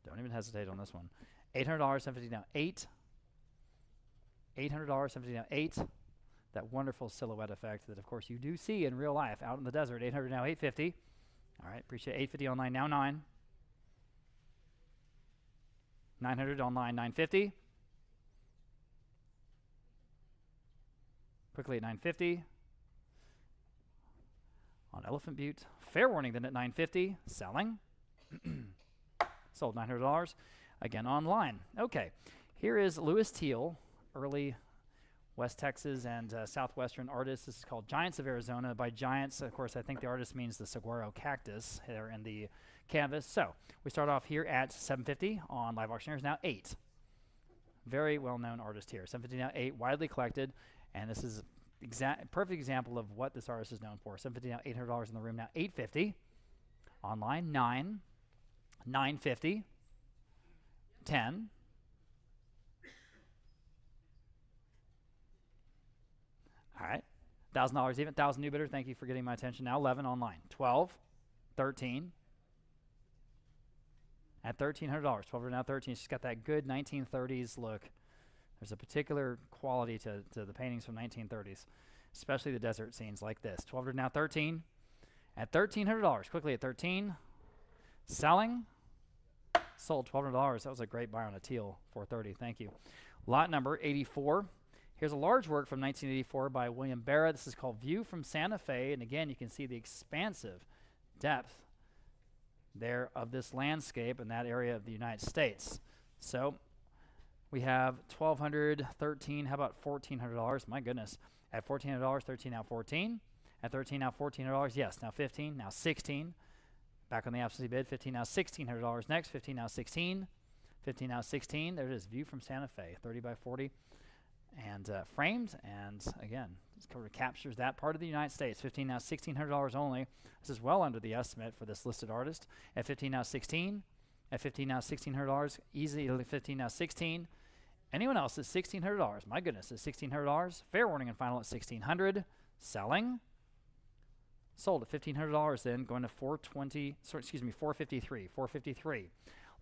Don't even hesitate on this one. $800, $750 down, $8. $800, $750 down, $8. That wonderful silhouette effect that, of course, you do see in real life out in the desert. $800 now, $850. All right, appreciate $850 online, now 9. $900 online, $950. Quickly at $950. On Elephant Butte. Fair warning then at $950. Selling. Sold $900. Again online. Okay, here is Louis Teal, early West Texas and Southwestern artist. This is called Giants of Arizona. By Giants, of course, I think the artist means the saguaro cactus here in the canvas. So we start off here at $750 on Live Auctioneers, now 8. Very well-known artist here. $750 now 8, widely collected, and this is perfect example of what this artist is known for. $750 now, $800 in the room, now $850. Online, 9, $950, 10. All right, $1,000 even, 1,000 new bidder. Thank you for getting my attention. Now 11 online, 12, 13. At $1,300, 12 now 13. She's got that good 1930s look. There's a particular quality to the paintings from 1930s, especially the desert scenes like this. 12 now 13. At $1,300, quickly at 13. Selling. Sold $1,200. That was a great buy on a teal, $430. Thank you. Lot number 84. Here's a large work from 1984 by William Barra. This is called View from Santa Fe. And again, you can see the expansive depth there of this landscape in that area of the United States. So we have $1,200, 13. How about $1,400? My goodness. At $1,400, 13 now 14. At 13 now $1,400. Yes, now 15. Now 16. Back on the absentee bid. 15 now $1,600 next. 15 now 16. 15 now 16. There it is. View from Santa Fe. 30 by 40. And framed, and again, this cover captures that part of the United States. 15 now $1,600 only. This is well under the estimate for this listed artist. At 15 now 16. At 15 now $1,600. Easy. 15 now 16. Anyone else is $1,600. My goodness, is $1,600. Fair warning and final at $1,600. Selling. Sold at $1,500. Then going to $453. $453.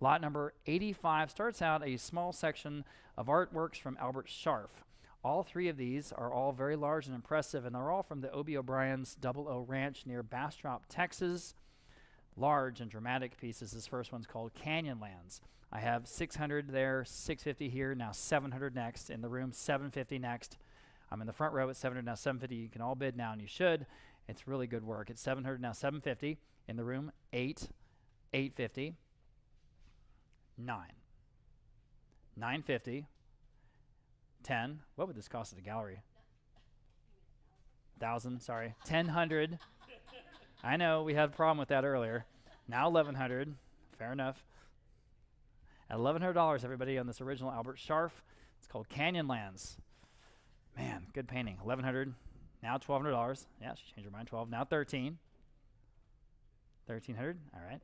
Lot number 85 starts out a small section of artworks from Albert Scharf. All three of these are all very large and impressive, and they're all from the O.B. O'Brien's 00 Ranch near Bastrop, Texas. Large and dramatic pieces. This first one's called Canyonlands. I have 600 there, 650 here, now 700 next. In the room, 750 next. I'm in the front row at 700, now 750. You can all bid now, and you should. It's really good work. It's 700, now 750. In the room, 8, 850. 9, 950, 10. What would this cost at the gallery? 1,000. Sorry, 1,000. I know we had a problem with that earlier. Now 1,100. Fair enough. At $1,100, everybody, on this original Albert Scharf. It's called Canyonlands. Man, good painting. 1,100. Now $1,200. Yeah, she changed her mind. 12. Now 13. 1,300. All right.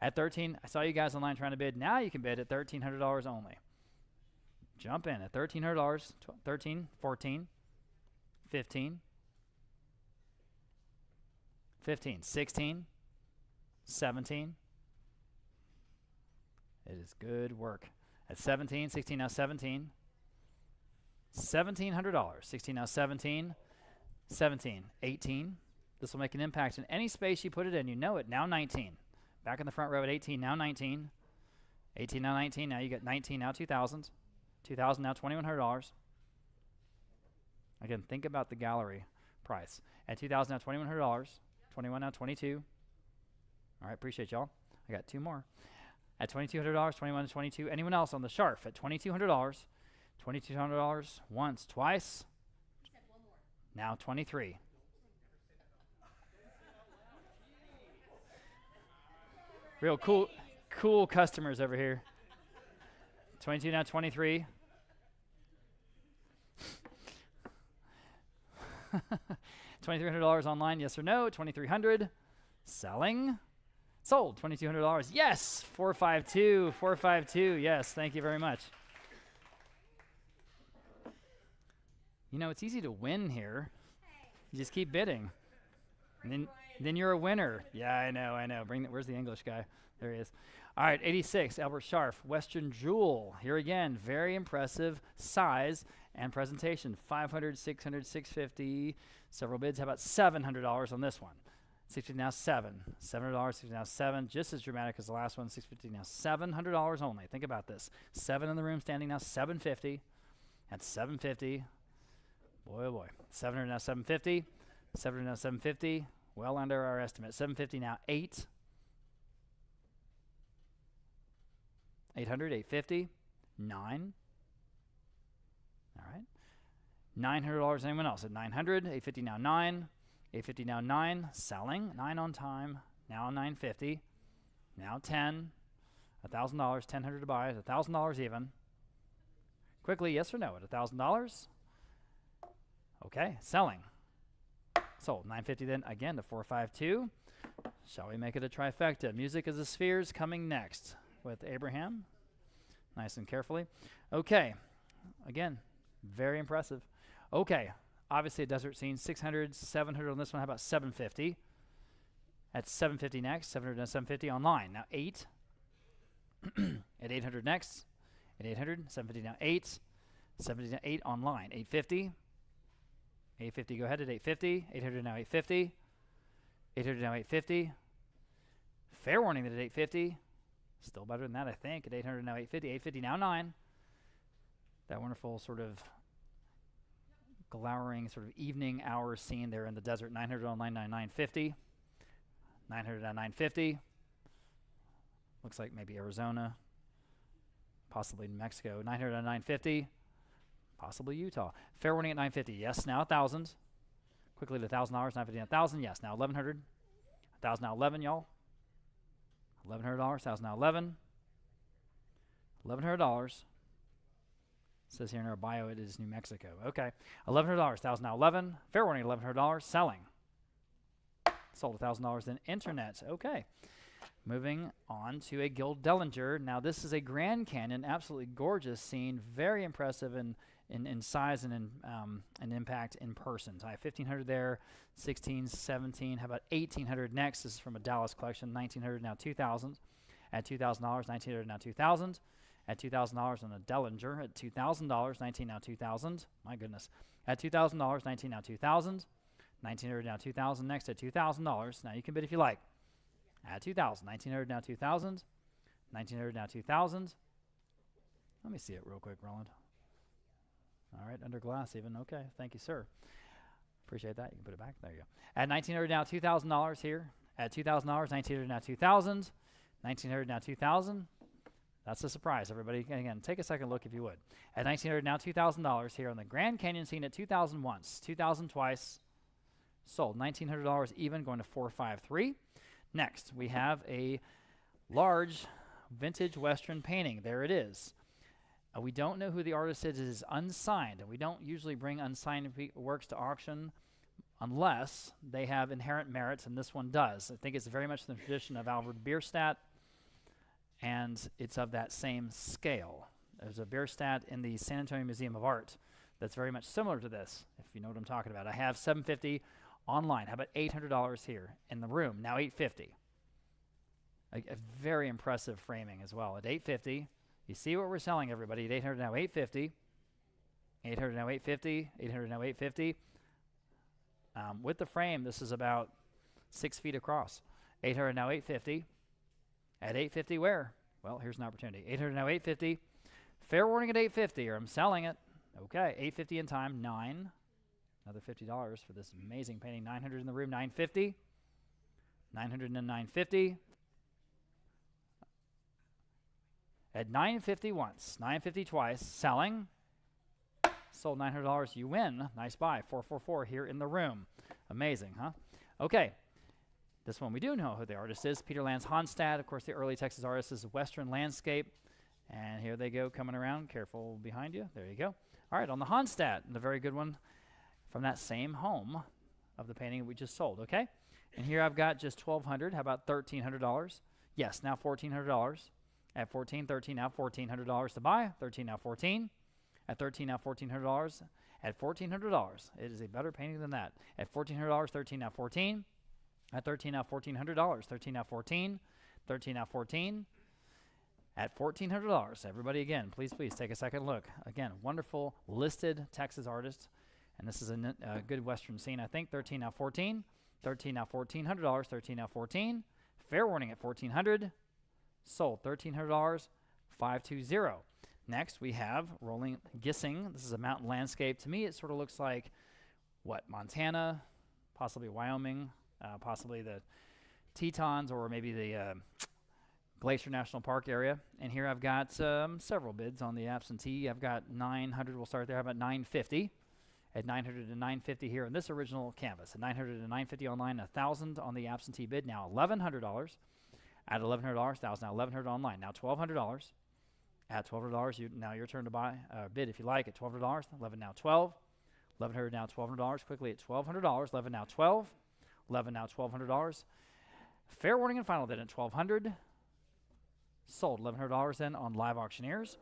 At 13, I saw you guys online trying to bid. Now you can bid at $1,300 only. Jump in at $1,300, 13, 14, 15, 15, 16, 17. It is good work. At 17, 16 now 17. $1,700. 16 now 17. 17. 18. This will make an impact in any space you put it in. You know it. Now 19. Back in the front row at 18. Now 19. 18 now 19. Now you get 19. Now 2,000. 2,000 now $2,100. Again, think about the gallery price. At 2,000 now $2,100. 21 now 22. All right, appreciate y'all. I got two more. At $2,200, 21 to 22. Anyone else on the Sharf at $2,200? $2,200 once, twice. Now 23. Real cool customers over here. 22 now 23. $2,300 online, yes or no? 2,300. Selling. Sold. $2,200. Yes. 452. 452. Yes. Thank you very much. You know, it's easy to win here. You just keep bidding. And then you're a winner. Yeah, I know. Where's the English guy? There he is. All right, 86, Albert Scharf, Western Jewel. Here again, very impressive size and presentation. 500, 600, 650. Several bids. How about $700 on this one? 650 now 7. $700, 650 now 7. Just as dramatic as the last one. 650 now $700 only. Think about this. 7 in the room standing now 750. That's 750. Boy, oh boy. 700 now 750. 700 now 750. Well under our estimate. 750 now 8. 800, 850. 9. All right. $900. Anyone else at 900? 850 now 9. 850 now 9. Selling. 9 on time. Now 950. Now 10. $1,000. $1,000 to buy. $1,000 even. Quickly, yes or no at $1,000? Okay. Selling. Sold. 950 then again to 452. Shall we make it a trifecta? Music is the Spheres coming next with Abraham. Nice and carefully. Okay. Again, very impressive. Okay. Obviously a desert scene. 600, 700 on this one. How about 750? At 750 next. 700 and 750 online. Now 8. At 800 next. At 800. 750 now 8. 750 now 8 online. 850. 850, go ahead at 850. 800 now 850. 800 now 850. Fair warning that at 850. Still better than that, I think. At 800 now 850. 850 now 9. That wonderful sort of glowering sort of evening hour scene there in the desert. 900 online now 950. 900 now 950. Looks like maybe Arizona. Possibly New Mexico. 900 now 950. Possibly Utah. Fair warning at 950. Yes, now 1,000. Quickly to $1,000. 950 now 1,000. Yes, now 1,100. 1,000 now 11, y'all. $1,100. 1,000 now 11. $1,100. Says here in our bio it is New Mexico. Okay. $1,100. 1,000 now 11. Fair warning $1,100. Selling. Sold $1,000 in internet. Okay. Moving on to a Gild Dellinger. Now this is a Grand Canyon, absolutely gorgeous scene, very impressive in size and in impact in person. So I have 1,500 there, 16, 17. How about 1,800 next? This is from a Dallas collection. 1,900 now 2,000. At $2,000, 1,900 now 2,000. At $2,000 on a Dellinger. At $2,000, 19 now 2,000. My goodness. At $2,000, 19 now 2,000. 1,900 now 2,000. Next at $2,000. Now you can bid if you like. At 2,000. 1,900 now 2,000. 1,900 now 2,000. Let me see it real quick, Roland. All right, under glass even. Okay, thank you, sir. Appreciate that. You can put it back. There you go. At $1,900 now $2,000 here. At $2,000, 1,900 now 2,000. 1,900 now 2,000. That's a surprise, everybody. Again, take a second look if you would. At $1,900 now $2,000 here on the Grand Canyon scene at 2,000 once, 2,000 twice. Sold. $1,900 even, going to 453. Next, we have a large vintage Western painting. There it is. We don't know who the artist is. It is unsigned, and we don't usually bring unsigned works to auction unless they have inherent merits, and this one does. I think it's very much in the tradition of Alfred Bierstadt, and it's of that same scale. There's a Bierstadt in the San Antonio Museum of Art that's very much similar to this, if you know what I'm talking about. I have $750 online. How about $800 here in the room? Now $850. A very impressive framing as well. At $850, you see what we're selling, everybody. At $800 now, $850. $800 now, $850. $800 now, $850. With the frame, this is about 6 feet across. $800 now, $850. At $850 where? Well, here's an opportunity. $800 now, $850. Fair warning at $850, or I'm selling it. Okay, $850 in time, 9. Another $50 for this amazing painting. $900 in the room, $950. $900 and then $950. At $950 once, $950 twice, selling. Sold $900, you win. Nice buy, 444 here in the room. Amazing, huh? Okay, this one we do know who the artist is. Peter Lance Honstad, of course, the early Texas artist. This is Western Landscape. And here they go coming around. Careful behind you. There you go. All right, on the Honstad, the very good one from that same home of the painting we just sold, okay? And here I've got just $1,200. How about $1,300? Yes, now $1,400. At 14, 13, now $1,400 to buy. 13, now 14. At 13, now $1,400. At $1,400, it is a better painting than that. At $1,400, 13, now 14. At 13, now $1,400. 13, now 14. 13, now 14. At $1,400, everybody again, please take a second look. Again, wonderful listed Texas artist. And this is a good Western scene, I think. 13, now 14. 13, now $1,400. 13, now 14. Fair warning at $1,400. Sold $1,300, 520. Next, we have Rolling Gissing. This is a mountain landscape. To me, it sort of looks like, what, Montana, possibly Wyoming, possibly the Tetons, or maybe the Glacier National Park area. And here I've got several bids on the absentee. I've got 900. We'll start there. How about 950? At 900 to 950 here in this original canvas. At 900 to 950 online, 1,000 on the absentee bid. Now $1,100. At $1,100, 1,000. Now $1,100 online. Now $1,200. At $1,200, now your turn to buy bid if you like at $1,200. 11 now 12. 1,100 now $1,200. Quickly at $1,200. 11 now 12. 11 now $1,200. Fair warning and final bid at $1,200. Sold $1,100 then on Live Auctioneers.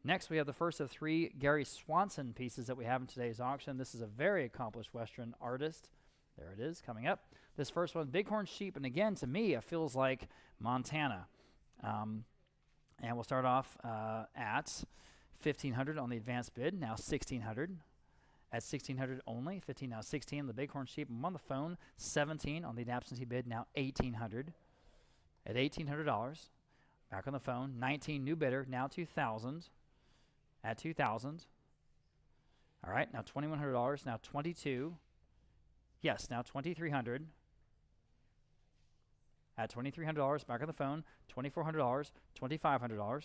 Next, we have the first of 3 Gary Swanson pieces that we have in today's auction. This is a very accomplished Western artist. There it is, coming up. This first one, Bighorn Sheep, and again, to me, it feels like Montana. And we'll start off at $1,500 on the advanced bid, now $1,600. At $1,600 only, 15 now 16. The Bighorn Sheep, I'm on the phone, 17 on the absentee bid, now $1,800. At $1,800, back on the phone, 19 new bidder, now $2,000. At $2,000. All right, now $2,100, now 22. Yes, now $2,300. At $2,300, back on the phone, $2,400, $2,500.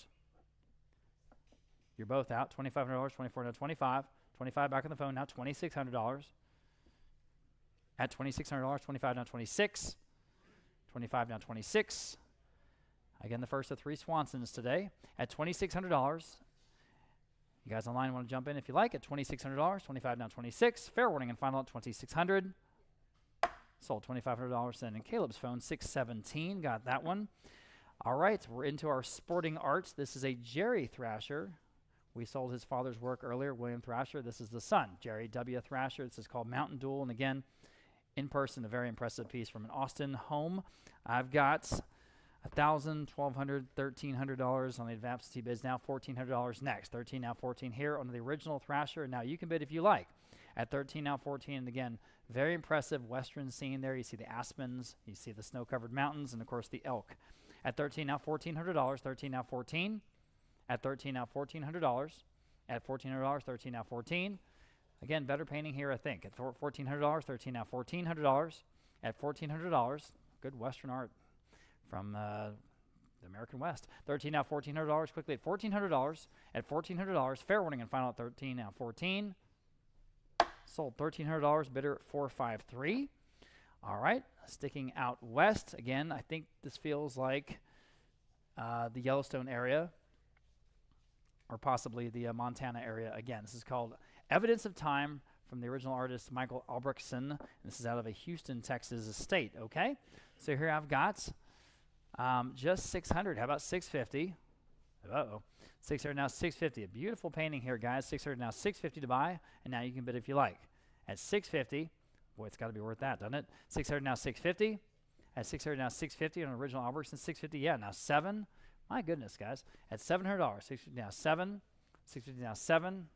You're both out, $2,500, 24 now 25. 25 back on the phone, now $2,600. At $2,600, 25 now 26. 25 now 26. Again, the first of 3 Swansons today. At $2,600. You guys online want to jump in if you like. At $2,600, 25 now 26. Fair warning and final at $2,600. Sold $2,500 then in Caleb's phone, 617. Got that one. All right, we're into our sporting arts. This is a Jerry Thrasher. We sold his father's work earlier, William Thrasher. This is the son, Jerry W. Thrasher. This is called Mountain Duel. And again, in person, a very impressive piece from an Austin home. I've got $1,000, $1,200, $1,300 on the advanced bids. Now $1,400 next. 13 now 14 here on the original Thrasher. Now you can bid if you like. At 13 now 14, and again, very impressive Western scene there. You see the aspens, you see the snow-covered mountains, and of course the elk. At 13 now $1,400. 13 now 14. At 13 now $1,400. At $1,400, 13 now 14. Again, better painting here, I think. At $1,400, 13 now $1,400. At $1,400, good Western art from the American West. 13 now $1,400. Quickly at $1,400. At $1,400, fair warning and final at 13 now 14. Sold $1,300. Bidder at $453. All right, sticking out west again. I think this feels like the Yellowstone area, or possibly the Montana area again. This is called Evidence of Time from the original artist Michael Albrechtsen. This is out of a Houston, Texas estate, okay? So here I've got just $600. How about $650? Uh-oh. $600 now $650. A beautiful painting here, guys. $600 now $650 to buy, and now you can bid if you like. At $650, boy, it's got to be worth that, doesn't it? $600 now $650. At 600 now 650 on original Albertson 650. Yeah, now 7. My goodness, guys. At $700, 650 now 7. 650 now 7.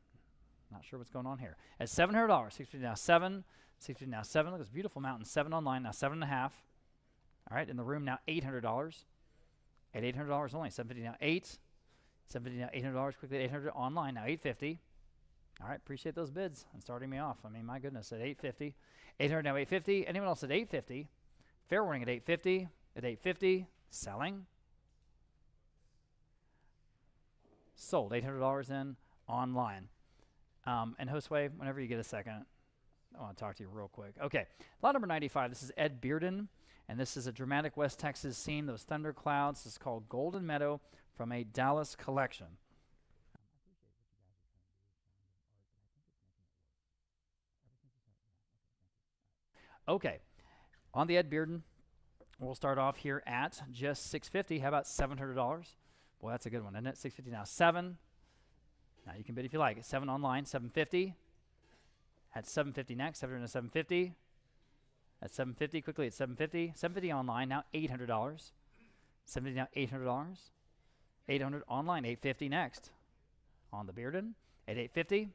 Not sure what's going on here. At $700, 650 now 7. 650 now 7. Look at this beautiful mountain. 7 online now 7.5. All right, in the room now $800. At $800 only. 750 now 8. 750 now $800. Quickly at 800 online now 850. All right, appreciate those bids and starting me off. I mean, my goodness, at 850. 800 now 850. Anyone else at 850? Fair warning at 850. At 850. Selling. Sold. $800 in online. And Josue, whenever you get a second, I want to talk to you real quick. Okay, lot number 95. This is Ed Bearden, and this is a dramatic West Texas scene. Those thunder clouds. This is called Golden Meadow from a Dallas collection. Okay, on the Ed Bearden, we'll start off here at just $650. How about $700? Boy, that's a good one, isn't it? $650 now 7. Now you can bid if you like. 7 online, $750. At $750 next, 700 to $750. At $750, quickly at $750. $750 online, now $800. $750 now $800. $800 online, $850 next. On the Bearden at $850.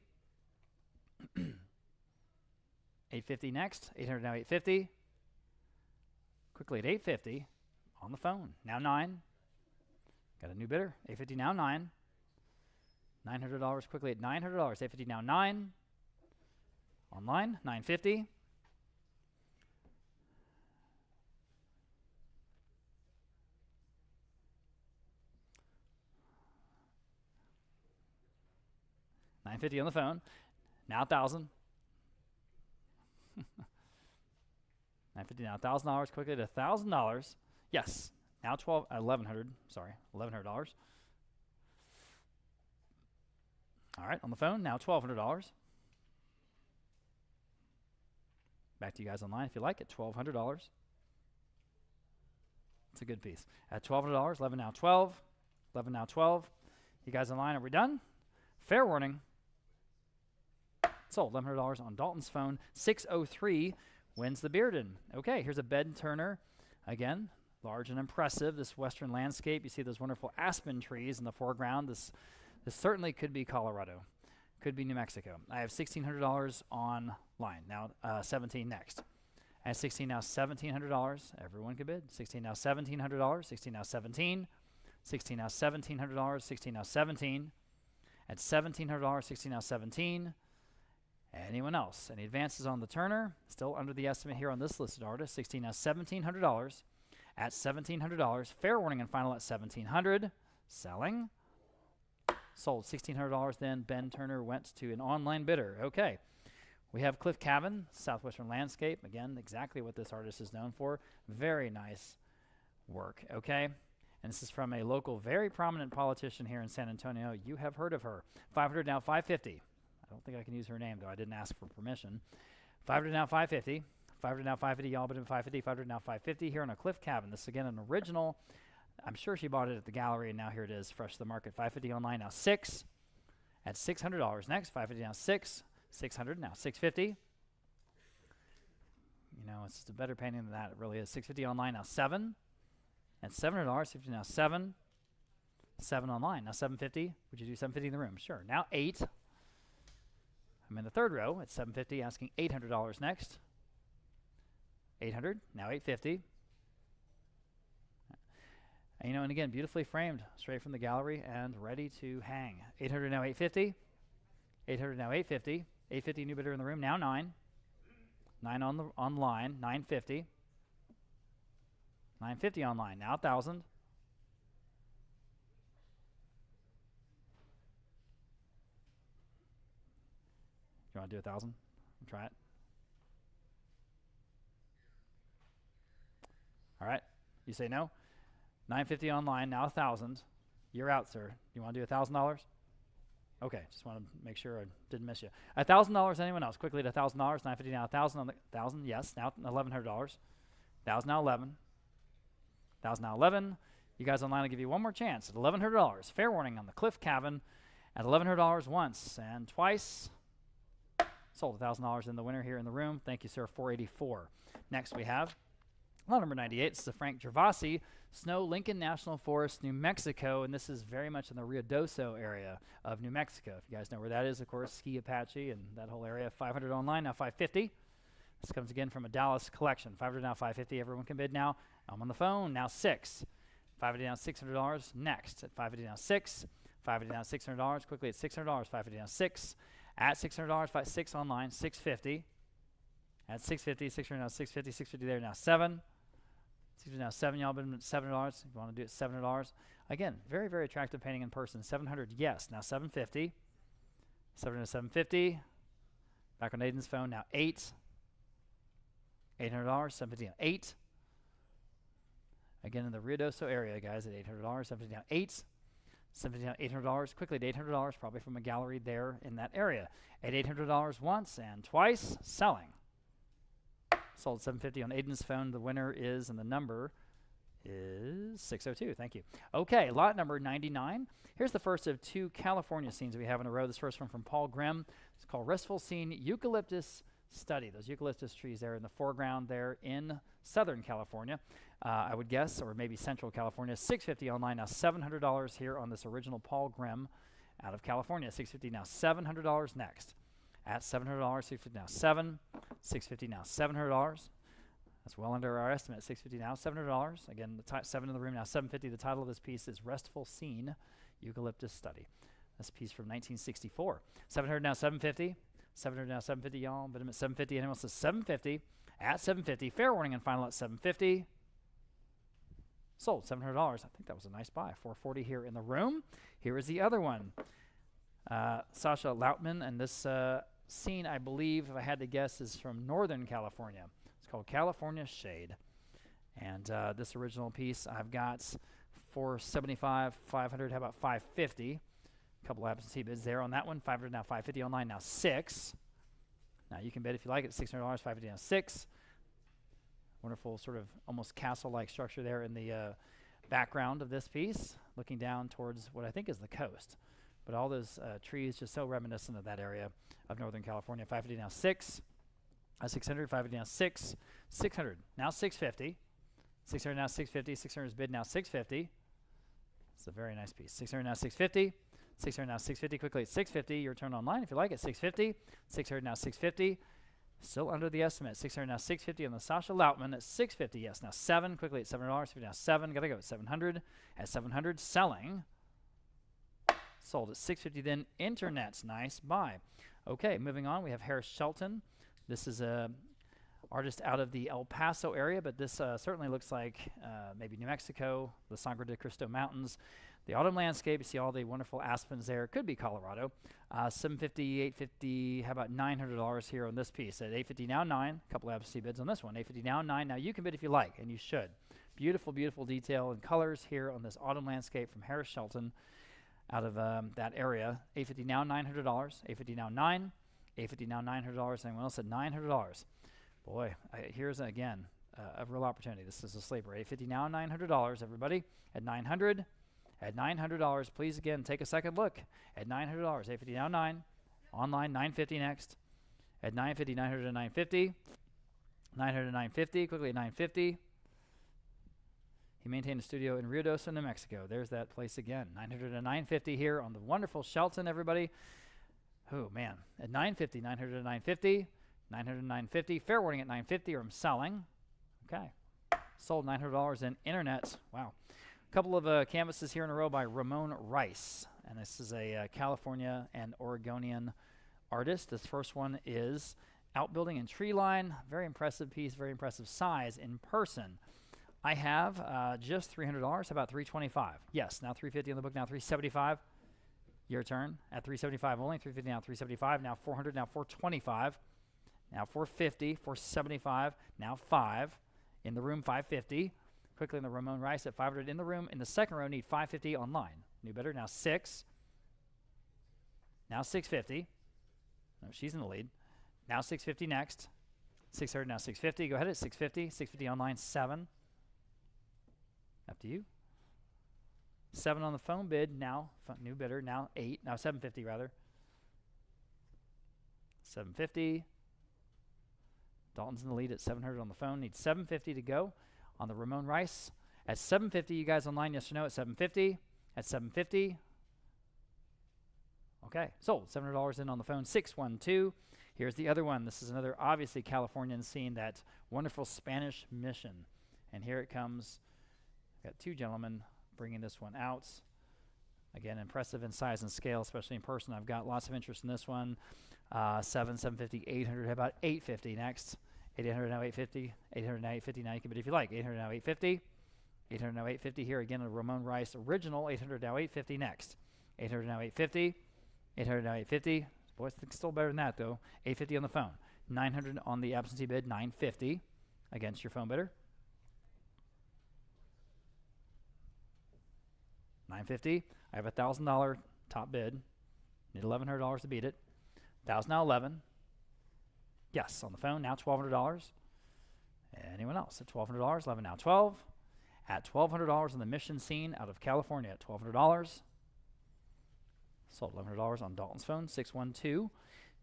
$850 next, $800 now $850. Quickly at $850 on the phone. Now 9. Got a new bidder. $850 now 9. $900 quickly at $900. $850 now 9. Online $950. $950 on the phone. Now 1,000. $950 now $1,000 quickly to $1,000. Yes. Now $1,100. Sorry, $1,100. All right, on the phone now $1,200. Back to you guys online if you like it. $1,200. It's a good piece. At $1,200, 11 now 12. 11 now 12. You guys online, are we done? Fair warning. Sold. $1,100 on Dalton's phone. 603 wins the Bearden. Okay, here's a bed turner. Again, large and impressive. This western landscape. You see those wonderful aspen trees in the foreground. This certainly could be Colorado. Could be New Mexico. I have $1,600 online. Now 17 next. At 16 now $1,700. Everyone could bid. 16 now $1,700. 16 now 17. 16 now $1,700. 16 now 17. At $1,700. 16 now 17. Anyone else? Any advances on the Turner? Still under the estimate here on this listed artist. 16 now $1,700. At $1,700. Fair warning and final at $1,700. Selling. Sold. $1,600 then. Ben Turner went to an online bidder. Okay. We have Cliff Cavan, Southwestern Landscape. Again, exactly what this artist is known for. Very nice work. Okay. And this is from a local, very prominent politician here in San Antonio. You have heard of her. 500 now 550. I don't think I can use her name, though. I didn't ask for permission. 500 now 550. 500 now 550. Y'all bid in 550. 500 now 550 here on a Cliff Cavan. This is, again, an original. I'm sure she bought it at the gallery, and now here it is, fresh to the market. 550 online now 6. At $600 next. 550 now 6. 600 now 650. You know, it's just a better painting than that. It really is. 650 online now 7. At $700, 50 now 7. 7 online now 750. Would you do 750 in the room? Sure. Now 8. I'm in the third row at 750, asking $800 next. 800 now 850. And, you know, and again, beautifully framed, straight from the gallery and ready to hang. 800 now 850. 800 now 850. 850 new bidder in the room, now 9. 9 on the online, 950. 950 online, now 1,000. You want to do 1,000? Try it. All right. You say no? 950 online, now 1,000. You're out, sir. You want to do $1,000? Okay, just want to make sure I didn't miss you. $1,000, anyone else? Quickly to $1,000, 950 now 1,000 on the 1,000, yes, now $1,100. 1,000 now 11. 1,000 now 11. You guys online will give you one more chance at $1,100. Fair warning on the Cliff Cavan at $1,100 once and twice. Sold $1,000 in the winner here in the room. Thank you, sir. 484. Next we have Lot number 98, this is a Frank Gervasi, Snow Lincoln National Forest, New Mexico, and this is very much in the Ruidoso area of New Mexico. If you guys know where that is, of course, Ski Apache and that whole area. 500 online, now 550. This comes again from a Dallas collection. 500 now, 550. Everyone can bid now. I'm on the phone, now 6. 550 now, $600. Next, at 550 now, 6. 550 now, $600. Quickly at $600. 550 now, 6. At $600, 6 online, 650. At 650, 600 now, 650. 650 there, now 7. 650 now, 7. Y'all been at $7. If you want to do it, $700. Again, very, very attractive painting in person. 700, yes. Now 750. 700 to 750. Back on Aiden's phone, now 8. $800, 750 now, 8. Again, in the Ruidoso area, guys, at $800, 750 now, 8. 750 now, $800. Quickly at $800, probably from a gallery there in that area. At $800 once and twice, selling. Sold 750 on Aiden's phone. The winner is, and the number is 602. Thank you. Okay, lot number 99. Here's the first of 2 California scenes we have in a row. This first one from Paul Grimm. It's called Restful Scene, Eucalyptus Study. Those eucalyptus trees there in the foreground there in Southern California, I would guess, or maybe Central California. $650 online, now $700 here on this original Paul Grimm out of California. $650 now, $700 next. At $700, $650 now, 7. $650 now, $700. That's well under our estimate. $650 now, $700. Again, the 7 in the room now, $750. The title of this piece is Restful Scene, Eucalyptus Study. That's a piece from 1964. $700 now, $750. $700 now, $750, y'all. Bid him at $750. Anyone else says $750? At $750. Fair warning and final at $750. Sold $700. I think that was a nice buy. $440 here in the room. Here is the other one. Sasha Lautman, and this scene, I believe, if I had to guess, is from Northern California. It's called California Shade. And this original piece I've got $475, $500, how about $550? A couple of absentee bids there on that one. $500 now, $550 online, now 6. Now you can bid if you like it, $600, $550 now 6. Wonderful sort of almost castle-like structure there in the background of this piece, looking down towards what I think is the coast. But all those trees just so reminiscent of that area of Northern California. $550 now 6. $600, $550 now 6. $600 now $650. $600 now $650. $600 is bid now $650. It's a very nice piece. $600 now $650. $600 now $650. Quickly at $650. Your turn online if you like it. $650. $600 now $650. Still under the estimate. $600 now $650 on the Sasha Lautman at $650. Yes, now 7. Quickly at $700. $50 now 7. Gotta go at $700. At $700, selling. Sold at $650. Then internet's nice buy. Okay, moving on. We have Harris Shelton. This is a artist out of the El Paso area, but this certainly looks like maybe New Mexico, the Sangre de Cristo Mountains. The autumn landscape, you see all the wonderful aspens there. Could be Colorado. $750, $850, how about $900 here on this piece? At $850 now 9. A couple of absentee bids on this one. $850 now 9. Now you can bid if you like, and you should. Beautiful, beautiful detail and colors here on this autumn landscape from Harris Shelton out of that area. $850 now $900. $850 now 9. $850 now $900. Anyone else at $900? Boy, here's again a real opportunity. This is a sleeper. $850 now $900. Everybody at $900. At $900, please again take a second look. At $900, $850 now 9. Online $950 next. At $950, $900 to $950. $900 to $950. Quickly at $950. He maintained a studio in Ruidoso, New Mexico. There's that place again. $900 to $950 here on the wonderful Shelton, everybody. Oh, man. At $950, $900 to $950. $900 to $950. Fair warning at $950 or I'm selling. Okay. Sold $900 in internet. Wow. A couple of canvases here in a row by Ramon Rice. And this is a California and Oregonian artist. This first one is Outbuilding and Tree Line. Very impressive piece, very impressive size in person. I have just $300. How about $325? Yes, now $350 in the book, now $375. Your turn at $375 only. $350 now $375. Now $400, now $425. Now $450, $475, now $5. In the room, $550. Quickly in the Ramon Rice at $500 in the room. In the second row, need $550 online. New bidder, now 6. Now $650. No, she's in the lead. Now $650 next. $600, now $650. Go ahead at $650. $650 online, 7. Up to you. 7 on the phone bid, now new bidder, now 8. Now $750 rather. $750. Dalton's in the lead at $700 on the phone. Needs $750 to go. on the Ramon Rice. At 750, you guys online, yes or no? At 750. At 750. Okay, sold. $700 in on the phone. 612. Here's the other one. This is another obviously Californian scene, that wonderful Spanish Mission. And here it comes. Got two gentlemen bringing this one out. Again, impressive in size and scale, especially in person. I've got lots of interest in this one. 750, 800. How about 850 next? 800 now 850. 800 now 850. Now you can bid if you like. 800 now 850. 800 now 850. Here again, a Ramon Rice original. 800 now 850 next. 800 now 850. 800 now 850. Boys, it's still better than that though. 850 on the phone. 900 on the absentee bid. 950 against your phone bidder. 950. I have $1,000 top bid. Need $1,100 to beat it. 1,000 now 11. Yes, on the phone now $1,200. Anyone else at $1,200? 11 now 12. At $1,200 on the Mission scene out of California at $1,200. Sold $1,100 on Dalton's phone, 612.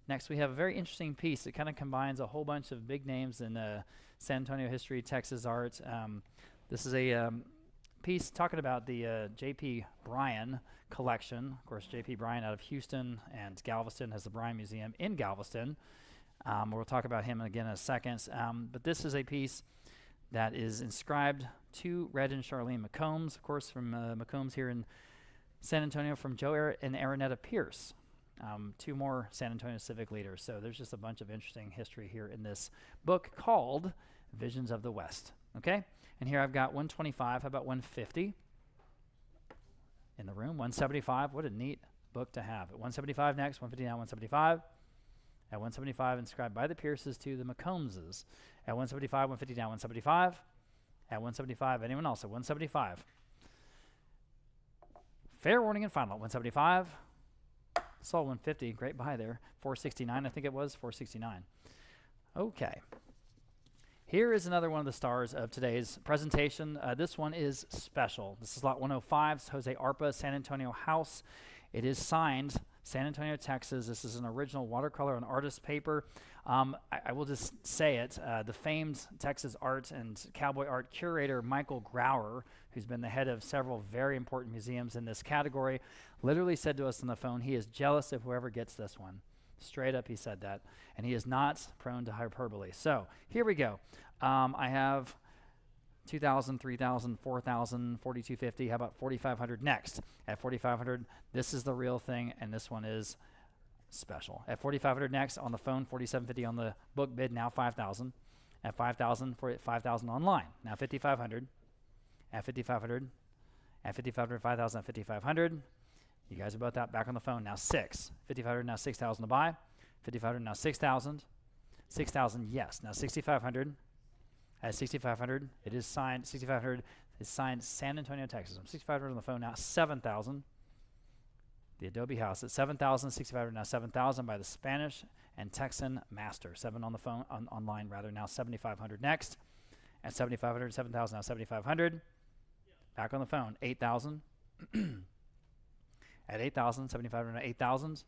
Next, we have a very interesting piece. It kind of combines a whole bunch of big names in San Antonio history, Texas art. This is a piece talking about the J.P. Bryan collection. Of course, J.P. Bryan out of Houston and Galveston has the Bryan Museum in Galveston. We'll talk about him again in a second. But this is a piece that is inscribed to Red and Charlene McCombs, of course, from McCombs here in San Antonio, from Joe and Aranetta Pierce, two more San Antonio civic leaders. So there's just a bunch of interesting history here in this book called Visions of the West. Okay, and here I've got 125. How about 150 in the room? 175. What a neat book to have. At 175 next. 150 now. 175. At 175, inscribed by the Pierces to the McCombses. At 175, 150 down. 175. At 175, anyone else? At 175. Fair warning and final at 175. Sold 150. Great buy there. 469, I think it was. 469. Okay. Here is another one of the stars of today's presentation. This one is special. This is lot 105, Jose Arpa, San Antonio House. It is signed San Antonio, Texas. This is an original watercolor and artist paper. I will just say it. The famed Texas art and cowboy art curator Michael Grauer, who's been the head of several very important museums in this category, literally said to us on the phone, he is jealous of whoever gets this one. Straight up, he said that. And he is not prone to hyperbole. So here we go. I have 2,000, 3,000, 4,000, 4,250. How about 4,500 next? At 4,500, this is the real thing, and this one is special. At 4,500 next on the phone, 4,750 on the book bid, now 5,000. At 5,000, 5,000 online, now 5,500. At 5,500, at 5,500, 5,000, at 5,500. You guys are both out back on the phone, now 6. 5,500, now 6,000 to buy. 5,500, now 6,000. 6,000, yes, now 6,500. At 6,500, it is signed. 6,500 is signed San Antonio, Texas. I'm 6,500 on the phone now. 7,000. The Adobe House at 7,000. 6,500 now 7,000 by the Spanish and Texan Master. 7 on the phone, online rather. Now 7,500 next. At 7,500, 7,000 now 7,500. Back on the phone. 8,000. At 8,000, 7,500 now 8,000.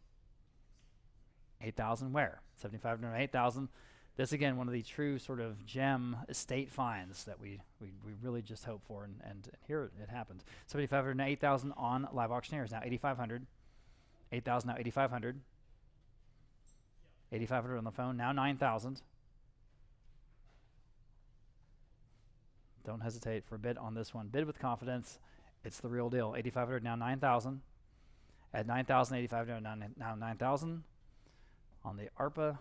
8,000 where? 7,500 now 8,000. This, again, one of the true sort of gem estate finds that we really just hope for, and here it happened. 7,500 now 8,000 on live auctioneers. Now 8,500. 8,000 now 8,500. 8,500 on the phone. Now 9,000. Don't hesitate for a bid on this one. Bid with confidence. It's the real deal. 8,500 now 9,000. At 9,000, 8,500 now 9,000. On the Arpa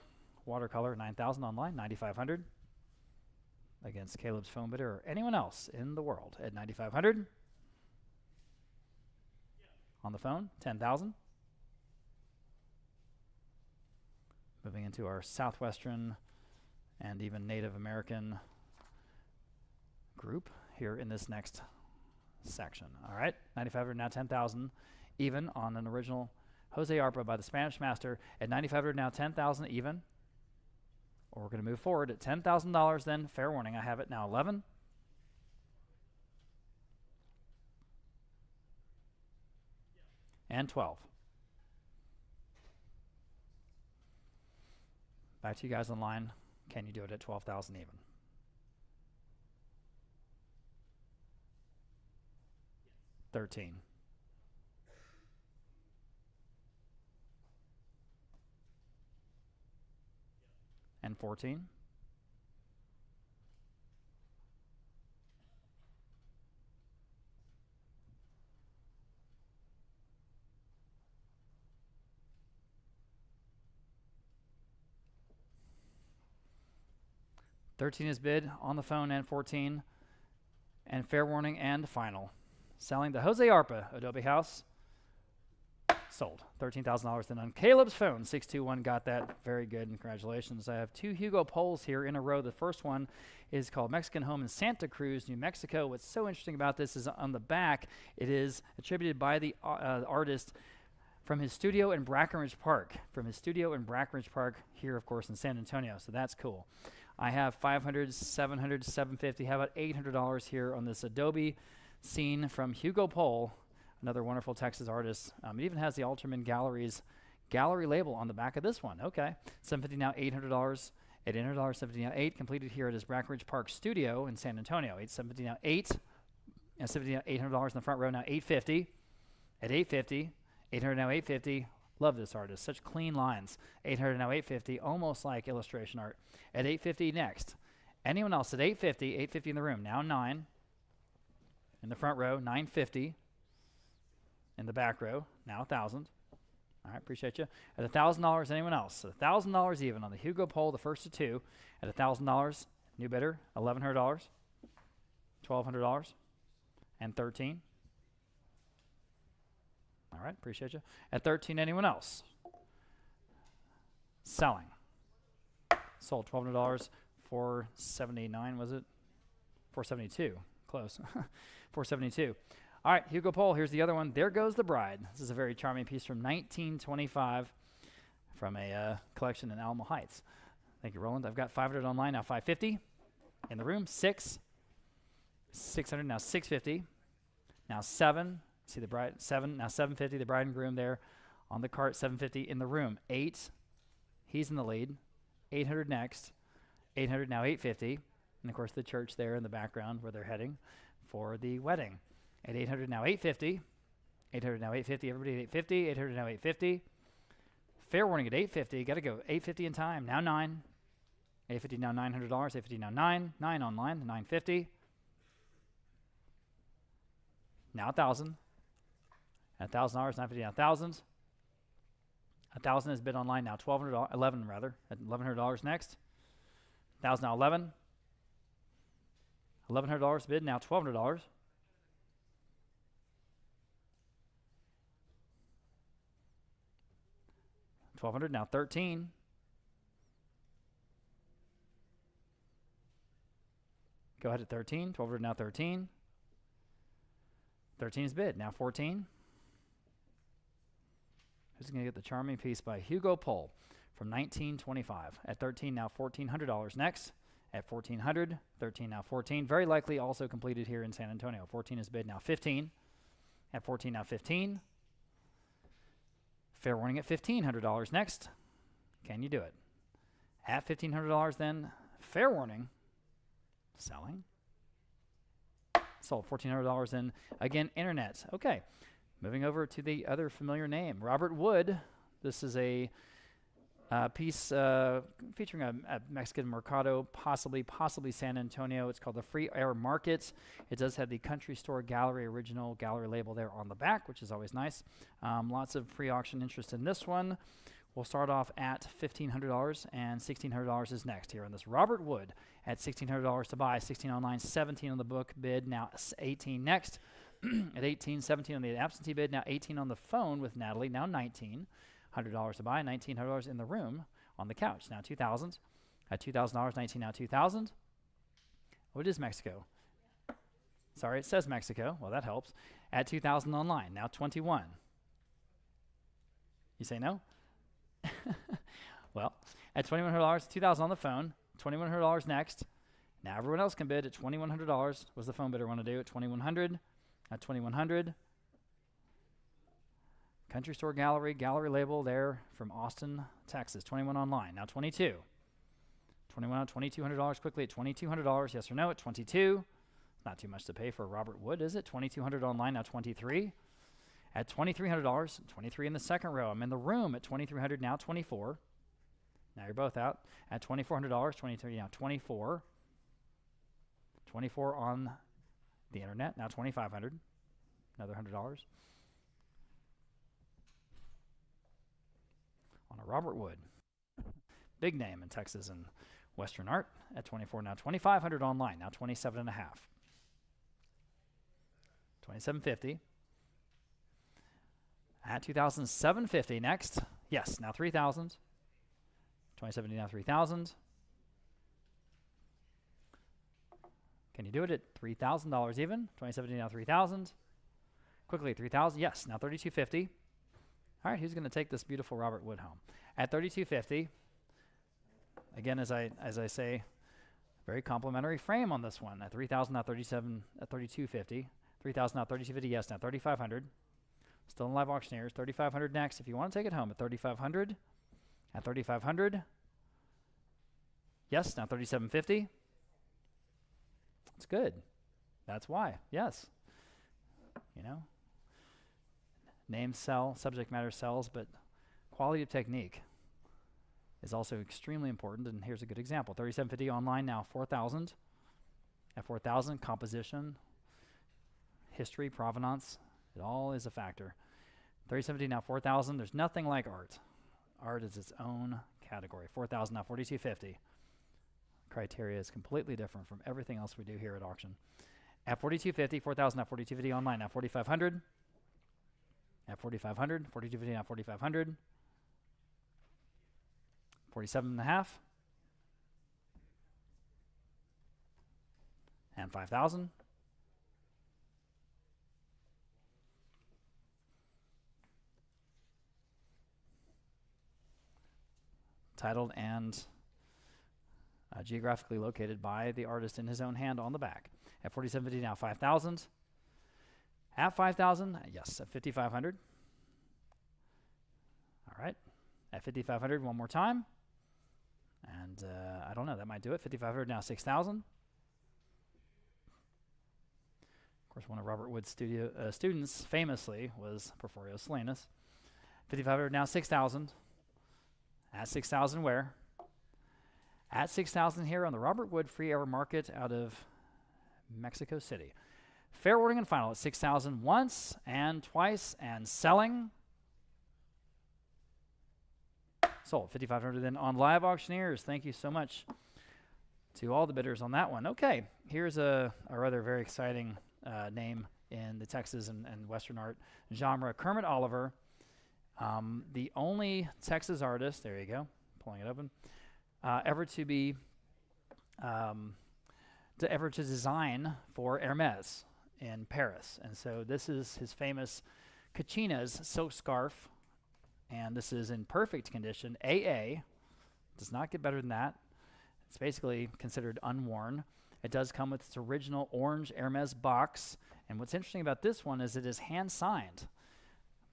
watercolor, 9,000 online, 9,500 against Caleb's phone bidder or anyone else in the world at 9,500. On the phone, 10,000. Moving into our Southwestern and even Native American group here in this next section. All right, 9,500 now 10,000 even on an original Jose Arpa by the Spanish Master. At 9,500 now 10,000 even. Or we're going to move forward at $10,000 then. Fair warning, I have it now 11. And 12. Back to you guys online. Can you do it at 12,000 even? 13. And 14. $13 is bid on the phone and 14. And fair warning and final. Selling the Jose Arpa Adobe house. Sold. $13,000 then on Caleb's phone. 621 got that. Very good. And congratulations. I have 2 Hugo polls here in a row. The first one is called Mexican Home in Santa Cruz, New Mexico. What's so interesting about this is on the back, it is attributed by the artist from his studio in Brackenridge Park. From his studio in Brackenridge Park here, of course, in San Antonio. So that's cool. I have $500, $700, $750. How about $800 here on this Adobe scene from Hugo Pohl, another wonderful Texas artist. It even has the Alterman Gallery's gallery label on the back of this one. Okay, $750 now, $800 at $800, $750 now, $8. Completed here at his Brackenridge Park studio in San Antonio. $750 now, $8. And $750 now, $800 in the front row now, $850 at $850. $800 now, $850. Love this artist. Such clean lines. $800 now, $850. Almost like illustration art. At $850 next. Anyone else at $850? $850 in the room. Now $9. In the front row, $950. In the back row, now $1,000. All right, appreciate you. At $1,000, anyone else? So $1,000 even on the Hugo Poll, the first of 2. At $1,000, new bidder, $1,100, $1,200, and $13. All right, appreciate you. At $13, anyone else? Selling. Sold $1,200, $479, was it? $472, close. $472. All right, Hugo Poll, here's the other one. There Goes the Bride. This is a very charming piece from 1925 from a collection in Alamo Heights. Thank you, Roland. I've got $500 online, now $550. In the room, 6. $600, now $650. Now 7. See the bride, 7, now $750, the bride and groom there on the cart, $750 in the room. 8, he's in the lead. $800 next. $800 now, $850. And of course the church there in the background where they're heading for the wedding. At $800 now, $850. $800 now, $850. Everybody at $850. $800 now, $850. Fair warning at $850. Got to go. $850 in time. Now 9. $850 now, $900. $850 now 9. 9 online. $950. Now $1,000. At $1,000. $950 now $1,000. $1,000 is bid online now. $1,200. 11 rather. At $1,100 next. $1,000 now 11. $1,100 bid now $1,200. $1,200 now 13. Go ahead at 13. $1,200 now 13. 13 is bid now 14. Who's going to get the charming piece by Hugo Pohl from 1925? At 13 now $1,400 next. At 1,400, 13 now 14. Very likely also completed here in San Antonio. 14 is bid now 15. At 14 now 15. Fair warning at $1,500 next. Can you do it? At $1,500 then, fair warning, selling. Sold $1,400 then, again, internet. Okay, moving over to the other familiar name, Robert Wood. This is a piece featuring a Mexican mercado, possibly San Antonio. It's called the Free Air Market. It does have the Country Store Gallery original gallery label there on the back, which is always nice. Lots of pre-auction interest in this one. We'll start off at $1,500, and $1,600 is next here on this Robert Wood at $1,600 to buy, 16 online, 17 on the book bid, now 18 next. At 18, 17 on the absentee bid, now 18 on the phone with Natalie, now 19. $100 to buy, $1,900 in the room on the couch. Now $2,000. At $2,000, 19 now $2,000. What is Mexico? Sorry, it says Mexico. Well, that helps. At $2,000 online, now 21. You say no? Well, at $2,100, $2,000 on the phone, $2,100 next. Now everyone else can bid at $2,100. What does the phone bidder want to do at $2,100? At $2,100. Country Store Gallery, gallery label there from Austin, Texas. 21 online, now 22. 21 on $2,200 quickly at $2,200. Yes or no at 22. Not too much to pay for Robert Wood, is it? $2,200 online, now $23. At $2,300, 23 in the second row. I'm in the room at $2,300, now $24. Now you're both out. At $2,400, 23, now $24. $24 on the internet, now $2,500. Another $100. On a Robert Wood. Big name in Texas and Western art. At $24, now $2,500 online, now $27.5. $2,750. At $2,750 next. Yes, now $3,000. $2,750 now $3,000. Can you do it at $3,000 even? $2,750 now $3,000. Quickly, $3,000. Yes, now $3,250. All right, who's going to take this beautiful Robert Wood home? At $3,250. Again, as I say, very complimentary frame on this one. At $3,000 now $3,250. $3,000 now $3,250. Yes, now $3,500. Still in live auctioneers. $3,500 next. If you want to take it home at $3,500. At $3,500. Yes, now $3,750. It's good. That's why. Yes. You know, names sell, subject matter sells, but quality of technique is also extremely important. And here's a good example. $3,750 online now $4,000. At $4,000, composition, history, provenance, it all is a factor. $3,750 now $4,000. There's nothing like art. Art is its own category. $4,000 now $4,250. Criteria is completely different from everything else we do here at auction. At $4,250, $4,000 now $4,250 online now $4,500. At $4,500, $4,250 now $4,500. $47.5. And $5,000. Titled and geographically located by the artist in his own hand on the back. At $4,750 now $5,000. At $5,000, yes, at $5,500. All right, at $5,500 one more time. And I don't know, that might do it. $5,500 now $6,000. Of course, one of Robert Wood's students famously was Porfirio Salinas. $5,500 now $6,000. At $6,000 where? At $6,000 here on the Robert Wood Free Air Market out of Mexico City. Fair warning and final at $6,000 once and twice and selling. Sold. $5,500 then on live auctioneers. Thank you so much to all the bidders on that one. Okay, here's a rather very exciting name in the Texas and Western art genre. Kermit Oliver, the only Texas artist, there you go, pulling it open, ever to design for Hermes in Paris. And so this is his famous Cachinas silk scarf, and this is in perfect condition. AA does not get better than that. It's basically considered unworn. It does come with its original orange Hermes box, and what's interesting about this one is it is hand signed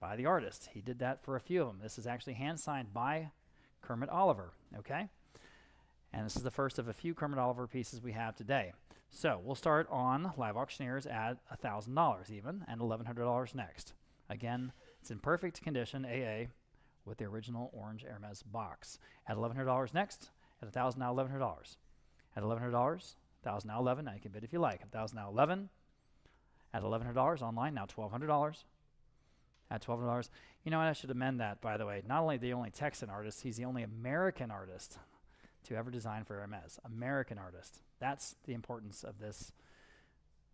by the artist. He did that for a few of them. This is actually hand signed by Kermit Oliver, okay? And this is the first of a few Kermit Oliver pieces we have today. So we'll start on live auctioneers at $1,000 even, and $1,100 next. Again, it's in perfect condition, AA, with the original orange Hermes box. At $1,100 next, at $1,000 now $1,100. At $1,100, $1,000 now $11. Now you can bid if you like. $1,000 now $11. At $1,100 online, now $1,200. At $1,200, you know what? I should amend that, by the way. Not only the only Texan artist, he's the only American artist to ever design for Hermes. American artist. That's the importance of this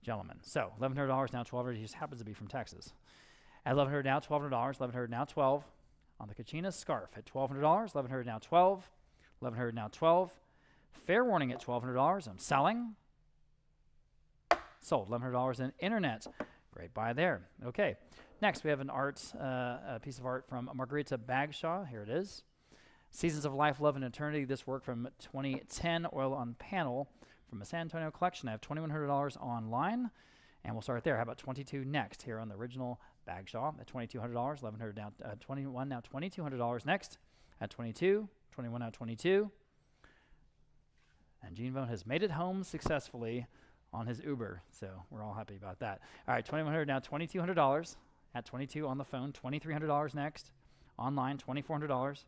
gentleman. So $1,100 now $1,200. He just happens to be from Texas. At $1,100 now $1,200. $1,100 now $12. On the Kachina scarf at $1,200. $1,100 now $12. $1,100 now $12. Fair warning at $1,200. I'm selling. Sold. $1,100 in internet. Great buy there. Okay. Next, we have a piece of art from Margarita Bagshaw. Here it is. Seasons of Life, Love, and Eternity. This work from 2010, oil on panel from a San Antonio collection. I have $2,100 online, and we'll start there. How about 22 next here on the original Bagshaw at $2,200, $1,100 down, 21 now $2,200 next at 22, 21 now 22. And Gene Vogt has made it home successfully on his Uber, so we're all happy about that. All right, $2,100 now, $2,200 at 22 on the phone, $2,300 next, online, $2,400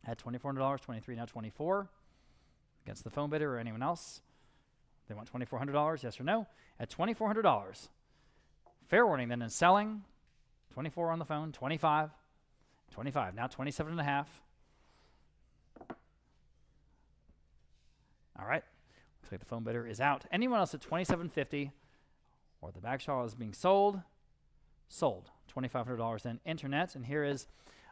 at $2,400, 23 now, 24 against the phone bidder or anyone else. They want $2,400, yes or no, at $2,400. Fair warning then in selling, 24 on the phone, 25, now 27 and a half. All right, looks like the phone bidder is out. Anyone else at $2,750 or the backshaw is being sold, $2,500 then internet. And here is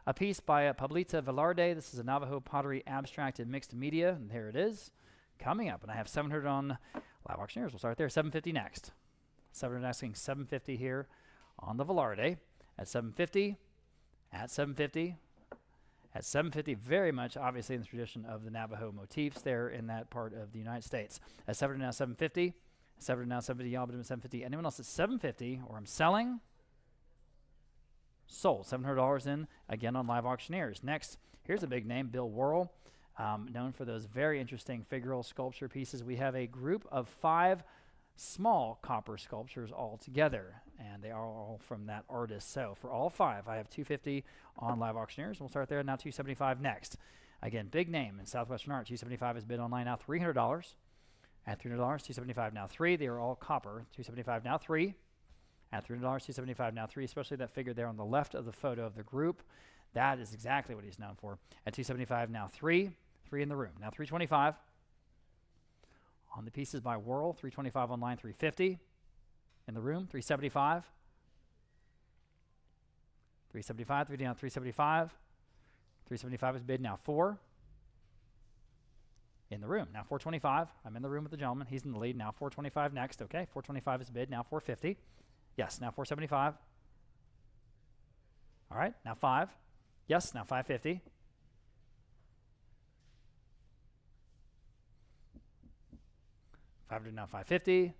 a piece by Pablita Velarde. This is a Navajo pottery abstracted mixed media, and there it is coming up. And I have 700 on live auctioneers. We'll start there. 750 next. 700 asking 750 here on the Velarde at 750, at 750, at 750. Very much obviously in the tradition of the Navajo motifs there in that part of the United States. At 700 now 750, 700 now 750. Y'all been at 750. Anyone else at 750 or I'm selling? Sold. $700 in again on live auctioneers. Next, here's a big name, Bill Worrell, known for those very interesting figural sculpture pieces. We have a group of 5 small copper sculptures all together, and they are all from that artist. So for all 5, I have $250 on live auctioneers. We'll start there. Now $275 next. Again, big name in Southwestern art. $275 is bid online now. $300 at $300. $275 now 3. They are all copper. $275 now 3. At $300, $275 now 3, especially that figure there on the left of the photo of the group. That is exactly what he's known for. At $275 now 3 in the room. Now $325 on the pieces by Worrell. $325 online, $350 in the room. $375. $375, 3 down, $375. $375 is bid now 4 in the room. Now $425. I'm in the room with the gentleman. He's in the lead. Now $425 next. Okay, $425 is bid. Now $450. Yes, now $475. All right, now 5. Yes, now $550. $500 now $550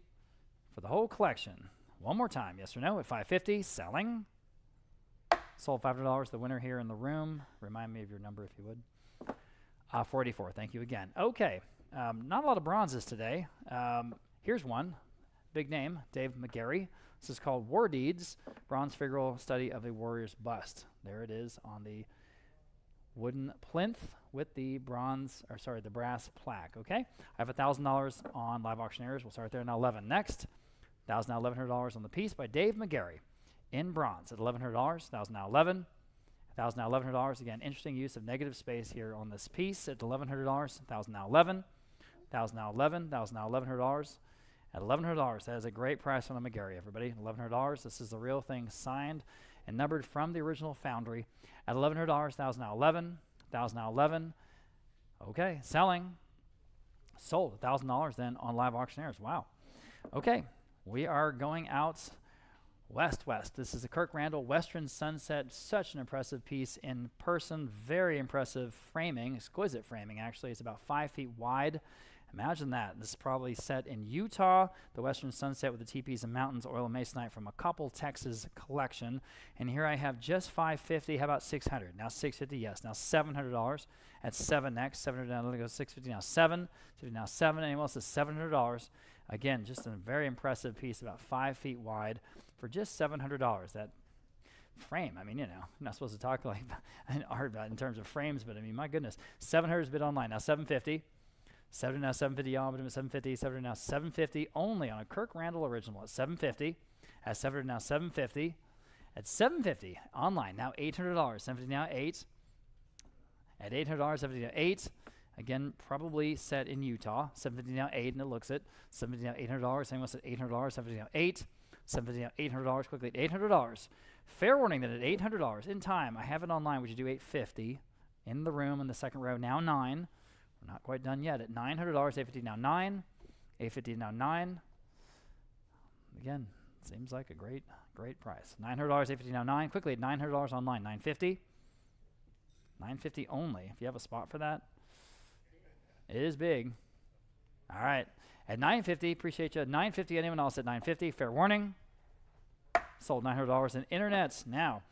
for the whole collection. One more time, yes or no at $550. Selling. Sold $500. The winner here in the room. Remind me of your number if you would. 484. Thank you again. Okay, not a lot of bronzes today. Here's one. Big name, Dave McGarry. This is called War Deeds, bronze figural study of a warrior's bust. There it is on the wooden plinth with the the brass plaque, okay? I have $1,000 on live auctioneers. We'll start there. Now 11 next. $1,000 now $1,100 on the piece by Dave McGarry in bronze at $1,100. $1,000 now 11. $1,000 now $1,100. Again, interesting use of negative space here on this piece at $1,100. $1,000 now 11. $1,000 now 11. $1,000 now $1,100. At $1,100, that is a great price on a McGarry, everybody. $1,100. This is the real thing, signed and numbered from the original foundry. At $1,100, $1,000 now 11. $1,000 now 11. Okay, selling. Sold. $1,000 then on live auctioneers. Wow. Okay, we are going out west. This is a Kirk Randall Western Sunset. Such an impressive piece in person. Very impressive framing, exquisite framing, actually. It's about 5 feet wide. Imagine that. This is probably set in Utah, the Western Sunset with the teepees and mountains, oil and masonite from a couple Texas collection. And here I have just $550. How about $600? Now $650, yes. Now $700 at 7 next. $700 now, let me go $650 now 7. $650 now 7. Anyone else is $700. Again, just a very impressive piece, about 5 feet wide for just $700. That frame, I mean, you know, I'm not supposed to talk like an art about in terms of frames, but I mean, my goodness. $700 is bid online. Now $750. $700 now $750, y'all, but $750, $700 now $750, only on a Kirk Randall original at $750. At $700 now $750. At $750, online, now $800. $750 now 8. At $800, $750 now 8. Again, probably set in Utah. $750 now 8, and it looks it. $750 now $800. Same was at $800. $750 now 8. $750 now $800. Quickly at $800. Fair warning that at $800 in time, I have it online. Would you do $850 in the room in the second row? Now 9. We're not quite done yet. At $900, $850 now 9. $850 now 9. Again, seems like a great price. $900, $850 now 9. Quickly at $900 online. $950. $950 only. If you have a spot for that, it is big. All right. At $950, appreciate you. $950. Anyone else at $950? Fair warning. Sold $900 in internets. Now,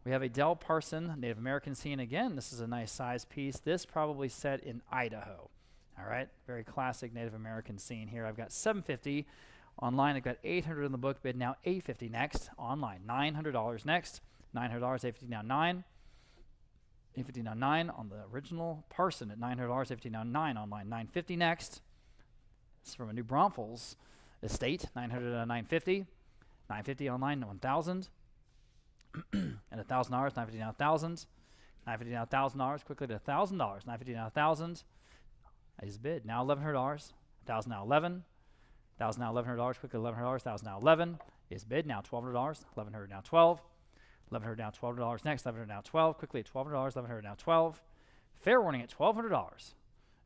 we have a Del Parson Native American scene again. This is a nice size piece. This probably set in Idaho. All right, very classic Native American scene here. I've got $750 online. I've got $800 in the book bid. Now $850 next online. $900 next. $900. $850 now $9. $850 now $9 on the original Parson at $900. $850 now $9 online. $950 next. This is from a New Braunfels estate. $900 to $950. $950 online. $1,000 and $1,000. $950 now $1,000. $950 now $1,000. Quickly to $1,000. $950 now $1,000. His bid now $1,100. $1,000 now $11. $1,000 now $1,100. Quickly $1,100. $1,000 now $11. His bid now $1,200. $1,100 now $12. $1,100 now $12 next. $1,100 now $12. Quickly at $1,200. $1,100 now $12. Fair warning at $1,200.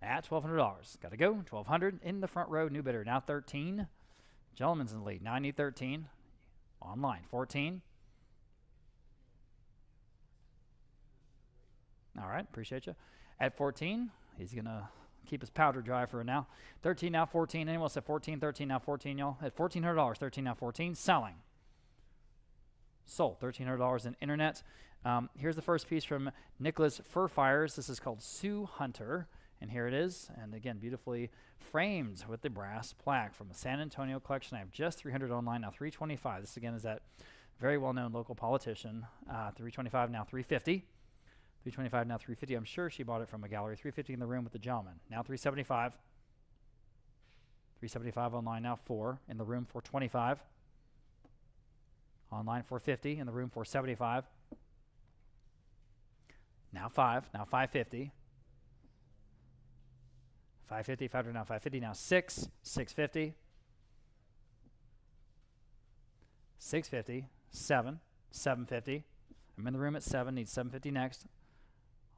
At $1,200. Got to go. $1,200 in the front row. New bidder now 13. Gentleman's in the lead. Now I need 13. Online 14. All right, appreciate you. At 14, he's going to keep his powder dry for now. 13 now 14. Anyone else at 14? 13 now 14, y'all. At $1,400. 13 now 14. Selling. Sold. $1,300 in internet. Here's the first piece from Nicholas Furfires. This is called Sioux Hunter. And here it is. And again, beautifully framed with the brass plaque from a San Antonio collection. I have just 300 online, now 325. This again is that very well-known local politician. 325 now 350. 325 now 350. I'm sure she bought it from a gallery. 350 in the room with the gentleman. Now 375. 375 online now 4 in the room 425. Online 450 in the room 475. Now 5. Now 550. 550, 500 now 550, now 6, 650, 650, 7, 750. I'm in the room at 7, need 750 next.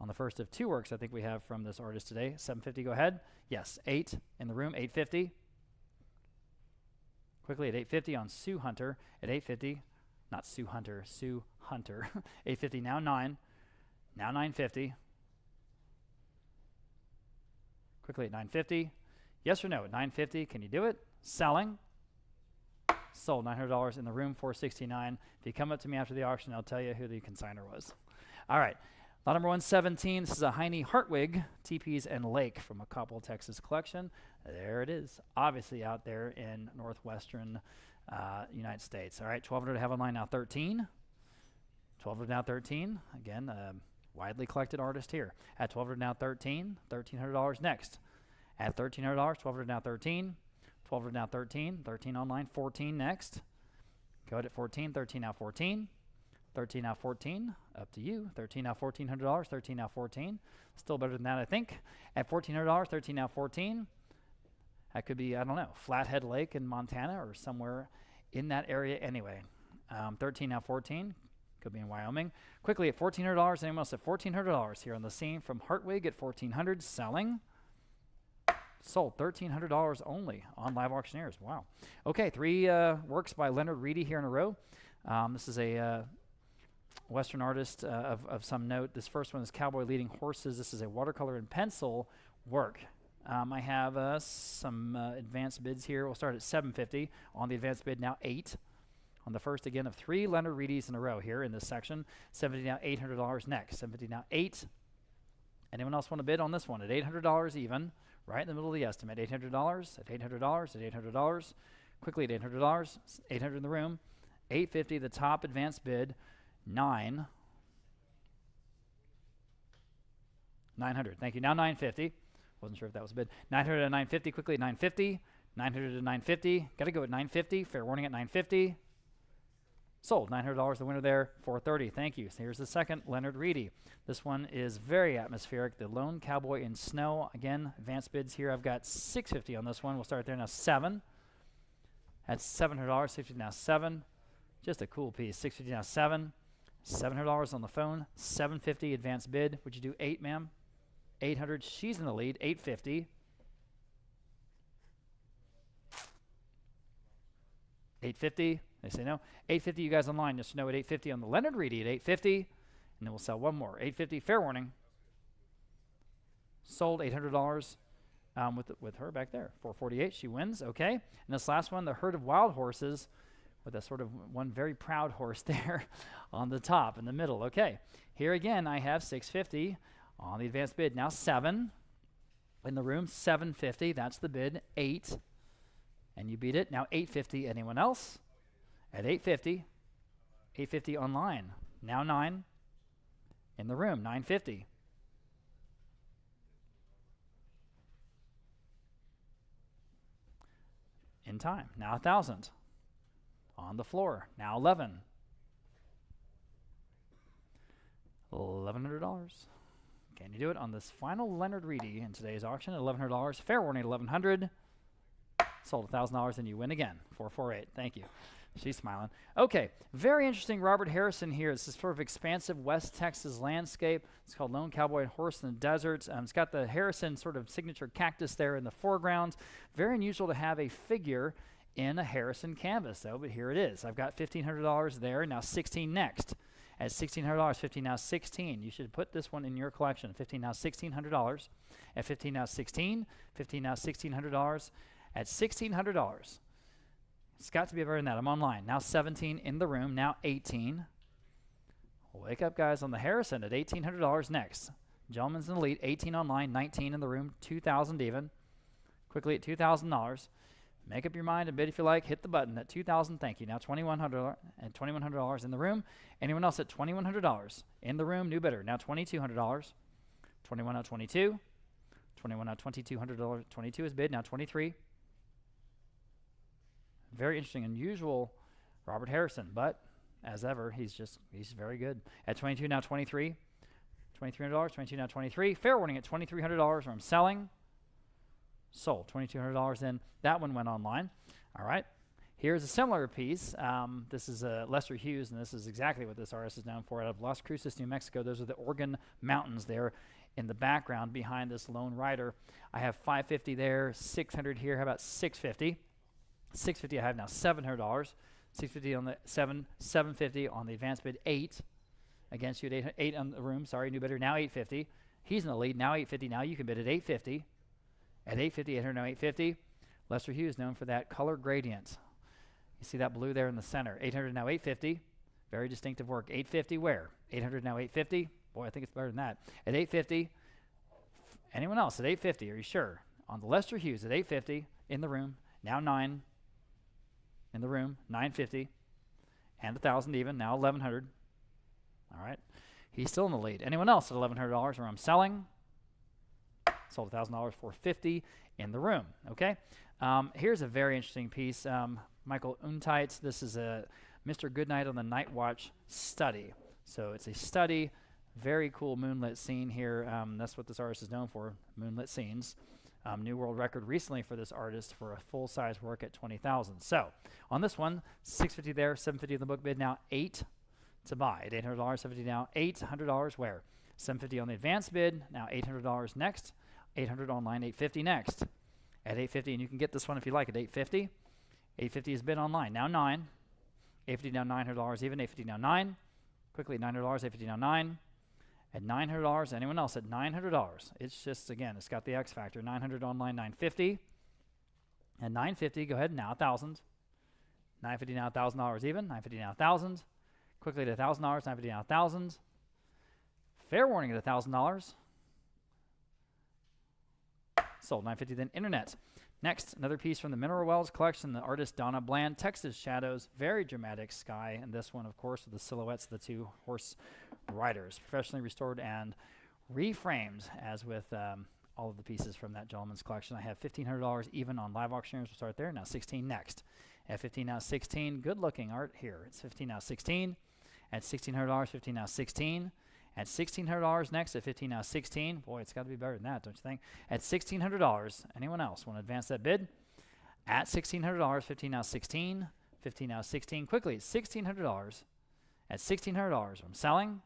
On the first of two works I think we have from this artist today. 750, go ahead. Yes, 8 in the room, 850. Quickly at 850 on Sioux Hunter, at 850, not Sioux Hunter, Sioux Hunter. 850, now 9, now 950. Quickly at 950. Yes or no at 950? Can you do it? Selling. Sold. $900 in the room. 469. If you come up to me after the auction, I'll tell you who the consignor was. All right. Lot number 117. This is a Heine Hartwig Teepees and Lake from a Coppell, Texas collection. There it is. Obviously out there in northwestern United States. All right. 1,200 to have online now 13. 1,200 now 13. Again, widely collected artist here. At 1,200 now 13, $1,300 next. At $1,300, 1,200 now 13, 1,200 now 13, 13 online, 14 next. Go ahead at 14, 13 now 14, 13 now 14, up to you. 13 now $1,400, 13 now 14. Still better than that, I think. At $1,400, 13 now 14. That could be, I don't know, Flathead Lake in Montana or somewhere in that area anyway. 13 now 14. Could be in Wyoming. Quickly at $1,400. Anyone else at $1,400 here on the scene from Hartwig at $1,400. Selling. Sold. $1,300 only on Live Auctioneers. Wow. Okay, 3 works by Leonard Reedy here in a row. This is a Western artist of some note. This first one is Cowboy Leading Horses. This is a watercolor and pencil work. I have some advanced bids here. We'll start at $750 on the advanced bid. Now 8. On the first, again, of 3 Leonard Reedys in a row here in this section. $750 now, $800 next. $750 now, 8. Anyone else want to bid on this one? At $800 even, right in the middle of the estimate. $800, at $800, at $800. Quickly at $800, 800 in the room. $850, the top advanced bid. 9. 900, thank you. Now $950. Wasn't sure if that was a bid. 900 to $950, quickly at $950. 900 to $950. Got to go at $950. Fair warning at $950. Sold. $900 the winner there. $430. Thank you. So here's the second Leonard Reedy. This one is very atmospheric. The Lone Cowboy in Snow. Again, advanced bids here. I've got $650 on this one. We'll start there now. 7. That's $700. $650 now 7. Just a cool piece. $650 now 7. $700 on the phone. $750 advanced bid. Would you do 8, ma'am? 800. She's in the lead. $850. $850. They say no. $850, you guys online. Just know at $850 on the Leonard Reedy at $850. And then we'll sell one more. $850, fair warning. Sold $800 with her back there. $448, she wins. Okay. And this last one, the Herd of Wild Horses, with a sort of one very proud horse there on the top in the middle. Okay. Here again, I have $650 on the advanced bid. Now 7. In the room, $750. That's the bid. 8. And you beat it. Now $850. Anyone else? At $850. $850 online. Now 9. In the room, $950. In time. Now 1,000. On the floor. Now 11. $1,100. Can you do it on this final Leonard Reedy in today's auction at $1,100? Fair warning at $1,100. Sold $1,000 and you win again. 448. Thank you. She's smiling. Okay, very interesting Robert Harrison here. It's this sort of expansive West Texas landscape. It's called Lone Cowboy and Horse in the Desert. It's got the Harrison sort of signature cactus there in the foreground. Very unusual to have a figure in a Harrison canvas, though, but here it is. I've got $1,500 there, now 16 next. At $1,600, 15 now 16. You should put this one in your collection. 15 now $1,600. At 15 now 16. 15 now $1,600. At $1,600. It's got to be better than that. I'm online. Now 17 in the room. Now 18. Wake up, guys, on the Harrison at $1,800 next. Gentleman's in the lead. 18 online. 19 in the room. 2,000 even. Quickly at $2,000. Make up your mind and bid if you like. Hit the button at $2,000. Thank you. Now $2,100 and $2,100 in the room. Anyone else at $2,100 in the room? New bidder. Now $2,200. 21 now 22. 21 now $2,200. 22 is bid. Now 23. Very interesting, unusual Robert Harrison, but as ever, he's very good. At 22 now 23. $2,300. 22 now 23. Fair warning at $2,300 where I'm selling. Sold. $2,200 in. That one went online. All right. Here's a similar piece. This is Lester Hughes, and this is exactly what this artist is known for. Out of Las Cruces, New Mexico. Those are the Organ Mountains there in the background behind this Lone Rider. I have $550 there, $600 here. How about $650? $650 I have now $700. $650 on the $750 on the advanced bid. 8 against you at 8 on the room. Sorry, new bidder now $850. He's in the lead now $850. Now you can bid at $850. At $850, 800 now $850. Lester Hughes known for that color gradient. You see that blue there in the center. $800 now $850. Very distinctive work. $850 where? $800 now $850. Boy, I think it's better than that. At $850. Anyone else at $850? Are you sure? On the Lester Hughes at $850 in the room. Now 9 in the room. $950 and 1,000 even. Now $1,100. All right. He's still in the lead. Anyone else at $1,100 where I'm selling? Sold $1,000 for $50 in the room. Okay. Here's a very interesting piece. Michael Untite. This is a Mr. Goodnight on the Night Watch study. So it's a study. Very cool moonlit scene here. That's what this artist is known for. Moonlit scenes. New world record recently for this artist for a full-size work at 20,000. So on this one, $650 there, $750 in the book bid. Now 8 to buy at $800. $750 now $800 where? $750 on the advanced bid. Now $800 next. $800 online, $850 next. At $850, and you can get this one if you like at $850. $850 has been online. Now 9. $850 now $900 even. $850 now 9. Quickly $900. $850 now 9. At $900. Anyone else at $900? It's just, again, it's got the X factor. $900 online, $950. And $950, go ahead, now $1,000. $950 now $1,000 even. $950 now $1,000. Quickly to $1,000. $950 now $1,000. Fair warning at $1,000. Sold. $950 then internet. Next, another piece from the Mineral Wells collection, the artist Donna Bland, Texas Shadows. Very dramatic sky. And this one, of course, with the silhouettes of the two horse riders. Professionally restored and reframed, as with all of the pieces from that gentleman's collection. I have $1,500 even on live auctioneers. We'll start there. Now 16 next. At 15 now 16. Good looking art here. It's 15 now 16. At $1,600, 15 now 16. At $1,600 next, at 15 now 16. Boy, it's got to be better than that, don't you think? At $1,600, anyone else want to advance that bid? At $1,600, 15 now 16. 15 now 16. Quickly, $1,600. At $1,600, I'm selling.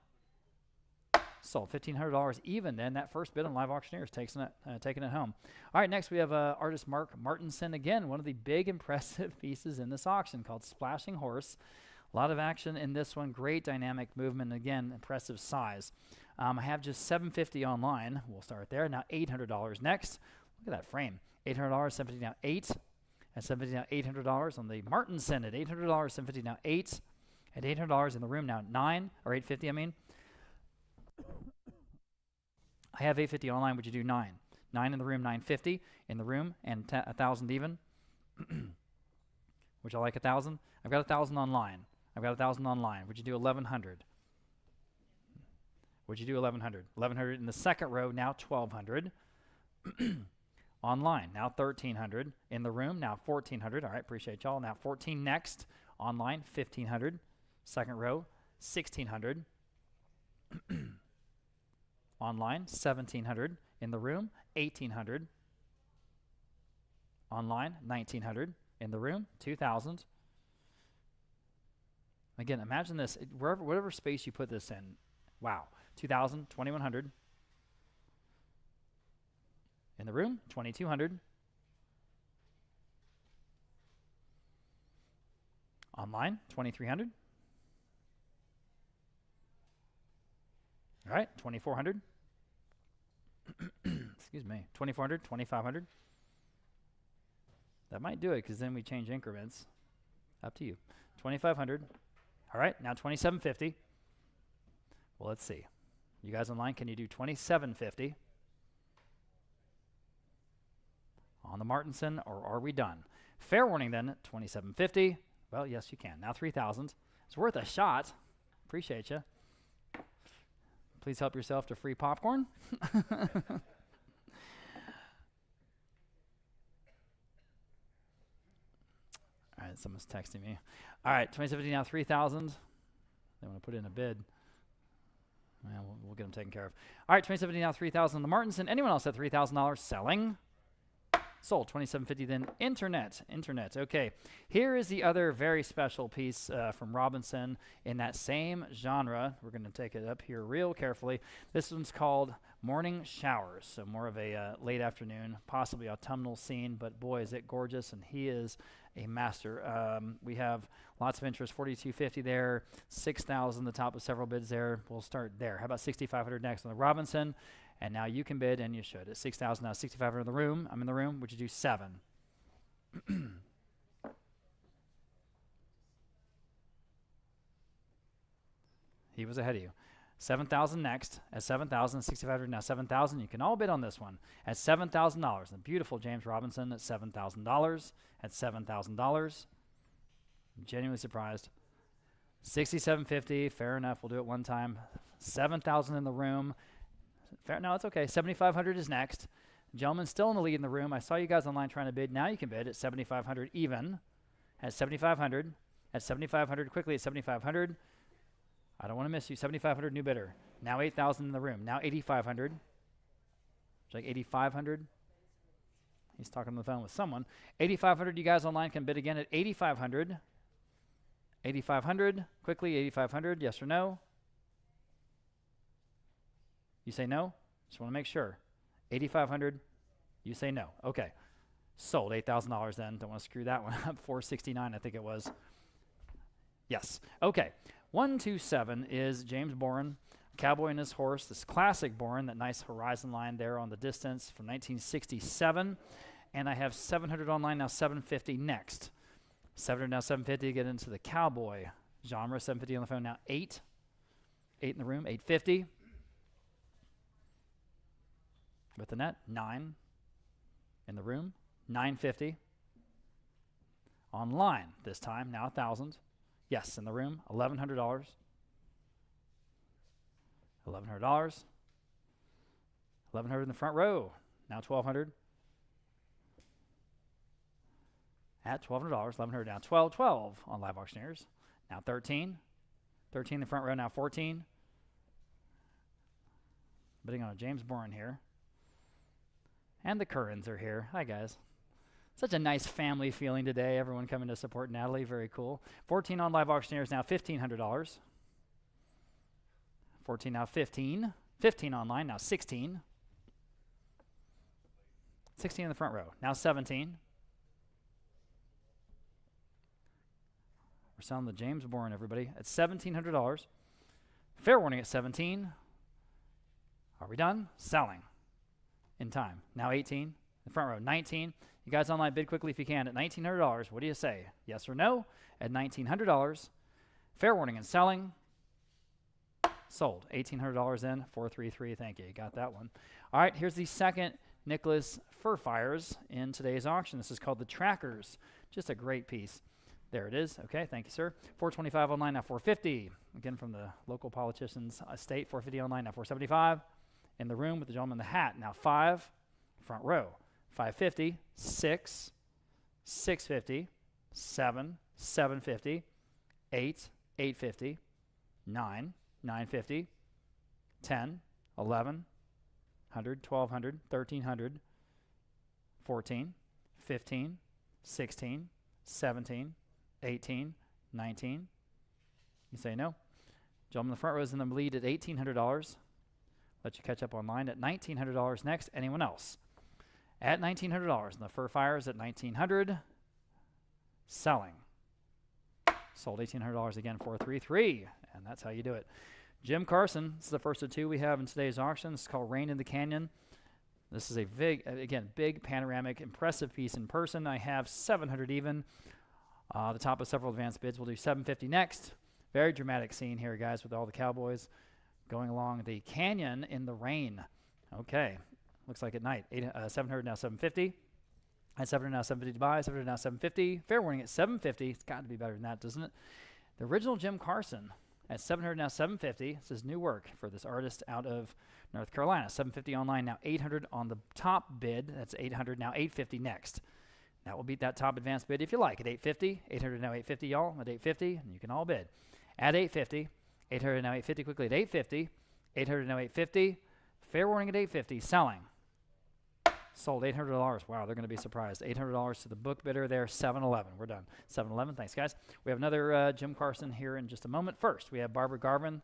Sold. $1,500 even then. That first bid on live auctioneers taking it home. All right, next we have artist Mark Martinson. Again, one of the big, impressive pieces in this auction called Splashing Horse. A lot of action in this one. Great dynamic movement. Again, impressive size. I have just $750 online. We'll start there. Now $800 next. Look at that frame. $800, $750 now 8. At $750 now $800 on the Martinson at $800, $750 now 8. At $800 in the room now 9, or $850 I mean. I have $850 online. Would you do 9? 9 in the room, 950 in the room, and 1,000 even. Would you like 1,000? I've got 1,000 online. I've got 1,000 online. Would you do 1,100? Would you do 1,100? 1,100 in the second row, now 1,200. Online, now 1,300. In the room, now 1,400. All right, appreciate y'all. Now 14 next. Online, 1,500. Second row, 1,600. Online, 1,700. In the room, 1,800. Online, 1,900. In the room, 2,000. Again, imagine this. Whatever space you put this in, wow. 2,000, 2,100. In the room, 2,200. Online, 2,300. All right, 2,400. Excuse me, 2,400, 2,500. That might do it because then we change increments. Up to you. 2,500. All right, now 2,750. Well, let's see. You guys online, can you do 2,750 on the Martinson, or are we done? Fair warning then, 2,750. Well, yes, you can. Now 3,000. It's worth a shot. Appreciate you. Please help yourself to free popcorn. All right, someone's texting me. All right, 2,750 now 3,000. They want to put in a bid. Well, we'll get them taken care of. All right, 2,750 now 3,000 on the Martinson. Anyone else at $3,000 selling? Sold. 2,750 then internet. Okay, here is the other very special piece from Robinson in that same genre. We're going to take it up here real carefully. This one's called Morning Showers, so more of a late afternoon, possibly autumnal scene, but boy, is it gorgeous, and he is a master. We have lots of interest. 4,250 there, 6,000 the top of several bids there. We'll start there. How about 6,500 next on the Robinson? And now you can bid, and you should. At 6,000 now, 6,500 in the room. I'm in the room. Would you do 7? He was ahead of you. 7,000 next. At 7,000, 6,500 now 7,000. You can all bid on this one at $7,000. The beautiful James Robinson at $7,000. At $7,000. I'm genuinely surprised. 6,750. Fair enough. We'll do it one time. 7,000 in the room. Fair. No, it's okay. 7,500 is next. Gentlemen still in the lead in the room. I saw you guys online trying to bid. Now you can bid at 7,500 even. At 7,500. At 7,500. Quickly at 7,500. I don't want to miss you. 7,500 new bidder. Now 8,000 in the room. Now 8,500. It's like 8,500. He's talking on the phone with someone. 8,500. You guys online can bid again at 8,500. 8,500. Quickly 8,500. Yes or no? You say no? Just want to make sure. 8,500. You say no. Okay. Sold. $8,000 then. Don't want to screw that one up. 469 I think it was. Yes. Okay. 127 is James Bourne, Cowboy and His Horse. This classic Bourne, that nice horizon line there on the distance from 1967. And I have 700 online, now 750 next. 700 now 750 to get into the Cowboy genre. 750 on the phone now 8. 8 in the room, 850. With the net, 9 in the room, 950. Online this time, now 1,000. Yes, in the room, $1,100. $1,100. $1,100 in the front row, now 1,200. At $1,200, $1,100 now 12 on Live Auctioneers, now 13. 13 in the front row, now 14. Bidding on a James Bourne here. And the Currans are here. Hi, guys. Such a nice family feeling today. Everyone coming to support Natalie. Very cool. 14 on Live Auctioneers, now $1,500. 14 now 15. 15 online, now 16. 16 in the front row, now 17. We're selling the James Bourne, everybody, at $1,700. Fair warning at 17. Are we done? Selling. In time. Now 18. The front row, 19. You guys online, bid quickly if you can at $1,900. What do you say? Yes or no? At $1,900. Fair warning and selling. Sold. $1,800 in. 433. Thank you. You got that one. All right. Here's the second Nicholas fur fires in today's auction. This is called the Trackers. Just a great piece. There it is. Okay, thank you, sir. $425 online, now $450. Again, from the local politician's estate, $450 online, now $475. In the room with the gentleman in the hat, now $5. Front row, $550, $6, $650, $7, $750, $8, $850, $9, $950, $10, $11, $100, $1,200, $1,300, $14, $15, $16, $17, $18, $19. You say no. Gentleman in the front row is in the lead at $1,800. Let you catch up online at $1,900 next. Anyone else? At $1,900. And the fur fires at $1,900. Selling. Sold $1,800 again, $433. And that's how you do it. Jim Carson, this is the first of two we have in today's auction. This is called Rain in the Canyon. This is a big panoramic, impressive piece in person. I have 700 even. The top of several advanced bids. We'll do 750 next. Very dramatic scene here, guys, with all the cowboys going along the canyon in the rain. Okay, looks like at night. 700 now 750. At 700 now 750 to buy. 700 now 750. Fair warning at 750. It's got to be better than that, doesn't it? The original Jim Carson at 700 now 750. This is new work for this artist out of North Carolina. 750 online now 800 on the top bid. That's 800 now 850 next. That will beat that top advanced bid if you like at 850. 800 now 850, y'all. At 850, and you can all bid. At 850. 800 now 850 quickly at 850. 800 now 850. Fair warning at 850. Selling. Sold $800. Wow, they're going to be surprised. $800 to the book bidder there. 7-11. We're done. 7-11. Thanks, guys. We have another Jim Carson here in just a moment. First, we have Barbara Garvin,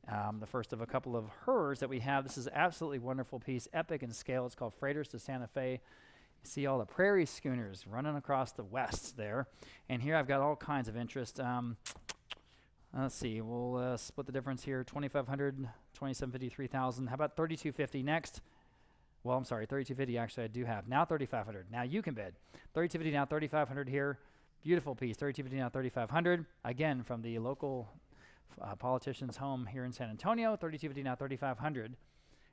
the first of a couple of hers that we have. This is an absolutely wonderful piece, epic in scale. It's called Freighters to Santa Fe. You see all the prairie schooners running across the west there. And here I've got all kinds of interest. Let's see, we'll split the difference here. 2,500, 2,750, 3,000. How about 3,250 next? Well, I'm sorry, 3,250 actually I do have. Now 3,500. Now you can bid. 3,250 now 3,500 here. Beautiful piece. 3,250 now 3,500. Again, from the local politician's home here in San Antonio. 3,250 now 3,500.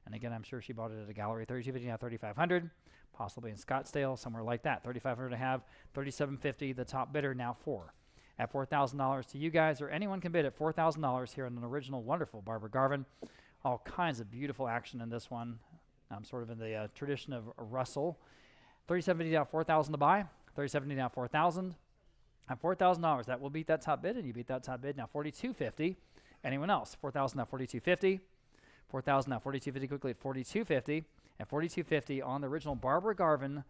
And again, I'm sure she bought it at a gallery. 3,250 now 3,500. Possibly in Scottsdale, somewhere like that. 3,500 to have. 3,750, the top bidder, now 4. At $4,000 to you guys, or anyone can bid at $4,000 here on an original, wonderful Barbara Garvin. All kinds of beautiful action in this one. I'm sort of in the tradition of Russell. 370 down, 4,000 to buy. 370 down, 4,000. At $4,000, that will beat that top bid, and you beat that top bid. Now 4,250. Anyone else? 4,000 now 4,250. 4,000 now 4,250 quickly at 4,250. At 4,250 on the original Barbara Garvin.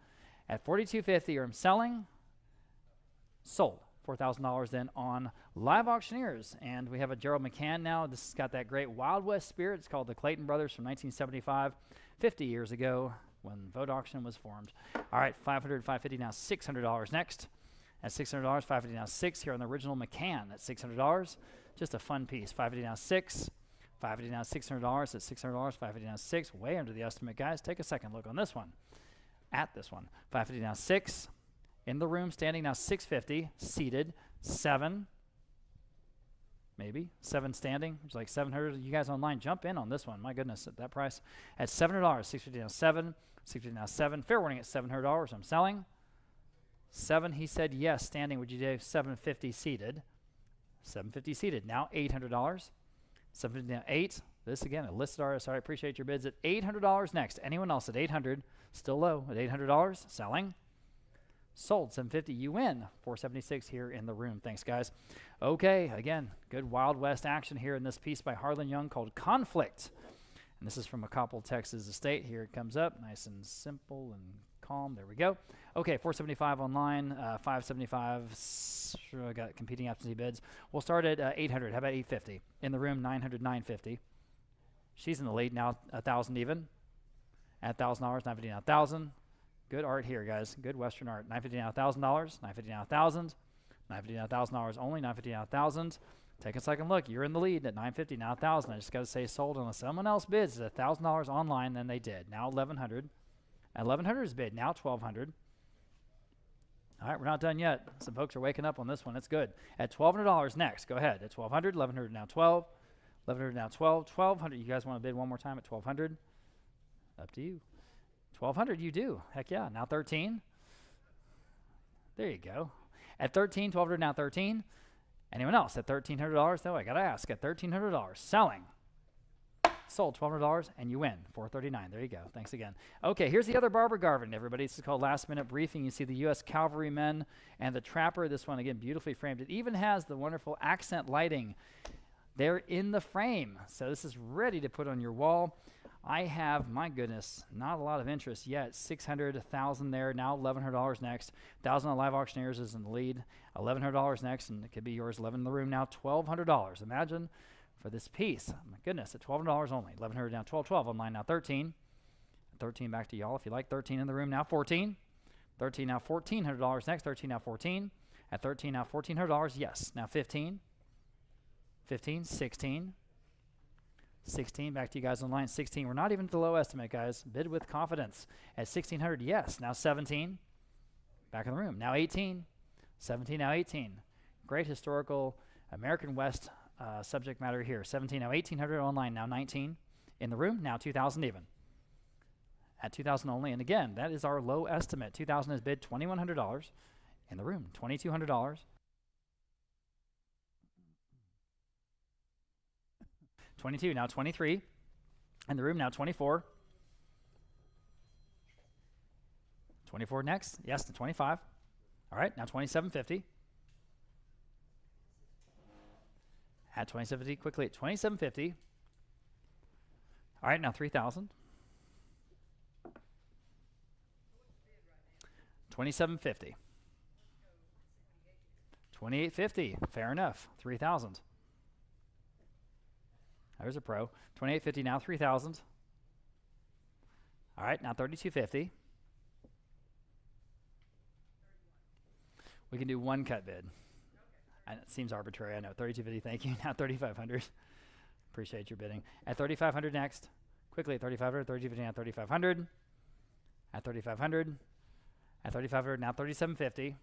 At 4,250, I'm selling. Sold. $4,000 then on Live Auctioneers. And we have a Gerald McCann now. This has got that great Wild West spirit. It's called the Clayton Brothers from 1975, 50 years ago when Vogt Auction was formed. All right, 500, 550 now $600 next. At $600, 550 now 6 here on the original McCann at $600. Just a fun piece. 550 now 6. 550 now $600 at $600. 550 now 6. Way under the estimate, guys. Take a second look on this one. At this one. 550 now 6. In the room, standing now 650, seated, 7, maybe, 7 standing, which is like 700. You guys online, jump in on this one. My goodness, at that price. At $700, 650 now 7, 650 now 7. Fair warning at $700, I'm selling. 7, he said yes, standing, would you do 750 seated? 750 seated, now $800. 750 now 8. This again, a listed artist. Sorry, appreciate your bids at $800 next. Anyone else at 800? Still low at $800, selling. Sold. 750. You win. 476 here in the room. Thanks, guys. Okay, again, good Wild West action here in this piece by Harlan Young called Conflict. And this is from a Coppell, Texas estate. Here it comes up. Nice and simple and calm. There we go. Okay, 475 online. 575. Sure, I got competing absentee bids. We'll start at 800. How about 850? In the room, 900, 950. She's in the lead now, 1,000 even. At $1,000, 950 now 1,000. Good art here, guys. Good Western art. $950 now $1,000. $950 now $1,000. $950 now $1,000 only. $950 now $1,000. Take a second look. You're in the lead at $950 now $1,000. I just got to say sold unless someone else bids at $1,000 online. Then they did. Now $1,100. At $1,100 is bid. Now $1,200. All right, we're not done yet. Some folks are waking up on this one. It's good. At $1,200 next. Go ahead. At $1,200. $1,100 now $12. $1,100 now $12. $1,200. You guys want to bid one more time at $1,200? Up to you. 1,200, you do. Heck yeah. Now 13. There you go. At 13, 1,200, now 13. Anyone else at $1,300? No, I got to ask. At $1,300, selling. Sold $1,200, and you win $439. There you go. Thanks again. Okay, here's the other Barbara Garvin, everybody. This is called Last Minute Briefing. You see the U.S. Cavalrymen and the Trapper. This one, again, beautifully framed. It even has the wonderful accent lighting there in the frame. So this is ready to put on your wall. I have, my goodness, not a lot of interest yet. 600, 1,000 there. Now $1,100 next. 1,000 on Live Auctioneers is in the lead. $1,100 next, and it could be yours. 11 in the room now. $1,200. Imagine for this piece. My goodness, at $1,200 only. 1,100 down, 12 online now. 13. 13 back to y'all if you like. 13 in the room now. 14. 13 now. $1,400 next. 13 now. 14. At 13 now. $1,400. Yes. Now 15. 15. 16. 16, back to you guys online. 16, we're not even at the low estimate, guys. Bid with confidence. At 1,600, yes. Now 17, back in the room. Now 18, 17, now 18. Great historical American West subject matter here. 17, now 1,800 online. Now 19 in the room. Now 2,000 even. At 2,000 only, and again, that is our low estimate. 2,000 is bid. $2,100 in the room. $2,200. 22, now 23. In the room now 24. 24 next. Yes, to 25. All right, now 27.50. At 27.50, quickly at 27.50. All right, now 3,000. 27.50. 28.50. Fair enough. 3,000. There's a pro. 28.50 now, 3,000. All right, now 32.50. We can do one cut bid. And it seems arbitrary, I know. 32.50, thank you. Now 3,500. Appreciate your bidding. At 3,500 next. Quickly at 3,500. 32.50 now 3,500. At 3,500. At 3,500 now 37.50.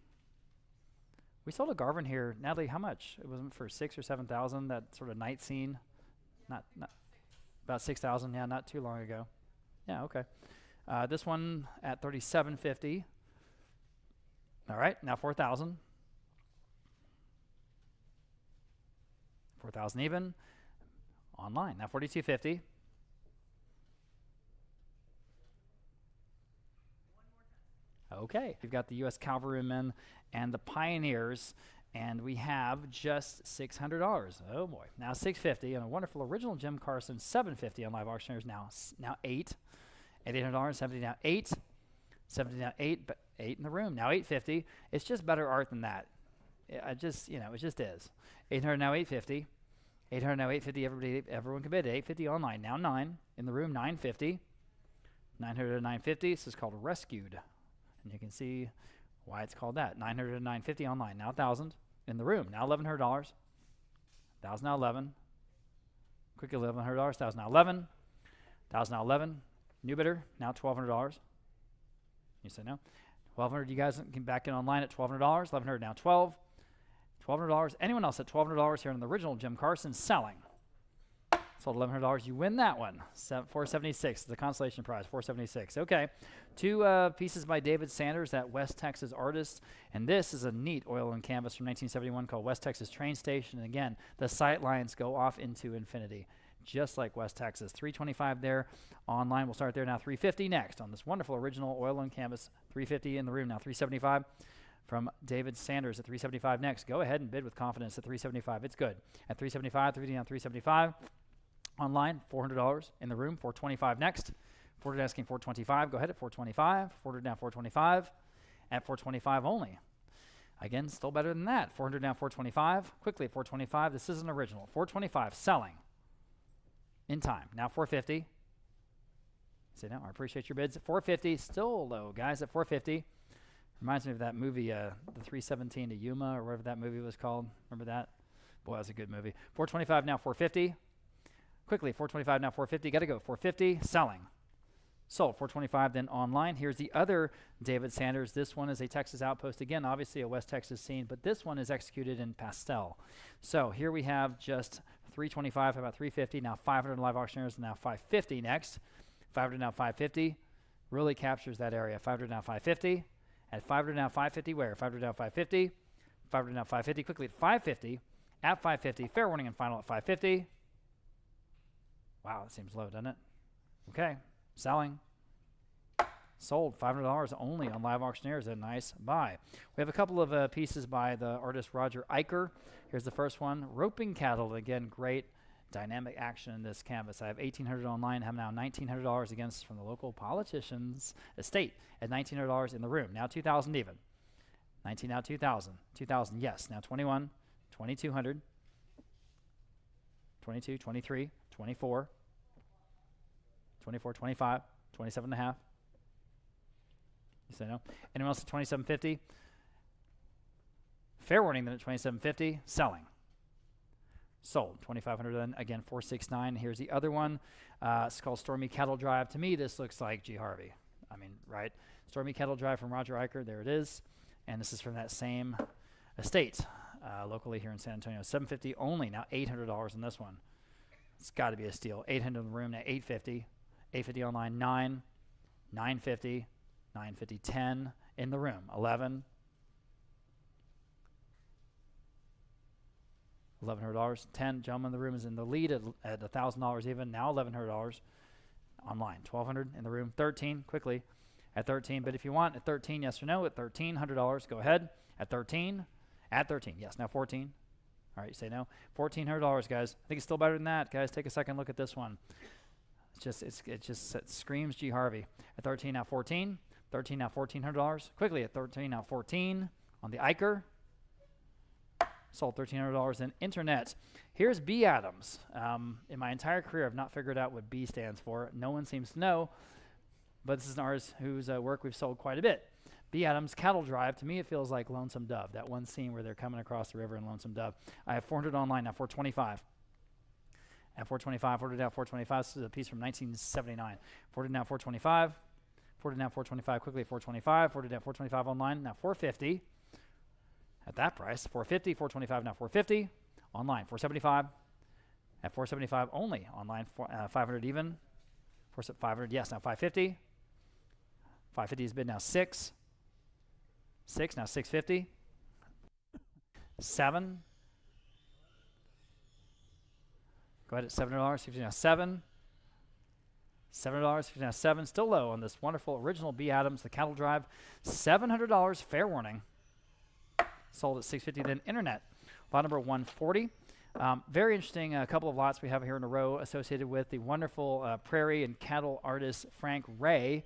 We sold a Garvin here. Natalie, how much? It wasn't for 6,000 or 7,000. That sort of night scene. Not about 6,000. Yeah, not too long ago. Yeah, okay. This one at 37.50. All right, now 4,000. 4,000 even. Online now 42.50. Okay, we've got the U.S. Cavalrymen and the Pioneers. And we have just $600. Oh boy! Now $650 and a wonderful original Jim Carson $750 on Live Auctioneers. Now 8, $800. 70 now 8, 70 now 8, but 8 in the room. Now $850. It's just better art than that. It just is. 800 now 850. 800 now 850. Everyone can bid. 850 online. Now 9 in the room. 950. 900 to 950. This is called Rescued, and you can see why it's called that. 900 to 950 online. Now 1,000 in the room. Now $1,100. 1,000 now 11. Quickly $1,100. 1,000 now 11. 1,000 now 11. New bidder now $1,200. You say no. 1,200. You guys can back in online at $1,200. 1,100 now 12. $1,200. Anyone else at $1,200 here in the original Jim Carson selling? Sold $1,100. You win that one. $476. The consolation prize. $476. Okay. 2 pieces by David Sanders, that West Texas artist. And this is a neat oil and canvas from 1971 called West Texas Train Station. And again, the sight lines go off into infinity, just like West Texas. $325 there online. We'll start there now. $350 next on this wonderful original oil and canvas. $350 in the room now. $375 from David Sanders at $375 next. Go ahead and bid with confidence at $375. It's good. At $375, $350 now $375. Online, $400 in the room, $425 next. Forward asking $425. Go ahead at $425. Forward now $425 at $425 only. Again, still better than that. $400 now $425. Quickly at $425. This is an original. $425 selling in time. Now $450. Say no, I appreciate your bids at $450. Still low, guys, at $450. Reminds me of that movie, the 317 to Yuma, or whatever that movie was called. Remember that? Boy, that was a good movie. $425 now $450. Quickly, $425 now $450. Got to go. $450 selling. Sold. $425 then online. Here's the other David Sanders. This one is a Texas Outpost. Again, obviously a West Texas scene, but this one is executed in pastel. So here we have just $325, about $350. Now $500 Live Auctioneers. Now $550 next. $500 now $550. Really captures that area. 500 now 550. At 500 now 550 where? 500 now 550. 500 now 550. Quickly at 550. At 550. Fair warning and final at 550. Wow, that seems low, doesn't it? Okay. Selling. Sold. $500 only on Live Auctioneers. A nice buy. We have a couple of pieces by the artist Roger Eicher. Here's the first one. Roping Cattle. Again, great dynamic action in this canvas. I have $1,800 online. I have now $1,900 against from the local politician's estate at $1,900 in the room. Now 2,000 even. 19 now 2,000. 2,000, yes. Now 21, 2,200, 22, 23, 24, 24, 25, 27 and a half. You say no? Anyone else at 27.50? Fair warning then at 27.50. Selling. Sold. 2,500 then. Again, 469. Here's the other one. It's called Stormy Cattle Drive. To me, this looks like G. Harvey. I mean, right? Stormy Cattle Drive from Roger Eicher. There it is. And this is from that same estate locally here in San Antonio. 750 only. Now $800 in this one. It's got to be a steal. 800 in the room. Now 850. 850 online. 9. 950. 950, 10 in the room, 11, $1,100, 10. Gentleman in the room is in the lead at $1,000 even. Now $1,100 online, 1,200 in the room, 13 quickly at 13. But if you want at 13, yes or no, at $1,300, go ahead at 13. At 13, yes. Now 14. All right, you say no. $1,400, guys. I think it's still better than that, guys. Take a second look at this one. It screams G. Harvey. At 13, now 14. 13 now $1,400. Quickly at 13 now 14 on the Eicher. Sold $1,300 in internet. Here's B. Adams. In my entire career, I've not figured out what B stands for. No one seems to know, but this is an artist whose work we've sold quite a bit. B. Adams, Cattle Drive. To me, it feels like Lonesome Dove. That one scene where they're coming across the river in Lonesome Dove. I have 400 online now. 425. At 425, ordered out 425. This is a piece from 1979. Ordered now 425. Ordered now 425 quickly at 425. Ordered now 425 online. Now 450. At that price, 450. 425 now 450. Online 475. At 475 only. Online 500 even. 500 yes. Now 550. 550 is bid now 6. 6 now 650. 7. Go ahead at $700. 50 now 7. $7, 50 now 7. Still low on this wonderful original B. Adams, the Cattle Drive. $700. Fair warning. Sold at $650. Then internet. Lot number 140. Very interesting. A couple of lots we have here in a row associated with the wonderful prairie and cattle artist Frank Ray.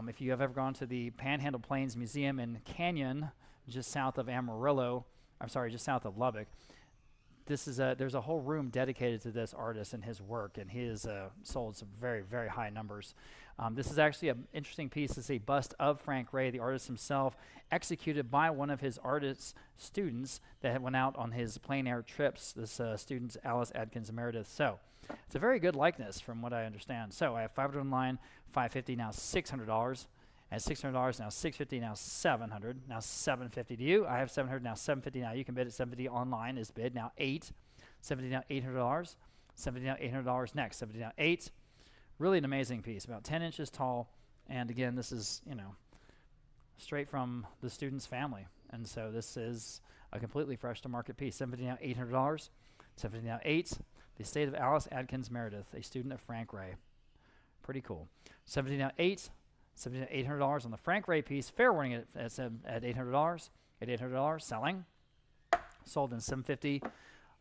If you have ever gone to the Panhandle Plains Museum in Canyon, just south of Amarillo, just south of Lubbock, there's a whole room dedicated to this artist and his work, and he has sold some very, very high numbers. This is actually an interesting piece. It's a bust of Frank Ray, the artist himself, executed by one of his artist students that went out on his plein air trips. This student's Alice Adkins Meredith. So it's a very good likeness from what I understand. So I have 500 online, 550 now $600. At $600 now $650 now $700 now $750 to you. I have $700 now $750 now. You can bid at $750 online is bid now $8. $750 now $800. $750 now $800 next. $750 now $8. Really an amazing piece, about 10 inches tall. And again, this is straight from the student's family, and so this is a completely fresh to market piece. $750 now $800. $750 now $8. The estate of Alice Adkins Meredith, a student of Frank Ray. Pretty cool. $750 now $8. $800 on the Frank Ray piece. Fair warning at $800. At $800, selling. Sold in $750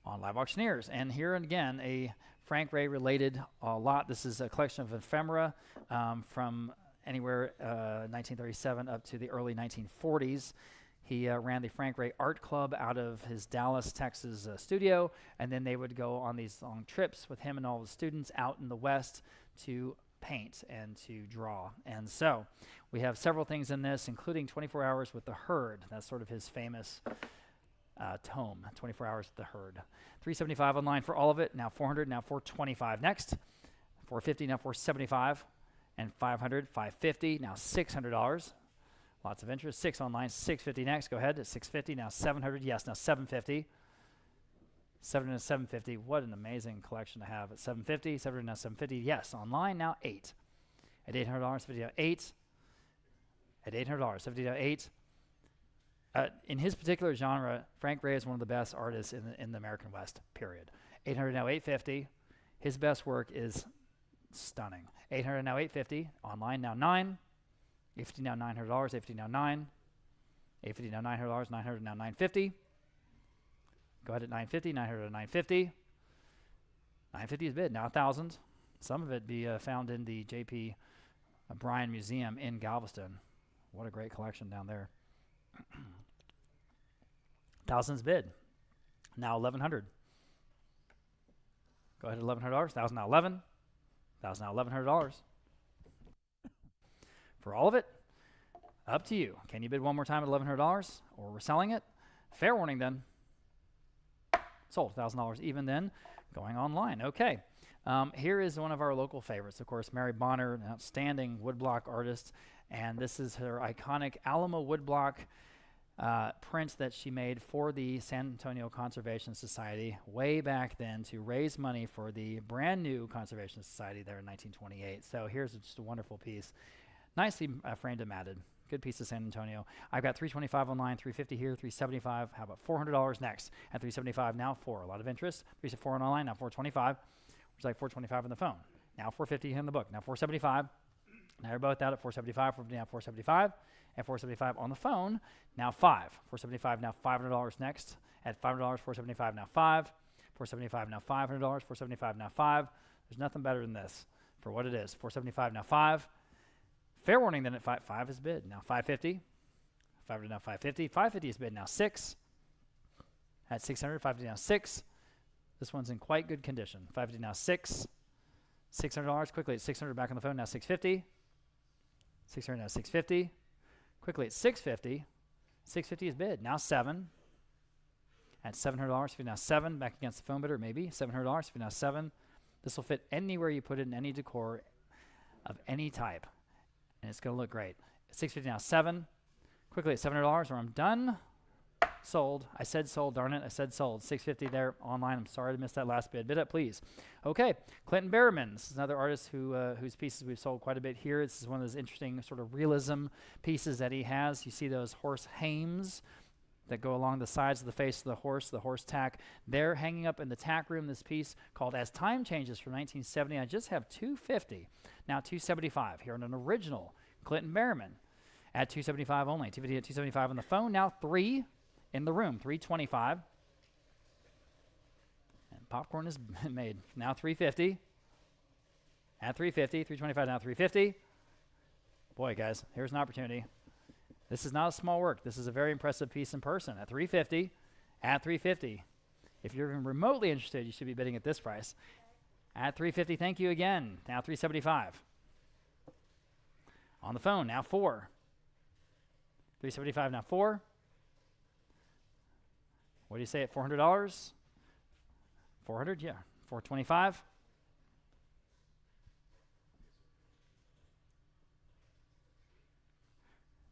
on Live Auctioneers. And here again, a Frank Ray related lot. This is a collection of ephemera from anywhere 1937 up to the early 1940s. He ran the Frank Ray Art Club out of his Dallas, Texas studio, and then they would go on these long trips with him and all the students out in the West to paint and to draw. And so we have several things in this, including 24 Hours with the Herd. That's sort of his famous tome, 24 Hours with the Herd. $375 online for all of it. Now $400, now $425 next. $450, now $475. And $500, $550, now $600. Lots of interest. 6 online, $650 next. Go ahead at $650, now $700. Yes, now $750. $700 and $750. What an amazing collection to have at $750. $700 now $750. Yes, online now $8. at $800, $50.8, at $800, $50.8. In his particular genre, Frank Ray is one of the best artists in the American West, period. $800 now $850. His best work is stunning. $800 now $850. Online now $9. $850 now $900. $850 now $9. $850 now $900. $900 now $950. Go ahead at $950. $900 at $950. $950 is bid. Now $1,000. Some of it be found in the J.P. Bryan Museum in Galveston. What a great collection down there. $1,000's bid. Now $1,100. Go ahead at $1,100. $1,000 now $11. $1,000 now $1,100. For all of it, up to you. Can you bid one more time at $1,100, or we're selling it? Fair warning then. Sold. $1,000 even then. Going online. Okay. Here is one of our local favorites. Of course, Mary Bonner, an outstanding woodblock artist, and this is her iconic Alamo woodblock print that she made for the San Antonio Conservation Society way back then to raise money for the brand new Conservation Society there in 1928. So here's just a wonderful piece. Nicely framed and matted. Good piece of San Antonio. I've got $325 online, $350 here, $375. How about $400 next? At $375 now, $4. A lot of interest. $374 online, now $425. Which is like $425 on the phone. Now $450 in the book. Now $475. Now you're both out at $475. $450 now $475. At $475 on the phone. Now $5. $475 now $500 next. At $500, $475 now $5. $475 now $500. $475 now $5. There's nothing better than this for what it is. $475 now $5. Fair warning then at $5 is bid. Now $550. $500 now $550. $550 is bid now $6. At $600, $550 now $6. This one's in quite good condition. $550 now $6. $600 quickly at $600 back on the phone. Now $650. $600 now $650. Quickly at $650. $650 is bid. Now $7. At $700, if you now $7 back against the phone bidder, maybe $700. If you now $7, this will fit anywhere you put it in any decor of any type, and it's going to look great. At $650 now $7. Quickly at $700, or I'm done. Sold. I said sold, darn it. I said sold. $650 there online. I'm sorry to miss that last bid. Bid up, please. Okay. Clinton Berriman. This is another artist whose pieces we've sold quite a bit here. This is one of those interesting sort of realism pieces that he has. You see those horse hames that go along the sides of the face of the horse tack. They're hanging up in the tack room. This piece called As Time Changes from 1970. I just have $250. Now $275 here on an original Clinton Berriman at $275 only. $250 at $275 on the phone. Now $3 in the room, $325. And popcorn is made. Now $350. At $350. $325 now $350. Boy, guys, here's an opportunity. This is not a small work. This is a very impressive piece in person. At $350. At $350. If you're even remotely interested, you should be bidding at this price. At $350, thank you again. Now $375. On the phone, now $4. $375 now $4. What do you say at $400? $400, yeah. $425.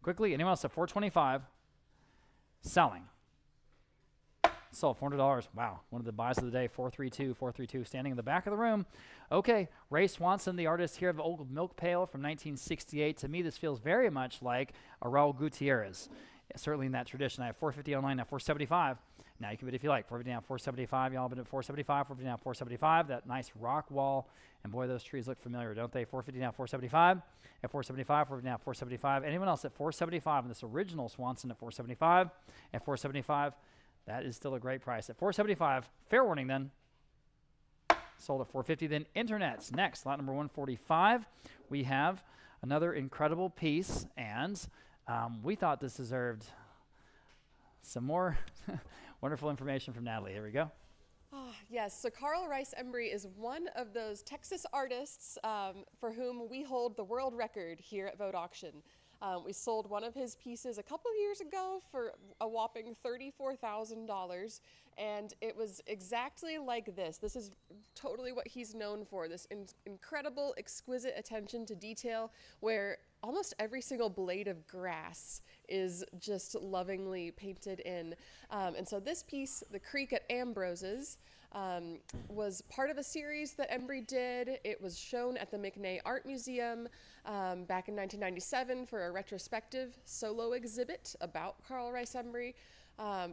Quickly, anyone else at $425? Selling. Sold $400. Wow, one of the buys of the day. $432. Standing in the back of the room. Okay, Ray Swanson, the artist here of Old Milk Pail from 1968. To me, this feels very much like a Raul Gutierrez. Certainly in that tradition. I have $450 online, now $475. Now you can bid if you like. $450 now $475. Y'all bid at $475. $450 now $475. That nice rock wall. And boy, those trees look familiar, don't they? $450 now $475. At $475. $450 now $475. Anyone else at $475 on this original Swanson at $475? At $475. That is still a great price. At $475, fair warning then. Sold at $450. Then internets. Next, lot number 145. We have another incredible piece, and we thought this deserved some more wonderful information from Natalie. Here we go. Yes, so Carl Rice Embry is one of those Texas artists for whom we hold the world record here at Vogt Auction. We sold one of his pieces a couple of years ago for a whopping $34,000, and it was exactly like this. This is totally what he's known for, this incredible, exquisite attention to detail where almost every single blade of grass is just lovingly painted in. And so this piece, The Creek at Ambrose's, was part of a series that Embry did. It was shown at the McNay Art Museum back in 1997 for a retrospective solo exhibit about Carl Rice Embry.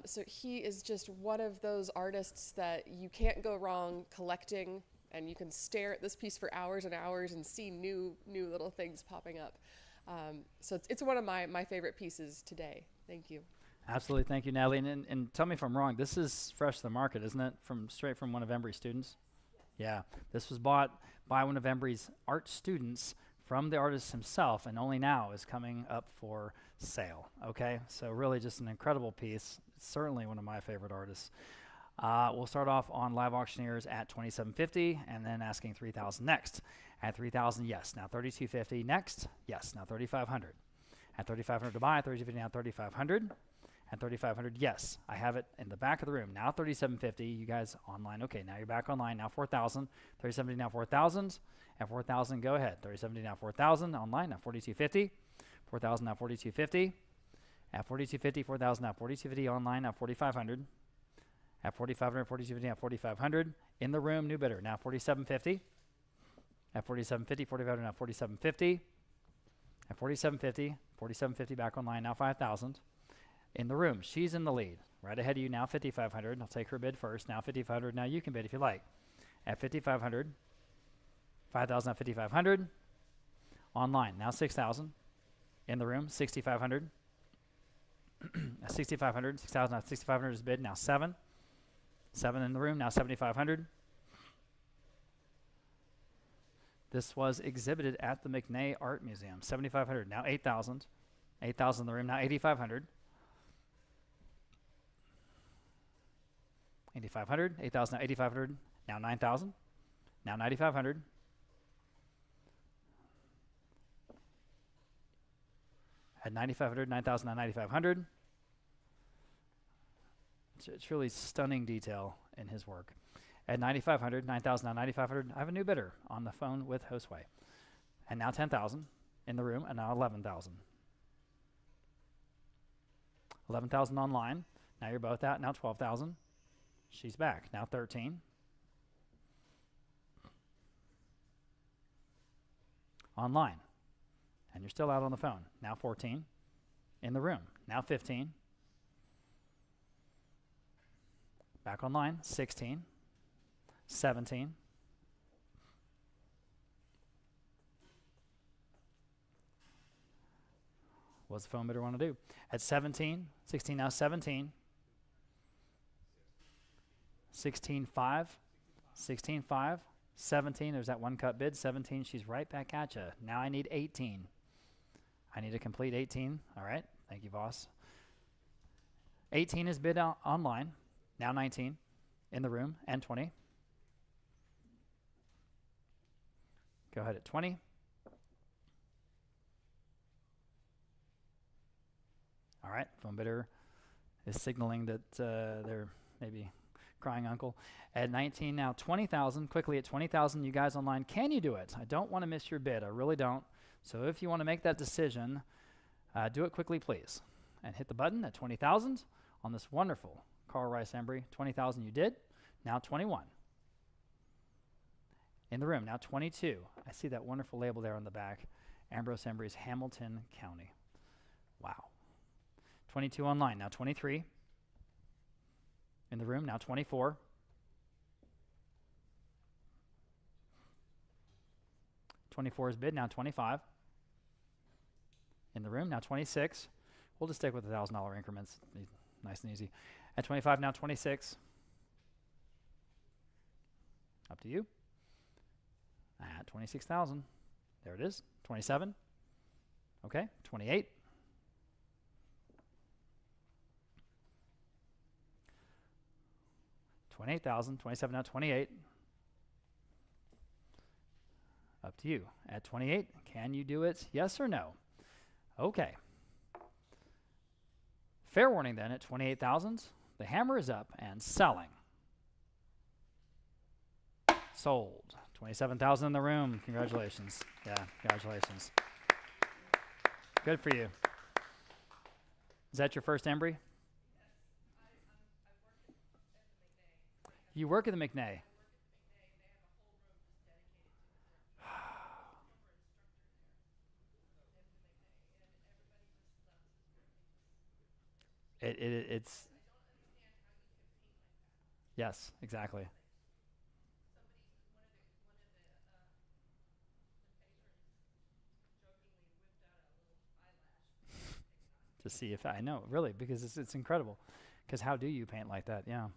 So he is just one of those artists that you can't go wrong collecting, and you can stare at this piece for hours and hours and see new little things popping up. So it's one of my favorite pieces today. Thank you. Absolutely. Thank you, Natalie. And tell me if I'm wrong. This is fresh to the market, isn't it? Straight from one of Embry's students? Yeah. This was bought by one of Embry's art students from the artist himself, and only now is coming up for sale. Okay? So really just an incredible piece. It's certainly one of my favorite artists. We'll start off on Live Auctioneers at $2,750 and then asking $3,000 next. At $3,000, yes. Now $3,250 next. Yes. Now $3,500. At $3,500 to buy, $3,250 now $3,500. At $3,500, yes, I have it in the back of the room. Now $3,750, you guys online. Okay, now you're back online. Now $4,000. $3,750 now $4,000. At $4,000, go ahead. $3,750 now $4,000 online. Now $4,250. $4,000 now $4,250. At $4,250, $4,000 now $4,250 online. Now $4,500. At $4,500, $4,250 now $4,500. In the room, new bidder. Now $4,750. At $4,750, $4,500 now $4,750. At $4,750, $4,750 back online. Now $5,000. In the room, she's in the lead. Right ahead of you now, $5,500. I'll take her bid first. Now $5,500. Now you can bid if you like. At $5,500, $5,000 now $5,500. Online, now $6,000. In the room, $6,500. $6,500. $6,000 now $6,500 is bid. Now $7,000. $7,000 in the room. Now $7,500. This was exhibited at the McNay Art Museum. $7,500. Now $8,000. $8,000 in the room. Now $8,500. $8,500, $8,000 now $8,500, now $9,000, now $9,500. At $9,500, $9,000 now $9,500. It's really stunning detail in his work. At $9,500, $9,000 now $9,500. I have a new bidder on the phone with Hostway. And now $10,000 in the room, and now $11,000. $11,000 online. Now you're both out. Now $12,000. She's back. Now 13. Online. And you're still out on the phone. Now 14. In the room. Now 15. Back online. 16. 17. What's the phone bidder want to do? At 17. 16 now 17. 16.5, 16.5, 17. There's that one cut bid. 17. She's right back at you. Now I need 18. I need a complete 18. All right. Thank you, boss. 18 is bid online. Now 19 in the room and 20. Go ahead at 20. All right. Phone bidder is signaling that they're maybe crying uncle. At 19 now, 20,000. Quickly at 20,000, you guys online, can you do it? I don't want to miss your bid. I really don't. So if you want to make that decision, do it quickly, please. And hit the button at 20,000 on this wonderful Carl Rice Embry. 20,000 you did. Now 21. In the room, now 22. I see that wonderful label there on the back. Ambrose Embry's Hamilton County. Wow. 22 online, now 23. In the room, now 24. $24 is bid, now 25. In the room, now 26. We'll just stick with the $1,000 increments. Nice and easy. At 25, now 26. Up to you. At 26,000. There it is. 27. Okay, 28. 28,000, 27 now 28. Up to you. At 28, can you do it? Yes or no? Okay. Fair warning then at 28,000. The hammer is up and selling. Sold. 27,000 in the room. Congratulations. Yeah, congratulations. Good for you. Is that your first Embry? You work at the McNay. It's yes, exactly. To see if I know, really, because it's incredible. Because how do you paint like that? Yeah.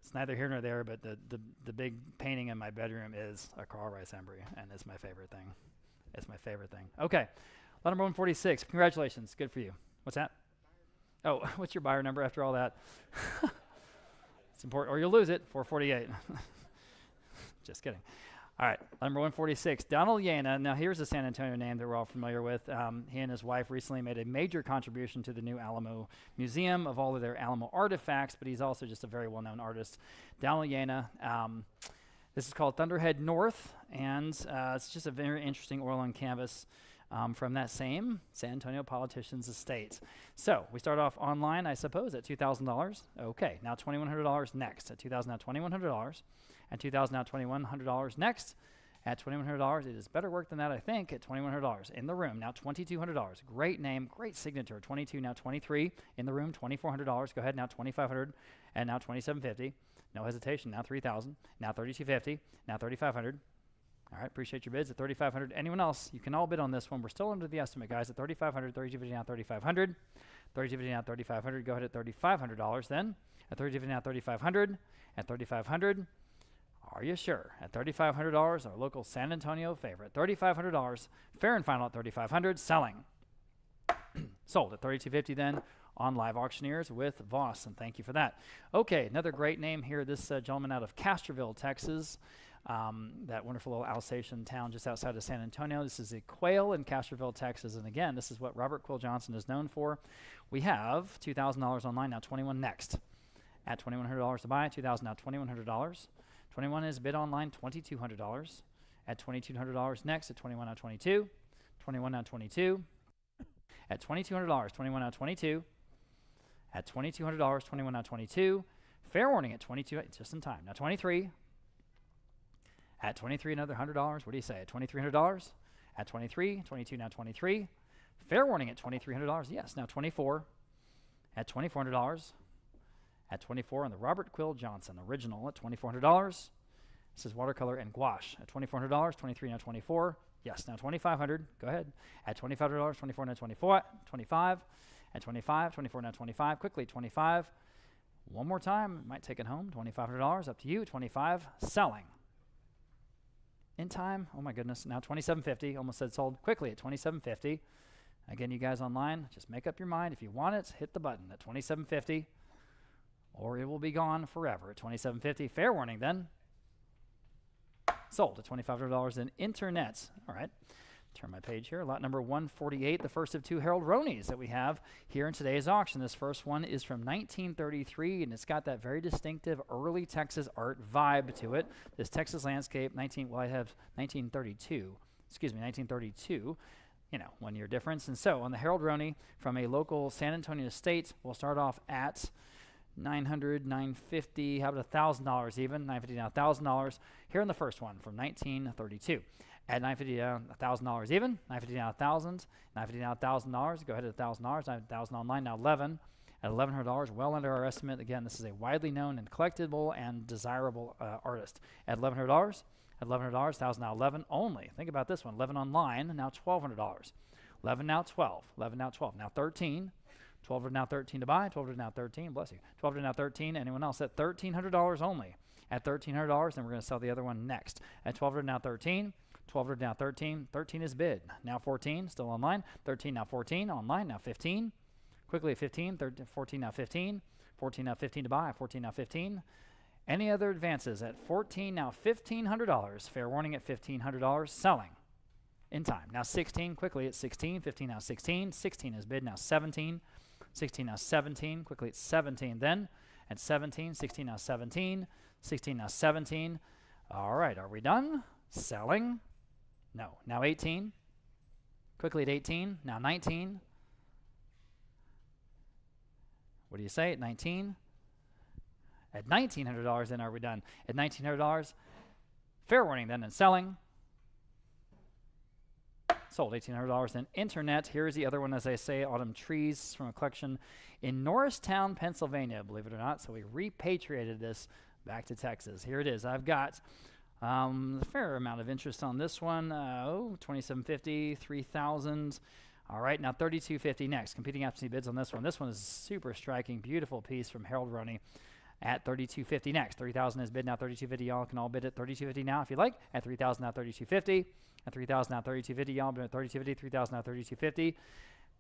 It's neither here nor there, but the big painting in my bedroom is a Carl Rice Embry, and it's my favorite thing. It's my favorite thing. Okay, lot number 146. Congratulations, good for you. What's that? Oh, what's your buyer number after all that? It's important, or you'll lose it. 448. Just kidding. All right, number 146, Donald Yana. Now, here's a San Antonio name that we're all familiar with. He and his wife recently made a major contribution to the new Alamo Museum of all of their Alamo artifacts, but he's also just a very well-known artist. Donald Yana. This is called Thunderhead North, and it's just a very interesting oil on canvas from that same San Antonio politician's estate. So we start off online, I suppose, at $2,000. Okay, now $2,100 next. At $2,000, now $2,100. At $2,000, now $2,100 next. At $2,100, it is better work than that, I think, at $2,100. In the room, now $2,200. Great name, great signature. 22, now 23. In the room, $2,400. Go ahead, now $2,500. And now $2,750. No hesitation, now $3,000. Now $3,250. Now $3,500. All right, appreciate your bids at $3,500. Anyone else? You can all bid on this one. We're still under the estimate, guys, at $3,500. $3,250, now $3,500. $3,250, now $3,500. Go ahead at $3,500 then. At $3,250, now $3,500. At $3,500. Are you sure? At $3,500, our local San Antonio favorite. $3,500. Fair and final at $3,500. Selling. Sold at $3,250 then on Live Auctioneers with Voss, and thank you for that. Okay, another great name here. This gentleman out of Castroville, Texas. That wonderful little Alsatian town just outside of San Antonio. This is a quail in Castroville, Texas. And again, this is what Robert Quill Johnson is known for. We have $2,000 online, now $21 next. At $2,100 to buy, $2,000 now $2,100. 21 is bid online, $2,200. At $2,200 next, at 21 now 22. 21 now 22. At $2,200, 21 now 22. At $2,200, 21 now 22. Fair warning at 22, just in time. Now 23. At 23, another $100. What do you say? At $2,300? At 23, 22 now 23. Fair warning at $2,300. Yes, now 24. At $2,400. At 24 on the Robert Quill Johnson original at $2,400. This is watercolor and gouache at $2,400. 23 now 24. Yes, now $2,500. Go ahead. At $2,500, 24 now 24. 25. At 25, 24 now 25. Quickly 25. One more time. Might take it home. $2,500. Up to you. 25. Selling. In time. Oh my goodness. Now $2,750. Almost said sold. Quickly at $2,750. Again, you guys online, just make up your mind. If you want it, hit the button at $2,750. Or it will be gone forever at $2,750. Fair warning then. Sold at $2,500 in internet. All right. Turn my page here. Lot number 148, the first of two Harold Ronies that we have here in today's auction. This first one is from 1933, and it's got that very distinctive early Texas art vibe to it. This Texas landscape, I have 1932. Excuse me, 1932. 1 year difference. And so on the Harold Roney from a local San Antonio estate, we'll start off at $900, $950, how about $1,000 even? $950 now $1,000. Here in the first one from 1932. At $950 down $1,000 even. $950 now $1,000. $950 now $1,000. Go ahead at $1,000. $1,000 online now $11. At $1,100, well under our estimate. Again, this is a widely known and collectible and desirable artist. At $1,100. At $1,100, $1,000 now $11 only. Think about this one. $11 online now $1,200. $11 now $12. $11 now $12. Now $13. $12 now $13 to buy. $12 now $13. Bless you. $12 now $13. Anyone else at $1,300 only? At $1,300, then we're going to sell the other one next. At $12 now $13. $12 now $13. $13 is bid. Now $14. Still online. $13 now $14. Online now $15. Quickly at $15. $14 now $15. $14 now $15 to buy. $14 now $15. Any other advances at $14 now $1,500. Fair warning at $1,500. Selling. In time. Now 16. Quickly at 16. 15 now 16. 16 is bid. Now 17. 16 now 17. Quickly at 17 then. At 17. 16 now 17. 16 now 17. All right. Are we done? Selling. No. Now 18. Quickly at 18. Now 19. What do you say at 19? At $1,900, then are we done? At $1,900, fair warning then, and selling. Sold $1,800. Then internet. Here's the other one, as I say, Autumn Trees from a collection in Norristown, Pennsylvania, believe it or not. So we repatriated this back to Texas. Here it is. I've got a fair amount of interest on this one. $2,750, $3,000. All right, now $3,250 next. Competing absentee bids on this one. This one is super striking, beautiful piece from Harold Roney at $3,250 next. $3,000 is bid now. $3,250. Y'all can all bid at $3,250 now if you like. At $3,000 now. $3,250. At $3,000 now. $3,250. Y'all bid at $3,250. $3,000 now. $3,250.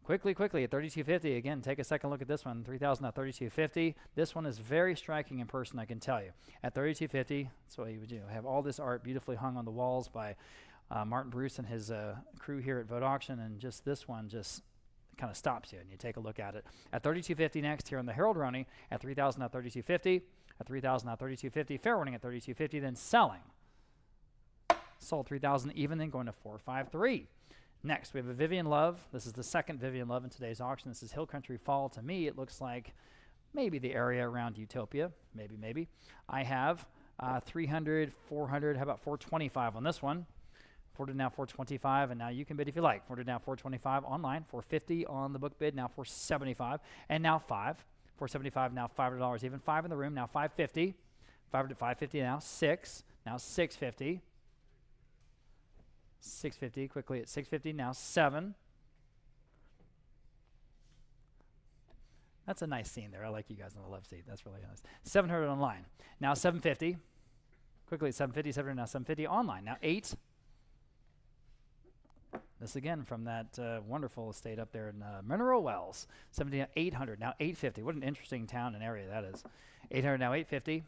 Quickly at $3,250. Again, take a second look at this one. $3,000 now. $3,250. This one is very striking in person, I can tell you. At $3,250, that's what you would do. Have all this art beautifully hung on the walls by Martin Bruce and his crew here at Vogt Auction, and just this one just kind of stops you and you take a look at it. At $3,250 next here on the Harold Roney. At $3,000 now. $3,250. At $3,000 now. $3,250. Fair warning at $3,250. Then selling. Sold $3,000 even, then going to $453. Next, we have a Vivian Love. This is the second Vivian Love in today's auction. This is Hill Country Fall. To me, it looks like maybe the area around Utopia. Maybe. I have 300, 400, how about 425 on this one? 400 now, 425, and now you can bid if you like. 400 now, 425 online, 450 on the book bid, now 475, and now 5. 475 now, $500 even. 5 in the room, now 550. 5 to 550 now, 6. Now 650. 650 quickly at 650 now 7. That's a nice scene there. I like you guys on the left seat. That's really nice. 700 online now 750 quickly at 750. 700 now 750 online now 8. This again from that wonderful estate up there in Mineral Wells. 800 now 850. What an interesting town and area that is. 800 now 850.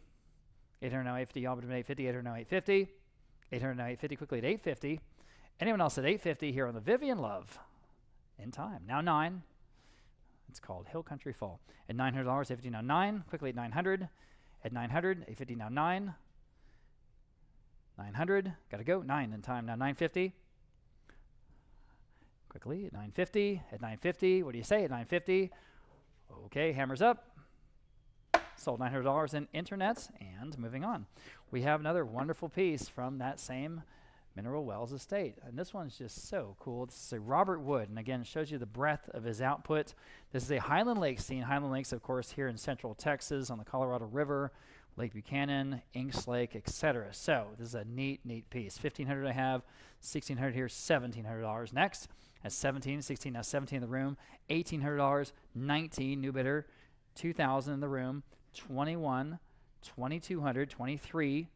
800 now 850. Y'all between 850. 800 now 850. 800 now 850 quickly at 850. Anyone else at 850 here on the Vivian Love? In time. Now 9. It's called Hill Country Fall. At $900, 850 now 9. Quickly at 900. At 900, 850 now 9. 900. Got to go. 9 in time. Now 950. Quickly at 950. At 950. What do you say at 950? Okay, hammers up. Sold $900 in internet. And moving on. We have another wonderful piece from that same Mineral Wells estate, and this one's just so cool. This is a Robert Wood, and again, it shows you the breadth of his output. This is a Highland Lake scene. Highland Lakes, of course, here in central Texas on the Colorado River, Lake Buchanan, Inks Lake, etc. So this is a neat piece. $1,500 I have, $1,600 here, $1,700 next. At 17, 16, now 17 in the room, $1,800, 19 new bidder, 2,000 in the room, 21, 2,200, 23.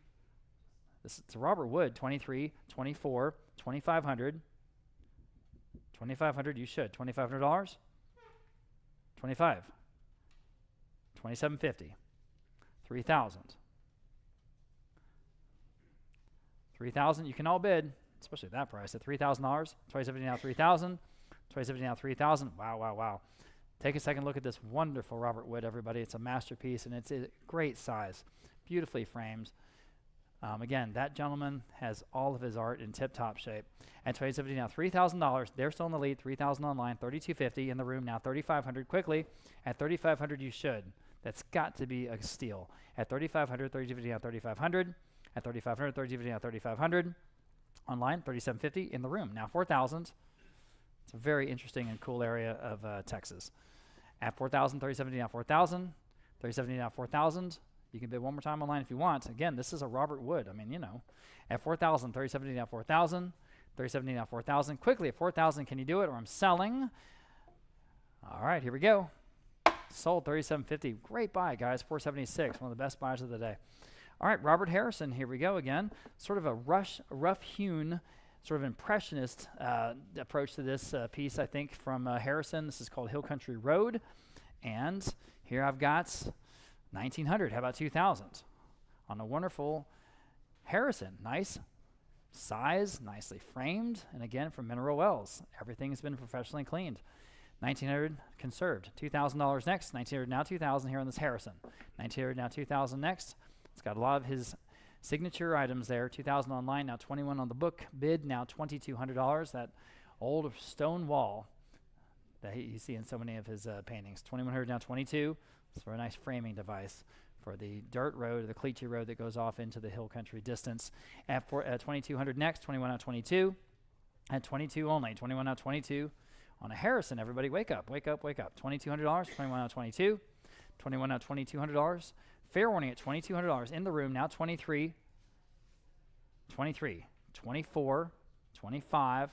It's a Robert Wood, 23, 24, 2,500. 2,500, you should. $2,500. 25. 2,750. 3,000. 3,000, you can all bid, especially at that price, at $3,000. 2,750 now 3,000. 2,750 now 3,000. Wow. Take a second look at this wonderful Robert Wood, everybody. It's a masterpiece, and it's a great size, beautifully framed. Again, that gentleman has all of his art in tip-top shape. At $2,750 now, $3,000. They're still in the lead. $3,000 online. $3,250 in the room now. $3,500 quickly. At $3,500, you should. That's got to be a steal. At $3,500, $3,250 now. $3,500. At $3,500, $3,250 now. $3,500 online. $3,750 in the room now. $4,000. It's a very interesting and cool area of Texas. At $4,000, $3,750 now. $4,000. $3,750 now. $4,000. You can bid one more time online if you want. Again, this is a Robert Wood. I mean, you know. At $4,000, $3,750 now. $4,000. $3,750 now. $4,000. Quickly at $4,000, can you do it? Or I'm selling. All right, here we go. Sold $3,750. Great buy, guys. $476. One of the best buys of the day. All right, Robert Harrison. Here we go again. Sort of a rough-hewn, sort of impressionist approach to this piece, I think, from Harrison. This is called Hill Country Road. And here I've got 1,900. How about 2,000? On a wonderful Harrison. Nice size, nicely framed. And again, from Mineral Wells. Everything has been professionally cleaned. 1,900 conserved. $2,000 next. 1,900 now 2,000 here on this Harrison. 1,900 now 2,000 next. It's got a lot of his signature items there. 2,000 online, now 21 on the book bid, now $2,200. That old stone wall that you see in so many of his paintings. 2,100 now 22. It's a very nice framing device for the dirt road, the Cleachy road that goes off into the hill country distance. At 2,200 next, 21 out 22. At 22 only, 21 out 22 on a Harrison. Everybody wake up, wake up, wake up. $2,200, 21 out 22. 21 out $2,200. Fair warning at $2,200 in the room. Now 23, 23, 24, 25.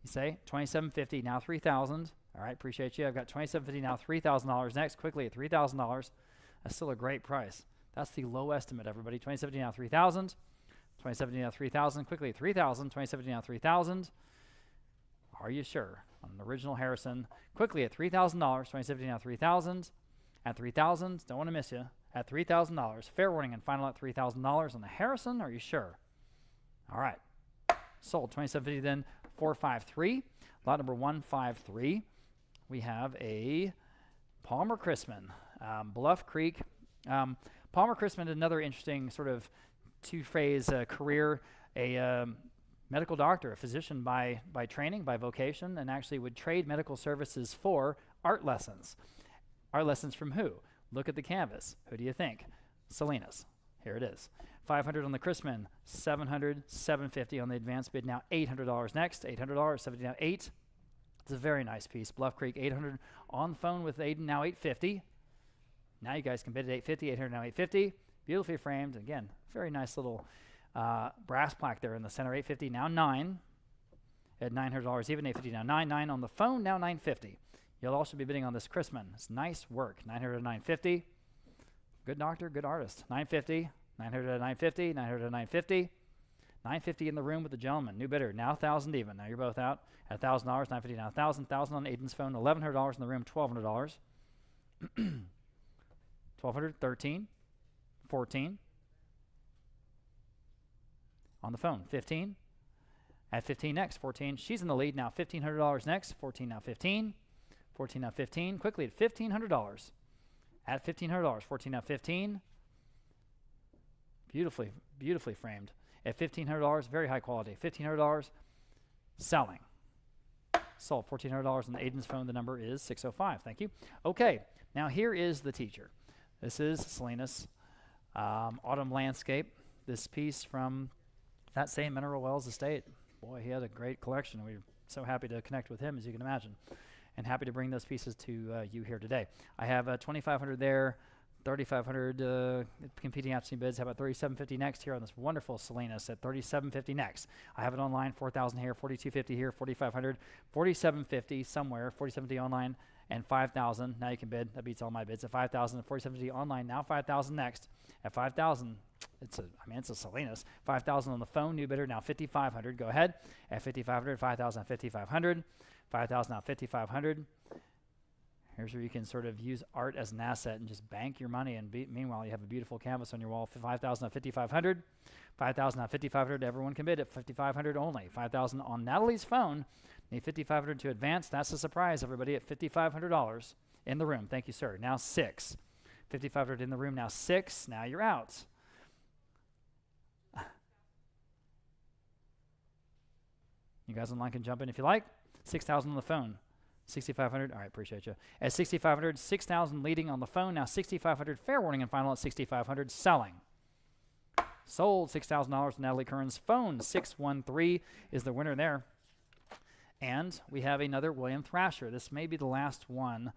You say $2,750, now $3,000. All right, appreciate you. I've got $2,750, now $3,000 next. Quickly at $3,000. That's still a great price. That's the low estimate, everybody. $2,750, now $3,000. $2,750, now $3,000. Quickly at $3,000. $2,750, now $3,000. Are you sure? On an original Harrison. Quickly at $3,000. $2,750, now $3,000. At $3,000, don't want to miss you. At $3,000. Fair warning and final at $3,000 on the Harrison. Are you sure? All right. Sold. $2,750 then. 453. Lot number 153. We have a Palmer Chrisman. Bluff Creek. Palmer Chrisman, another interesting sort of two-phase career. A medical doctor, a physician by training, by vocation, and actually would trade medical services for art lessons. Art lessons from who? Look at the canvas. Who do you think? Salinas. Here it is. 500 on the Chrisman, 700, 750 on the advanced bid. Now $800 next. $800, 70 now 8. It's a very nice piece. Bluff Creek, 800 on the phone with Aiden. Now 850. Now you guys can bid at 850. 800 now 850. Beautifully framed. Again, very nice little brass plaque there in the center. 850 now 9. At $900 even. 850 now 9. 9 on the phone. Now 950. You'll also be bidding on this Chrisman. It's nice work. 900 to 950. Good doctor, good artist. 950. 900 to 950. 900 to 950. 950 in the room with the gentleman. New bidder. Now 1,000 even. Now you're both out at $1,000. 950 now 1,000. 1,000 on Aiden's phone. $1,100 in the room. $1,200. 1,200. 13. 14. On the phone. 15. At 15 next. 14. She's in the lead now. $1,500 next. 14 now 15. 14 now 15. Quickly at $1,500. At $1,500. 14 now 15. Beautifully, beautifully framed. At $1,500, very high quality. $1,500, selling. Sold. $1,400 on Aiden's phone. The number is 605. Thank you. Okay, now here is the teacher. This is Salinas Autumn Landscape. This piece from that same Mineral Wells estate. Boy, he had a great collection. We're so happy to connect with him, as you can imagine, and happy to bring those pieces to you here today. I have $2,500 there. 3,500 competing after bids. How about 3,750 next here on this wonderful Salinas at 3,750 next. I have it online, 4,000 here, 4,250 here, 4,500, 4,750 somewhere, 4,750 online, and 5,000. Now you can bid. That beats all my bids at 5,000. 4,750 online. Now 5,000 next. At 5,000, it's a Salinas. 5,000 on the phone. New bidder now 5,500. Go ahead. At 5,500, 5,000, 5,500, 5,000 now 5,500. Here's where you can sort of use art as an asset and just bank your money. And meanwhile, you have a beautiful canvas on your wall. 5,000 at 5,500. 5,000 at 5,500. Everyone can bid at 5,500 only. 5,000 on Natalie's phone. Need 5,500 to advance. That's a surprise, everybody, at $5,500 in the room. Thank you, sir. Now 6. 5,500 in the room. Now 6. Now you're out. You guys online can jump in if you like. 6,000 on the phone. 6,500. All right, appreciate you. At 6,500, 6,000 leading on the phone. Now 6,500. Fair warning and final at 6,500. Selling. Sold. $6,000. Natalie Kern's phone. 613 is the winner there. And we have another William Thrasher. This may be the last one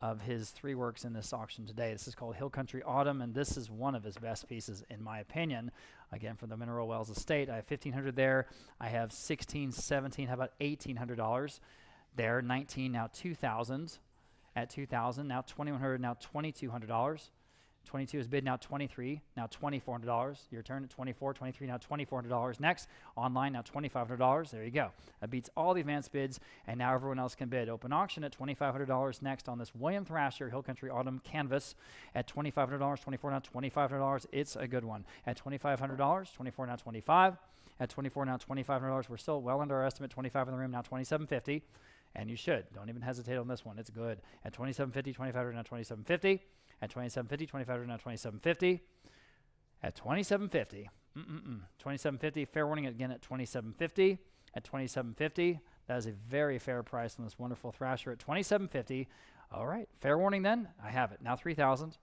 of his 3 works in this auction today. This is called Hill Country Autumn, and this is one of his best pieces, in my opinion. Again, from the Mineral Wells estate. I have $1,500 there. I have $1,600, $1,700. How about $1,800? There, 19, now 2,000. At 2,000, now 2,100, now $2,200. 22 is bid, now 23, now $2,400. Your turn at 24, 23, now $2,400. Next, online, now $2,500. There you go. That beats all the advanced bids, and now everyone else can bid. Open auction at $2,500 next on this William Thrasher Hill Country Autumn canvas at $2,500, 24 now $2,500. It's a good one. At $2,500, 24 now 25. At 24 now $2,500. We're still well under our estimate. 25 in the room, now $2,750. And you should. Don't even hesitate on this one. It's good. At $2,750, 2,500 now $2,750. At $2,750, 2,500 now $2,750. At $2,750, $2,750. Fair warning again at $2,750. At $2,750, that is a very fair price on this wonderful Thrasher. At $2,750, All right, fair warning then. I have it. Now 3,000.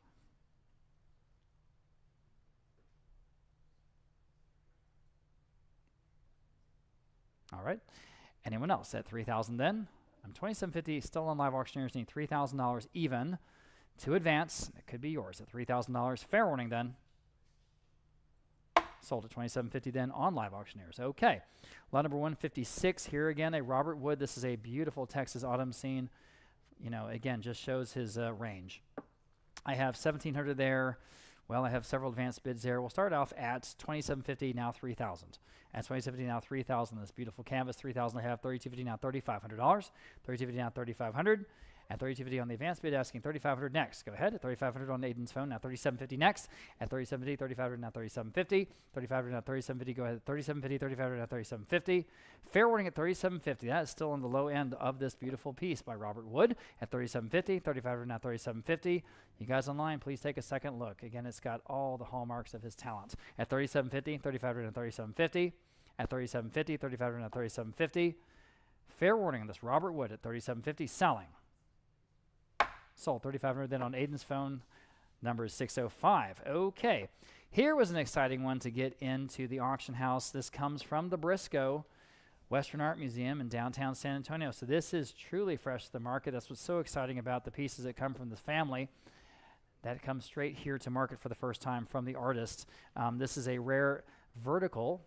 All right. Anyone else at 3,000 then? I'm 27.50, still on live auctioneers, need $3,000 even to advance. It could be yours at $3,000. Fair warning then. Sold at 27.50 then on live auctioneers. Okay. Lot number 156 here again, a Robert Wood. This is a beautiful Texas autumn scene. You know, again, just shows his range. I have 1,700 there. Well, I have several advanced bids there. We'll start off at 27.50, now 3,000. At 27.50, now 3,000. This beautiful canvas, 3,000. I have 32.50, now $3,500. 32.50, now 3,500. At 32.50 on the advanced bid, asking 3,500 next. Go ahead. At 3,500 on Aiden's phone, now 37.50 next. At 37.50, 3,500, now 37.50. 3,500, now 37.50. Go ahead. At 37.50, 3,500, now 37.50. Fair warning at 37.50. That is still on the low end of this beautiful piece by Robert Wood. At 37.50, 3,500, now 37.50. You guys online, please take a second look. Again, it's got all the hallmarks of his talent. At 37.50, 3,500, and 37.50. At 37.50, 3,500, and 37.50. Fair warning on this Robert Wood at 37.50, selling. Sold 3,500 then on Aiden's phone. Number is 605. Okay. Here was an exciting one to get into the auction house. This comes from the Briscoe Western Art Museum in downtown San Antonio. So this is truly fresh to the market. That's what's so exciting about the pieces that come from this family. That comes straight here to market for the first time from the artist. This is a rare vertical,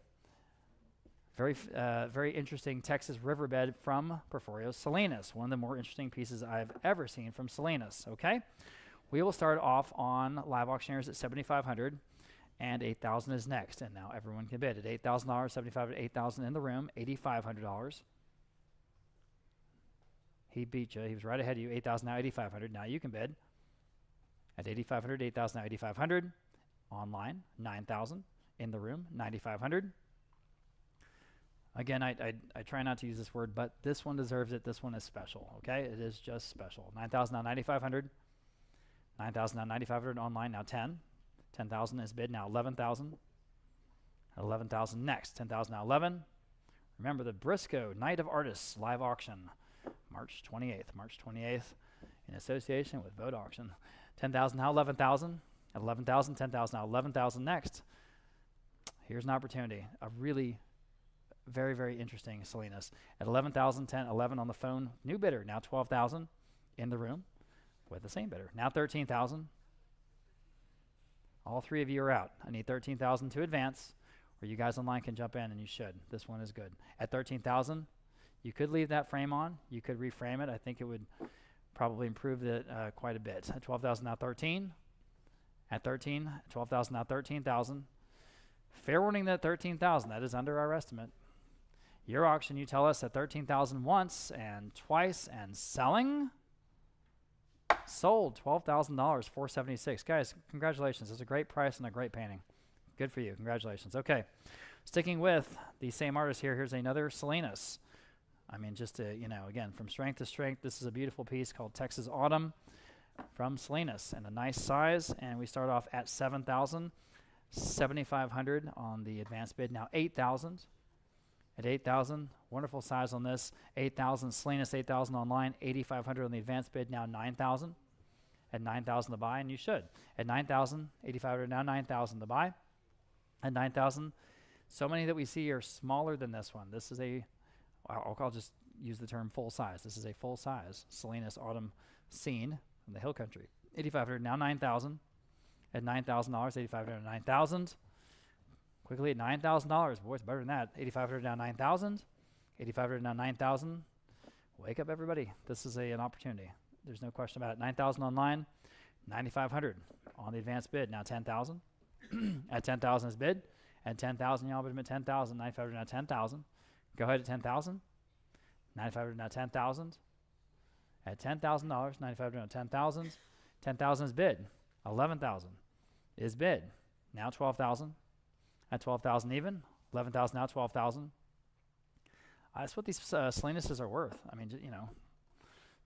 very interesting Texas riverbed from Porfirio Salinas. One of the more interesting pieces I've ever seen from Salinas. Okay, we will start off on live auctioneers at 7,500, and 8,000 is next. And now everyone can bid at $8,000, 7,500, 8,000 in the room, $8,500. He beat you. He was right ahead of you. 8,000 now, 8,500. Now you can bid at 8,500, 8,000 now, 8,500. Online, 9,000 in the room, 9,500. Again, I try not to use this word, but this one deserves it. This one is special, okay? It is just special. 9,000 now, 9,500. 9,000 now, 9,500 online, now 10. 10,000 is bid, now 11,000. 11,000 next, 10,000 now 11. Remember the Briscoe Night of Artists live auction, March 28th. March 28th in association with Vogt Auction. 10,000 now 11,000. 11,000, 10,000 now 11,000 next. Here's an opportunity, a really very interesting Salinas. At 11,000, 10, 11 on the phone. New bidder, now 12,000 in the room with the same bidder. Now 13,000. All three of you are out. I need 13,000 to advance, or you guys online can jump in, and you should. This one is good. At 13,000, you could leave that frame on. You could reframe it. I think it would probably improve it quite a bit. At 12,000, now 13. At 13, 12,000, now 13,000. Fair warning that 13,000, that is under our estimate. Your auction, you tell us at 13,000 once and twice and selling. Sold $12,000, $476. Guys, congratulations. It's a great price and a great painting. Good for you. Congratulations. Okay, sticking with the same artist here. Here's another Salinas. I mean, just to, again, from strength to strength, this is a beautiful piece called Texas Autumn from Salinas, and a nice size. And we start off at 7,000, 7,500 on the advanced bid. Now 8,000. At 8,000, wonderful size on this. 8,000, Salinas 8,000 online, 8,500 on the advanced bid, now 9,000. At 9,000 to buy, and you should. At 9,000, 8,500, now 9,000 to buy. At 9,000, so many that we see are smaller than this one. This is I'll just use the term full size. This is a full size Salinas autumn scene in the hill country. 8,500, now 9,000. At $9,000, 8,500, 9,000. Quickly at $9,000. Boy, it's better than that. 8,500 now 9,000. 8,500 now 9,000. Wake up, everybody. This is an opportunity. There's no question about it. 9,000 online. 9,500 on the advanced bid. Now 10,000. At 10,000 is bid. At 10,000, y'all bid at 10,000. 9,500 now 10,000. Go ahead at 10,000. 9,500 now 10,000. At $10,000, 9,500 now 10,000. 10,000 is bid. 11,000 is bid. Now 12,000. At 12,000 even, 11,000 now, 12,000. That's what these Salinases are worth. I mean,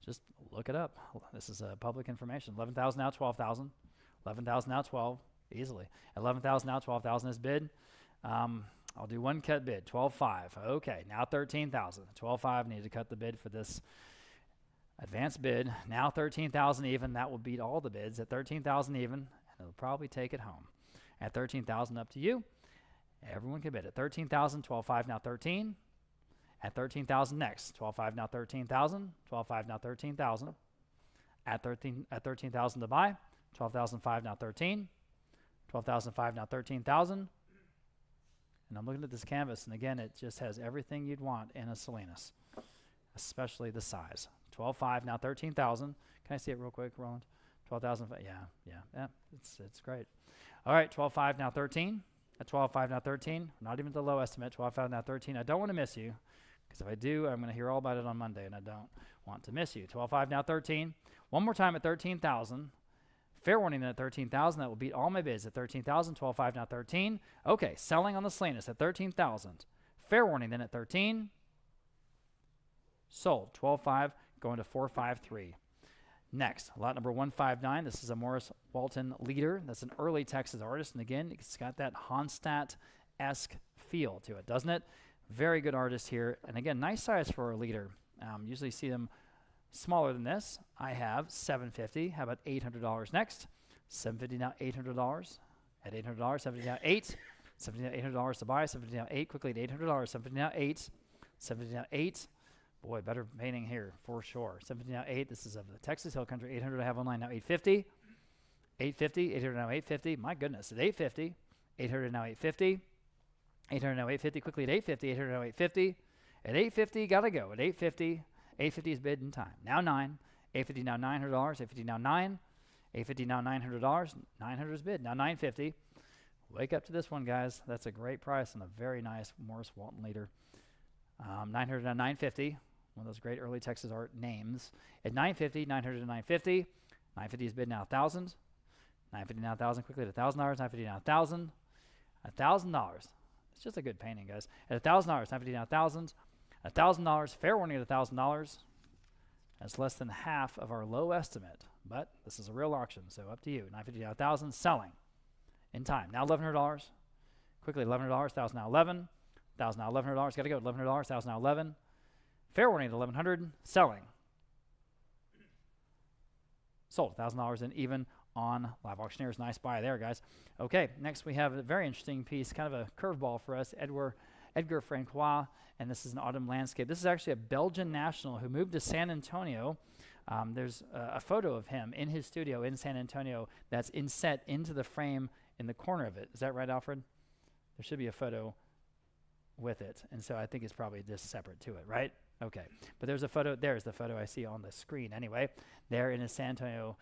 just look it up. This is public information. 11,000 now, 12,000. 11,000 now, 12, easily. 11,000 now, 12,000 is bid. I'll do one cut bid, 12,500. Okay, now 13,000. 12,500, need to cut the bid for this Advanced bid, now 13,000 even. That will beat all the bids at 13,000 even, and it'll probably take it home. At 13,000, up to you. Everyone can bid at 13,000, 12.5 now 13. At 13,000 next, 12.5 now 13,000, 12.5 now 13,000. At 13,000 to buy, 12,005 now 13, 12,005 now 13,000. And I'm looking at this canvas, and again, it just has everything you'd want in a Salinas, especially the size. 12.5 now 13,000. Can I see it real quick, Roland? 12,000. Yeah. It's great. All right, 12.5 now 13. At 12.5 now 13. Not even the low estimate. 12.5 now 13. I don't want to miss you, because if I do, I'm going to hear all about it on Monday, and I don't want to miss you. 12.5 now 13. One more time at 13,000. Fair warning then at 13,000. That will beat all my bids at 13,000. 12.5 now 13. Okay, selling on the Salinas at 13,000. Fair warning then at 13. Sold. 12.5 going to 4.53. Next, lot number 159. This is a Morris Walton leader. That's an early Texas artist. And again, it's got that Honstadt-esque feel to it, doesn't it? Very good artist here. And again, nice size for a leader. Usually see them smaller than this. I have $750. How about $800 next? $750 now, $800. At $800, $750 now, $8. $750 now, $800 to buy. $750 now, $8. Quickly at $800. $750 now, $8. $750 now, $8. Boy, better painting here for sure. $750 now, $8. This is of the Texas Hill Country. $800 I have online now, $850. $850. $800 now, $850. My goodness, at $850. $800 now, $850. $800 now, $850. Quickly at $850. $800 now, $850. At $850, gotta go. At $850. $850 is bid in time. Now 9. $850 now $900. $850 now 9. $850 now $900. $900 is bid. Now $950. Wake up to this one, guys. That's a great price and a very nice Morris Walton leader. $900 now $950. One of those great early Texas art names. At $950, $900 to $950. $950 is bid now $1,000. $950 now $1,000. Quickly at $1,000. $950 now $1,000. $1,000. It's just a good painting, guys. At $1,000, $950 now $1,000. $1,000, fair warning at $1,000. That's less than half of our low estimate, but this is a real auction, so up to you. $950 now $1,000, selling in time. Now $1,100. Quickly $1,100, $1,000 now $11. $1,000 now $1,100. Got to go. $1,100, $1,000 now $11. Fair warning at $1,100, selling. Sold. $1,000 in even on Live Auctioneers. Nice buy there, guys. Okay, next we have a very interesting piece, kind of a curveball for us. Edgar Francois, and this is an autumn landscape. This is actually a Belgian national who moved to San Antonio. There's a photo of him in his studio in San Antonio that's inset into the frame in the corner of it. Is that right, Alfred? There should be a photo with it, and so I think it's probably just separate to it, right? Okay, but there's a photo. There's the photo I see on the screen anyway. There in his San Antonio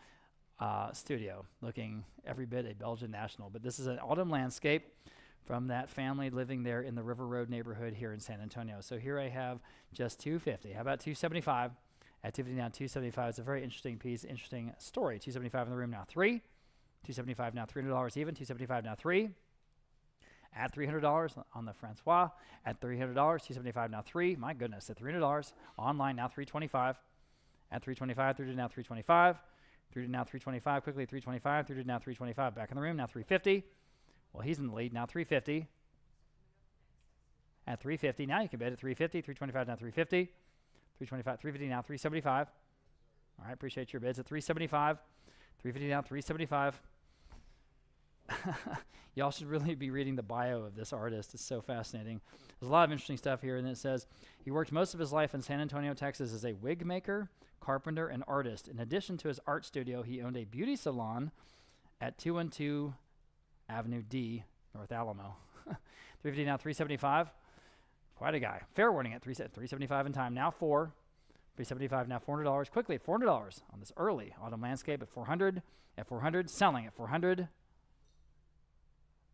studio, looking every bit a Belgian national. But this is an autumn landscape from that family living there in the River Road neighborhood here in San Antonio. So here I have just $250. How about $275? At $250 now, $275. It's a very interesting piece, interesting story. $275 in the room now, $3. $275 now, $300 even. $275 now, $3. At $300 on the Francois. At $300, $275 now, $3. My goodness, at $300 online now, $325. At $325, $300 now, $325. $300 now, $325. Quickly, $325. $300 now, $325. Back in the room now, $350. Well, he's in the lead now, $350. At $350, now you can bid at $350. $325 now, $350. $325, $350 now, $375. All right, appreciate your bids at $375. $350 now, $375. Y'all should really be reading the bio of this artist. It's so fascinating. There's a lot of interesting stuff here, and it says he worked most of his life in San Antonio, Texas as a wig maker, carpenter, and artist. In addition to his art studio, he owned a beauty salon at 212 Avenue D, North Alamo. $350 now, $375. Quite a guy. Fair warning at $375 in time. Now $4. $375 now, $400. Quickly at $400 on this early autumn landscape at $400. At $400, selling at $400.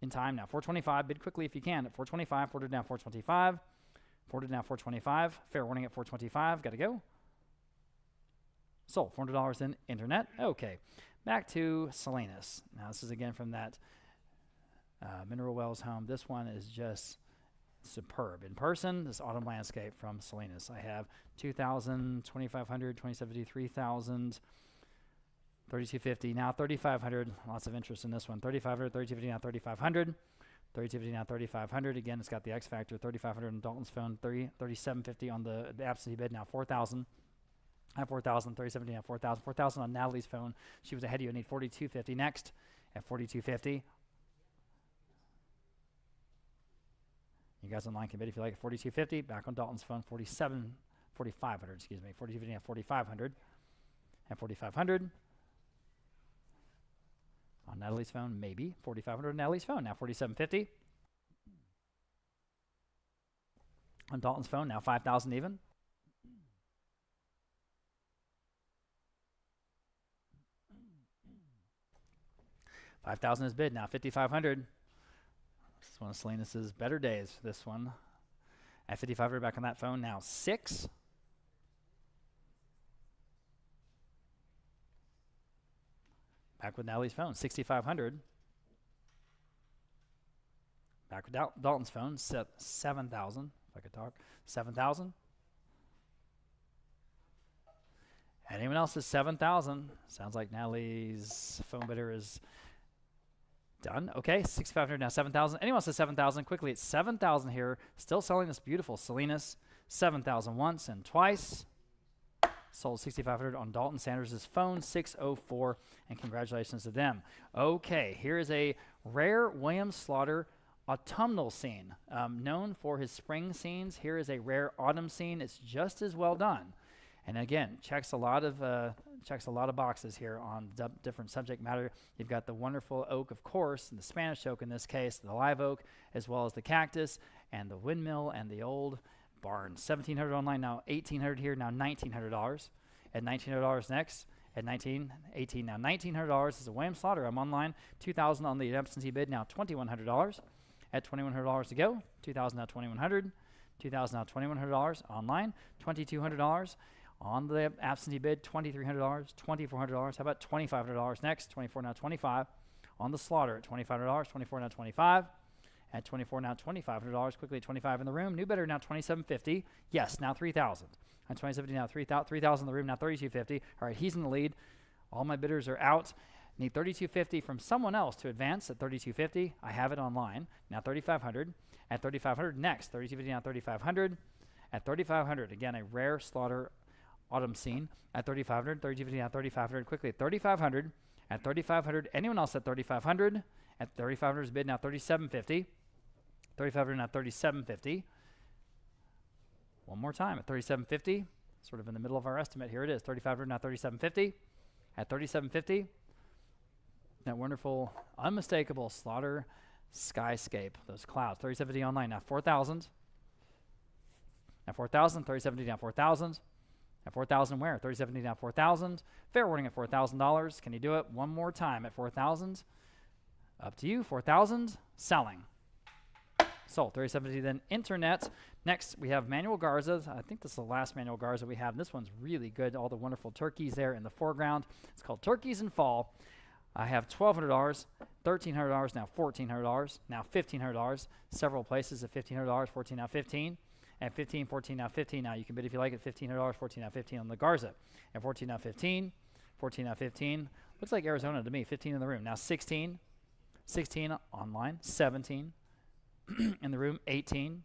In time now, $425. Bid quickly if you can at $425. $400 now, $425. $400 now, $425. Fair warning at $425. Got to go. Sold. $400 in internet. Okay. Back to Salinas. Now this is again from that Mineral Wells home. This one is just superb. In person, this autumn landscape from Salinas. I have 2,000, 2,500, 2,750, 3,000, 3,250, now 3,500. Lots of interest in this one. 3,500, 3,250, now 3,500. 3,250, now 3,500. Again, it's got the X factor. 3,500 on Dalton's phone. 3,750 on the absentee bid. Now 4,000. At 4,000, 3017 at 4,000. 4,000 on Natalie's phone. She was ahead of you. I need 4250 next at 4250. You guys online can bid if you like it. 4250. Back on Dalton's phone. 4,500. Excuse me. 4250 at 4,500. At 4,500. On Natalie's phone, maybe. 4,500 on Natalie's phone. Now 4,750. On Dalton's phone, now 5,000 even. $5,000 is bid. Now 5,500. This is one of Salinas' better days. This one at 5,500 back on that phone. Now 6. Back with Natalie's phone. 6,500. Back with Dalton's phone. 7,000. If I could talk. 7,000. Anyone else is 7,000. Sounds like Natalie's phone bidder is done. Okay, 6,500 now 7,000. Anyone else is 7,000? Quickly, it's 7,000 here. Still selling this beautiful Salinas. 7,000 once and twice. Sold 6,500 on Dalton Sanders' phone, 604, and congratulations to them. Okay, here is a rare William Slaughter autumnal scene. Known for his spring scenes, here is a rare autumn scene. It's just as well done. And again, checks a lot of boxes here on different subject matter. You've got the wonderful oak, of course, and the Spanish oak in this case, the live oak, as well as the cactus and the windmill and the old barn. $1,700 online, now $1,800 here, now $1,900. At $1,900 next, at $18, now $1,900 is a William Slaughter. I'm online. $2,000 on the absentee bid, now $2,100. At $2,100 to go, $2,000 now $2,100. $2,000 now $2,100 online. $2,200 on the absentee bid, $2,300. $2,400. How about $2,500 next? $24 now $25 on the Slaughter at $2,500. $24 now $25. At $24 now $2,500. Quickly $25 in the room. New bidder now $2,750. Yes, now $3,000. At $2,750 now $3,000 in the room. Now $3,250. All right, he's in the lead. All my bidders are out. Need $3,250 from someone else to advance at $3,250. I have it online. Now $3,500. At $3,500 next. $3,250 now $3,500. At $3,500 again a rare Slaughter autumn scene. At $3,500. $3,250 now $3,500. Quickly at $3,500. At $3,500. Anyone else at $3,500? At $3,500's bid now $3,750. $3,500 now $3,750. One more time at $3,750. Sort of in the middle of our estimate. Here it is. $3,500 now $3,750. At $3,750. That wonderful, unmistakable Slaughter skyscape. Those clouds. $3,750 online now $4,000. Now $4,000. $3,750 now $4,000. At $4,000 where? $3,750 now $4,000. Fair warning at $4,000. Can you do it one more time at $4,000? Up to you. $4,000. Selling. Sold. $3,750 then internet. Next we have Manuel Garza. I think this is the last Manuel Garza we have. This one's really good. All the wonderful turkeys there in the foreground. It's called Turkeys in Fall. I have $1,200, $1,300, now $1,400, now $1,500. Several places at $1,500, 14 now 15. At 15, 14 now 15. Now you can bid if you like at $1,500, 14 now 15 on the Garza. At 14 now 15, 14 now 15. Looks like Arizona to me. 15 in the room. Now 16, 16 online, 17 in the room, 18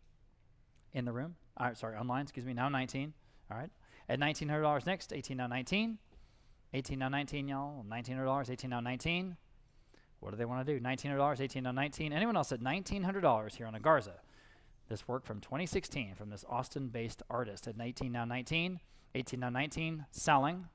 in the room. Sorry, online, excuse me, now 19. All right. At $1,900 next, 18 now 19. 18 now 19, y'all. $1,900, 18 now 19. What do they want to do? $1,900, 18 now 19. Anyone else at $1,900 here on a Garza? This work from 2016 from this Austin-based artist at 19 now 19. 18 now 19. Selling.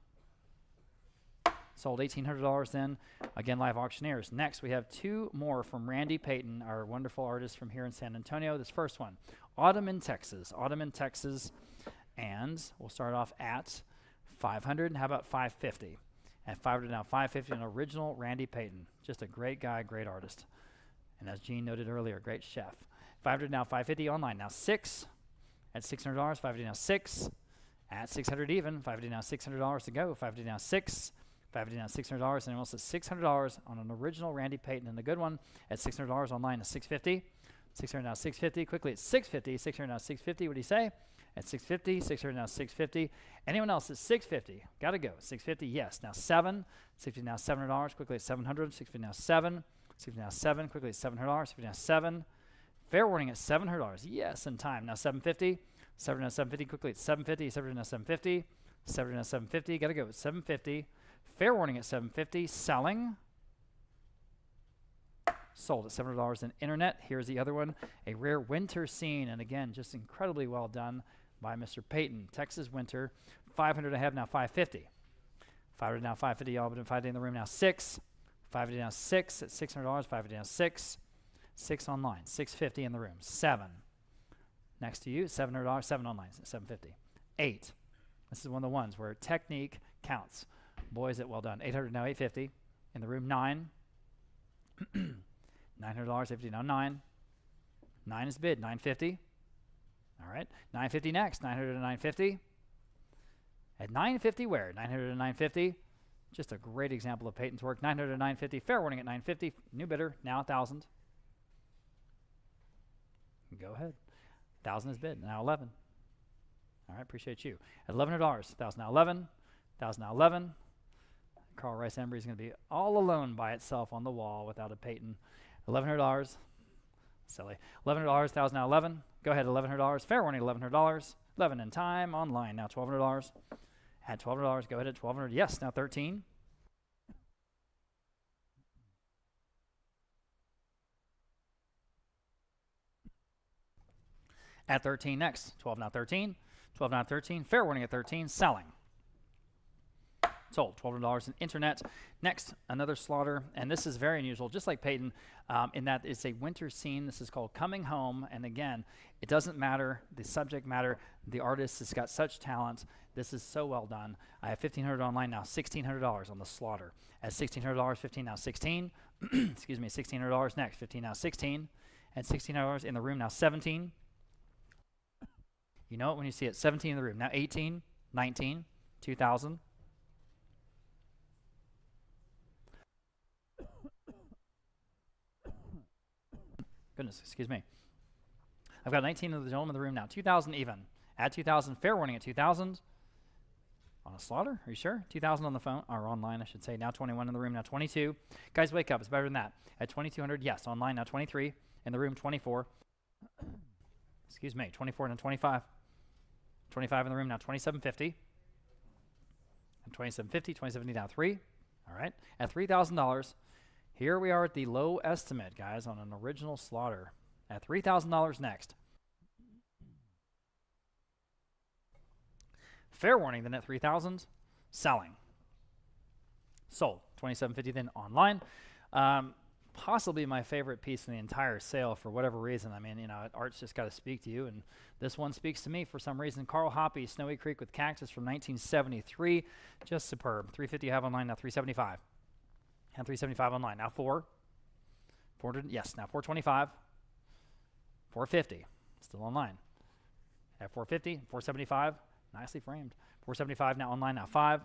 Sold $1,800 then. Again, live auctioneers. Next, we have two more from Randy Payton, our wonderful artist from here in San Antonio. This first one, Autumn in Texas. Autumn in Texas. And we'll start off at $500. And how about $550? At $500 now, $550, an original Randy Payton. Just a great guy, great artist. And as Gene noted earlier, great chef. $500 now, $550 online. Now 6 at $600. $550 now 6 at $600 even. $550 now $600 to go. $550 now 6. $550 now $600. And almost at $600 on an original Randy Payton and the good one at $600 online at $650. $600 now $650. Quickly at $650. $600 now $650. What do you say? At $650. $600 now $650. Anyone else at $650? Got to go. $650. Yes. Now 7. $650 now $700. Quickly at $700. $650 now 7. $650 now 7. Quickly at $700. $650 now 7. Fair warning at $700. Yes, in time. Now $750. $700 now $750. Quickly at $750. $700 now $750. 700 now 750. Got to go with 750. Fair warning at 750. Selling. Sold at $700 in internet. Here's the other one, a rare winter scene, and again, just incredibly well done by Mr. Payton. Texas winter, 500 I have now 550. 500 now 550, y'all, but 550 in the room now 6. 550 now 6 at $600, 550 now 6. 6 online, 650 in the room, 7. Next to you, $700, 7 online, 750. 8. This is one of the ones where technique counts. Boy, is it well done. 800 now 850. In the room, 9. $900, 50 now 9. 9 is bid, 950. All right, 950 next, 900 to 950. At 950 where? 900 to 950. Just a great example of Payton's work. 900 to 950, fair warning at 950. New bidder, now 1,000. Go ahead. 1,000 is bid, now 11. All right, appreciate you. At $1,100, 1,000 now 11. 1,000 now 11. Carl Rice Embry is going to be all alone by itself on the wall without a Payton. $1,100. Silly. $1,100, 1,000 now 11. Go ahead, $1,100. Fair warning, $1,100. 11 in time, online, now $1,200. At $1,200, go ahead at $1,200. Yes, now 13. At 13 next, 12 now 13. 12 now 13. Fair warning at 13. Selling. Sold. $1,200 in internet. Next, another slaughter, and this is very unusual, just like Payton, in that it's a winter scene. This is called Coming Home, and again, it doesn't matter the subject matter. The artist has got such talent. This is so well done. I have $1,500 online now, $1,600 on the slaughter. At $1,600, 15 now 16. Excuse me, $1,600 next, 15 now 16. At $1,600 in the room now 17. You know it when you see it, 17 in the room. Now 18, 19, 2,000. Goodness, excuse me. I've got 19 of the gentlemen in the room now. 2,000 even. Add 2,000. Fair warning at 2,000. On a slaughter? Are you sure? 2,000 on the phone, or online, I should say. Now 21 in the room. Now 22. Guys, wake up. It's better than that. At 2,200, yes. Online now 23. In the room, 24. Excuse me. 24 and 25. 25 in the room. Now 2,750. And 2,750. 2,750 now 3. All right. At $3,000. Here we are at the low estimate, guys, on an original slaughter. At $3,000 next. Fair warning then at $3,000. Selling. Sold. $2,750 then online. Possibly my favorite piece in the entire sale for whatever reason. I mean, you know, art's just got to speak to you, and this one speaks to me for some reason. Carl Hoppe, Snowy Creek with Cactus from 1973. Just superb. $350 you have online, now $375. And $375 online. Now 400, yes, now $425. $450, still online. At $450, $475, nicely framed. $475 now online, now 5.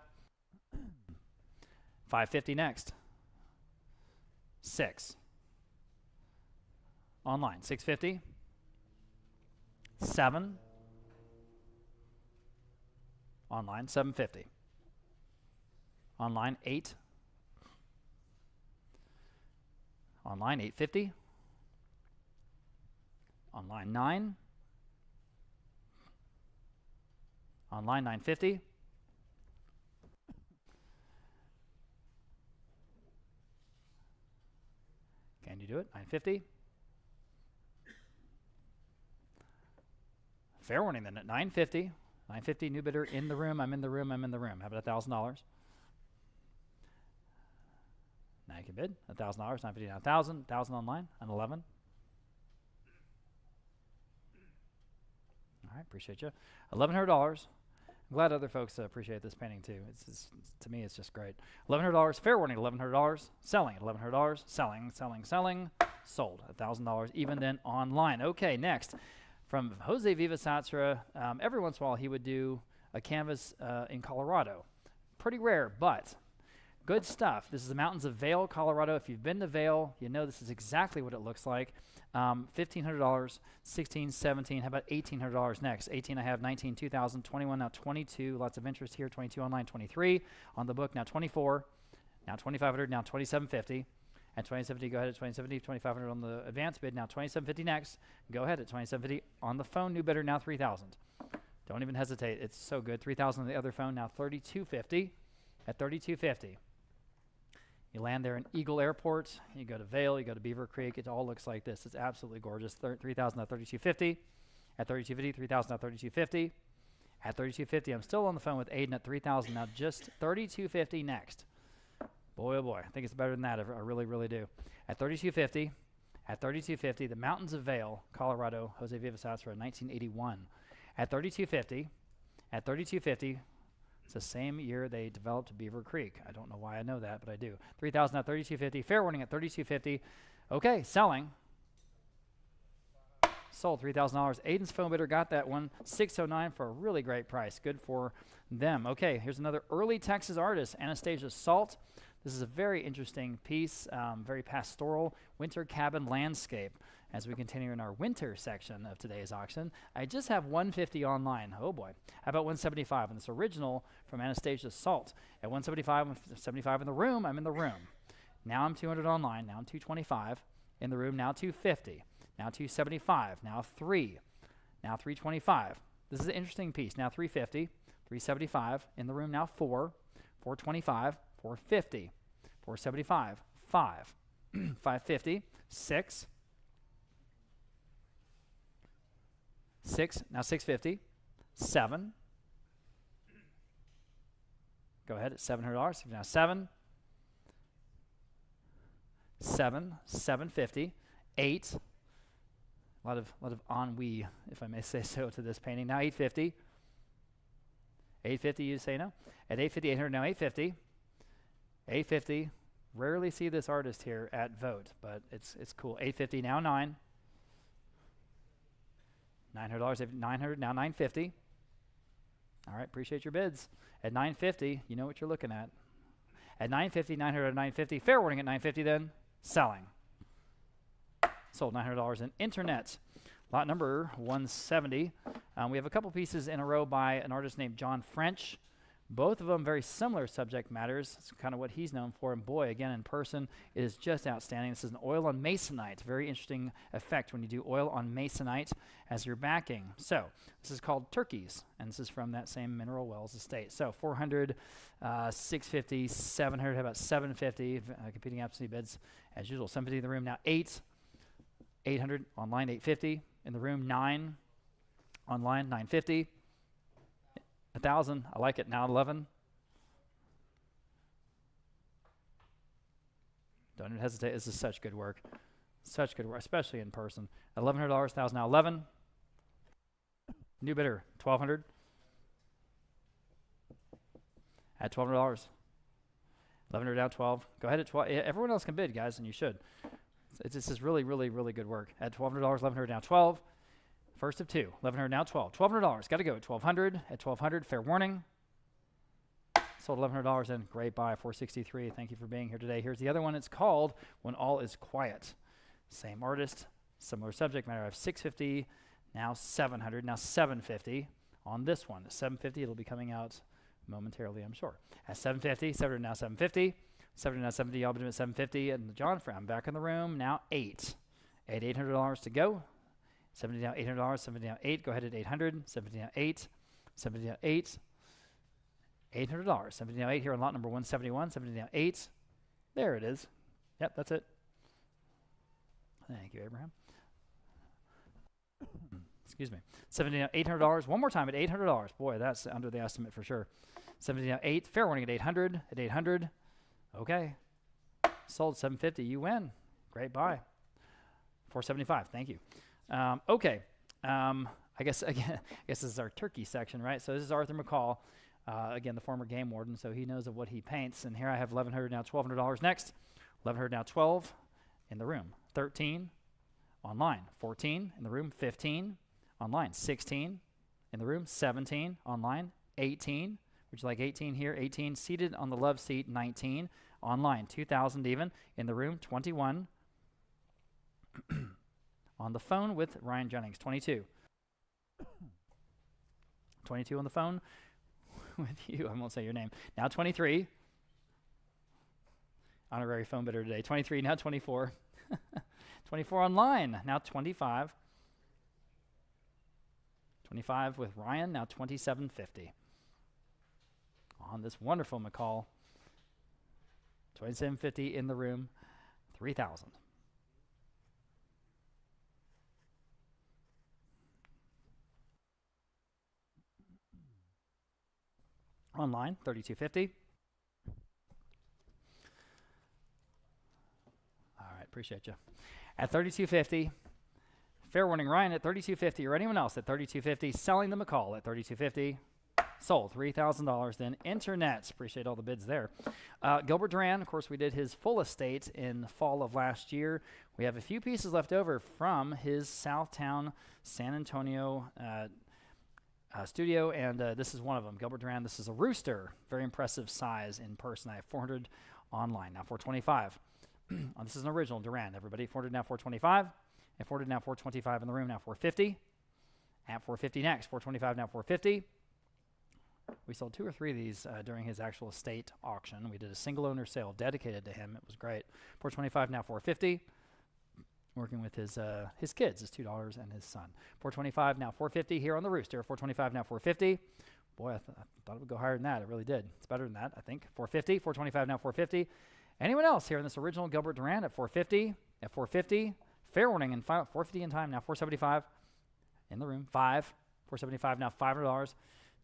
$550 next. 6. Online, $650. 7. Online, $750. Online, 8. Online, $850. Online, 9. Online, $950. Can you do it? $950. Fair warning then at $950. $950, new bidder in the room. I'm in the room. I'm in the room. How about $1,000? Now you can bid $1,000, $950 now 1,000, 1,000 online, and 11. All right, appreciate you. $1,100. I'm glad other folks appreciate this painting too. It's to me, it's just great. $1,100. Fair warning, $1,100. Selling at $1,100. Selling, selling, selling. Sold $1,000. Even then online. Okay, next from Jose Vives-Atsara. Every once in a while, he would do a canvas in Colorado. Pretty rare, but good stuff. This is the mountains of Vail, Colorado. If you've been to Vail, you know this is exactly what it looks like. $1,500, 16, 17. How about $1,800 next? 18 I have, 19, 2,000, 21, now 22. Lots of interest here. 22 online, 23 on the book. Now 24, now 2,500, now 2,750. At 2,750, go ahead at 2,750, 2,500 on the advance bid. Now 2,750 next. Go ahead at 2,750 on the phone. New bidder now 3,000. Don't even hesitate. It's so good. $3,000 on the other phone. Now $3,250. At $3,250. You land there in Eagle Airport. You go to Vail. You go to Beaver Creek. It all looks like this. It's absolutely gorgeous. $3,000 at $3,250. At $3,250. $3,000 at $3,250. At $3,250. I'm still on the phone with Aiden at $3,000. Now just $3,250 next. Boy, oh boy. I think it's better than that. I really, really do. At $3,250. At $3,250. The Mountains of Vail, Colorado. Jose Vives-Atsara, 1981. At $3,250. At $3,250. It's the same year they developed Beaver Creek. I don't know why I know that, but I do. $3,000 at $3,250. Fair warning at $3,250. Okay, selling. Sold $3,000. Aiden's phone bidder got that one. $609 for a really great price. Good for them. Okay, here's another early Texas artist, Anastasia Salt. This is a very interesting piece, very pastoral winter cabin landscape. As we continue in our winter section of today's auction, I just have $150 online. Oh boy. How about $175? And this original from Anastasia Salt. At $175, $75 in the room, I'm in the room. Now I'm $200 online. Now I'm $225 in the room. Now $250. Now $275. Now $3. Now $325. This is an interesting piece. Now $350. $375 in the room. Now $4. $425. $450. $475. $5. $550. $6. 6, now $650, 7. Go ahead at $700. Now 7, 750, 8. A lot of ennui, if I may say so, to this painting. Now 850. 850, you say no? At 850, 800, now 850. 850. Rarely see this artist here at Vogt, but it's cool. 850, now 9. $900, 900, now $950. All right, appreciate your bids. At $950, you know what you're looking at. At $950, $900, $950. Fair warning at $950 then. Selling. Sold $900 in internet. Lot number 170. We have a couple pieces in a row by an artist named John French. Both of them very similar subject matters. It's kind of what he's known for. And boy, again, in person, it is just outstanding. This is an oil on masonite. Very interesting effect when you do oil on masonite as your backing. So this is called Turkeys, and this is from that same Mineral Wells estate. So 400, 650, 700. How about 750? Competing absentee bids as usual. 750 in the room. Now 8. 800 online. 850 in the room. 9 online. 950. 1,000. I like it. Now 11. Don't even hesitate. This is such good work. Such good work, especially in person. $1,100. 1,000. Now 11. New bidder. 1,200. At $1,200. 1,100 down. 12. Go ahead at 12. Everyone else can bid, guys, and you should. This is really, really, really good work. At $1,200. 1,100 down. 12. First of 2. 1,100 now 12. $1,200. Got to go at 1,200. At 1,200. Fair warning. Sold $1,100 in. Great buy. 463. Thank you for being here today. Here's the other one. It's called When All Is Quiet. Same artist. Similar subject matter. I have 650. Now 700. Now 750 on this one. At 750. It'll be coming out momentarily, I'm sure. At 750. 700 now 750. 700 now 70. Y'all been at 750. And John Fram back in the room. Now 8. At $800 to go. 70 now $800, 70 now 8. Go ahead at 800, 70 now 8, 70 now 8, $800, 70 now 8 here on lot number 171, 70 now 8. There it is. Yep, that's it. Thank you, Abraham. Excuse me. 70 now $800. One more time at $800. Boy, that's under the estimate for sure. 70 now 8. Fair warning at 800. At 800. Okay. Sold 750. You win. Great buy. 475. Thank you. Okay, I guess this is our turkey section, right? So this is Arthur McCall, again, the former game warden, so he knows of what he paints. And here I have $1,100 now, $1,200 next. $1,100 now 12 in the room. 13 online. 14 in the room. 15 online. 16 in the room. 17 online. 18. Would you like 18 here? 18 seated on the love seat. 19 online. 2,000 even in the room. 21. On the phone with Ryan Jennings, 22. 22 on the phone with you. I won't say your name. Now 23. Honorary phone bidder today. 23, now 24. 24 online. Now 25. 25 with Ryan, now $27.50. On this wonderful McCall, $27.50 in the room, $3,000. Online, $32.50. All right, appreciate you. At $32.50, fair warning, Ryan at $32.50, or anyone else at $32.50, selling the McCall at $32.50. Sold, $3,000. Then internet, appreciate all the bids there. Gilbert Duran, of course, we did his full estate in fall of last year. We have a few pieces left over from his Southtown San Antonio studio, and this is one of them. Gilbert Duran, this is a rooster, very impressive size in person. I have 400 online, now $425. This is an original Duran, everybody. 400 now, $425. At 400 now, $425 in the room, now $450. At $450 next, $425 now, $450. We sold 2 or 3 of these during his actual estate auction. We did a single owner sale dedicated to him. It was great. $425 now, $450. Working with his kids, his $2 and his son. $425 now, $450 here on the rooster. $425 now, $450. Boy, I thought it would go higher than that. It really did. It's better than that, I think. $450. $425 now, $450. Anyone else here in this original Gilbert Duran at $450? At $450. Fair warning and final $450 in time now. $475 in the room. $475 now, $500.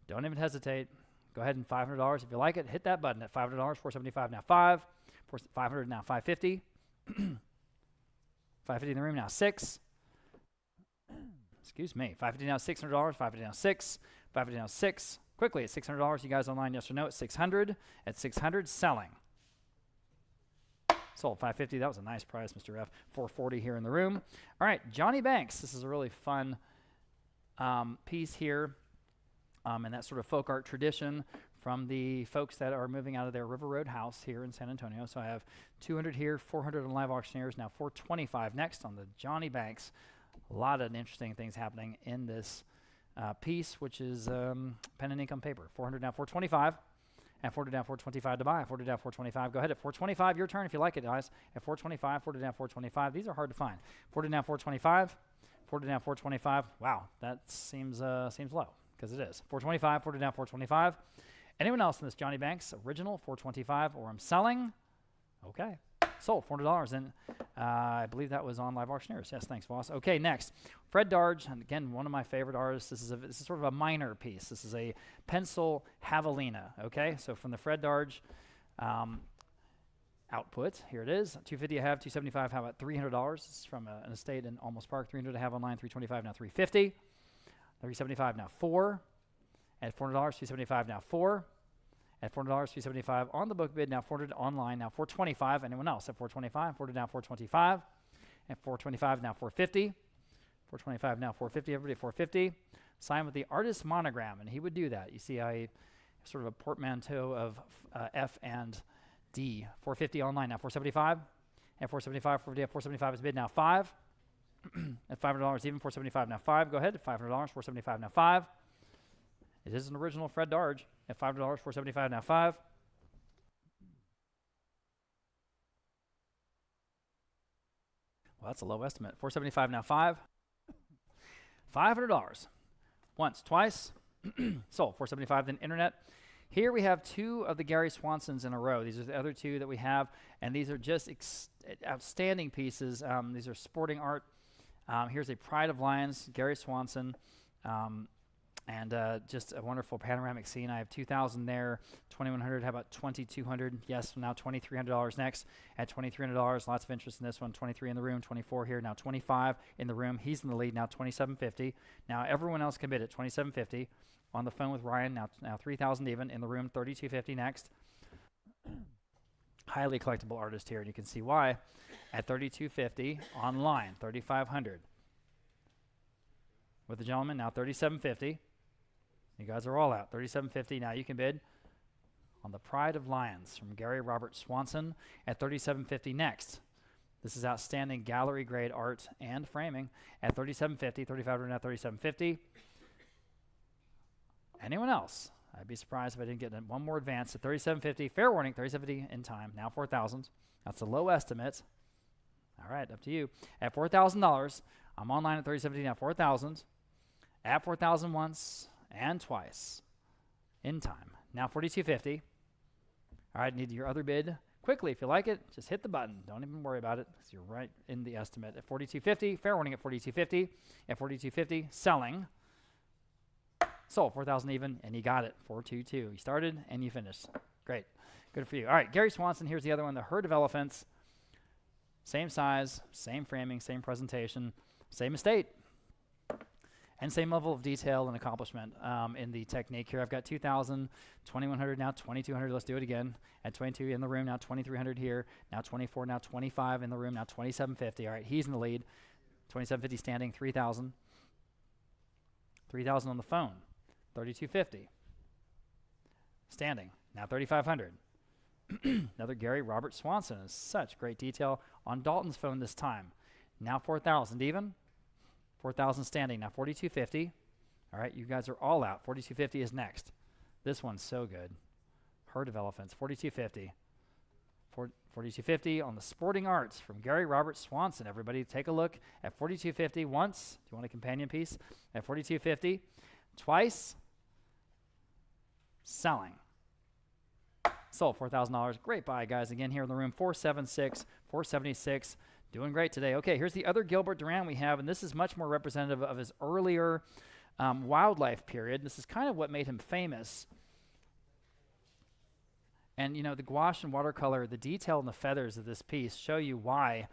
Don't even hesitate. Go ahead and $500 if you like it. Hit that button at $500. $475 now, $500 now, $550. $550 in the room now, $6. Excuse me. $550 now, $600. $550 now, $6. $550 now, $6. Quickly at $600. You guys online, yes or no? At $600. At $600, selling. Sold $550. That was a nice price, Mr. F. $440 here in the room. All right, Johnny Banks. This is a really fun piece here, and that sort of folk art tradition from the folks that are moving out of their River Road house here in San Antonio. So I have 200 here, 400 on Live Auctioneers, now $425 next on the Johnny Banks. A lot of interesting things happening in this piece, which is pen and ink on paper. 400 now, $425. At 400 down, $425 to buy. 400 down, $425. Go ahead at $425. Your turn if you like it, guys. At $425, 400 down, $425. These are hard to find. 400 down, $425. 400 down, $425. Wow, that seems low because it is. $425, 400 down, $425. Anyone else in this Johnny Banks original? $425 or I'm selling. Okay, sold $400, and I believe that was on Live Auctioneers. Yes, thanks, boss. Okay, next, Fred Darge, and again, one of my favorite artists. This is sort of a minor piece. This is a pencil javelina. Okay, so from the Fred Darge output, here it is. $250 I have, $275. How about $300? This is from an estate in Almost Park. $300 I have online. $325 now, $350. $375 now, $4. At $400, $275 now, $4. At $400, $275 on the book bid, now $400 online, now $425. Anyone else at $425? $400 now, $425. At $425 now, $450. $425 now, $450. Everybody $450. Sign with the artist monogram, and he would do that. You see, I sort of a portmanteau of F and D. $450 online now, $475. At $475, $475 is bid now, $5. At $500 even, $475 now, $5. Go ahead. At $500, $475 now, $5. It is an original Fred Darge. At $500, $475 now, $5. Well, that's a low estimate. $475 now, $5. $500. Once, twice. Sold. $475 then internet. Here we have 2 of the Gary Swansons in a row. These are the other 2 that we have, and these are just outstanding pieces. These are sporting art. Here's a Pride of Lions, Gary Swanson. And just a wonderful panoramic scene. I have 2,000 there, 2,100. How about 2,200? Yes, now $2,300 next. At $2,300, lots of interest in this one. 23 in the room, 24 here, now 25 in the room. He's in the lead now, $2,750. Now everyone else can bid at $2,750. On the phone with Ryan now 3,000 even in the room, $3,250 next. Highly collectible artist here, and you can see why. At $3,250 online, $3,500. With the gentleman now $3,750. You guys are all out. $3,750. Now you can bid on the Pride of Lions from Gary Robert Swanson at $3,750 next. This is outstanding gallery grade art and framing at $3,750. $3,500 now, $3,750. Anyone else? I'd be surprised if I didn't get one more advance at $3,750. Fair warning, $3,750 in time. Now $4,000. That's a low estimate. All right, up to you. At $4,000, I'm online at $3,750 now, $4,000. at 4,000 once and twice in time. Now 4,250. All right, need your other bid quickly. If you like it, just hit the button. Don't even worry about it because you're right in the estimate. At 4,250, fair warning at 4,250. At 4,250, selling. Sold 4,000 even, and you got it. 422. You started and you finished. Great. Good for you. All right, Gary Swanson. Here's the other one, the herd of elephants. Same size, same framing, same presentation, same estate, and same level of detail and accomplishment in the technique. Here I've got 2,000, 2,100, now 2,200. Let's do it again. At 22 in the room, now 2,300 here, now 24, now 25 in the room, now 2,750. All right, he's in the lead. 2,750 standing, 3,000. 3,000 on the phone, 3,250. Standing, now 3,500. Another Gary Robert Swanson is such great detail on Dalton's phone this time. Now 4,000 even. 4,000 standing. Now 4,250. All right, you guys are all out. 4,250 is next. This one's so good. Herd of elephants. 4,250. 4,250 on the sporting arts from Gary Robert Swanson. Everybody take a look at 4,250 once. Do you want a companion piece? At 4,250. Twice. Selling. Sold $4,000. Great buy, guys. Again, here in the room, 476, 476. Doing great today. Okay, here's the other Gilbert Durand we have, and this is much more representative of his earlier wildlife period. This is kind of what made him famous. And, you know, the gouache and watercolor, the detail and the feathers of this piece show you why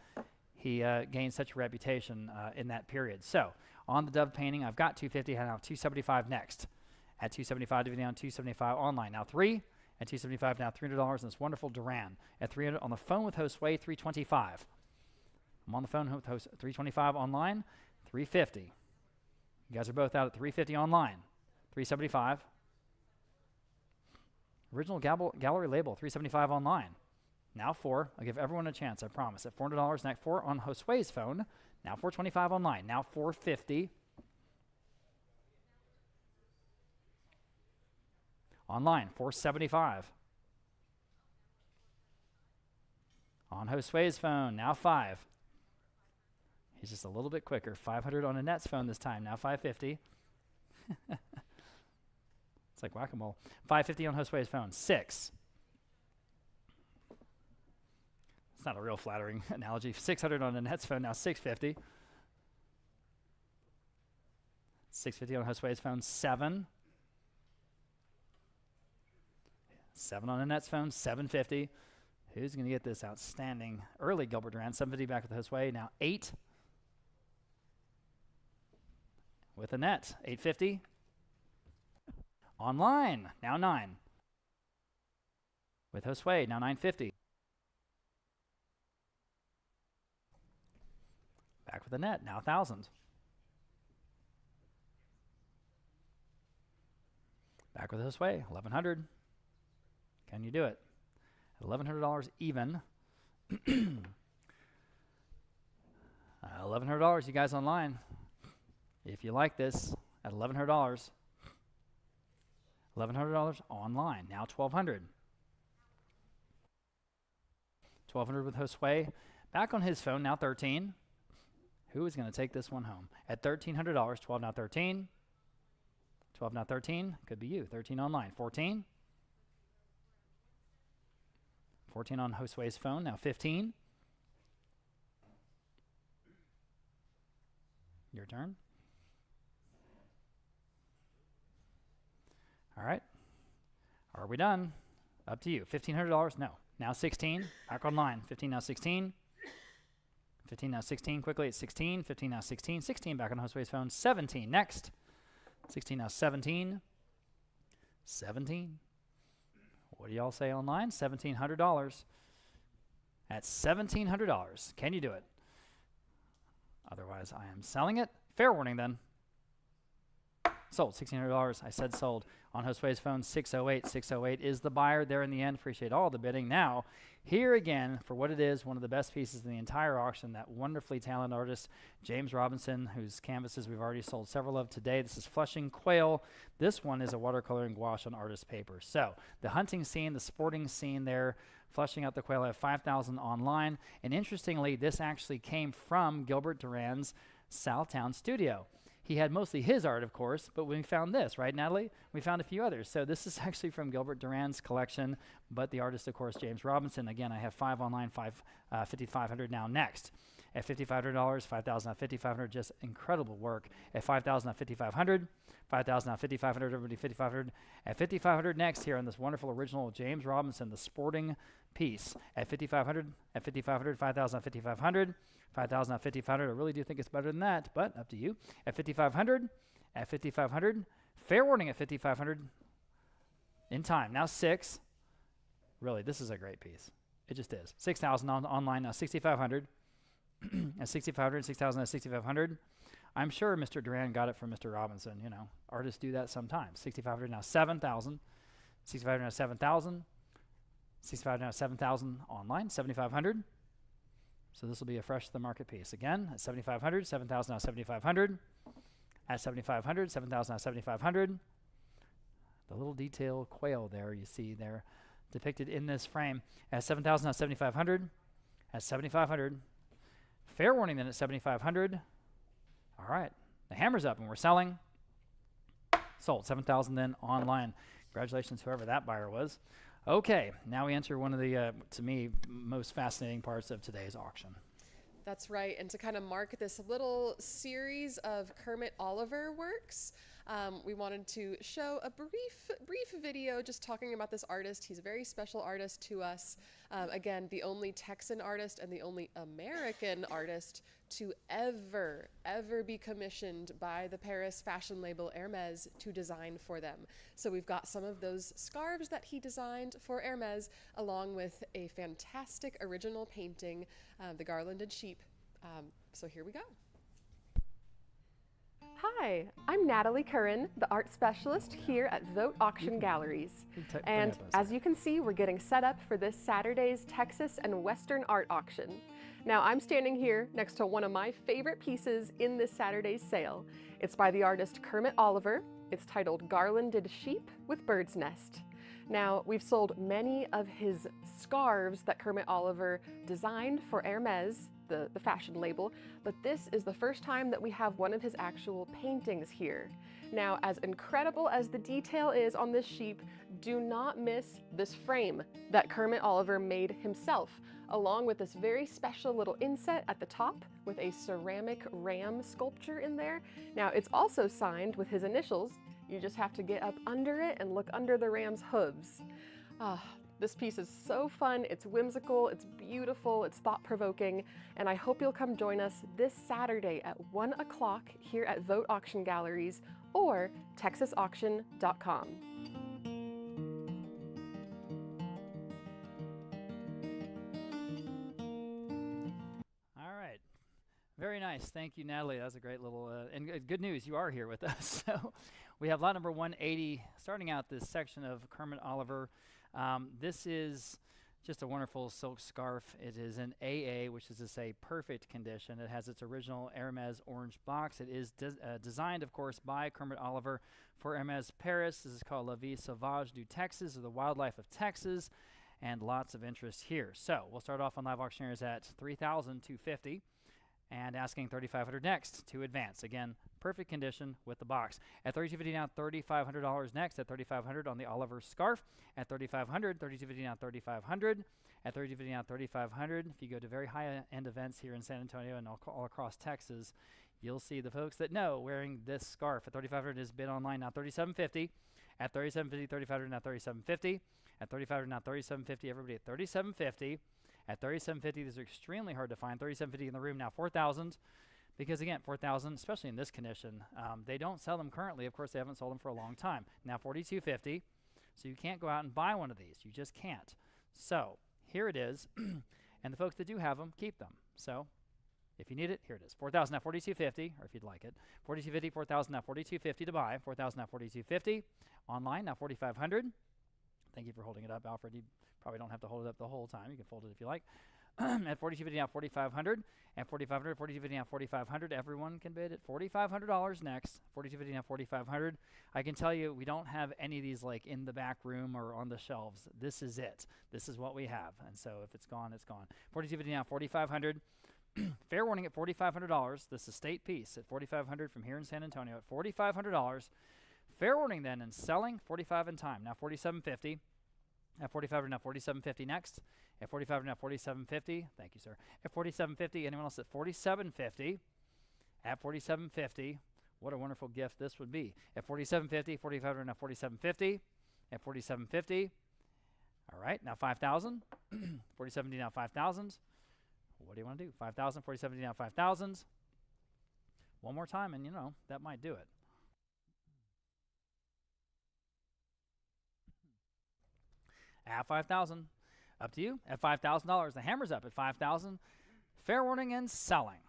he gained such a reputation in that period. So, on the dove painting, I've got 250, I have 275 next. At 275, DVD on 275 online. Now 3. At 275 now, $300 on this wonderful Durand. At 300 on the phone with Josue, 325. I'm on the phone with Josue, 325 online, 350. You guys are both out at 350 online, 375. Original gallery label, 375 online. Now 4. I'll give everyone a chance, I promise. At $400, next 4 on Josue's phone. Now 425 online. Now 450. Online, 475. On Josue's phone, now 5. He's just a little bit quicker. 500 on Annette's phone this time, now 550. It's like whack-a-mole. 550 on Josue's phone, 6. It's not a real flattering analogy. 600 on Annette's phone, now 650. 650 on Josue's phone, 7. 7 on Annette's phone, 750. Who's going to get this outstanding early Gilbert Durand? 750 back with Josue. Now 8. With Annette, 850. Online, now 9. With Josue, now 950. Back with Annette, now 1,000. Back with Josue, 1,100. Can you do it? At $1,100 even. $1,100, you guys online. If you like this, at $1,100. $1,100 online. Now 1,200. 1,200 with Josue. Back on his phone, now 13. Who is going to take this one home? At $1,300, 12 now 13. 12 now 13. Could be you. 13 online. 14. 14 on Josue's phone, now 15. Your turn. All right. Are we done? Up to you. $1,500? No. Now 16. Back online. 15 now 16. 15 now 16. Quickly at 16. 15 now 16. 16 back on Josue's phone. 17 next. 16 now 17. 17. What do y'all say online? $1,700. At $1,700. Can you do it? Otherwise, I am selling it. Fair warning then. Sold. $1,600. I said sold. On Josue's phone, 608. 608 is the buyer there in the end. Appreciate all the bidding. Now, here again, for what it is, one of the best pieces in the entire auction, that wonderfully talented artist, James Robinson, whose canvases we've already sold several of today. This is Flushing Quail. This one is a watercolor and gouache on artist paper. So, the hunting scene, the sporting scene there, flushing out the quail, I have 5,000 online. And interestingly, this actually came from Gilbert Durand's Southtown studio. He had mostly his art, of course, but we found this, right, Natalie? We found a few others. So this is actually from Gilbert Duran's collection, but the artist, of course, James Robinson. Again, I have 5 online, 5,500 now next. At $5,500, 5,000 at $5,500, just incredible work. At 5,000 at 5,500, 5,000 at 5,500, everybody 5,500. At 5,500 next here on this wonderful original James Robinson, the sporting piece. At 5,500, at 5,500, 5,000 at 5,500, 5,000 at 5,500. I really do think it's better than that, but up to you. At 5,500, at 5,500. Fair warning at 5,500. In time. Now 6. Really, this is a great piece. It just is. 6,000 online now. 6,500. At 6,500, 6,000 at 6,500. I'm sure Mr. Duran got it from Mr. Robinson. You know, artists do that sometimes. 6,500 now 7,000. 6,500 now 7,000. 6,500 now 7,000 online. 7,500. So this will be a fresh to the market piece. Again, at 7,500, 7,000 now 7,500. At 7,500, 7,000 now 7,500. The little detail quail there you see there depicted in this frame. At 7,000 now 7,500. At 7,500. Fair warning then at 7,500. All right, the hammer's up and we're selling. Sold. 7,000 then online. Congratulations, whoever that buyer was. Okay, now we enter one of the, to me, most fascinating parts of today's auction. That's right, and to kind of mark this little series of Kermit Oliver works, we wanted to show a brief video just talking about this artist. He's a very special artist to us. Again, the only Texan artist and the only American artist to ever be commissioned by the Paris fashion label Hermes to design for them. So we've got some of those scarves that he designed for Hermes, along with a fantastic original painting, the garlanded sheep. So here we go. Hi, I'm Natalie Curran, the art specialist here at Vogt Auction Galleries. And as you can see, we're getting set up for this Saturday's Texas and Western art auction. Now, I'm standing here next to one of my favorite pieces in this Saturday's sale. It's by the artist Kermit Oliver. It's titled Garlanded Sheep with Bird's Nest. Now, we've sold many of his scarves that Kermit Oliver designed for Hermes, the fashion label, but this is the first time that we have one of his actual paintings here. Now, as incredible as the detail is on this sheep, do not miss this frame that Kermit Oliver made himself, along with this very special little inset at the top with a ceramic ram sculpture in there. Now, it's also signed with his initials. You just have to get up under it and look under the ram's hooves. This piece is so fun, it's whimsical, it's beautiful, it's thought-provoking, and I hope you'll come join us this Saturday at 1 o'clock here at Vogt Auction Galleries or texasauction.com. All right. Very nice. Thank you, Natalie. That was a great little, and good news, you are here with us. So we have lot number 180, starting out this section of Kermit Oliver. This is just a wonderful silk scarf. It is an AA, which is to say perfect condition. It has its original Hermes orange box. It is designed, of course, by Kermit Oliver for Hermes Paris. This is called La Vie Sauvage du Texas, or the wildlife of Texas, and lots of interest here. So we'll start off on live auctioneers at $3,250 and asking $3,500 next to advance. Again, perfect condition with the box. At $3,250 now, $3,500 next. At $3,500 on the Oliver scarf. At $3,500, $3,250 now, $3,500. At $3,250 now, $3,500. If you go to very high-end events here in San Antonio and all across Texas, you'll see the folks that know wearing this scarf. At $3,500 is bid online now, $3,750. At $3,750, $3,500 now, $3,750. At $3,500 now, $3,750. Everybody at $3,750. At $3,750, these are extremely hard to find. $3,750 in the room now, $4,000. Because again, $4,000, especially in this condition, they don't sell them currently. Of course, they haven't sold them for a long time. Now $4,250. So you can't go out and buy one of these. You just can't. So here it is. And the folks that do have them, keep them. So if you need it, here it is. $4,000 now, $4,250, or if you'd like it. $4,250, $4,000 now, $4,250 to buy. $4,000 now, $4,250. Online now, $4,500. Thank you for holding it up, Alfred. You probably don't have to hold it up the whole time. You can fold it if you like. At $4,250 now, $4,500. At $4,500, $4,250 now, $4,500. Everyone can bid at $4,500 next. $4,250 now, $4,500. I can tell you, we don't have any of these like in the back room or on the shelves. This is it. This is what we have. And so if it's gone, it's gone. $4,250 now, $4,500. Fair warning at $4,500. This is state piece at $4,500 from here in San Antonio at $4,500. Fair warning then in selling, 45 in time. Now $4,750. At 45 now $4,750 next. At 45 now $4,750. Thank you, sir. At $4,750. Anyone else at $4,750? At $4,750. What a wonderful gift this would be. At $4,750. 45 now $4,750. At $4,750. All right, now $5,000. $4,750 now $5,000. What do you want to do? $5,000. $4,750 now $5,000. One more time, and that might do it. At $5,000, up to you. At $5,000, the hammer's up at $5,000. Fair warning and selling.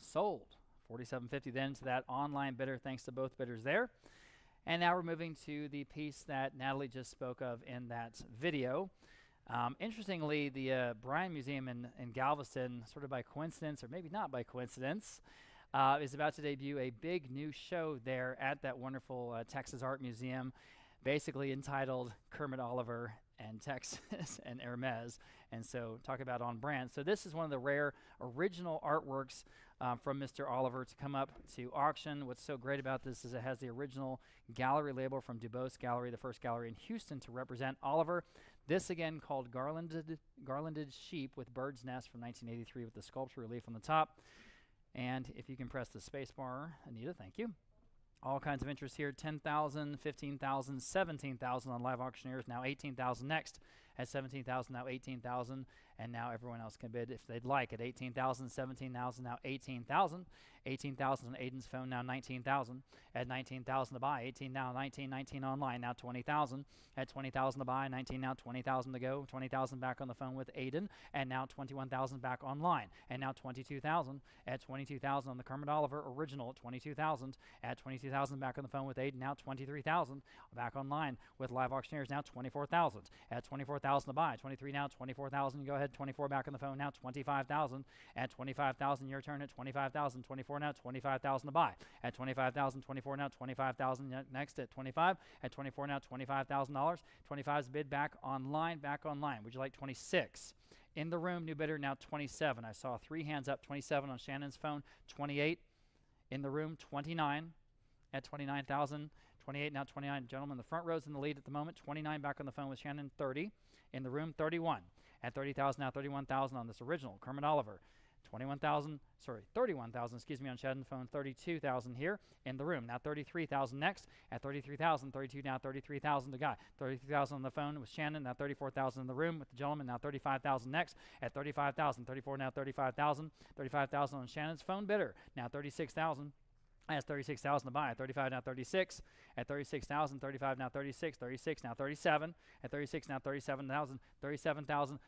Sold. $4,750 then to that online bidder. Thanks to both bidders there. And now we're moving to the piece that Natalie just spoke of in that video. Interestingly, the Bryan Museum in Galveston, sort of by coincidence, or maybe not by coincidence, is about to debut a big new show there at that wonderful Texas Art Museum, basically entitled Kermit Oliver and Texas and Hermes. And so talk about on brand. So this is one of the rare original artworks from Mr. Oliver to come up to auction. What's so great about this is it has the original gallery label from Dubose Gallery, the first gallery in Houston to represent Oliver. This again called Garlanded Sheep with Bird's Nest from 1983 with the sculpture relief on the top. And if you can press the space bar, Anita, thank you. All kinds of interest here, 10,000, 15,000, 17,000 on live auctioneers, now 18,000 next. At 17,000, now 18,000, and now everyone else can bid if they'd like. At 18,000, 17,000, now 18,000. 18,000 on Aiden's phone, now 19,000. At 19,000 to buy, 18 now, 19, 19 online, now 20,000. At 20,000 to buy, 19 now, 20,000 to go. 20,000 back on the phone with Aiden, and now 21,000 back online, and now 22,000. At 22,000 on the Kermit Oliver original at 22,000. At 22,000 back on the phone with Aiden, now 23,000. Back online with live auctioneers, now 24,000. At 24,000 to buy, 23 now, 24,000. Go ahead, 24 back on the phone, now 25,000. At 25,000, your turn at 25,000. 24 now, 25,000 to buy. At 25,000, 24 now, 25,000 next at 25. At 24 now, $25,000. 25's bid back online, back online. Would you like 26? In the room, new bidder now 27. I saw 3 hands up, 27 on Shannon's phone, 28. In the room, 29. At 29,000, 28 now, 29. Gentlemen, the front row's in the lead at the moment. 29 back on the phone with Shannon, 30. In the room, 31. At 30,000 now, 31,000 on this original Kermit Oliver. 31,000 on Shannon's phone, 32,000 here in the room. Now 33,000 next. At 33,000, 32 now, 33,000 the guy. 33,000 on the phone with Shannon, now 34,000 in the room with the gentleman, now 35,000 next. At 35,000, 34 now, 35,000. 35,000 on Shannon's phone bidder, now 36,000. That's 36,000 to buy. At 35 now 36. At 36,000, 35 now 36. 36 now 37. At 36 now 37,000. 37,000.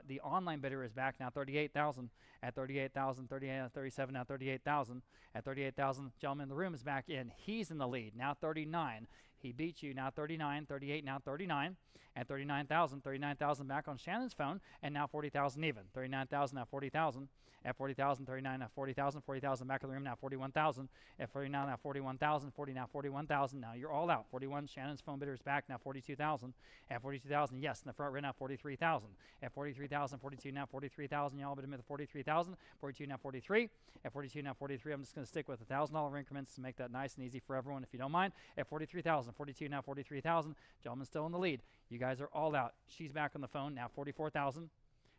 The online bidder is back now 38,000. At 38,000, 38 now 37 now 38,000. At 38,000, gentleman in the room is back in. He's in the lead now 39. He beats you now 39. 38 now 39. At 39,000, 39,000 back on Shannon's phone, and now 40,000 even. 39,000 now 40,000. At 40,000, 39 now 40,000. 40,000 back in the room now 41,000. At 49 now 41,000. 40 now 41,000. Now you're all out. 41, Shannon's phone bidder is back now 42,000. At 42,000, yes, in the front right now 43,000. At 43,000, 42 now 43,000. Y'all bid him at 43,000. 42 now 43. At 42 now 43. I'm just going to stick with $1,000 increments to make that nice and easy for everyone, if you don't mind. At 43,000, 42 now 43,000. Gentleman's still in the lead. You guys are all out. She's back on the phone now 44,000.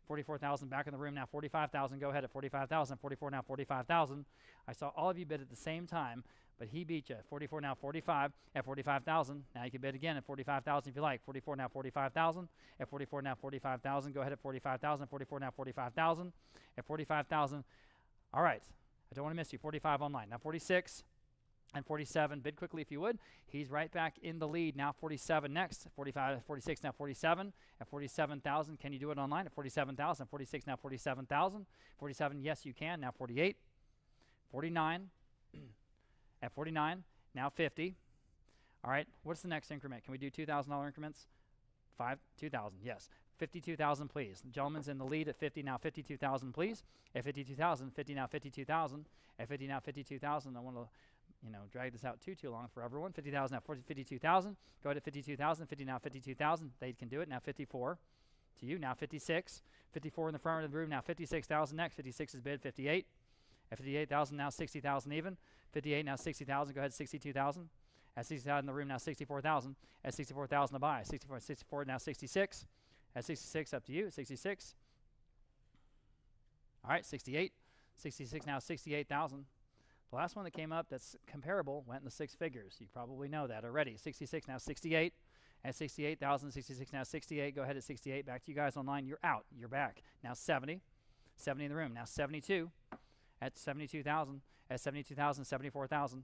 44,000 back in the room now 45,000. Go ahead at 45,000. 44 now 45,000. I saw all of you bid at the same time, but he beat you. 44 now 45. At 45,000. Now you can bid again at 45,000 if you like. 44 now 45,000. At 44 now 45,000. Go ahead at 45,000. 44 now 45,000. At 45,000. All right. I don't want to miss you. 45 online. Now 46. And 47, bid quickly if you would. He's right back in the lead. Now 47 next. 45, 46, now 47. At 47,000, can you do it online? At 47,000, 46, now 47,000. 47, yes, you can. Now 48. 49. At 49, now 50. All right, what's the next increment? Can we do $2,000 increments? 2,000, yes. 52,000, please. The gentleman's in the lead at 50, now 52,000, please. At 52,000, 50 now 52,000. At 50 now 52,000. I want to drag this out too long for everyone. 50,000 now 52,000. Go ahead at 52,000. 50 now 52,000. They can do it now 54. to you. Now 56. 54 in the front of the room. Now 56,000 next. 56 is bid. 58. At 58,000, now 60,000 even. 58, now 60,000. Go ahead, 62,000. At 60,000 in the room, now 64,000. At 64,000 to buy. 64, now 66. At 66, up to you. 66. All right, 68. 66, now 68,000. The last one that came up that's comparable went in the six figures. You probably know that already. 66, now 68. At 68,000, 66, now 68. Go ahead at 68. Back to you guys online. You're out. You're back. Now 70. 70 in the room. Now 72. At 72,000. At 72,000, 74,000.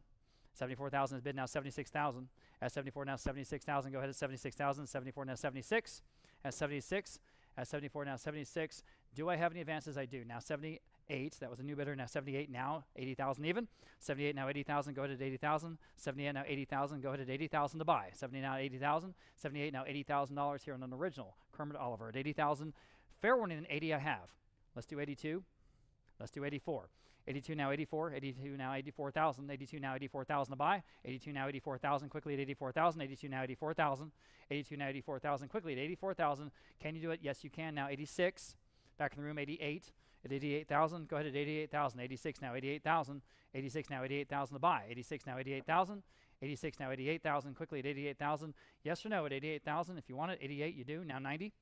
74,000 is bid. Now 76,000. At 74, now 76,000. Go ahead at 76,000. 74, now 76. At 76. At 74, now 76. Do I have any advances? I do. Now 78. That was a new bidder. Now 78. Now 80,000 even. 78, now 80,000. Go ahead at 80,000. 78, now 80,000. Go ahead at 80,000 to buy. 70, now 80,000. 78, now $80,000 here on an original Kermit Oliver at 80,000. Fair warning, an 80 I have. Let's do 82. Let's do 84. 82 now 84. 82 now 84,000. 82 now 84,000 to buy. 82 now 84,000. Quickly at 84,000. 82 now 84,000. 82 now 84,000. Quickly at 84,000. Can you do it? Yes, you can. Now 86. Back in the room, 88. At 88,000. Go ahead at 88,000. 86 now 88,000. 86 now 88,000 to buy. 86 now 88,000. 86 now 88,000. Quickly at 88,000. Yes or no at 88,000? If you want it, 88 you do. Now 90.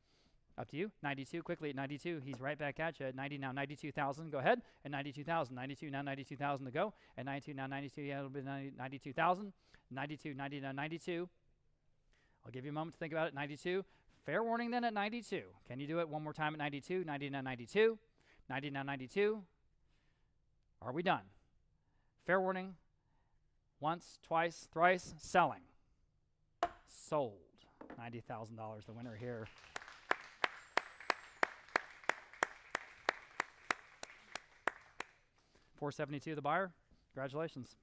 Up to you. 92, quickly at 92. He's right back at you at 90, now 92,000. Go ahead. At 92,000. 92, now 92,000 to go. At 92, now 92. Yeah, it'll be 92,000. 92, 90, now 92. I'll give you a moment to think about it. 92. Fair warning then at 92. Can you do it one more time at 92? 90, now 92. 90, now 92. Are we done? Fair warning. Once, twice, thrice. Selling. Sold. $90,000 the winner here. $472 the buyer. Congratulations.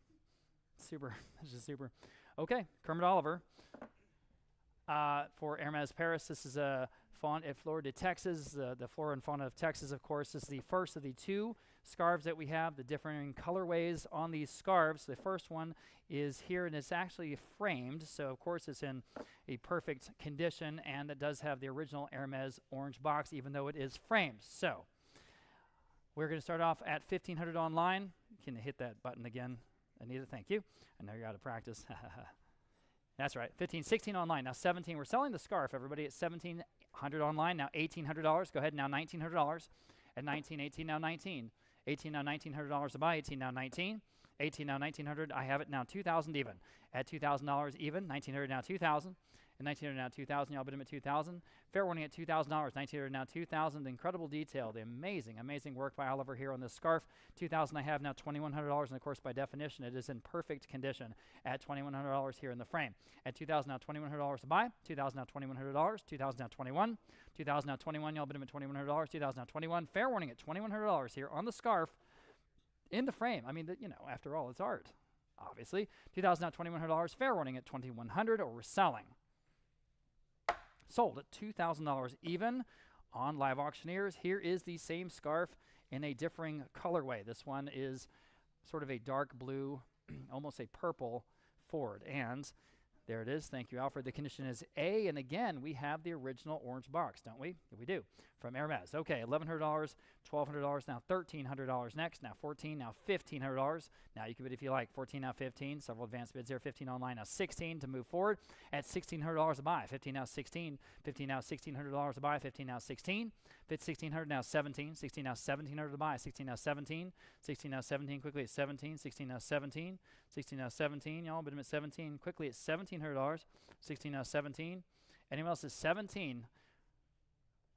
Super. This is super. Okay, Kermit Oliver. For Hermes Paris, this is a font at Florida, Texas. The flora and fauna of Texas, of course. This is the first of the two scarves that we have, the differing colorways on these scarves. The first one is here, and it's actually framed, so of course it's in a perfect condition, and it does have the original Hermes orange box, even though it is framed. So we're going to start off at $1,500 online. You can hit that button again, Anita. Thank you. I know you're out of practice. That's right. 16 online. Now 17. We're selling the scarf, everybody, at $1,700 online. Now $1,800. Go ahead. Now $1,900. At 19, 18. Now 19. 18 now $1,900 to buy. 18 now 19. 18 now $1,900. I have it now $2,000 even. At $2,000 even. $1,900 now $2,000. And $1,900 now $2,000. Y'all bid him at $2,000. Fair warning at $2,000. $1,900 now $2,000. The incredible detail, the amazing, amazing work by Oliver here on this scarf. $2,000 I have now $2,100. And of course, by definition, it is in perfect condition at $2,100 here in the frame. At $2,000 now $2,100 to buy. $2,000 now $2,100. $2,000 now $21. $2,000 now $21. Y'all bid him at $2,100. $2,000 now $21. Fair warning at $2,100 here on the scarf in the frame. I mean, after all, it's art, obviously. $2,000 now $2,100. Fair warning at $2,100, or we're selling. Sold at $2,000 even on Live Auctioneers. Here is the same scarf in a differing colorway. This one is sort of a dark blue, almost a purple Ford. And there it is. Thank you, Alfred. The condition is A. And again, we have the original orange box, don't we? We do. From Hermes. Okay, $1,100, $1,200, now $1,300 next. Now $14, now $1,500. Now you can bid if you like. $14, now $15. Several advanced bids there. $15 online, now $16 to move forward. At $1,600 to buy. $15 now $16. $15 now $1,600 to buy. $15 now $16. $1,600 now $17. $16 now $1,700 to buy. $16 now $17. $16 now $17. Quickly at $17. $16 now $17. $16 now $17. Y'all bid him at $17. Quickly at $1,700. $16 now $17. Anyone else is $17?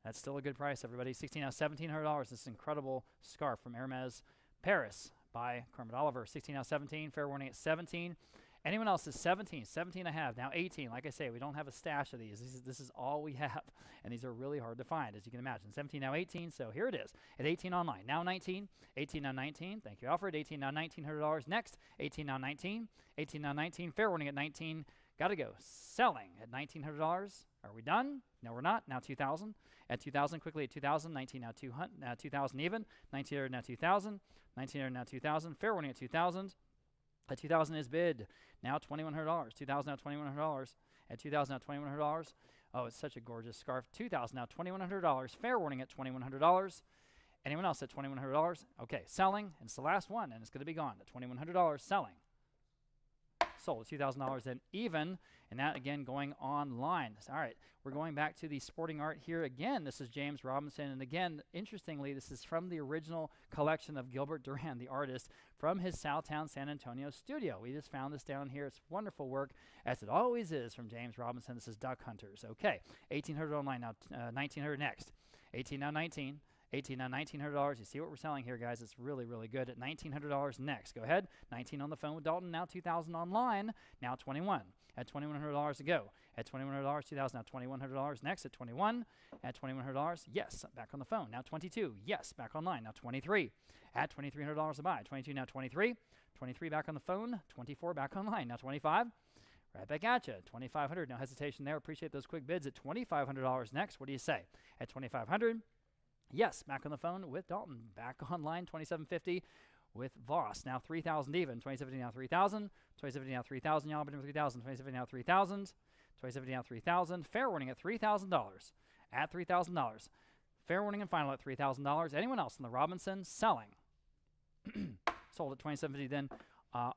That's still a good price, everybody. $16 now $1,700. This incredible scarf from Hermes Paris by Kermit Oliver. $16 now $17. Fair warning at $17. Anyone else is $17? $17 I have. Now $18. Like I say, we don't have a stash of these. This is all we have. And these are really hard to find, as you can imagine. $17 now $18. So here it is. At $18 online. Now $19. $18 now $19. Thank you, Alfred. $18 now $1,900. Next. $18 now $19. $18 now $19. Fair warning at $19. Got to go. Selling at $1,900. Are we done? No, we're not. Now $2,000. At $2,000, quickly at $2,000. $19 now $200. Now $2,000 even. $1,900 now $2,000. $1,900 now $2,000. Fair warning at $2,000. At 2,000 is bid. Now $2,100. 2,000 now $2,100. At 2,000 now $2,100. Oh, it's such a gorgeous scarf. 2,000 now $2,100. Fair warning at $2,100. Anyone else at $2,100? Okay, selling. And it's the last one, and it's going to be gone at $2,100. Selling. Sold at $2,000 and even, and that again going online. All right, we're going back to the sporting art here again. This is James Robinson, and again, interestingly, this is from the original collection of Gilbert Duran, the artist, from his Southtown San Antonio studio. We just found this down here. It's wonderful work, as it always is from James Robinson. This is Duck Hunters. Okay, $1,800 online now, $1,900 next. 18 now 19. 18 now $1,900. You see what we're selling here, guys. It's really, really good at $1,900 next. Go ahead. 19 on the phone with Dalton. Now 2,000 online. Now 21 at $2,100 to go. At $2,100, 2,000 now $2,100 next. At 21 at $2,100. Yes, back on the phone. Now 22. Yes, back online. Now 23 at $2,300 to buy. 22 now 23. 23 back on the phone. 24 back online. Now 25. Right back at you. 2,500. No hesitation there. Appreciate those quick bids at $2,500 next. What do you say? At 2,500. Yes, back on the phone with Dalton. Back online, 2750 with Voss. Now 3,000 even. 2070 now 3,000. 2070 now 3,000. Y'all been with 3,000. 2070 now 3,000. 2070 now 3,000. Fair warning at $3,000. At $3,000. Fair warning and final at $3,000. Anyone else in the Robinson? Selling. Sold at 2750 then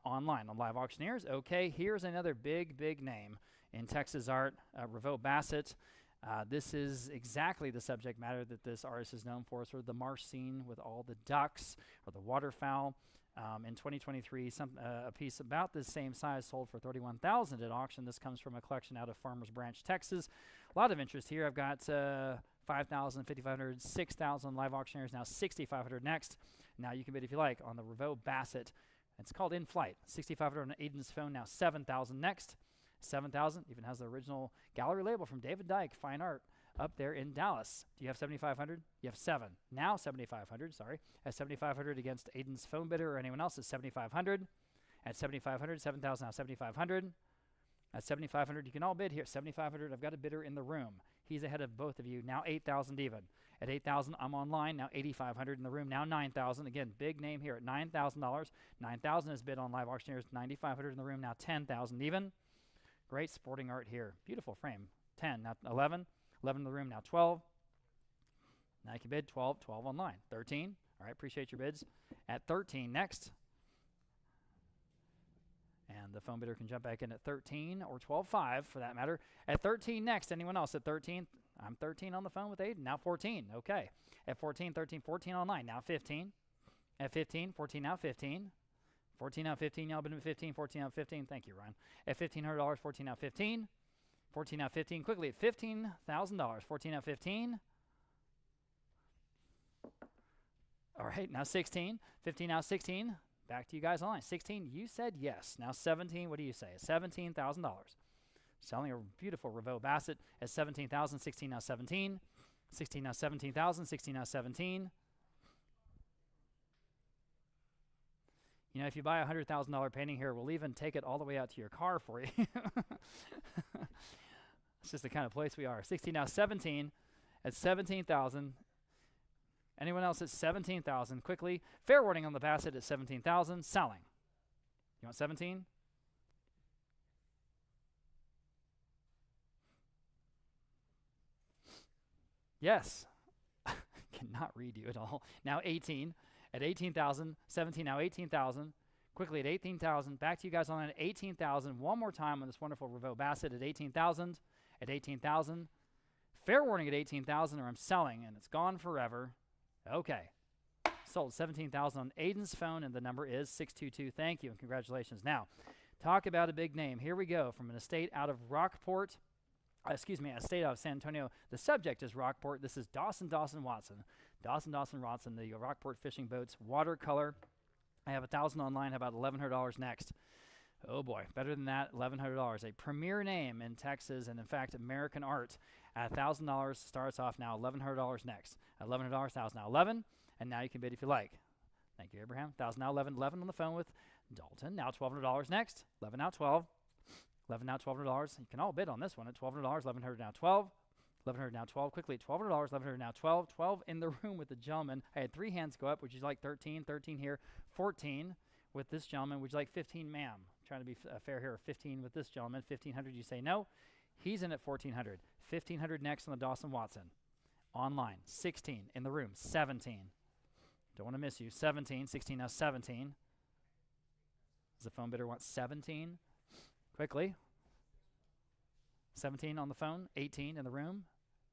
online on Live Auctioneers. Okay, here's another big, big name in Texas art. Revolt Bassett. This is exactly the subject matter that this artist is known for, sort of the marsh scene with all the ducks or the waterfowl. In 2023, a piece about the same size sold for $31,000 at auction. This comes from a collection out of Farmers Branch, Texas. A lot of interest here. I've got $5,000, $5,500, $6,000 Live Auctioneers, now $6,500 next. Now you can bid if you like on the Revolt Bassett. It's called In Flight. $6,500 on Aiden's phone, now $7,000 next. 7,000 even has the original gallery label from David Dyke, Fine Art, up there in Dallas. Do you have 7,500? You have 7. Now 7,500, sorry. At 7,500 against Aiden's phone bidder or anyone else is 7,500. At 7,500, 7,000 now 7,500. At 7,500, you can all bid here. 7,500, I've got a bidder in the room. He's ahead of both of you. Now 8,000 even. At 8,000, I'm online. Now 8,500 in the room. Now 9,000. Again, big name here at $9,000. 9,000 is bid on Live Auctioneers. 9,500 in the room. Now 10,000 even. Great sporting art here. Beautiful frame. 10, now 11. 11 in the room, now 12. Now you can bid 12, 12 online. 13. All right, appreciate your bids. At 13 next. And the phone bidder can jump back in at 13 or 12.5 for that matter. At 13 next. Anyone else at 13? I'm 13 on the phone with Aiden. Now 14. Okay. At 14, 13, 14 online. Now 15. At 15, 14 now 15. 14 now 15, y'all been at 15, 14 now 15. Thank you, Ryan. At $1,500, 14 now 15. 14 now 15. Quickly at $15,000. 14 now 15. All right, now 16. 15 now 16. Back to you guys online. 16, you said yes. Now 17, what do you say? $17,000. Selling a beautiful Revolt Bassett at $17,000. 16 now 17. 16 now 17,000. 16 now 17. You know, if you buy a $100,000 painting here, we'll even take it all the way out to your car for you. It's just the kind of place we are. 16 now 17 at 17,000. Anyone else at 17,000? Quickly. Fair warning on the Bassett at 17,000. Selling. You want 17? Yes. Cannot read you at all. Now 18. At 18,000, 17 now 18,000. Quickly at 18,000. Back to you guys on at 18,000. One more time on this wonderful Revolt Bassett at 18,000. At 18,000. Fair warning at 18,000 or I'm selling and it's gone forever. Okay. Sold 17,000 on Aiden's phone and the number is 622. Thank you and congratulations. Now, talk about a big name. Here we go from an estate out of Rockport. A state out of San Antonio. The subject is Rockport. This is Dawson Watson. Dawson Watson, the Rockport fishing boats, watercolor. I have 1,000 online. How about $1,100 next? Oh boy, better than that, $1,100. A premier name in Texas and in fact American art. At $1,000 starts off now. $1,100 next. At $1,100, 1,000 now 11, and now you can bid if you like. Thank you, Abraham. 1,000 now 11. 11 on the phone with Dalton. Now $1,200 next. 11 now 12. 11 now $1,200. You can all bid on this one at $1,200. 1,100 now 12. 1,100 now 12. Quickly $1,200. 1,100 now 12. 12 in the room with the gentleman. I had 3 hands go up. Would you like 13? 13 here. 14. with this gentleman. Would you like 15, ma'am? Trying to be fair here. 15 with this gentleman. 1,500. You say no. He's in at 1,400. 1,500 next on the Dawson Watson. Online. 16 in the room. 17. Don't want to miss you. 17. 16 now. 17. Does the phone bidder want 17? Quickly. 17 on the phone. 18 in the room.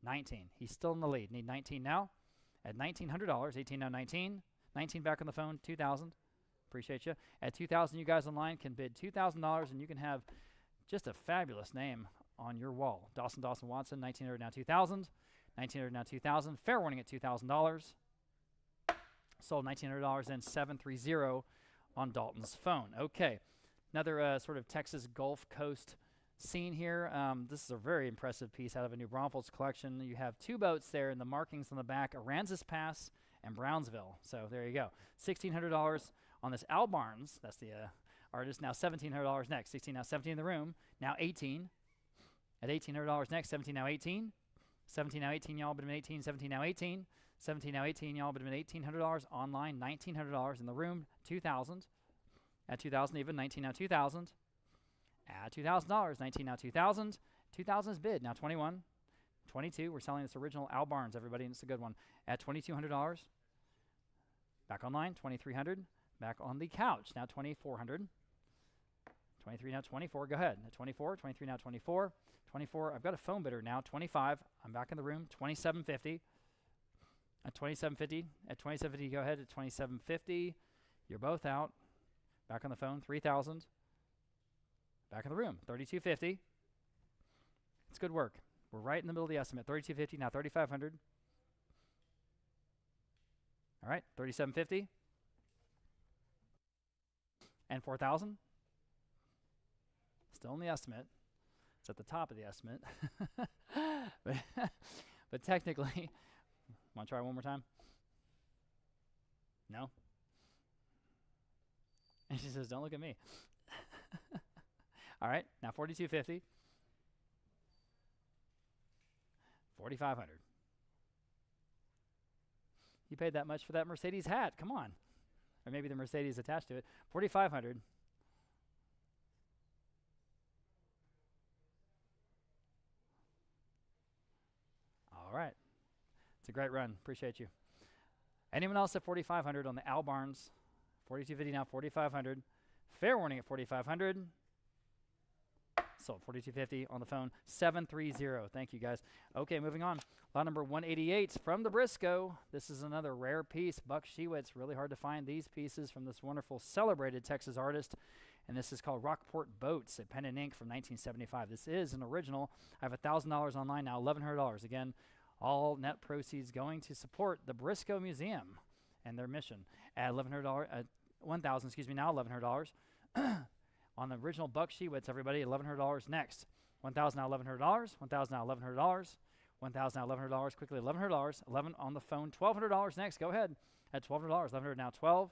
19. He's still in the lead. Need 19 now. At $1,900. 18 now. 19. 19 back on the phone. 2,000. Appreciate you. At 2,000, you guys online can bid $2,000, and you can have just a fabulous name on your wall. Dawson Watson, 1,900 now 2,000. 1,900 now 2,000. Fair warning at $2,000. Sold $1,900, then 730 on Dalton's phone. Okay, another sort of Texas Gulf Coast scene here. This is a very impressive piece out of a New Braunfels collection. You have two boats there, and the markings on the back, Aransas Pass and Brownsville. So there you go. $1,600 on this Al Barnes. That's the artist. Now $1,700 next. 16 now 17 in the room. Now 18. At $1,800 next. 17 now 18. 17 now 18. Y'all bid him 18. 17 now 18. 17 now 18. Y'all bid him $1,800 online. $1,900 in the room. 2,000. At 2,000 even. 19 now 2,000. At $2,000. 19 now 2,000. 2,000 is bid. Now 21. 22. We're selling this original Al Barnes, everybody, and it's a good one. At $2,200. Back online. 2,300. Back on the couch. Now 2,400. 23 now 24. Go ahead. At 24. 23 now 24. 24. I've got a phone bidder now. 25. I'm back in the room. 2,750. At 2,750. At 2,750. Go ahead. At 2,750. You're both out. Back on the phone. 3,000. Back in the room. 3,250. It's good work. We're right in the middle of the estimate. 3,250. Now 3,500. All right. 3,750. And 4,000. Still in the estimate. It's at the top of the estimate. but technically, want to try one more time? No? And she says, don't look at me. All right, now 4,250. 4,500. You paid that much for that Mercedes hat. Come on. Or maybe the Mercedes attached to it. 4,500. All right. It's a great run. Appreciate you. Anyone else at 4,500 on the Al Barnes? 4,250 now, 4,500. Fair warning at 4,500. Sold 4,250 on the phone. 730. Thank you, guys. Okay, moving on. Lot number 188 from the Briscoe. This is another rare piece. Buck Schiwetz. Really hard to find these pieces from this wonderful celebrated Texas artist. And this is called Rockport Boats, a pen and ink from 1975. This is an original. I have $1,000 online now, $1,100. Again, all net proceeds going to support the Briscoe Museum and their mission. At $1,100, $1,000, excuse me, now $1,100. On the original Buck Schiwetz, everybody, $1,100 next. $1,000 now, $1,100. $1,000 now, $1,100. $1,000 now, $1,100. Quickly, $1,100. 11 on the phone. $1,200 next. Go ahead. At $1,200. $1,100 now, 12.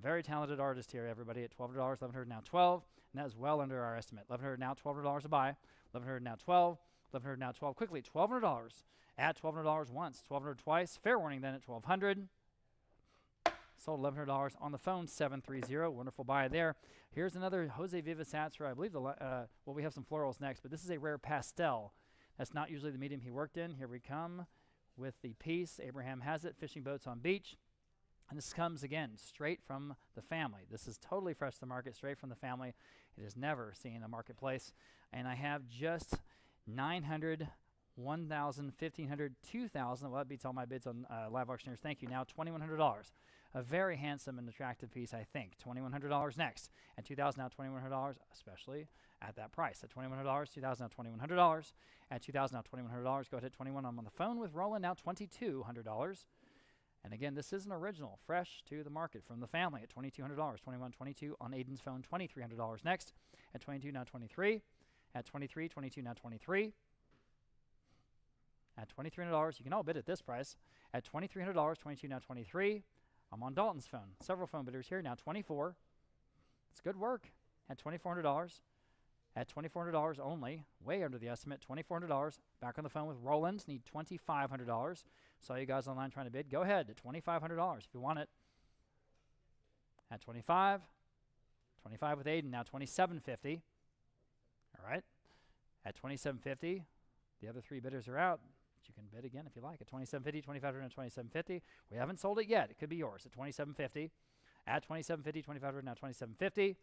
Very talented artist here, everybody. At $1,200. $1,100 now, 12. And that is well under our estimate. $1,100 now, $1,200 a buy. $1,100 now, 12. $1,100 now, 12. Quickly, $1,200. At $1,200 once. $1,200 twice. Fair warning then at $1,200. Sold $1,100 on the phone, 730. Wonderful buy there. Here's another Jose Vives-Atsara. I believe well, we have some florals next, but this is a rare pastel. That's not usually the medium he worked in. Here we come with the piece. Abraham has it. Fishing boats on beach. And this comes, again, straight from the family. This is totally fresh to the market, straight from the family. It has never seen a marketplace. And I have just 900, 1,000, 1,500, 2,000. Well, that beats all my bids on live auctioneers. Thank you. Now $2,100. A very handsome and attractive piece, I think. $2,100 next. At $2,000 now, $2,100, especially at that price. At $2,100, $2,000 now, $2,100. At $2,000 now, $2,100. Go ahead at 21. I'm on the phone with Roland now, $2,200. And again, this is an original, fresh to the market from the family at $2,200. 21, 22 on Aiden's phone, $2,300 next. At 22 now, 23. At 23, 22 now, 23. At $2,300, you can all bid at this price. At $2,300, 22 now, 23. I'm on Dalton's phone. Several phone bidders here. Now 24. It's good work. At $2,400. At $2,400 only. Way under the estimate. $2,400. Back on the phone with Roland. Need $2,500. Saw you guys online trying to bid. Go ahead at $2,500 if you want it. At 25. 25 with Aiden, now 27.50. All right. At 27.50, the other three bidders are out. But you can bid again if you like. At 27.50, 2,500 and 27.50. We haven't sold it yet. It could be yours at 27.50. At 27.50, 2,500, now 27.50.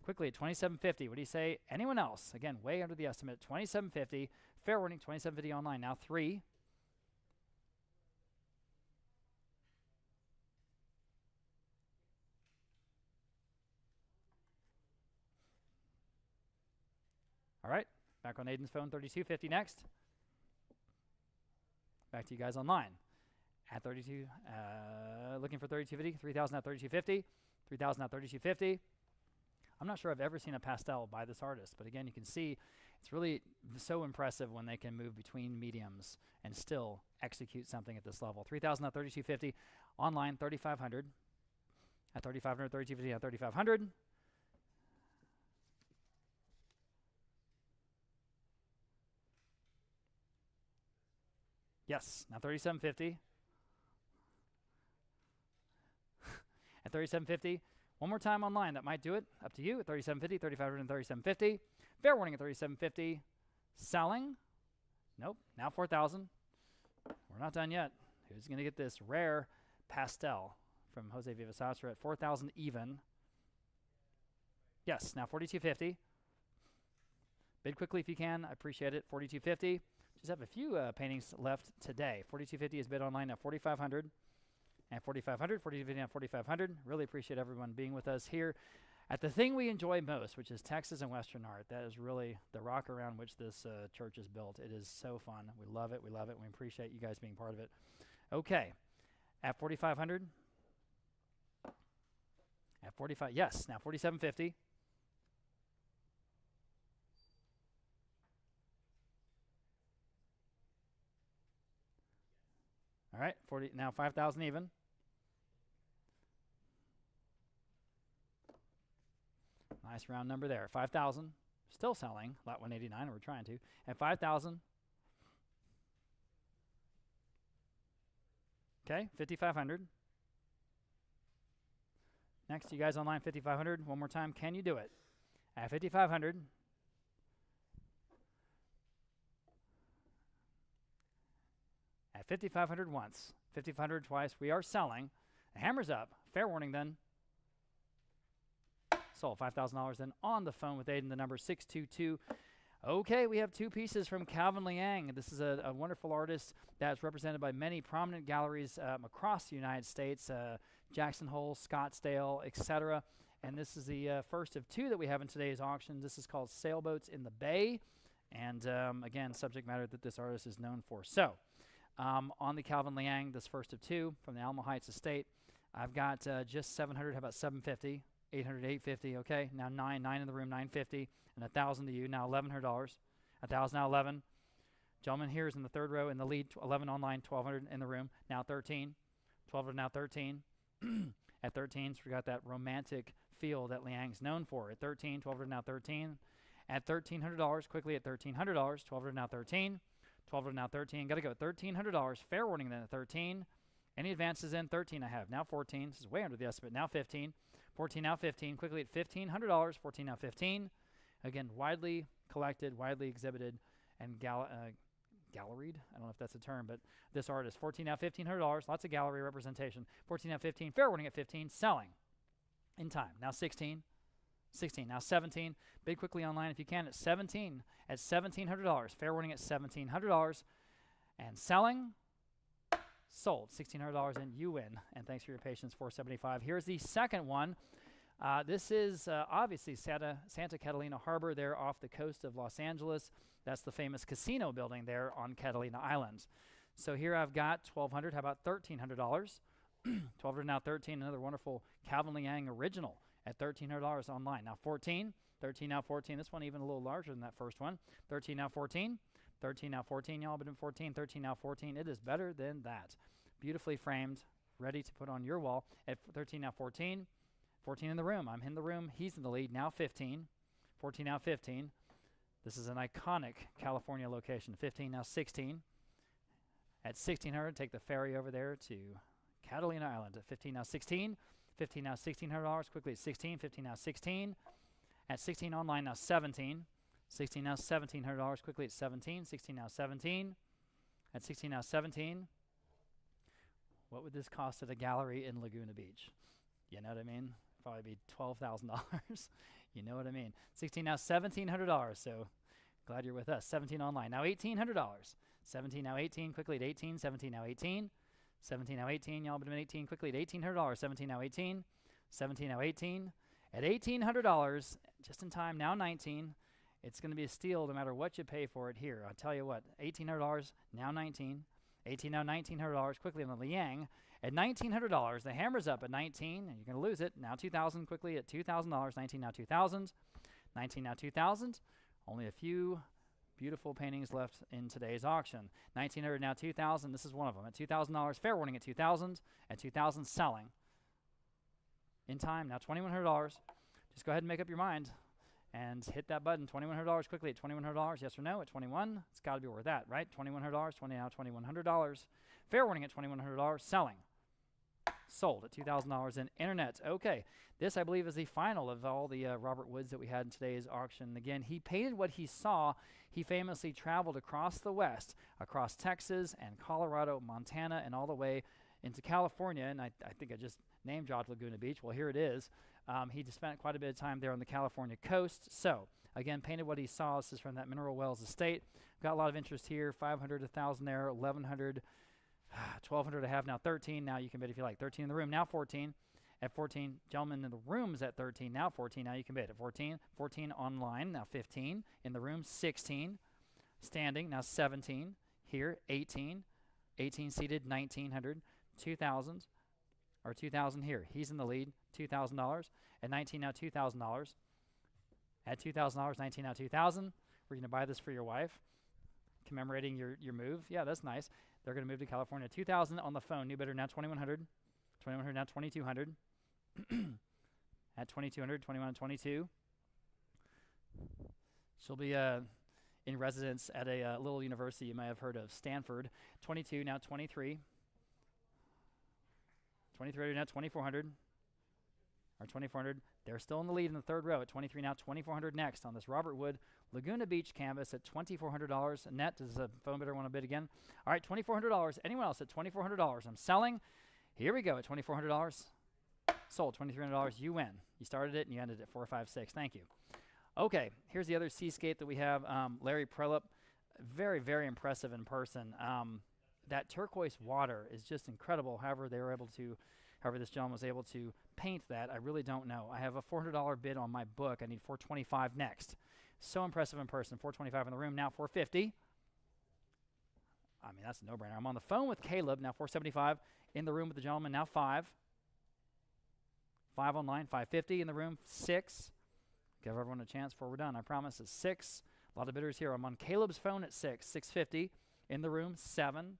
Quickly at 27.50. What do you say? Anyone else? Again, way under the estimate. 27.50. Fair warning, 27.50 online. Now 3. All right. Back on Aiden's phone, 32.50 next. Back to you guys online. At 32, looking for 32.50, 3,000 at 32.50, 3,000 at 32.50. I'm not sure I've ever seen a pastel by this artist, but again, you can see it's really so impressive when they can move between mediums and still execute something at this level. 3,000 at 32.50, online 3,500, at 3,500, 32.50 at 3,500. Yes, now 37.50. At 37.50. One more time online, that might do it. Up to you at 37.50, 3,500 and 37.50. Fair warning at 37.50. Selling. Nope, now 4,000. We're not done yet. Who's going to get this rare pastel from Jose Vives-Atsara at 4,000 even? Yes, now 42.50. Bid quickly if you can. I appreciate it. 42.50. Just have a few paintings left today. 42.50 is bid online at 4,500. And 4,500, 42.50 and 4,500. Really appreciate everyone being with us here at the thing we enjoy most, which is Texas and Western art. That is really the rock around which this church is built. It is so fun. We love it. We love it. We appreciate you guys being part of it. Okay. At 4,500. At 45, yes. Now 47.50. All right, 40, now 5,000 even. Nice round number there. 5,000, still selling, lot 189, we're trying to. At 5,000. Okay, 5,500. Next, you guys online, 5,500. One more time, can you do it? At 5,500. At 5,500 once, 5,500 twice, we are selling. The hammer's up. Fair warning then. Sold $5,000 then on the phone with Aiden, the number 622. Okay, we have two pieces from Calvin Liang. This is a wonderful artist that's represented by many prominent galleries across the United States, Jackson Hole, Scottsdale, etc. And this is the first of two that we have in today's auction. This is called Sailboats in the Bay. And again, subject matter that this artist is known for. So, on the Calvin Liang, this first of two from the Alamo Heights estate, I've got just 700. How about 750? 800, 850. Okay, now nine in the room, 950, and 1,000 to you. Now $1,100. 1,000 now 11. Gentleman here is in the third row in the lead. 11 online, 1,200 in the room. Now 13. 1,200 now 13. At 13, so we got that romantic feel that Liang's known for. At 13, 1,200 now 13. At $1,300, quickly at $1,300. 1,200 now 13. 1,200 now 13. Got to go at $1,300. Fair warning then at 13. Any advances in? 13 I have. Now 14. This is way under the estimate. Now 15. 14 now 15. Quickly at $1,500. 14 now 15. Again, widely collected, widely exhibited, and galleried. I don't know if that's a term, but this artist. 14 now $1,500. Lots of gallery representation. 14 now 15. Fair warning at 15. Selling in time. Now 16. 16. Now 17. Bid quickly online if you can at 17. At $1,700. Fair warning at $1,700. And selling. Sold. $1,600 and you win. And thanks for your patience. $475. Here's the second one. This is obviously Santa Catalina Harbor there off the coast of Los Angeles. That's the famous casino building there on Catalina Island. So here I've got $1,200. How about $1,300? $1,200 now 13. Another wonderful Calvin Liang original at $1,300 online. Now 14. 13 now 14. This one even a little larger than that first one. 13 now 14. 13 now 14. Y'all been in 14. 13 now 14. It is better than that. Beautifully framed, ready to put on your wall at 13 now 14. 14 in the room. I'm in the room. He's in the lead. Now 15. 14 now 15. This is an iconic California location. 15 now 16. At 1,600, take the ferry over there to Catalina Island. At 15 now 16. 15 now, $1,600. Quickly at 16. 15 now, 16. At 16 online now, 17. 16 now, $1,700. Quickly at 17. 16 now, 17. At 16 now, 17. What would this cost at a gallery in Laguna Beach? You know what I mean? Probably be $12,000. You know what I mean? 16 now, $1,700. So glad you're with us. 17 online now, $1,800. 17 now, 18. Quickly at 18. 17 now, 18. 17 now, 18. Y'all been 18. Quickly at $1,800. 17 now, 18. 17 now, 18. At $1,800, just in time, now 19. It's going to be a steal no matter what you pay for it here. I'll tell you what, $1,800, now 19. 18 now, $1,900. Quickly on the Liang at $1,900. The hammer's up at 19, and you're going to lose it. Now 2,000 quickly at $2,000. 19 now, 2,000. 19 now, 2,000. Only a few beautiful paintings left in today's auction. 1,900 now, 2,000. This is one of them at $2,000. Fair warning at 2,000. At 2,000 selling. In time now, $2,100. Just go ahead and make up your mind and hit that button. $2,100 quickly at $2,100. Yes or no at 21. It's got to be worth that, right? $2,100. 20 now, $2,100. Fair warning at $2,100. Selling. Sold at $2,000 in internet. Okay, this I believe is the final of all the Robert Woods that we had in today's auction. Again, he painted what he saw. He famously traveled across the West, across Texas and Colorado, Montana, and all the way into California. And I think I just name-dropped Laguna Beach. Well, here it is. He just spent quite a bit of time there on the California coast. So, again, painted what he saw. This is from that Mineral Wells estate. Got a lot of interest here. 500, 1,000 there, 1,100. 1,200 I have now 13. Now you can bid if you like. 13 in the room, now 14. At 14, gentlemen in the room is at 13, now 14. Now you can bid at 14. 14 online, now 15. In the room, 16. Standing, now 17. Here, 18. 18 seated, 1,900. 2,000, or 2,000 here. He's in the lead, $2,000. At 19 now, $2,000. At $2,000, 19 now, 2,000. We're going to buy this for your wife, commemorating your move. Yeah, that's nice. They're going to move to California. 2,000 on the phone. New bidder now 2,100. 2,100 now 2,200. At 2,200, 21 and 22. She'll be in residence at a little university you may have heard of, Stanford. 22 now 23. 23 now 2,400. Or 2,400. They're still in the lead in the third row at 23 now, 2,400 next on this Robert Wood Laguna Beach canvas at $2,400 net. Does the phone bidder want to bid again? All right, $2,400. Anyone else at $2,400? I'm selling. Here we go at $2,400. Sold, $2,300. You win. You started it and you ended at 456. Thank you. Okay, here's the other seascape that we have. Larry Prelup, very, very impressive in person. That turquoise water is just incredible. However, this gentleman was able to paint that. I really don't know. I have a $400 bid on my book. I need $425 next. So impressive in person. $425 in the room, now $450. I mean, that's a no-brainer. I'm on the phone with Caleb, now $475. In the room with the gentleman, now $5. $5 online, $550 in the room, $6. Give everyone a chance before we're done. I promise it's $6. A lot of bidders here. I'm on Caleb's phone at $6. $650. In the room, $7.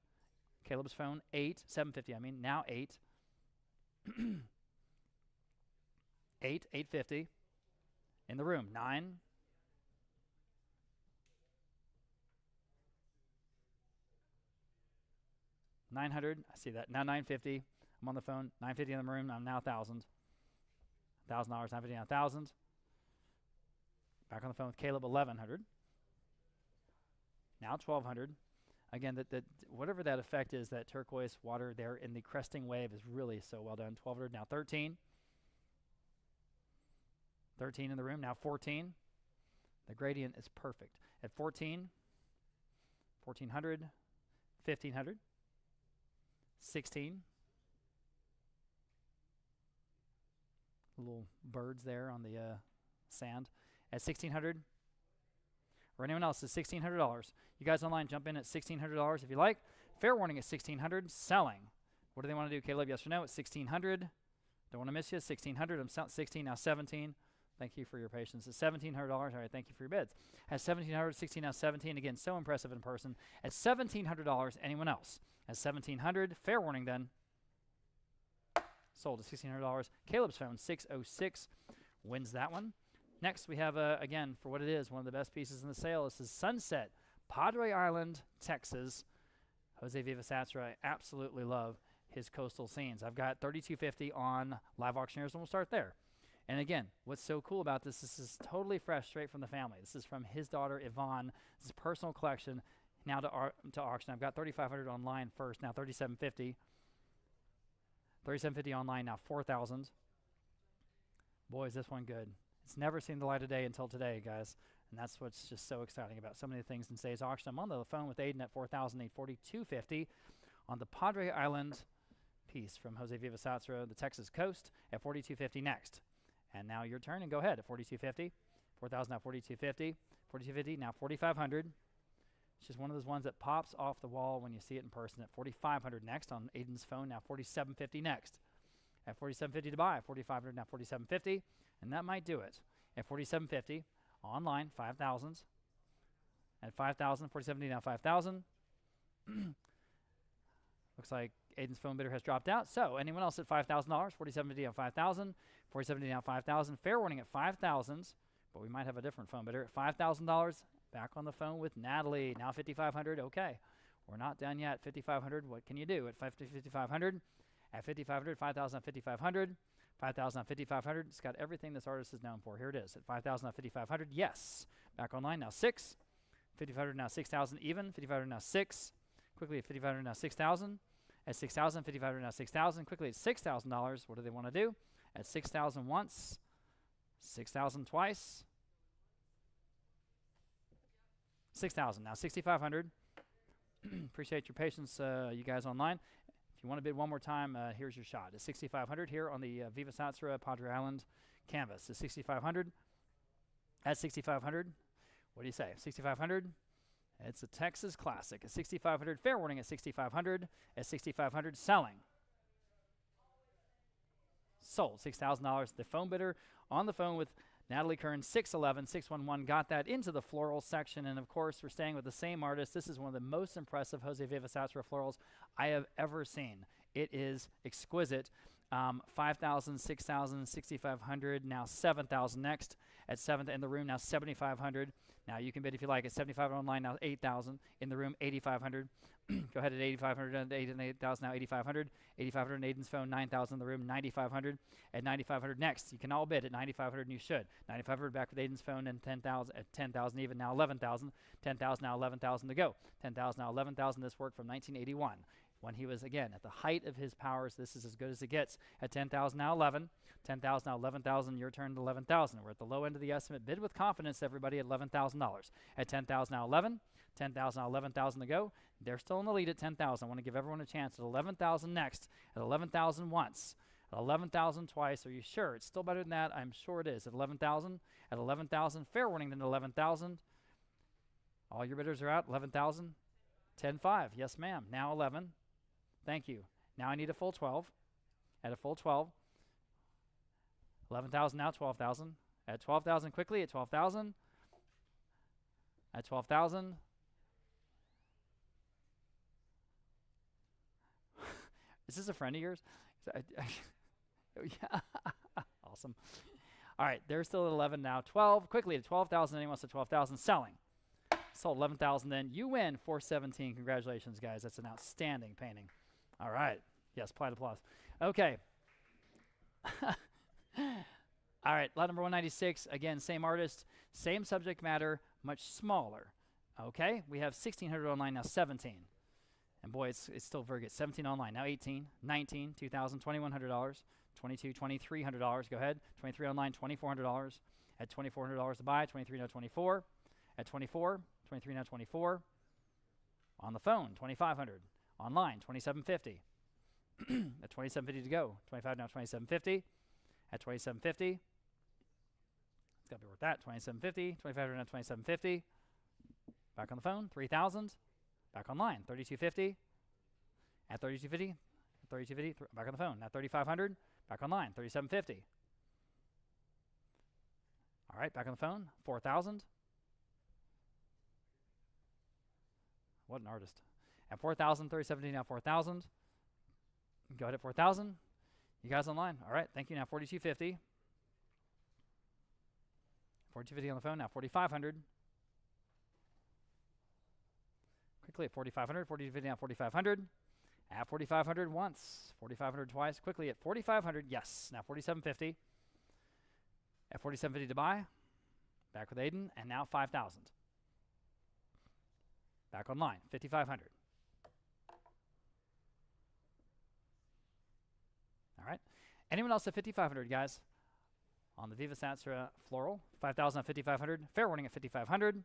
Caleb's phone, $8. $750, I mean, now $8. $850. In the room, $9. $900. I see that. Now $950. I'm on the phone. $950 in the room. I'm now $1,000. $1,000. $950 now $1,000. Back on the phone with Caleb. $1,100. Now $1,200. Again, whatever that effect is, that turquoise water there in the cresting wave is really so well done. $1,200, now $13. $13 in the room, now $14. The gradient is perfect. At $14, $1,400, $1,500, $16. Little birds there on the sand. At $1,600. Or anyone else is $1,600. You guys online, jump in at $1,600 if you like. Fair warning at $1,600. Selling. What do they want to do, Caleb? Yes or no? At $1,600. Don't want to miss you. $1,600. I'm 16 now. 17. Thank you for your patience. At $1,700. All right. Thank you for your bids. At $1,700. 16 now. 17. Again, so impressive in person. At $1,700. Anyone else? At $1,700. Fair warning then. Sold at $1,600. Caleb's phone 606 wins that one. Next, we have, again, for what it is, one of the best pieces in the sale. This is Sunset, Padre Island, Texas. Jose Vives-Atsara. I absolutely love his coastal scenes. I've got 3250 on Live Auctioneers, and we'll start there. And again, what's so cool about this is totally fresh, straight from the family. This is from his daughter, Yvonne. This is a personal collection, now to auction. I've got 3500 online first, now 3750. 3750 online, now 4000. Boy, is this one good. It's never seen the light of day until today, guys. And that's what's just so exciting about so many things in today's auction. I'm on the phone with Aiden at 4,842.50 on the Padre Island piece from Jose Vives-Atsara, the Texas coast, at 42.50 next. And now your turn, and go ahead at 42.50. 4,000 now 42.50. 42.50 now 4,500. It's just one of those ones that pops off the wall when you see it in person. At 4,500 next on Aiden's phone. Now 47.50 next. At 47.50 to buy. 4,500 now 47.50, and that might do it. At 47.50 online, 5,000. At 5,000, 47.50 now 5,000. Looks like Aiden's phone bidder has dropped out. So anyone else at $5,000? 47.50 on 5,000. 47.50 now 5,000. Fair warning at 5,000, but we might have a different phone bidder at $5,000. Back on the phone with Natalie. Now 5,500. Okay, we're not done yet. 5,500. What can you do at 5,500? At 5,500, 5,000 on 5,500. 5,000 on 5,500. It's got everything this artist is known for. Here it is at 5,000 on 5,500. Yes. Back online now 6. 5,500 now 6,000 even. 5,500 now 6. Quickly at 5,500 now 6,000. At 6,000, 5,500 now 6,000. Quickly at $6,000. What do they want to do? At 6,000 once. 6,000 twice. 6,000 now 6,500. Appreciate your patience, you guys online. If you want to bid one more time, here's your shot. It's 6,500 here on the Vives-Atsara Padre Island canvas. It's 6,500. At 6,500, what do you say? 6,500. It's a Texas classic. At 6,500, fair warning at 6,500. At 6,500, selling. Sold. $6,000. The phone bidder on the phone with Natalie Kern, 611-611, got that into the floral section. And of course, we're staying with the same artist. This is one of the most impressive Jose Vives-Atsara florals I have ever seen. It is exquisite. 5,000, 6,000, 6,500, now 7,000 next. At 7th in the room, now 7,500. Now you can bid if you like. At 7,500 online, now 8,000. In the room, 8,500. Go ahead at 8,500 and 8,000, now 8,500. 8,500 in Aiden's phone, 9,000 in the room, 9,500. At 9,500 next, you can all bid at 9,500, and you should. 9,500 back with Aiden's phone, and 10,000 at 10,000 even, now 11,000. 10,000 now 11,000 to go. 10,000 now 11,000. This work from 1981. When he was, again, at the height of his powers. This is as good as it gets. At 10,000, now 11. 10,000, now 11,000. Your turn to 11,000. We're at the low end of the estimate. Bid with confidence, everybody, at $11,000. At 10,000, now 11. 10,000, now 11,000 to go. They're still in the lead at 10,000. I want to give everyone a chance at 11,000 next. At 11,000 once. At 11,000 twice. Are you sure? It's still better than that. I'm sure it is. At 11,000. At 11,000. Fair warning then 11,000. All your bidders are out. 11,000. 10,5. Yes, ma'am. Now 11. Thank you. Now I need a full 12. At a full 12. 11,000 now 12,000. At 12,000 quickly at 12,000. At 12,000. Is this a friend of yours? Yeah. Awesome. All right, they're still at 11 now. 12 quickly at 12,000. Anyone wants to 12,000 selling. Sold 11,000 then. You win 417. Congratulations, guys. That's an outstanding painting. All right. Yes, applied applause. Okay. All right, lot number 196. Again, same artist, same subject matter, much smaller. Okay, we have 1,600 online, now 17. And boy, it's still very good. 17 online, now 18, 19, 2,000, $2,100, 22, $2,300. Go ahead. 23 online, $2,400. At $2,400 to buy, 23 now 24. At 24, 23 now 24. On the phone, 2,500. Online, 2,750. At 2,750 to go. 25 now 2,750. At 2,750. It's got to be worth that. 2,750. 2,500 now 2,750. Back on the phone, 3,000. Back online, 3,250. At 3,250. 3,250. Back on the phone. Now 3,500. Back online, 3,750. All right, back on the phone, 4,000. What an artist. At 4,000, 3,750, now 4,000. Go ahead at 4,000. You guys online? All right, thank you. Now 4,250. 4,250 on the phone, now 4,500. Quickly at 4,500. 4,250, now 4,500. At 4,500 once, 4,500 twice, quickly at 4,500, yes. Now 4,750. At 4,750 to buy. Back with Aiden, and now 5,000. Back online, 5,500. All right. Anyone else at 5,500, guys? On the Vives-Atsara floral, 5,000 at 5,500. Fair warning at 5,500.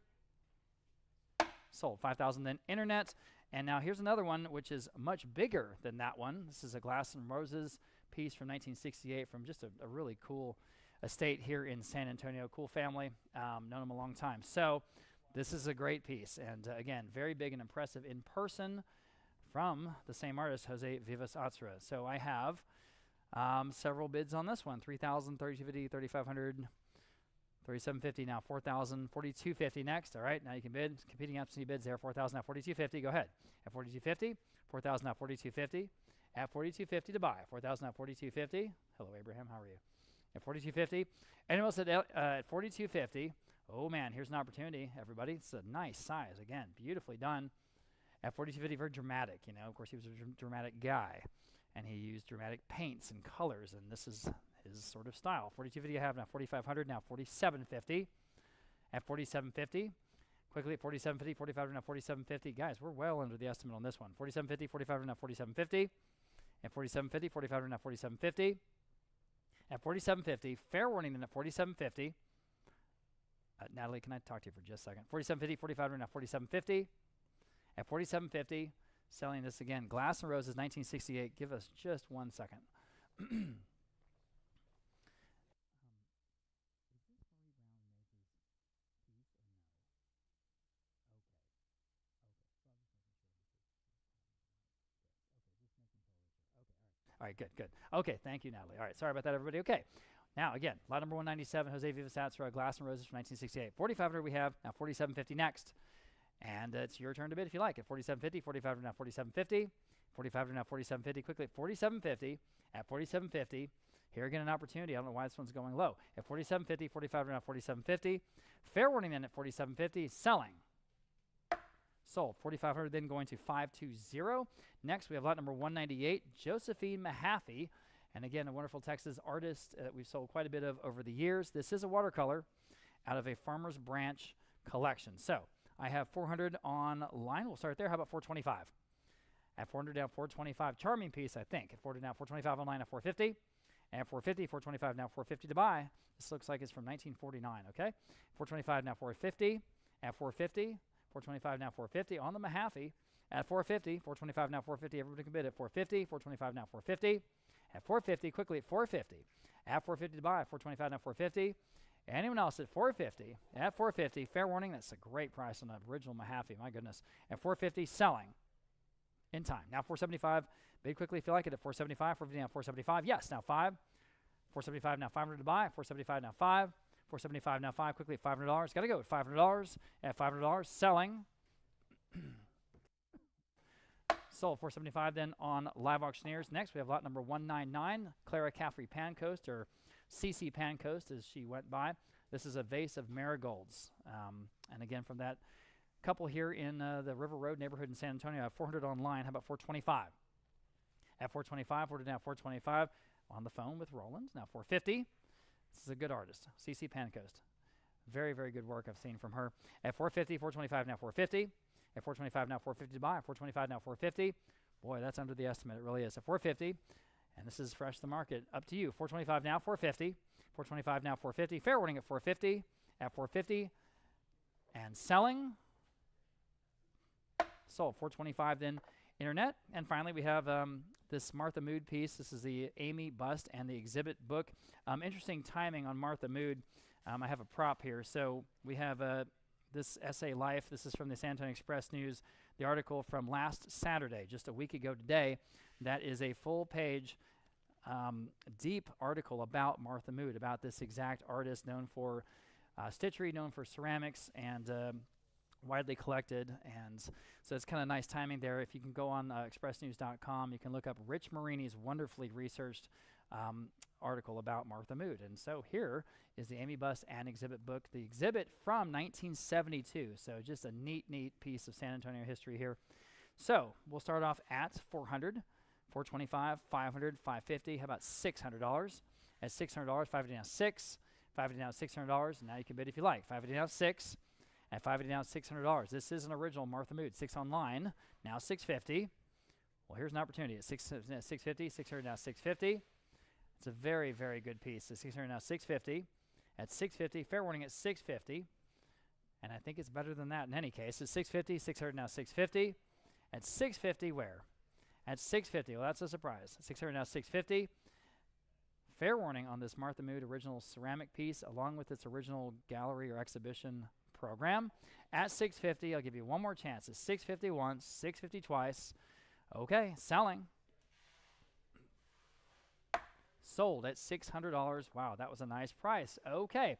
Sold 5,000. Then internet, and now here's another one which is much bigger than that one. This is a Glass and Roses piece from 1968 from just a really cool estate here in San Antonio. Cool family, known them a long time. So this is a great piece, and again, very big and impressive in person from the same artist, Jose Vives-Atsara. So I have several bids on this one: 3,000, 3,250, 3,500, 3,750. Now 4,000, 4,250 next. All right, now you can bid. Competing absentee bids there. 4,000 now 4,250. Go ahead. At 4,250, 4,000 now 4,250. At 4,250 to buy. 4,000 now 4,250. Hello, Abraham. How are you? At 4,250. Anyone else at 4,250? Oh man, here's an opportunity, everybody. It's a nice size. Again, beautifully done. At 4,250, very dramatic. You know, of course, he was a dramatic guy, and he used dramatic paints and colors, and this is his sort of style. 4,250 I have now 4,500, now 4,750. At 4,750, quickly at 4,750, 4,500 now 4,750. Guys, we're well under the estimate on this one. 4,750, 4,500 now 4,750. At 4,750, 4,500 now 4,750. At 4,750, fair warning then at 4,750. Natalie, can I talk to you for just a second? 4,750, 4,500 now 4,750. At 4,750, selling this again. Glass and Roses, 1968. Give us just 1 second. All right, good, good. Okay, thank you, Natalie. All right, sorry about that, everybody. Okay, now again, lot number 197, Jose Vives-Atsara, Glass and Roses from 1968. 4,500 we have, now 4,750 next. And it's your turn to bid if you like. At 4,750, 4,500 now 4,750. 4,500 now 4,750. Quickly at 4,750. At 4,750, here again an opportunity. I don't know why this one's going low. At 4,750, 4,500 now 4,750. Fair warning then at 4,750, selling. Sold. 4,500 then going to 520. Next, we have lot number 198, Josephine Mahaffey. And again, a wonderful Texas artist that we've sold quite a bit of over the years. This is a watercolor out of a Farmer's Branch collection. So I have 400 online. We'll start there. How about 425? At 400 down 425. Charming piece, I think. At 400 down 425 online at 450. At 450, 425 now 450 to buy. This looks like it's from 1949, okay? 425 now 450. At 450. 425 now 450 on the Mahaffey. At 450, 425 now 450. Everybody can bid at 450. 425 now 450. At 450, quickly at 450. At 450 to buy. 425 now 450. Anyone else at 450? At 450, fair warning, that's a great price on the original Mahaffey. My goodness. At 450, selling in time. Now 475. Bid quickly if you like it at 475. 450 now 475. Yes, now 5. 475 now 500 to buy. 475 now 5. 475 now 5. Quickly at $500. Got to go at $500. At $500, selling. Sold. 475 then on Live Auctioneers. Next, we have lot number 199, Clara Caffrey Pancoast, or CC Pancoast as she went by. This is a vase of marigolds. And again, from that couple here in the River Road neighborhood in San Antonio, I have 400 online. How about 425? At 425, we're now 425 on the phone with Roland. Now 450. This is a good artist, CC Pancoast. Very, very good work I've seen from her. At 450, 425, now 450. At 425, now 450 to buy. At 425, now 450. Boy, that's under the estimate. It really is. At 450, and this is fresh to the market. Up to you. 425 now 450. 425 now 450. Fair warning at 450. At 450. And selling. Sold. 425 then internet. And finally, we have this Martha Mood piece. This is the Amy bust and the exhibit book. Interesting timing on Martha Mood. I have a prop here. So we have this essay, Life. This is from the San Antonio Express News, the article from last Saturday, just a week ago today. That is a full-page, deep article about Martha Mood, about this exact artist known for stitchery, known for ceramics, and widely collected. And so it's kind of nice timing there. If you can go on expressnews.com, you can look up Rich Marini's wonderfully researched article about Martha Mood. And so here is the Amy Bust and exhibit book, the exhibit from 1972. So just a neat piece of San Antonio history here. So we'll start off at $400, $425, $500, $550. How about $600? At $600, $550 down 6, $550 down $600. Now you can bid if you like. $550 down 6, and $550 down $600. This is an original Martha Mood. 6 online, now $650. Well, here's an opportunity at $650, $600 now $650. It's a very, very good piece. At $600 now $650. At $650, fair warning at $650. And I think it's better than that in any case. At $650, $600 now $650. At $650, where? At $650, well, that's a surprise. $600 now $650. Fair warning on this Martha Mood original ceramic piece, along with its original gallery or exhibition program. At $650, I'll give you one more chance. At $650 once, $650 twice. Okay, selling. Sold at $600. Wow, that was a nice price. Okay.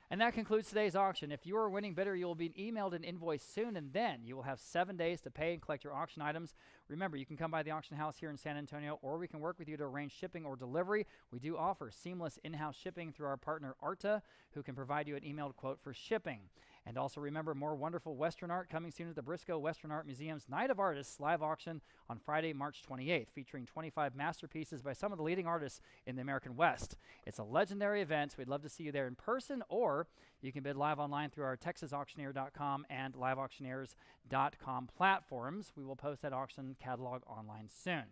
And that concludes today's auction. If you are a winning bidder, you will be emailed an invoice soon, and then you will have 7 days to pay and collect your auction items. Remember, you can come by the auction house here in San Antonio, or we can work with you to arrange shipping or delivery. We do offer seamless in-house shipping through our partner Arpa, who can provide you an emailed quote for shipping. And also remember, more wonderful Western art coming soon at the Briscoe Western Art Museum's Night of Artists live auction on Friday, March 28th, featuring 25 masterpieces by some of the leading artists in the American West. It's a legendary event. We'd love to see you there in person, or you can bid live online through our TexasAuctioneer.com and LiveAuctioneers.com platforms. We will post that auction catalog online soon.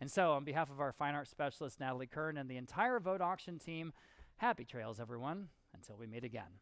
And so, on behalf of our fine art specialist, Natalie Kern, and the entire Vogt auction team, happy trails, everyone, until we meet again.